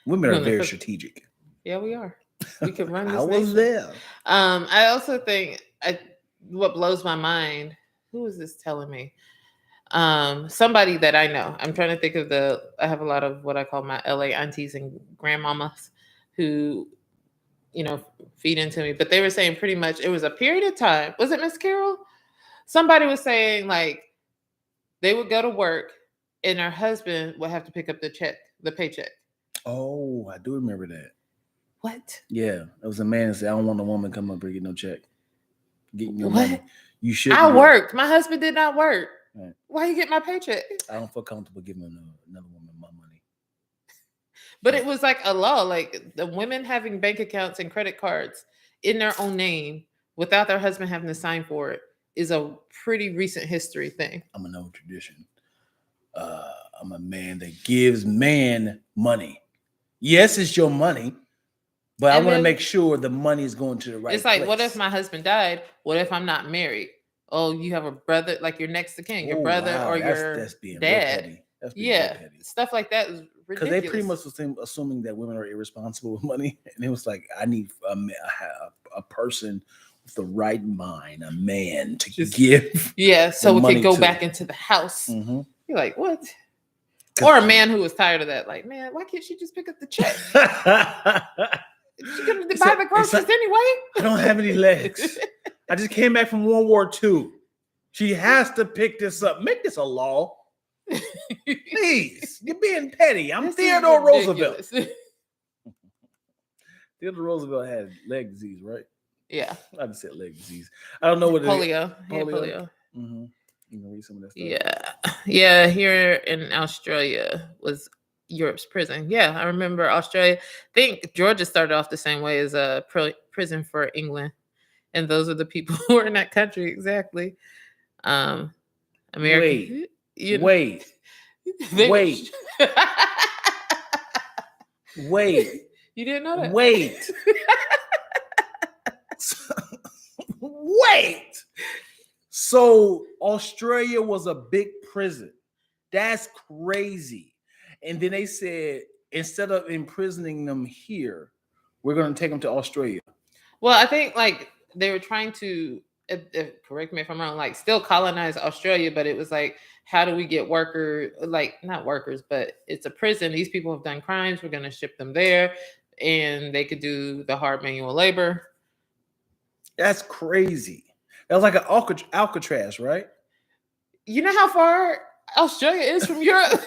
Women are very strategic. Yeah, we are. We can run this. I was there. I also think what blows my mind. Who is this telling me? Somebody that I know. I'm trying to think of I have a lot of what I call my LA aunties and grandmamas who, you know, feed into me. But they were saying pretty much it was a period of time. Was it Miss Carol? Somebody was saying like they would go to work and her husband would have to pick up the paycheck. Oh, I do remember that. What? Yeah, it was a man that said, "I don't want a woman come up here and get no check. Get your what? money. You should." I worked. My husband did not work. Right. Why you get my paycheck? I don't feel comfortable giving another woman my money. But it was like a law, like the women having bank accounts and credit cards in their own name without their husband having to sign for it is a pretty recent history thing. I'm an old tradition. I'm a man that gives man money. Yes, it's your money, but I want to make sure the money is going to the right. It's like, place. what if my husband died? What if I'm not married? Oh, you have a brother, like your next of kin, your brother or your dad. Stuff like that is ridiculous. Because they pretty much was assuming that women are irresponsible with money, and it was like, I need a person with the right mind, a man to give. Yeah, so we can go back into the house. Mm-hmm. You're like, what? Or a man who was tired of that, like, man, why can't she just pick up the check? She's gonna buy the groceries anyway. I don't have any legs. I just came back from World War II. She has to pick this up. Make this a law. Please. You're being petty. I'm Theodore Roosevelt. Theodore Roosevelt had leg disease, right? Yeah. I just said leg disease. I don't know what Polio. Polio. Polio. Mm-hmm. You can read some of that stuff. Yeah. Yeah. Here in Australia was Europe's prison. Yeah. I remember Australia. I think Georgia started off the same way as a prison for England. And those are the people who are in that country. Exactly. American. Wait. You didn't know that? Wait. Wait. So Australia was a big prison. That's crazy. And then they said, instead of imprisoning them here, we're going to take them to Australia. Well, I think like they were trying to, correct me if I'm wrong, like still colonize Australia, but it was like, how do we get not workers, but it's a prison. These people have done crimes. We're going to ship them there and they could do the hard manual labor. That's crazy. That was like an Alcatraz, right? You know how far Australia is from Europe?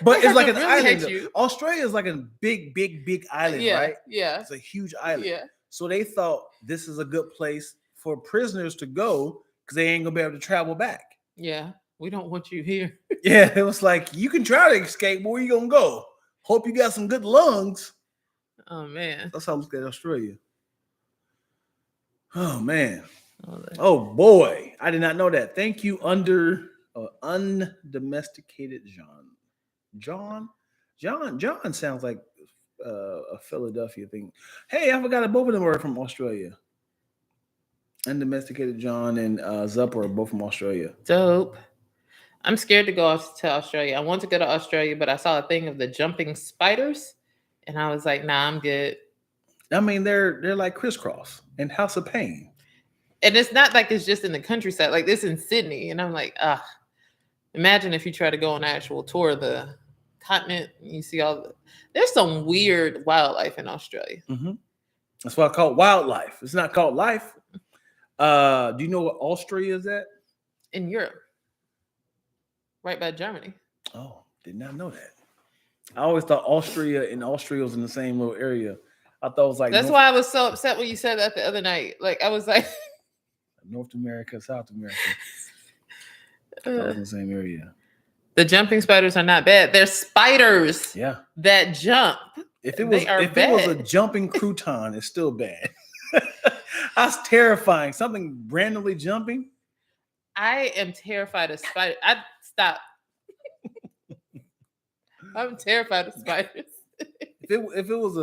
But it's like an island. Australia is like a big island, right? Yeah. It's a huge island. Yeah. So they thought this is a good place for prisoners to go because they ain't going to be able to travel back. Yeah. We don't want you here. Yeah. It was like, you can try to escape, but where you going to go? Hope you got some good lungs. Oh, man. That's how I look at Australia. Oh, man. Oh, boy. I did not know that. Thank you, undomesticated John. John sounds like a Philadelphia thing. Hey, I forgot that both of them were from Australia. Undomesticated John and Zupper are both from Australia. Dope. I'm scared to go to Australia. I want to go to Australia, but I saw a thing of the jumping spiders, and I was like, nah, I'm good. I mean, they're like crisscross and House of Pain. And it's not like it's just in the countryside, like this in Sydney. And I'm like, imagine if you try to go on an actual tour of the continent and you see there's some weird wildlife in Australia. Mm-hmm. That's why I call it wildlife. It's not called life. Do you know what Austria is at? In Europe. Right by Germany. Oh, did not know that. I always thought Austria was in the same little area. I thought it was like that's why I was so upset when you said that the other night. Like I was like North America, South America. That was in the same area. The jumping spiders are not bad. They're spiders. Yeah. That jump. If it was a jumping crouton, it's still bad. That's terrifying. Something randomly jumping. I am terrified of spiders. Stop. I'm terrified of spiders. If it was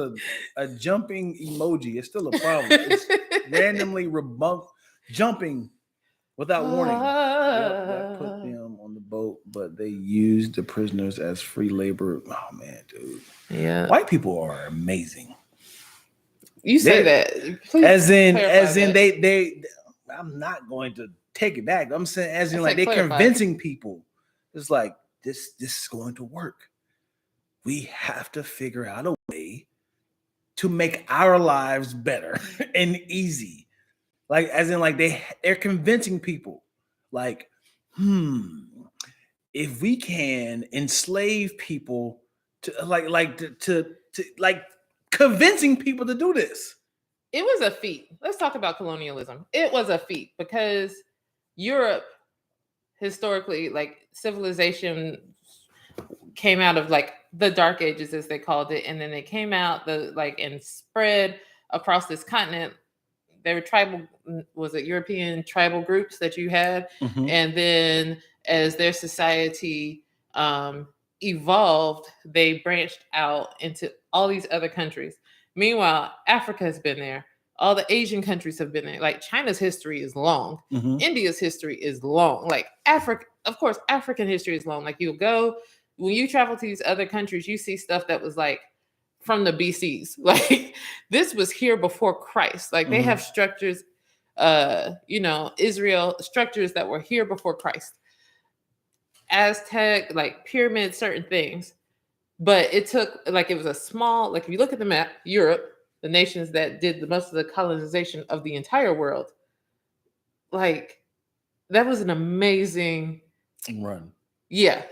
a jumping emoji, it's still a problem. It's randomly jumping without warning. That put them on the boat, but they used the prisoners as free labor. Oh man, dude. Yeah. White people are amazing. You say that. Please as in they I'm not going to take it back. I'm saying as in like they're convincing people. It's like this is going to work. We have to figure out a way to make our lives better and easy. Like, as in, like they're convincing people, like, if we can enslave people to convincing people to do this. It was a feat. Let's talk about colonialism. It was a feat because Europe, historically, like civilization came out of like the Dark Ages, as they called it, and then they came out and spread across this continent. They were European tribal groups that you had, and then as their society evolved, they branched out into all these other countries. Meanwhile, Africa has been there. All the Asian countries have been there. Like China's history is long. India's history is long. Like African history is long. Like when you travel to these other countries, you see stuff that was like from the BCs. Like this was here before Christ. Like they have structures, Israel structures that were here before Christ. Aztec, like pyramids, certain things. But it took, it was a small, if you look at the map, Europe, the nations that did the most of the colonization of the entire world, that was an amazing run. Yeah.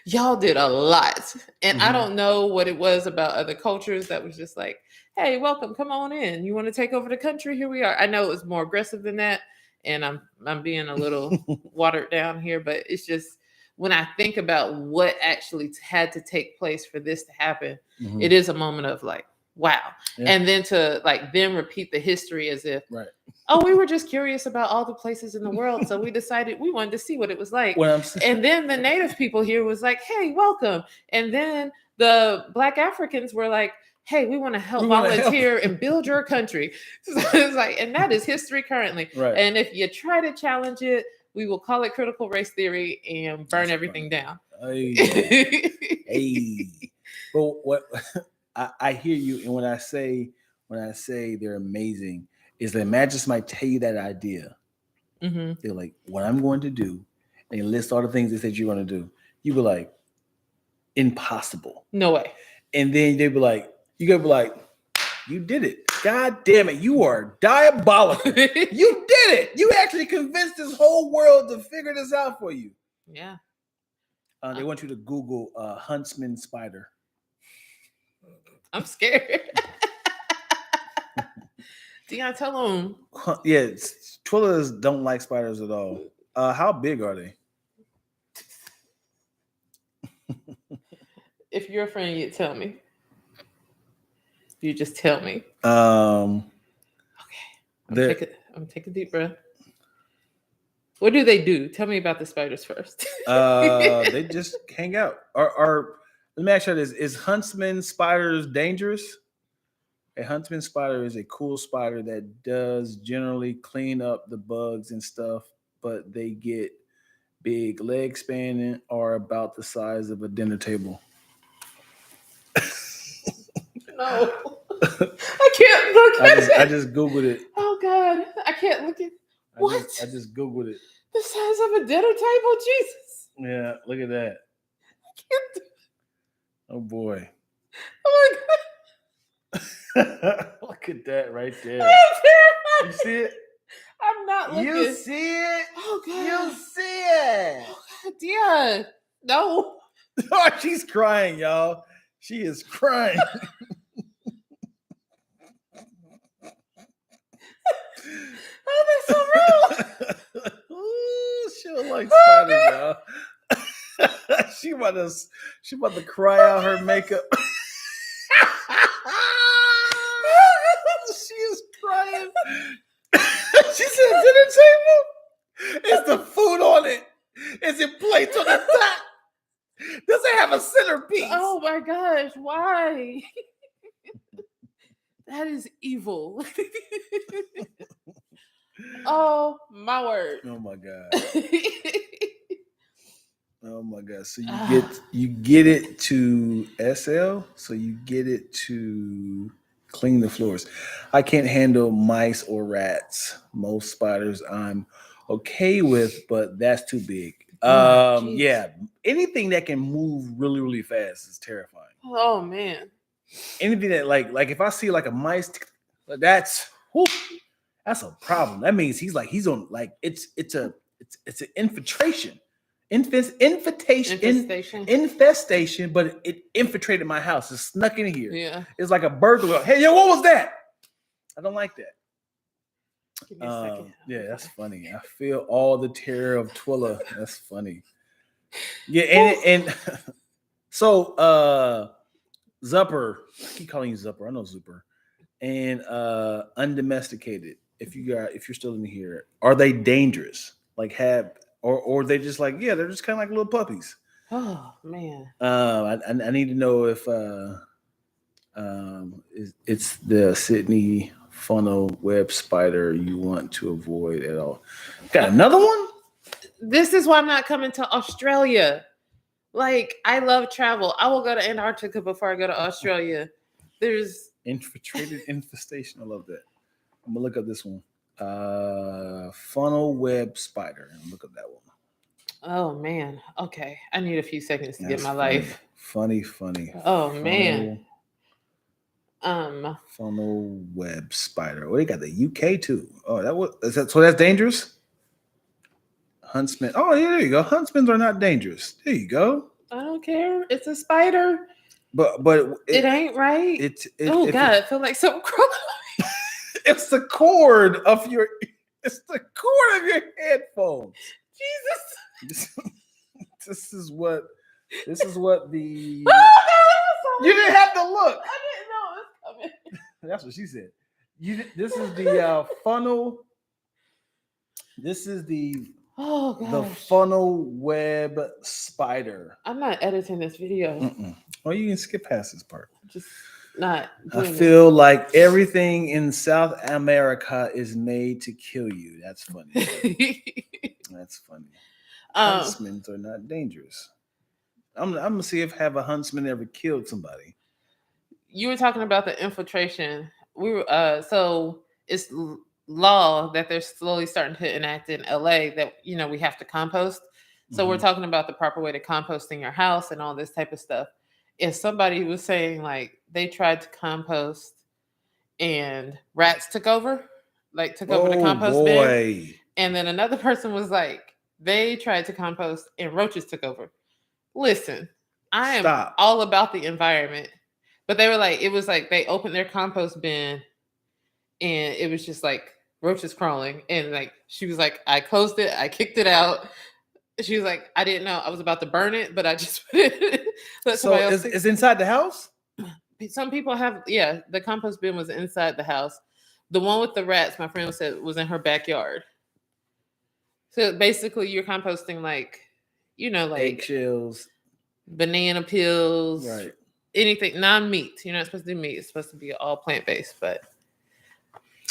Y'all did a lot. And I don't know what it was about other cultures that was just like, hey, welcome, come on in. You want to take over the country? Here we are. I know it was more aggressive than that, and I'm being a little watered down here, but it's just when I think about what actually had to take place for this to happen, it is a moment of like, wow. Yeah. And then to like then repeat the history as if, right. Oh, we were just curious about all the places in the world, so we decided we wanted to see what it was like. And then the native people here was like, hey, welcome. And then the Black Africans were like, hey, we want to help volunteer and build your country. So it's like, and that is history currently. Right. And if you try to challenge it, we will call it critical race theory and burn everything down. Hey. But what I hear you, and when I say they're amazing, is that imagine somebody tell you that idea. They're like, what I'm going to do, and you list all the things they said you're going to do. You be like, impossible. No way. And then they'd be like, you gotta be like, you did it. God damn it. You are diabolical. You did it. You actually convinced this whole world to figure this out for you. Yeah. They want you to Google huntsman spider. I'm scared. Dion, tell them. Yeah, Twitters don't like spiders at all. How big are they? If you're a friend, you'd tell me. You just tell me. Okay. I'm taking a deep breath. What do they do? Tell me about the spiders first. They just hang out. Or let me ask you this: is huntsman spiders dangerous? A huntsman spider is a cool spider that does generally clean up the bugs and stuff, but they get big, leg spanning, or about the size of a dinner table. No, I can't look at it. I just Googled it. Oh God, I can't look at what? I just Googled it. The size of a dinner table, Jesus. Yeah, look at that. I can't. Oh boy. Oh my God. Look at that right there. You see it? I'm not looking. You see it? Oh God. You see it? Oh God, Dion. No. Oh, she's crying, y'all. She is crying. Oh, that's so real. Ooh, she don't like spiders, y'all. she about to cry out her makeup. She is crying. She said dinner table. Is the food on it? Is it plates on the top? Does it have a centerpiece? Oh my gosh, why? That is evil. Oh my word. Oh my God. Oh my God. So you get it to SL, so you get it to clean the floors. I can't handle mice or rats. Most spiders I'm okay with, but that's too big. Yeah, anything that can move really, really fast is terrifying. Oh man. Anything that like if I see like a mice, that's a problem. That means he's on like it's an infiltration. Infestation, but it infiltrated my house. It snuck in here. Yeah. It's like a burglar. Hey, yo, what was that? I don't like that. Give me a second. Yeah, that's funny. I feel all the terror of Twilla. That's funny. Yeah, and so Zupper, I keep calling you Zupper. I know Zupper. And undomesticated. If you're still in here, are they dangerous? Like or they just like, yeah, they're just kind of like little puppies. Oh man. I need to know if it's the Sydney funnel web spider you want to avoid at all. Got another one? This is why I'm not coming to Australia. Like, I love travel. I will go to Antarctica before I go to Australia. There's infiltrated infestation. I love that. I'm gonna look up this one. Funnel web spider. And look up that one. Oh man. Okay. I need a few seconds to get my life. Funny. Oh man. Funnel web spider. Oh, they got the UK too. Oh, so that's dangerous? Huntsman. Oh, yeah, there you go. Huntsmen are not dangerous. There you go. I don't care. It's a spider. But it ain't right. Oh God, I feel like something crawling. It's the cord of your. It's the cord of your headphones. Jesus. This is what the. You You didn't have to look. I didn't know it was coming. That's what she said. This is the funnel. This is the funnel web spider. I'm not editing this video. Well, you can skip past this part. Just not. I feel like everything in South America is made to kill you. That's funny. That's funny. Huntsmen are not dangerous. I'm gonna see if have a huntsman ever killed somebody. You were talking about the infiltration. We were so it's law that they're slowly starting to enact in LA that we have to compost. So we're talking about the proper way to compost in your house and all this type of stuff. If somebody was saying like they tried to compost and rats took over the compost bin, and then another person was like they tried to compost and roaches took over. Listen, I am all about the environment. But they were like, it was like they opened their compost bin and it was just like roaches crawling. And like, she was like, I closed it. I kicked it out. She was like, I didn't know I was about to burn it, but I just put it. So it's inside the house? Some people have, the compost bin was inside the house. The one with the rats, my friend said, was in her backyard. So basically you're composting like eggshells, banana peels. Right. Anything non-meat. You're not supposed to do meat. It's supposed to be all plant-based, but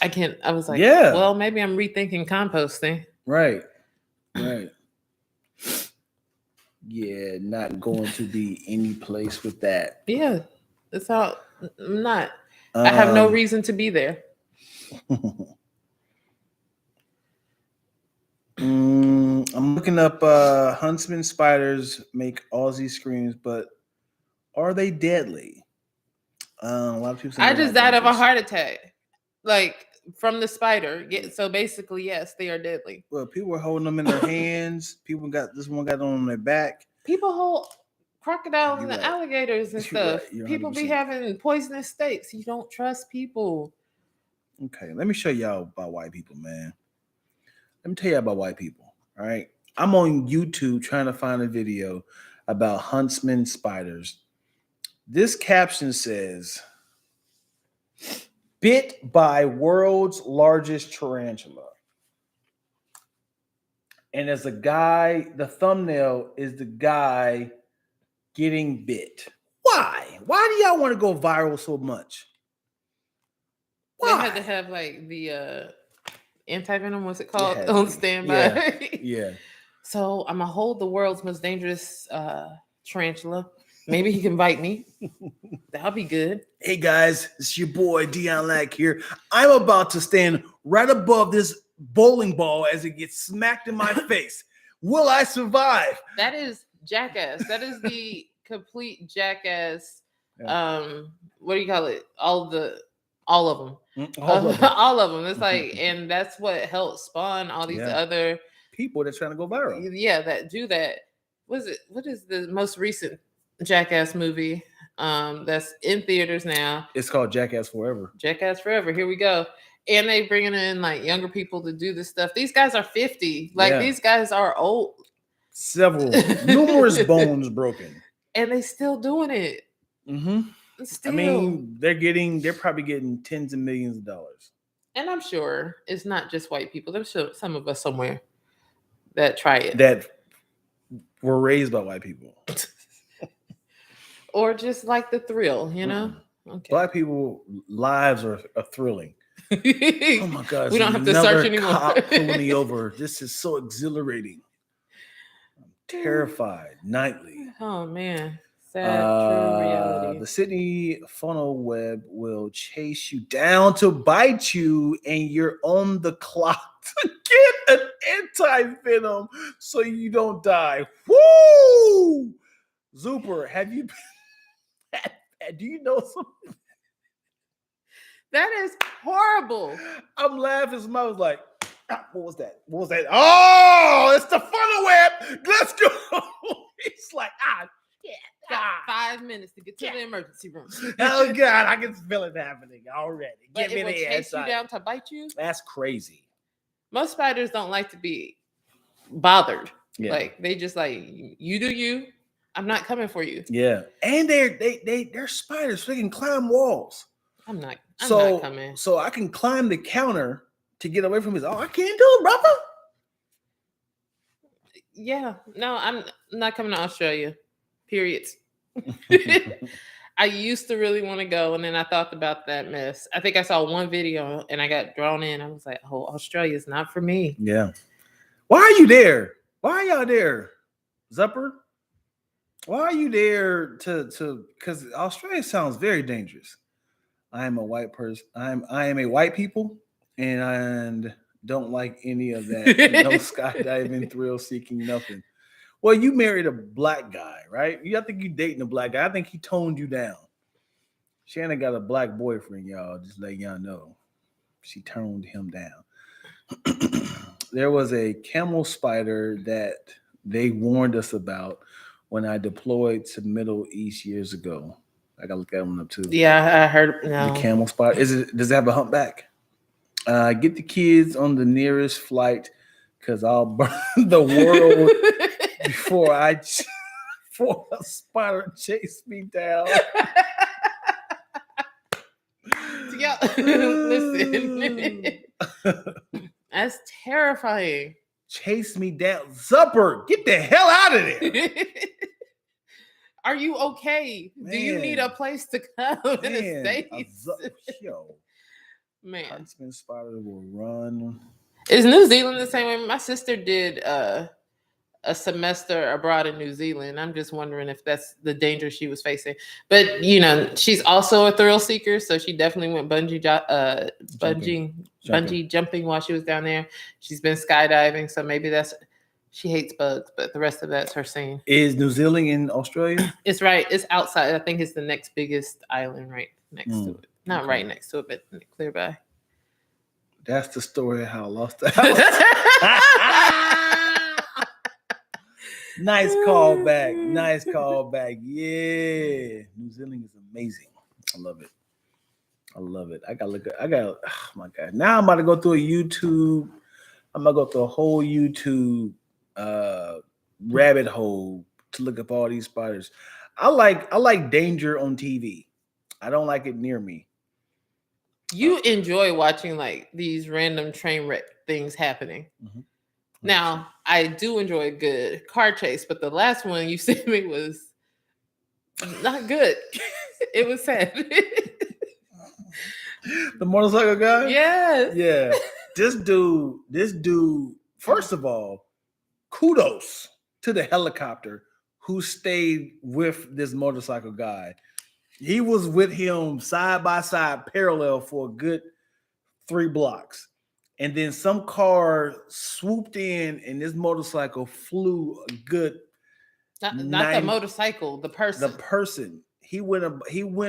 I was like, well, maybe I'm rethinking composting. Right. Yeah, not going to be any place with that. Yeah. That's how I'm not. I have no reason to be there. I'm looking up huntsman spiders make Aussie screams, but are they deadly? A lot of people say I just died of a heart attack, like from the spider. So basically, yes, they are deadly. Well, people were holding them in their hands. People got them on their back. People hold crocodiles and alligators and stuff. People be having poisonous steaks. You don't trust people. Okay, let me show y'all about white people, man. Let me tell you about white people. All right, I'm on YouTube trying to find a video about huntsman spiders. This caption says, bit by world's largest tarantula. And as a guy, the thumbnail is the guy getting bit. Why? Why do y'all want to go viral so much? Why? They had to have like the anti-venom, what's it called? On standby. Yeah. So I'm gonna hold the world's most dangerous tarantula. Maybe he can bite me. That'll be good. Hey guys, it's your boy Dion Lack here. I'm about to stand right above this bowling ball as it gets smacked in my face. Will I survive? That is Jackass. That is the complete Jackass. What do you call it? All of them. All of them. It's like, and that's what helped spawn all these other people that's trying to go viral. Yeah, that do that. What is the most recent Jackass movie that's in theaters now? It's called Jackass Forever. Jackass Forever. Here we go. And they bringing in like younger people to do this stuff. These guys are 50. These guys are old. Numerous bones broken. And they still doing it. Mm-hmm. Still. I mean, they're probably getting tens of millions of dollars. And I'm sure it's not just white people. There's some of us somewhere that try it. That were raised by white people. Or just like the thrill, you know? Okay. Black people lives are thrilling. Oh my God. We don't have to search anymore. Cop pulling me over. This is so exhilarating. I'm terrified nightly. Oh man. Sad true reality. The Sydney funnel web will chase you down to bite you, and you're on the clock to get an anti-venom so you don't die. Woo! Zuper, have you do you know something? That is horrible. I'm laughing. Somebody was like, what was that? What was that? Oh, it's the funnel web. Let's go. It's like, shit. got 5 minutes to get to the emergency room. Oh God, I can feel it happening already. But it will chase you down to bite you. That's crazy. Most spiders don't like to be bothered. Yeah. Like they just like you do you. I'm not coming for you. Yeah, and they're spiders. So they can climb walls. I'm not coming. So I can climb the counter to get away from his. Oh, I can't do it, brother. Yeah, no, I'm not coming to Australia. Periods. I used to really want to go, and then I thought about that mess. I think I saw one video and I got drawn in. I was like, oh, Australia's not for me. Yeah. Why are you there? Why are y'all there? Zupper? Why are you there to because Australia sounds very dangerous. I am a white person. I am a white people and don't like any of that. No skydiving, thrill seeking, nothing. Well, you married a black guy, right? I think you dating a black guy. I think he toned you down. Shannon got a black boyfriend, y'all. Just letting y'all know. She toned him down. There was a camel spider that they warned us about when I deployed to Middle East years ago. I gotta look that one up too. Yeah, I heard. No. The camel spider. Does it have a humpback? Get the kids on the nearest flight because I'll burn the world before a spider chase me down. Listen, that's terrifying. Chase me down, Zupper. Get the hell out of there. Are you okay? Man. Do you need a place to come in the States? Man, Huntsman spider will run. Is New Zealand the same way? My sister did a semester abroad in New Zealand. I'm just wondering if that's the danger she was facing. But you know, she's also a thrill seeker, so she definitely went bungee jumping while she was down there. She's been skydiving, so maybe she hates bugs, but the rest of that's her scene. Is New Zealand in Australia? It's right. It's outside. I think it's the next biggest island right next to it. Not right next to it, but clear by. That's the story of how I lost the house. Nice callback. Nice callback. Yeah. New Zealand is amazing. I love it. Oh my God. Now I'm about to go through a YouTube. I'm going to go through a whole YouTube rabbit hole to look up all these spiders. I like danger on TV. I don't like it near me. You enjoy watching like these random train wreck things happening. Mm-hmm. Now, I do enjoy a good car chase, but the last one you sent me was not good. It was sad. The motorcycle guy? Yes. Yeah. This dude, first of all, kudos to the helicopter who stayed with this motorcycle guy. He was with him side by side, parallel for a good 3 blocks. And then some car swooped in and this motorcycle flew a good not the motorcycle, the person. The person. He went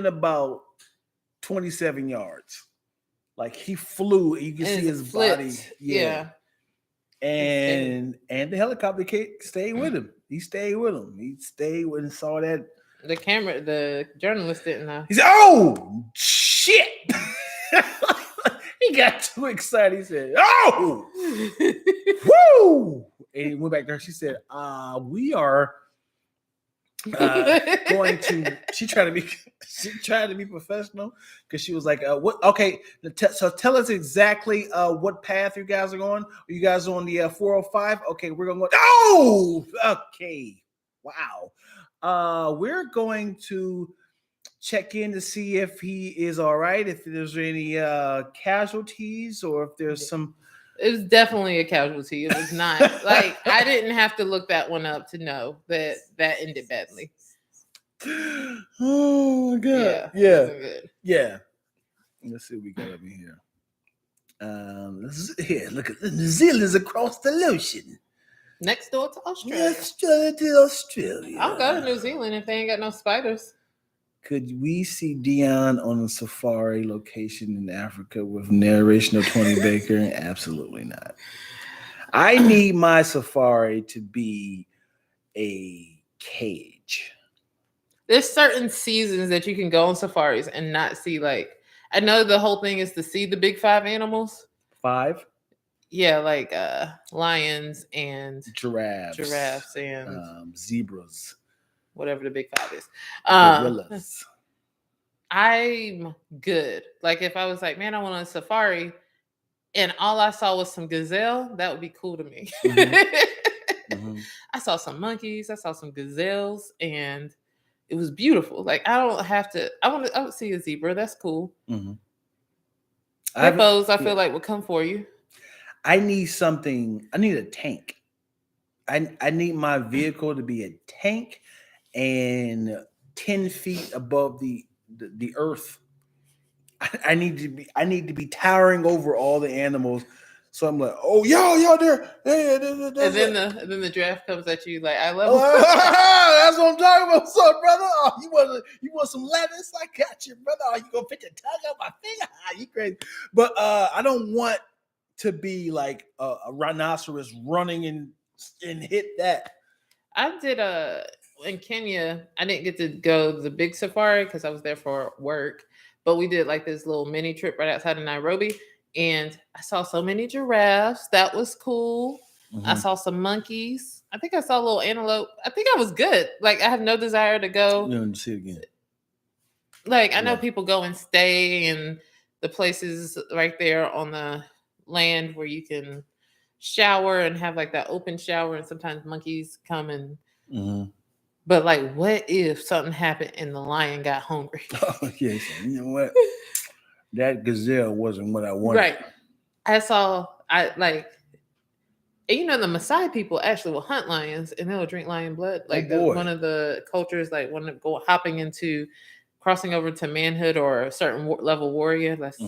about 27 yards. Like he flew, you can see his body. Yeah. And the helicopter stayed with him. He stayed with him. He stayed with and saw that. The journalist didn't know. He said, "Oh shit." He got too excited. He said, "Oh, woo!" And he went back there. She said, we are going to." She tried to be professional because she was like, "What? Okay, so tell us exactly what path you guys are on. Are you guys on the 405? Okay, we're gonna go. Oh, okay, wow. We're going to check in to see if he is all right, if there's any casualties or if there's some." It was definitely a casualty. It was not like I didn't have to look that one up to know that ended badly. Oh my God. Yeah. Let's see what we got over here. Look at the New Zealand's across the ocean. Next door to Australia. I'll go to New Zealand if they ain't got no spiders. Could we see Dion on a safari location in Africa with narration of Tony Baker? Absolutely not. I need my safari to be a cage. There's certain seasons that you can go on safaris and not see, like, I know the whole thing is to see the big 5 animals. 5? Yeah, like lions and Giraffes and zebras, whatever the big 5 is. gorillas. I'm good. Like if I was like, man, I went on a safari and all I saw was some gazelle, that would be cool to me. Mm-hmm. I saw some monkeys, I saw some gazelles, and it was beautiful. Like I don't have to. I would see a zebra. That's cool. Mm-hmm. Hippos, I feel like would come for you. I need something. I need a tank. I need my vehicle to be a tank and 10 feet above the earth. I need to be towering over all the animals. So I'm like, oh y'all there. And then the giraffe comes at you like, I love that's what I'm talking about. What's up, brother? Oh, you want some lettuce? I got you, brother. Oh, you gonna put your tongue on my finger? You crazy. But I don't want to be like a rhinoceros running and hit that. I did in Kenya. I didn't get to go the big safari because I was there for work, but we did like this little mini trip right outside of Nairobi, and I saw so many giraffes. That was cool. Mm-hmm. I saw some monkeys. I think I saw a little antelope. I think I was good. Like I have no desire to go. You don't see it again. Like I know people go and stay in the places right there on the land where you can shower and have like that open shower, and sometimes monkeys come and but like what if something happened and the lion got hungry? Oh yes, you know what? That gazelle wasn't what I wanted. Right. You know, the Maasai people actually will hunt lions and they'll drink lion blood. Like one of the cultures, like when they go hopping into crossing over to manhood or a certain level warrior, that's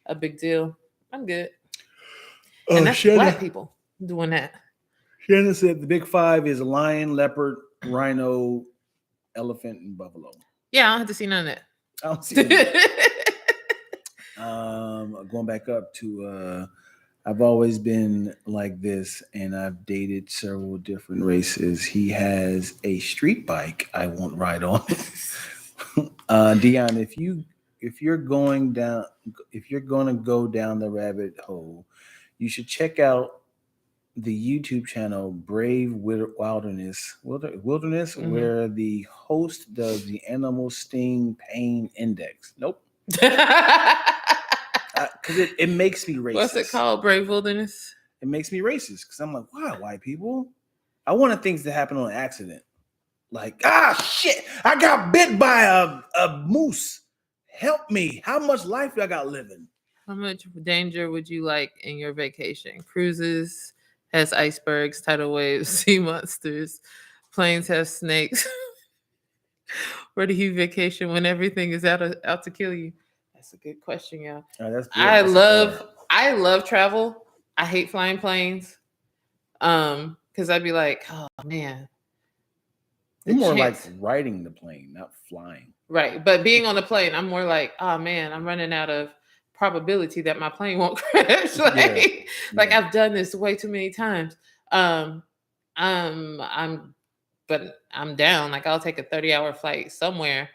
a big deal. I'm good. And that's Black people doing that. Shannon said the big 5 is lion, leopard, rhino, elephant, and buffalo. Yeah, I don't have to see none of that. I don't see that. Going back up to I've always been like this, and I've dated several different races. He has a street bike I won't ride on. Dion, if you're going to go down the rabbit hole, you should check out the YouTube channel Brave Wilderness, where the host does the animal sting pain index. Nope. Because it makes me racist. What's it called? Brave Wilderness? It makes me racist because I'm like, why, white people? I wanted things to happen on accident. Like, shit, I got bit by a moose. Help me. How much life do I got living? How much danger would you like in your vacation? Cruises has icebergs, tidal waves, sea monsters. Planes have snakes. Where do you vacation when everything is out to kill you? That's a good question, y'all. I love travel. I hate flying planes. Because I'd be like, oh man. You're more like riding the plane, not flying. Right. But being on the plane, I'm more like, oh man, I'm running out of probability that my plane won't crash. Like I've done this way too many times. But I'm down. Like I'll take a 30-hour flight somewhere,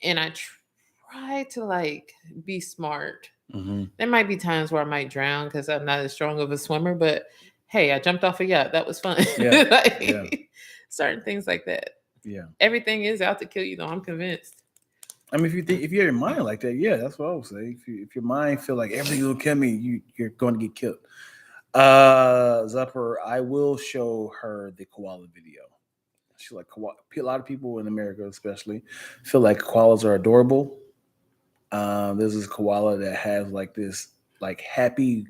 and I try to like be smart. There might be times where I might drown because I'm not as strong of a swimmer, but hey, I jumped off a yacht. That was fun. Certain things like that. Yeah. Everything is out to kill you, though. I'm convinced. I mean, if you're in mind like that, yeah, that's what I would say. If your mind feel like everything will kill me, you're going to get killed. Zupper, I will show her the koala video. She's like, a lot of people in America, especially, feel like koalas are adorable. There's this koala that has like this like happy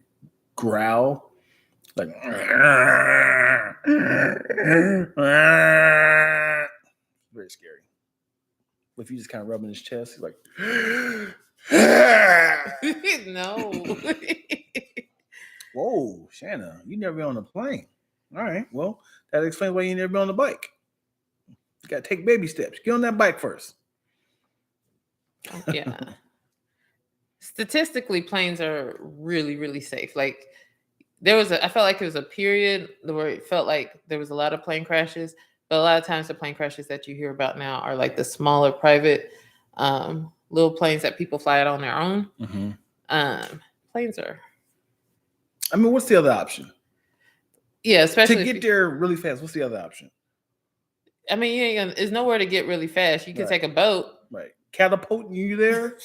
growl, like very scary. If you just kind of rub in his chest, he's like, no. Whoa, Shanna, you never been on a plane. All right, well, that explains why you never been on a bike. You got to take baby steps. Get on that bike first. Yeah. Statistically, planes are really, really safe. Like I felt like there was a period where it felt like there was a lot of plane crashes, But a lot of times the plane crashes that you hear about now are like the smaller private little planes that people fly out on their own. Planes are. I mean, what's the other option? Yeah, especially to get there really fast. What's the other option? I mean, you ain't gonna, there's nowhere to get really fast. You can take a boat. Right. Catapulting you there.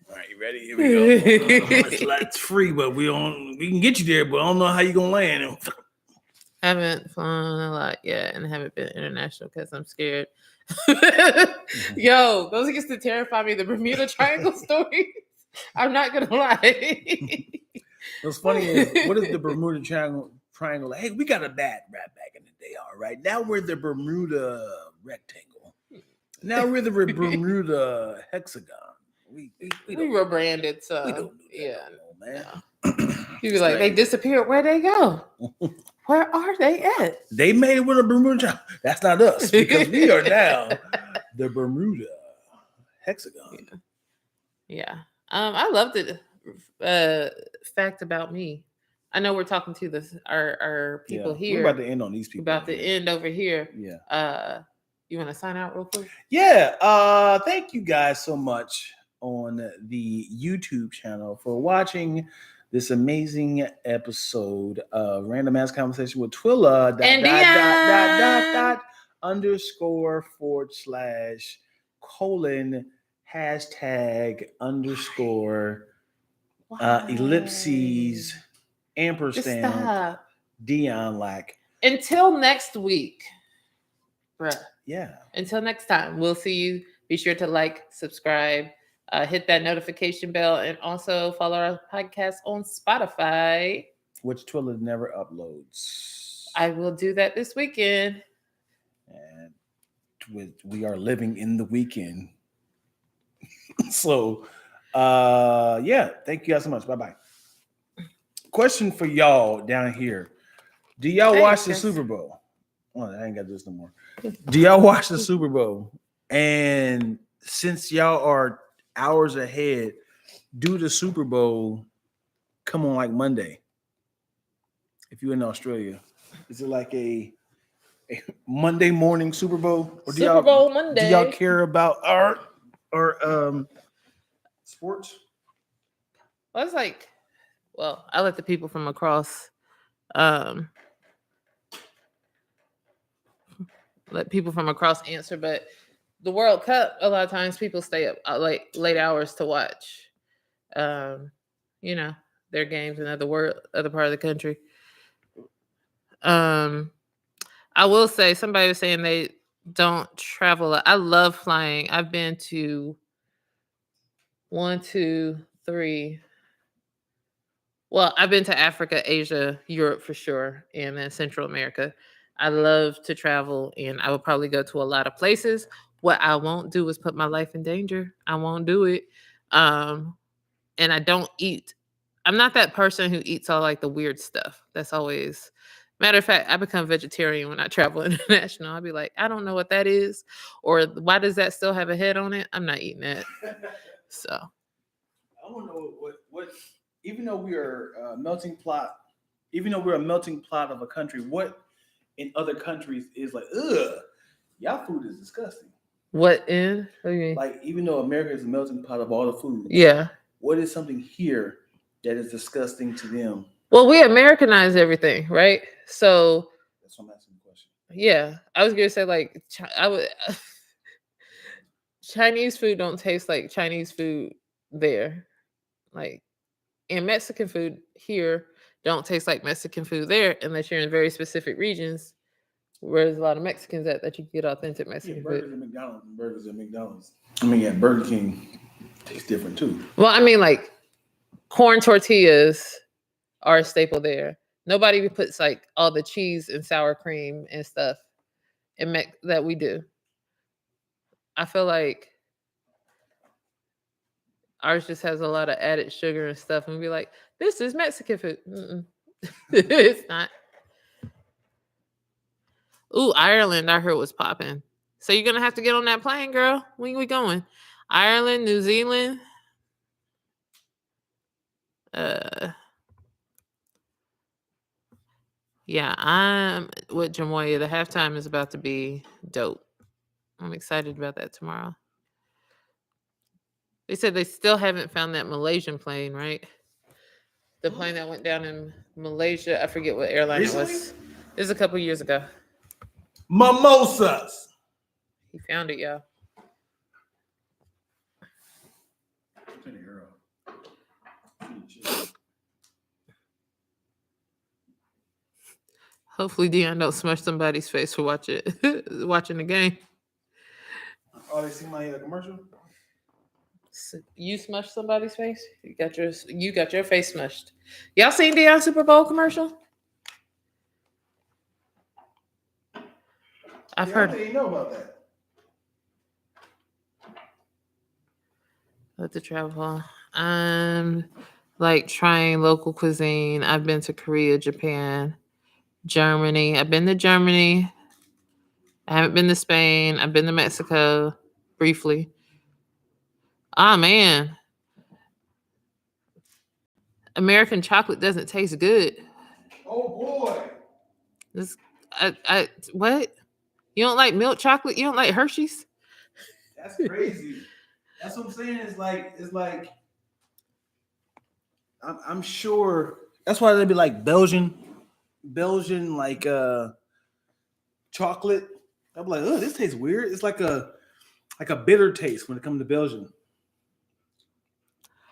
All right, you ready? Here we go. It's free, but we can get you there, but I don't know how you gonna land. Haven't flown a lot yet and haven't been international because I'm scared. Yo, those used to terrify me. The Bermuda Triangle story. I'm not gonna lie. What's funny is, what is the Bermuda Triangle? Hey, we got a bad rap back in the day, all right. Now we're the Bermuda Rectangle. Now we're the Bermuda Hexagon. We rebranded, so we don't do that yeah, no, man. No. You be like, they disappeared. Where'd they go? Where are they at? They made it with a Bermuda Triangle. That's not us, because we are now the Bermuda Hexagon. Yeah. I loved it. Fact about me. I know we're talking to our people here. We're about to end on these people. About to end over here. Yeah. You want to sign out real quick? Yeah. Thank you guys so much on the YouTube channel for watching this amazing episode of Random Ass Conversation with Twilla. _/##_# ellipses ampersand Dion Lack. Until next week, bruh. Yeah. Until next time, we'll see you. Be sure to like, subscribe, hit that notification bell, and also follow our podcast on Spotify, which Twilla never uploads. I will do that this weekend. And we are living in the weekend. So, yeah, thank you guys so much. Bye-bye. Question for y'all down here. Do y'all watch the Super Bowl? Oh, I ain't got this no more. Do y'all watch the Super Bowl? And since y'all are hours ahead, do the Super Bowl come on like Monday? If you're in Australia, is it like a Monday morning Super Bowl? Or Super Bowl Monday. Do y'all care about art or sports? Well, it's like, well, I let the people from across answer, but the World Cup, a lot of times people stay up like late hours to watch their games in other part of the country. I will say, somebody was saying they don't travel. I love flying. I've been to 1, 2, 3. Well, I've been to Africa, Asia, Europe for sure, and then Central America. I love to travel, and I would probably go to a lot of places. What I won't do is put my life in danger. I won't do it. And I don't eat. I'm not that person who eats all like the weird stuff. That's always... Matter of fact, I become vegetarian when I travel international. I'll be like, I don't know what that is, or why does that still have a head on it? I'm not eating that. So I want to know what even though we are a melting pot of a country, what in other countries is like, ugh, y'all food is disgusting. What do you mean? Like, even though America is a melting pot of all the food, yeah. What is something here that is disgusting to them? Well, we Americanize everything, right? So that's what I'm asking the question. Yeah, I was gonna say like Chinese food don't taste like Chinese food there, like, and Mexican food here don't taste like Mexican food there unless you're in very specific regions where there's a lot of Mexicans that you can get authentic Mexican burgers food. At McDonald's, burgers at McDonald's. I mean, at Burger King tastes different too. Well, I mean, like corn tortillas are a staple there. Nobody puts like all the cheese and sour cream and stuff that we do. I feel like ours just has a lot of added sugar and stuff, and we be like, this is Mexican food. It's not. Ooh, Ireland, I heard was popping. So you're gonna have to get on that plane, girl. When we going? Ireland, New Zealand. Yeah, I'm with Jamoya. The halftime is about to be dope. I'm excited about that tomorrow. They said they still haven't found that Malaysian plane, right? The plane that went down in Malaysia. I forget what airline Recently? it was. It was a couple years ago. Mimosas. He found it, y'all. Hopefully Dion don't smush somebody's face for watching the game. Oh, they see my commercial? You smushed somebody's face? You got your face smushed. Y'all seen Dion Super Bowl commercial? I've heard. I didn't know about that. Let the travel. Like trying local cuisine. I've been to Korea, Japan, Germany. I've been to Germany. I haven't been to Spain. I've been to Mexico briefly. Oh man. American chocolate doesn't taste good. Oh boy. What? You don't like milk chocolate? You don't like Hershey's? That's crazy. That's what I'm saying. It's like I'm sure that's why they'd be like Belgian like chocolate. I'd be like, oh, this tastes weird. It's like a bitter taste when it comes to Belgian.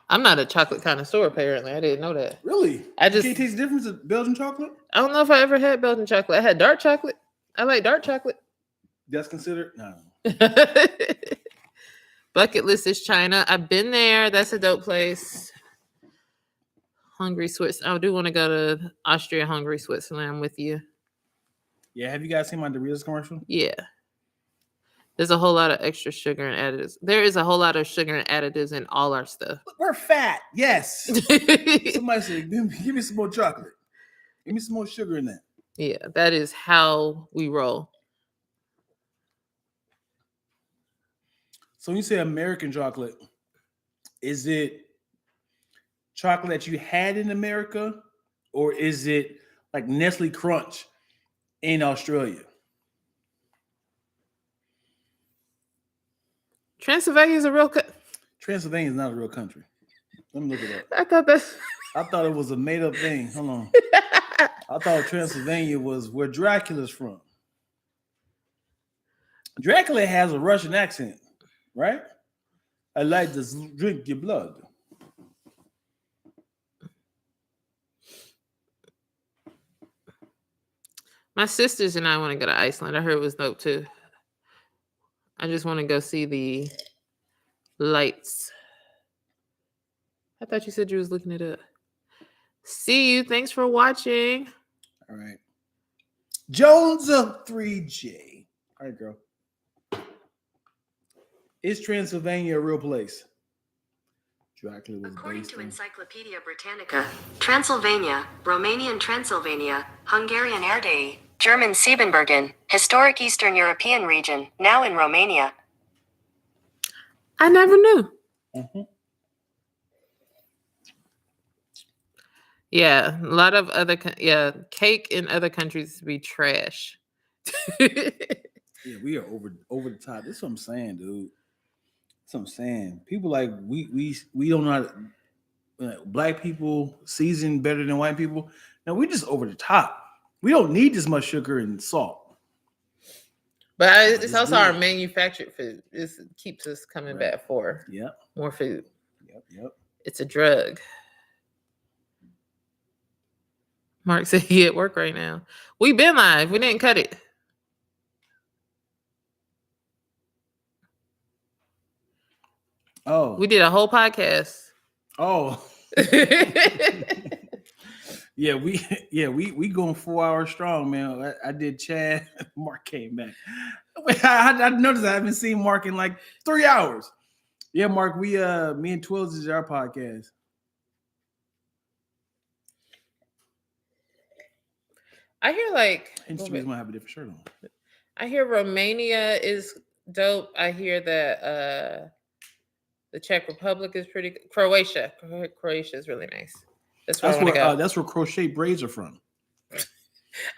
I'm not a chocolate connoisseur, apparently. I didn't know that. Really? I just can't taste the difference of Belgian chocolate? I don't know if I ever had Belgian chocolate. I had dark chocolate. I like dark chocolate. That's considered no. Bucket list is China. I've been there. That's a dope place. Hungary, Swiss. I do want to go to Austria, Hungary, Switzerland. I'm with you. Yeah, have you guys seen my Doritos commercial? Yeah. There's a whole lot of extra sugar and additives. There is a whole lot of sugar and additives in all our stuff. We're fat. Yes. Somebody said, give me some more chocolate. Give me some more sugar in that. Yeah, that is how we roll. So when you say American chocolate, is it chocolate that you had in America, or is it like Nestle Crunch in Australia? Transylvania is a real Transylvania is not a real country. Let me look it up. I thought it was a made-up thing. Hold on. I thought Transylvania was where Dracula's from. Dracula has a Russian accent, right? I like to drink your blood. My sisters and I want to go to Iceland. I heard it was dope too. I just want to go see the lights. I thought you said you was looking it up. See you. Thanks for watching. All right. Jones of 3J. All right, girl. Is Transylvania a real place? Dracula was According to Encyclopedia Britannica, Transylvania, Romanian Transylvania, Hungarian Erdei, German Siebenbürgen, historic Eastern European region, now in Romania. I never knew. Mm-hmm. Yeah, a lot of other cake in other countries be trash. Yeah, we are over the top. This is what I'm saying, dude. That's what I'm saying. People like we don't know how to, black people season better than white people. Now we just over the top. We don't need this much sugar and salt. But it's also our manufactured food. It keeps us coming back for more food. Yep. It's a drug. Mark said he at work right now. We've been live. We didn't cut it. Oh. We did a whole podcast. Oh. Yeah, we going 4 hours strong, man. I did Chad. Mark came back. I noticed I haven't seen Mark in like 3 hours. Yeah, Mark, me and Twills is our podcast. I hear like He's gonna have a different shirt on. I hear Romania is dope. I hear that the Czech Republic is pretty good. Croatia is really nice. That's where That's where crochet braids are from.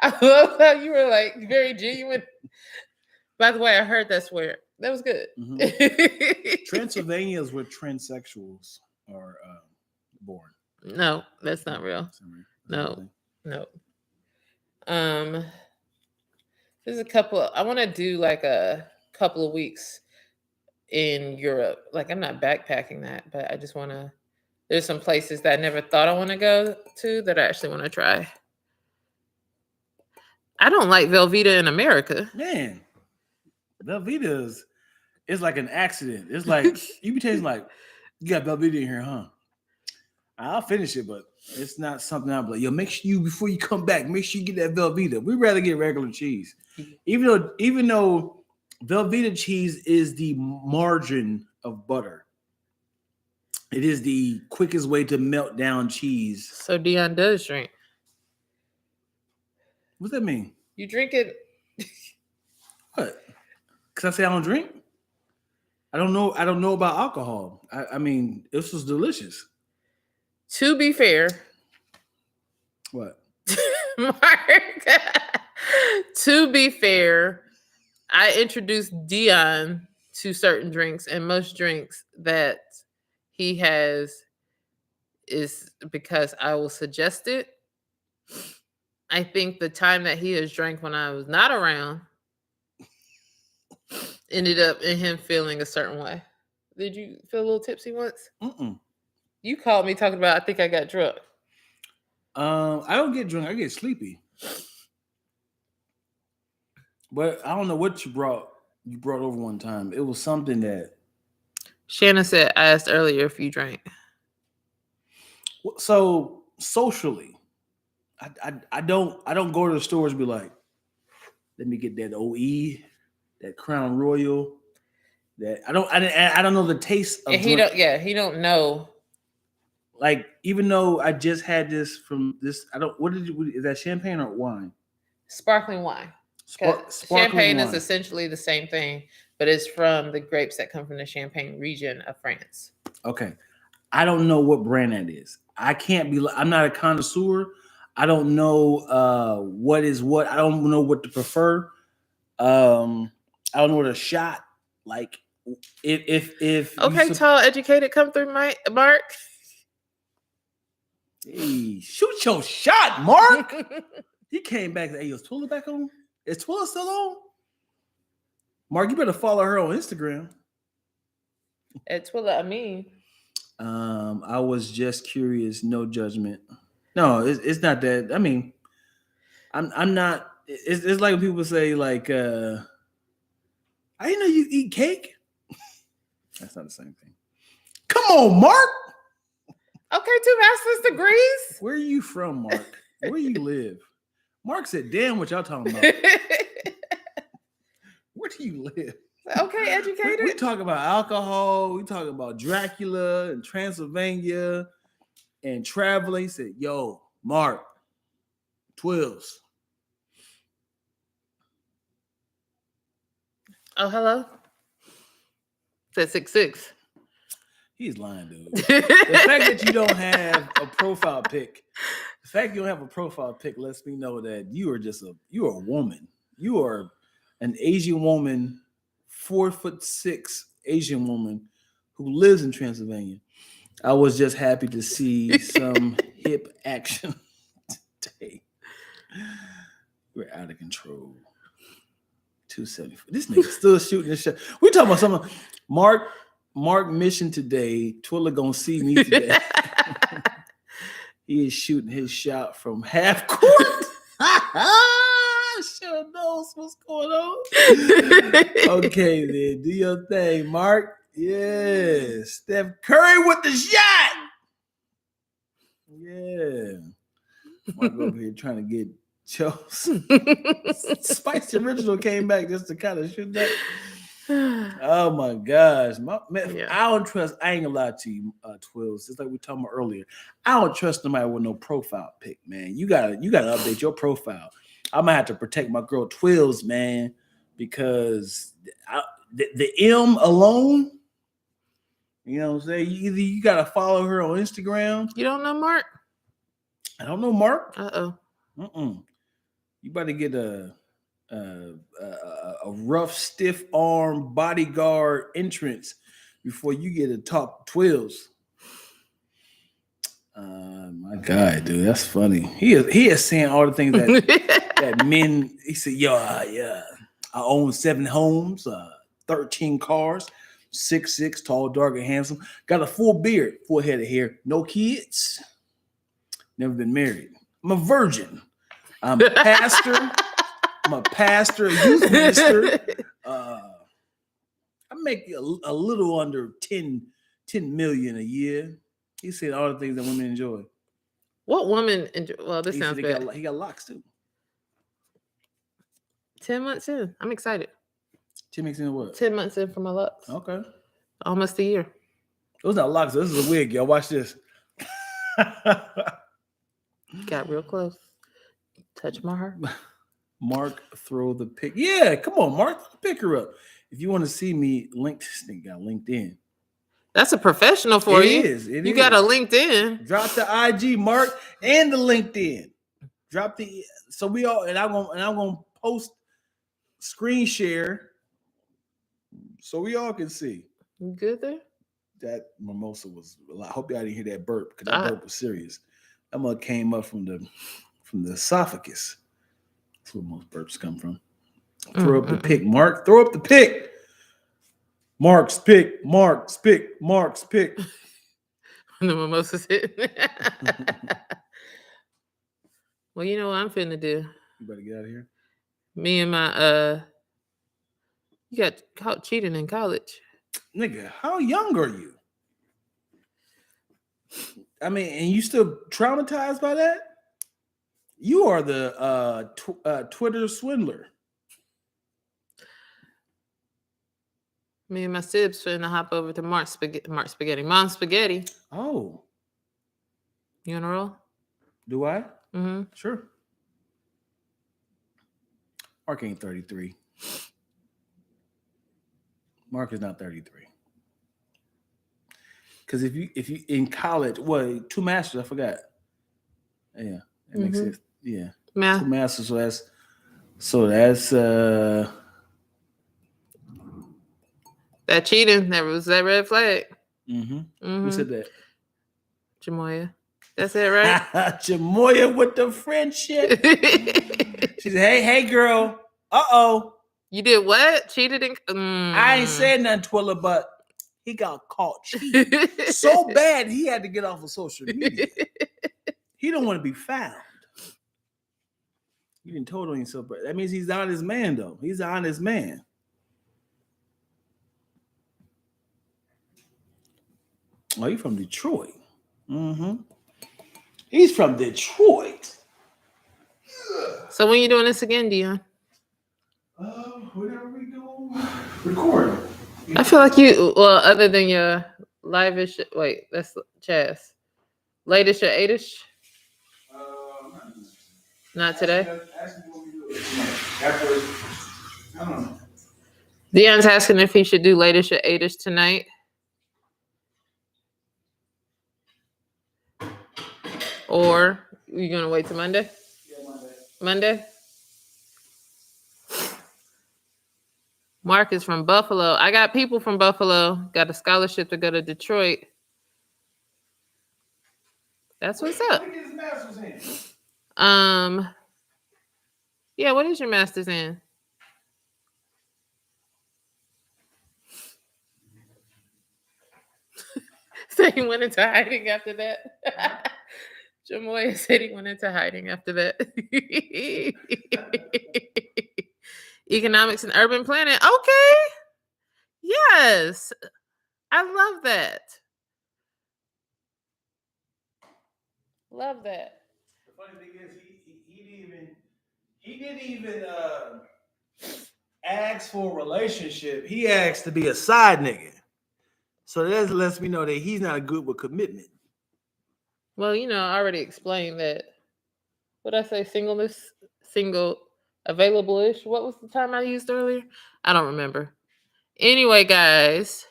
I love how you were like very genuine. By the way, I heard that swear. That was good. Transylvania is where transsexuals are born. No, that's not real. No. There's a couple. I want to do like a couple of weeks in Europe. Like I'm not backpacking that, but I just want to. There's some places that I never thought I want to go to that I actually want to try. I don't like Velveeta in America. Man, Velveeta is like an accident. It's like you be tasting like you got Velveeta in here, huh? I'll finish it, but it's not something I'm like, yo, make sure you before you come back, make sure you get that Velveeta. We'd rather get regular cheese. Even though Velveeta cheese is the margin of butter. It is the quickest way to melt down cheese. So Dion does drink. What's that mean? You drink it. What? Because I say I don't drink? I don't know about alcohol. I mean, this was delicious. To be fair. What? Mark. To be fair, I introduced Dion to certain drinks, and most drinks that he has is because I will suggest it. I think the time that he has drank when I was not around ended up in him feeling a certain way. Did you feel a little tipsy once? Mm-mm. You called me talking about I think I got drunk. I don't get drunk. I get sleepy. But I don't know what you brought over one time. It was something that Shannon said, I asked earlier if you drank. So socially, I don't go to the stores and be like, let me get that OE, that Crown Royal. That I don't know the taste of. And he don't know. Like, even though I just had this from this, is that champagne or wine? Sparkling wine. Champagne is essentially the same thing, but it's from the grapes that come from the Champagne region of France. Okay. I don't know what brand that is. I'm not a connoisseur. I don't know what is what. I don't know what to prefer. I don't know what a shot. Like, if okay, tall, educated, come through, Mark. Hey, shoot your shot, Mark. He came back. Hey, is Twilla back on? Is Twilla still on? Mark, you better follow her on Instagram. At Twilla, I mean. I was just curious. No judgment. No, it's not that. I mean, I'm not. It's like when people say like, I didn't know you eat cake. That's not the same thing. Come on, Mark. Okay, 2 master's degrees. Where are you from, Mark? Where you live? Mark said, damn what y'all talking about. Where do you live? Okay, educated. We talk about alcohol. We talk about Dracula and Transylvania and traveling. He said, yo, Mark, 12s. Oh, hello? Said 6'6". He's lying, dude. The fact that you don't have a profile pic, lets me know that you are a woman. You are an Asian woman, 4'6" Asian woman who lives in Transylvania. I was just happy to see some hip action today. We're out of control. 274. This nigga still shooting the shot. We're talking about something. Mark mission today. Twilla gonna see me today. He is shooting his shot from half court. Sure knows what's going on. Okay, then do your thing, Mark. Yeah, Steph Curry with the shot. Yeah, Mark over here trying to get chose. Spicy Original came back just to kind of shoot that. Oh my gosh, I ain't gonna lie to you, 12s. It's like we talking about earlier. I don't trust somebody with no profile pic, man. You gotta update your profile. I might have to protect my girl 12s, man, because the M alone, you know what I'm saying? Either you gotta follow her on Instagram. You don't know Mark? I don't know Mark. Uh-oh. You better get a rough, stiff arm bodyguard entrance before you get a top 12s. My God, dude, that's funny. He is saying all the things that men. He said, yeah, I own 7 homes, 13 cars, 6'6", tall, dark, and handsome. Got a full beard, full head of hair, no kids, never been married. I'm a virgin. I'm a pastor. A youth minister. I make a little under 10 million a year. He said all the things that women enjoy. What woman enjoy? Well, this sounds bad. He got locks too. 10 months in. I'm excited. 10 months in what? 10 months in for my locks. Okay. Almost a year. Those not locks. This is a wig, y'all. Watch this. Got real close. Touch my heart. Mark, throw the pic. Yeah, come on, Mark. Pick her up. If you want to see me, this thing got LinkedIn. That's a professional for you. It is. Got a LinkedIn. Drop the IG, Mark, and the LinkedIn. Drop the so we all and I'm gonna post screen share so we all can see. You good there? That mimosa was a lot. I hope y'all didn't hear that burp because that burp was serious. That mug came up from the esophagus. That's where most burps come from. Throw up the pick, Mark. Throw up the pick. Mark's pick. The mimosa's hitting. Well, you know what I'm finna do? You better get out of here. Me and my you got caught cheating in college. Nigga, how young are you? I mean, and you still traumatized by that? You are the Twitter swindler. Me and my sibs finna hop over to Mom's Spaghetti. Oh. You wanna roll? Do I? Mm-hmm. Sure. Mark ain't 33. Mark is not 33. Because if you in college, 2 masters, I forgot. Yeah, that makes sense. Yeah. Math. 2 masters, so that's that cheating, that was that red flag. Who said that? Jamoya. That's it, right? Jamoya with the friendship. She said, hey, girl. Uh-oh. You did what? Cheated in I ain't saying nothing, Twilla, but he got caught cheating. So bad he had to get off of social media. He don't want to be found. You didn't told on yourself, but that means he's an honest man, though. He's an honest man. Oh, he's from Detroit. He's from Detroit. So when you doing this again, Dion? Whenever we go record. I feel like you, well, other than your live-ish, wait, that's Chaz. Late-ish or 8-ish? Not today? I don't know. Dion's asking if he should do late-ish or 8-ish tonight. Or you going to wait till Monday? Yeah, Monday? Mark is from Buffalo. I got people from Buffalo. Got a scholarship to go to Detroit. That's what's up. Yeah, what is your master's in? So he went into hiding after that. Jamoya said he went into hiding after that. Economics and urban planning. Okay. Yes. I love that. Love that. The funny thing is, he didn't even ask for a relationship. He asked to be a side nigga. So that lets me know that he's not good with commitment. Well, you know, I already explained that. What did I say? Singleness, single, available-ish. What was the time I used earlier? I don't remember. Anyway, guys.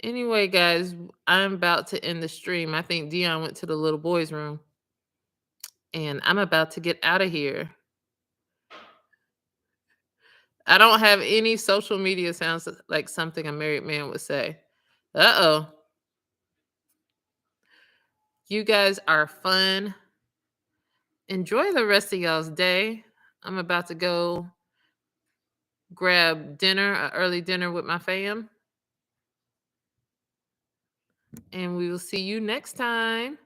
I'm about to end the stream. I think Dion went to the little boy's room. And I'm about to get out of here. I don't have any social media sounds like something a married man would say. Uh-oh. You guys are fun. Enjoy the rest of y'all's day. I'm about to go grab dinner, an early dinner with my fam. And we will see you next time.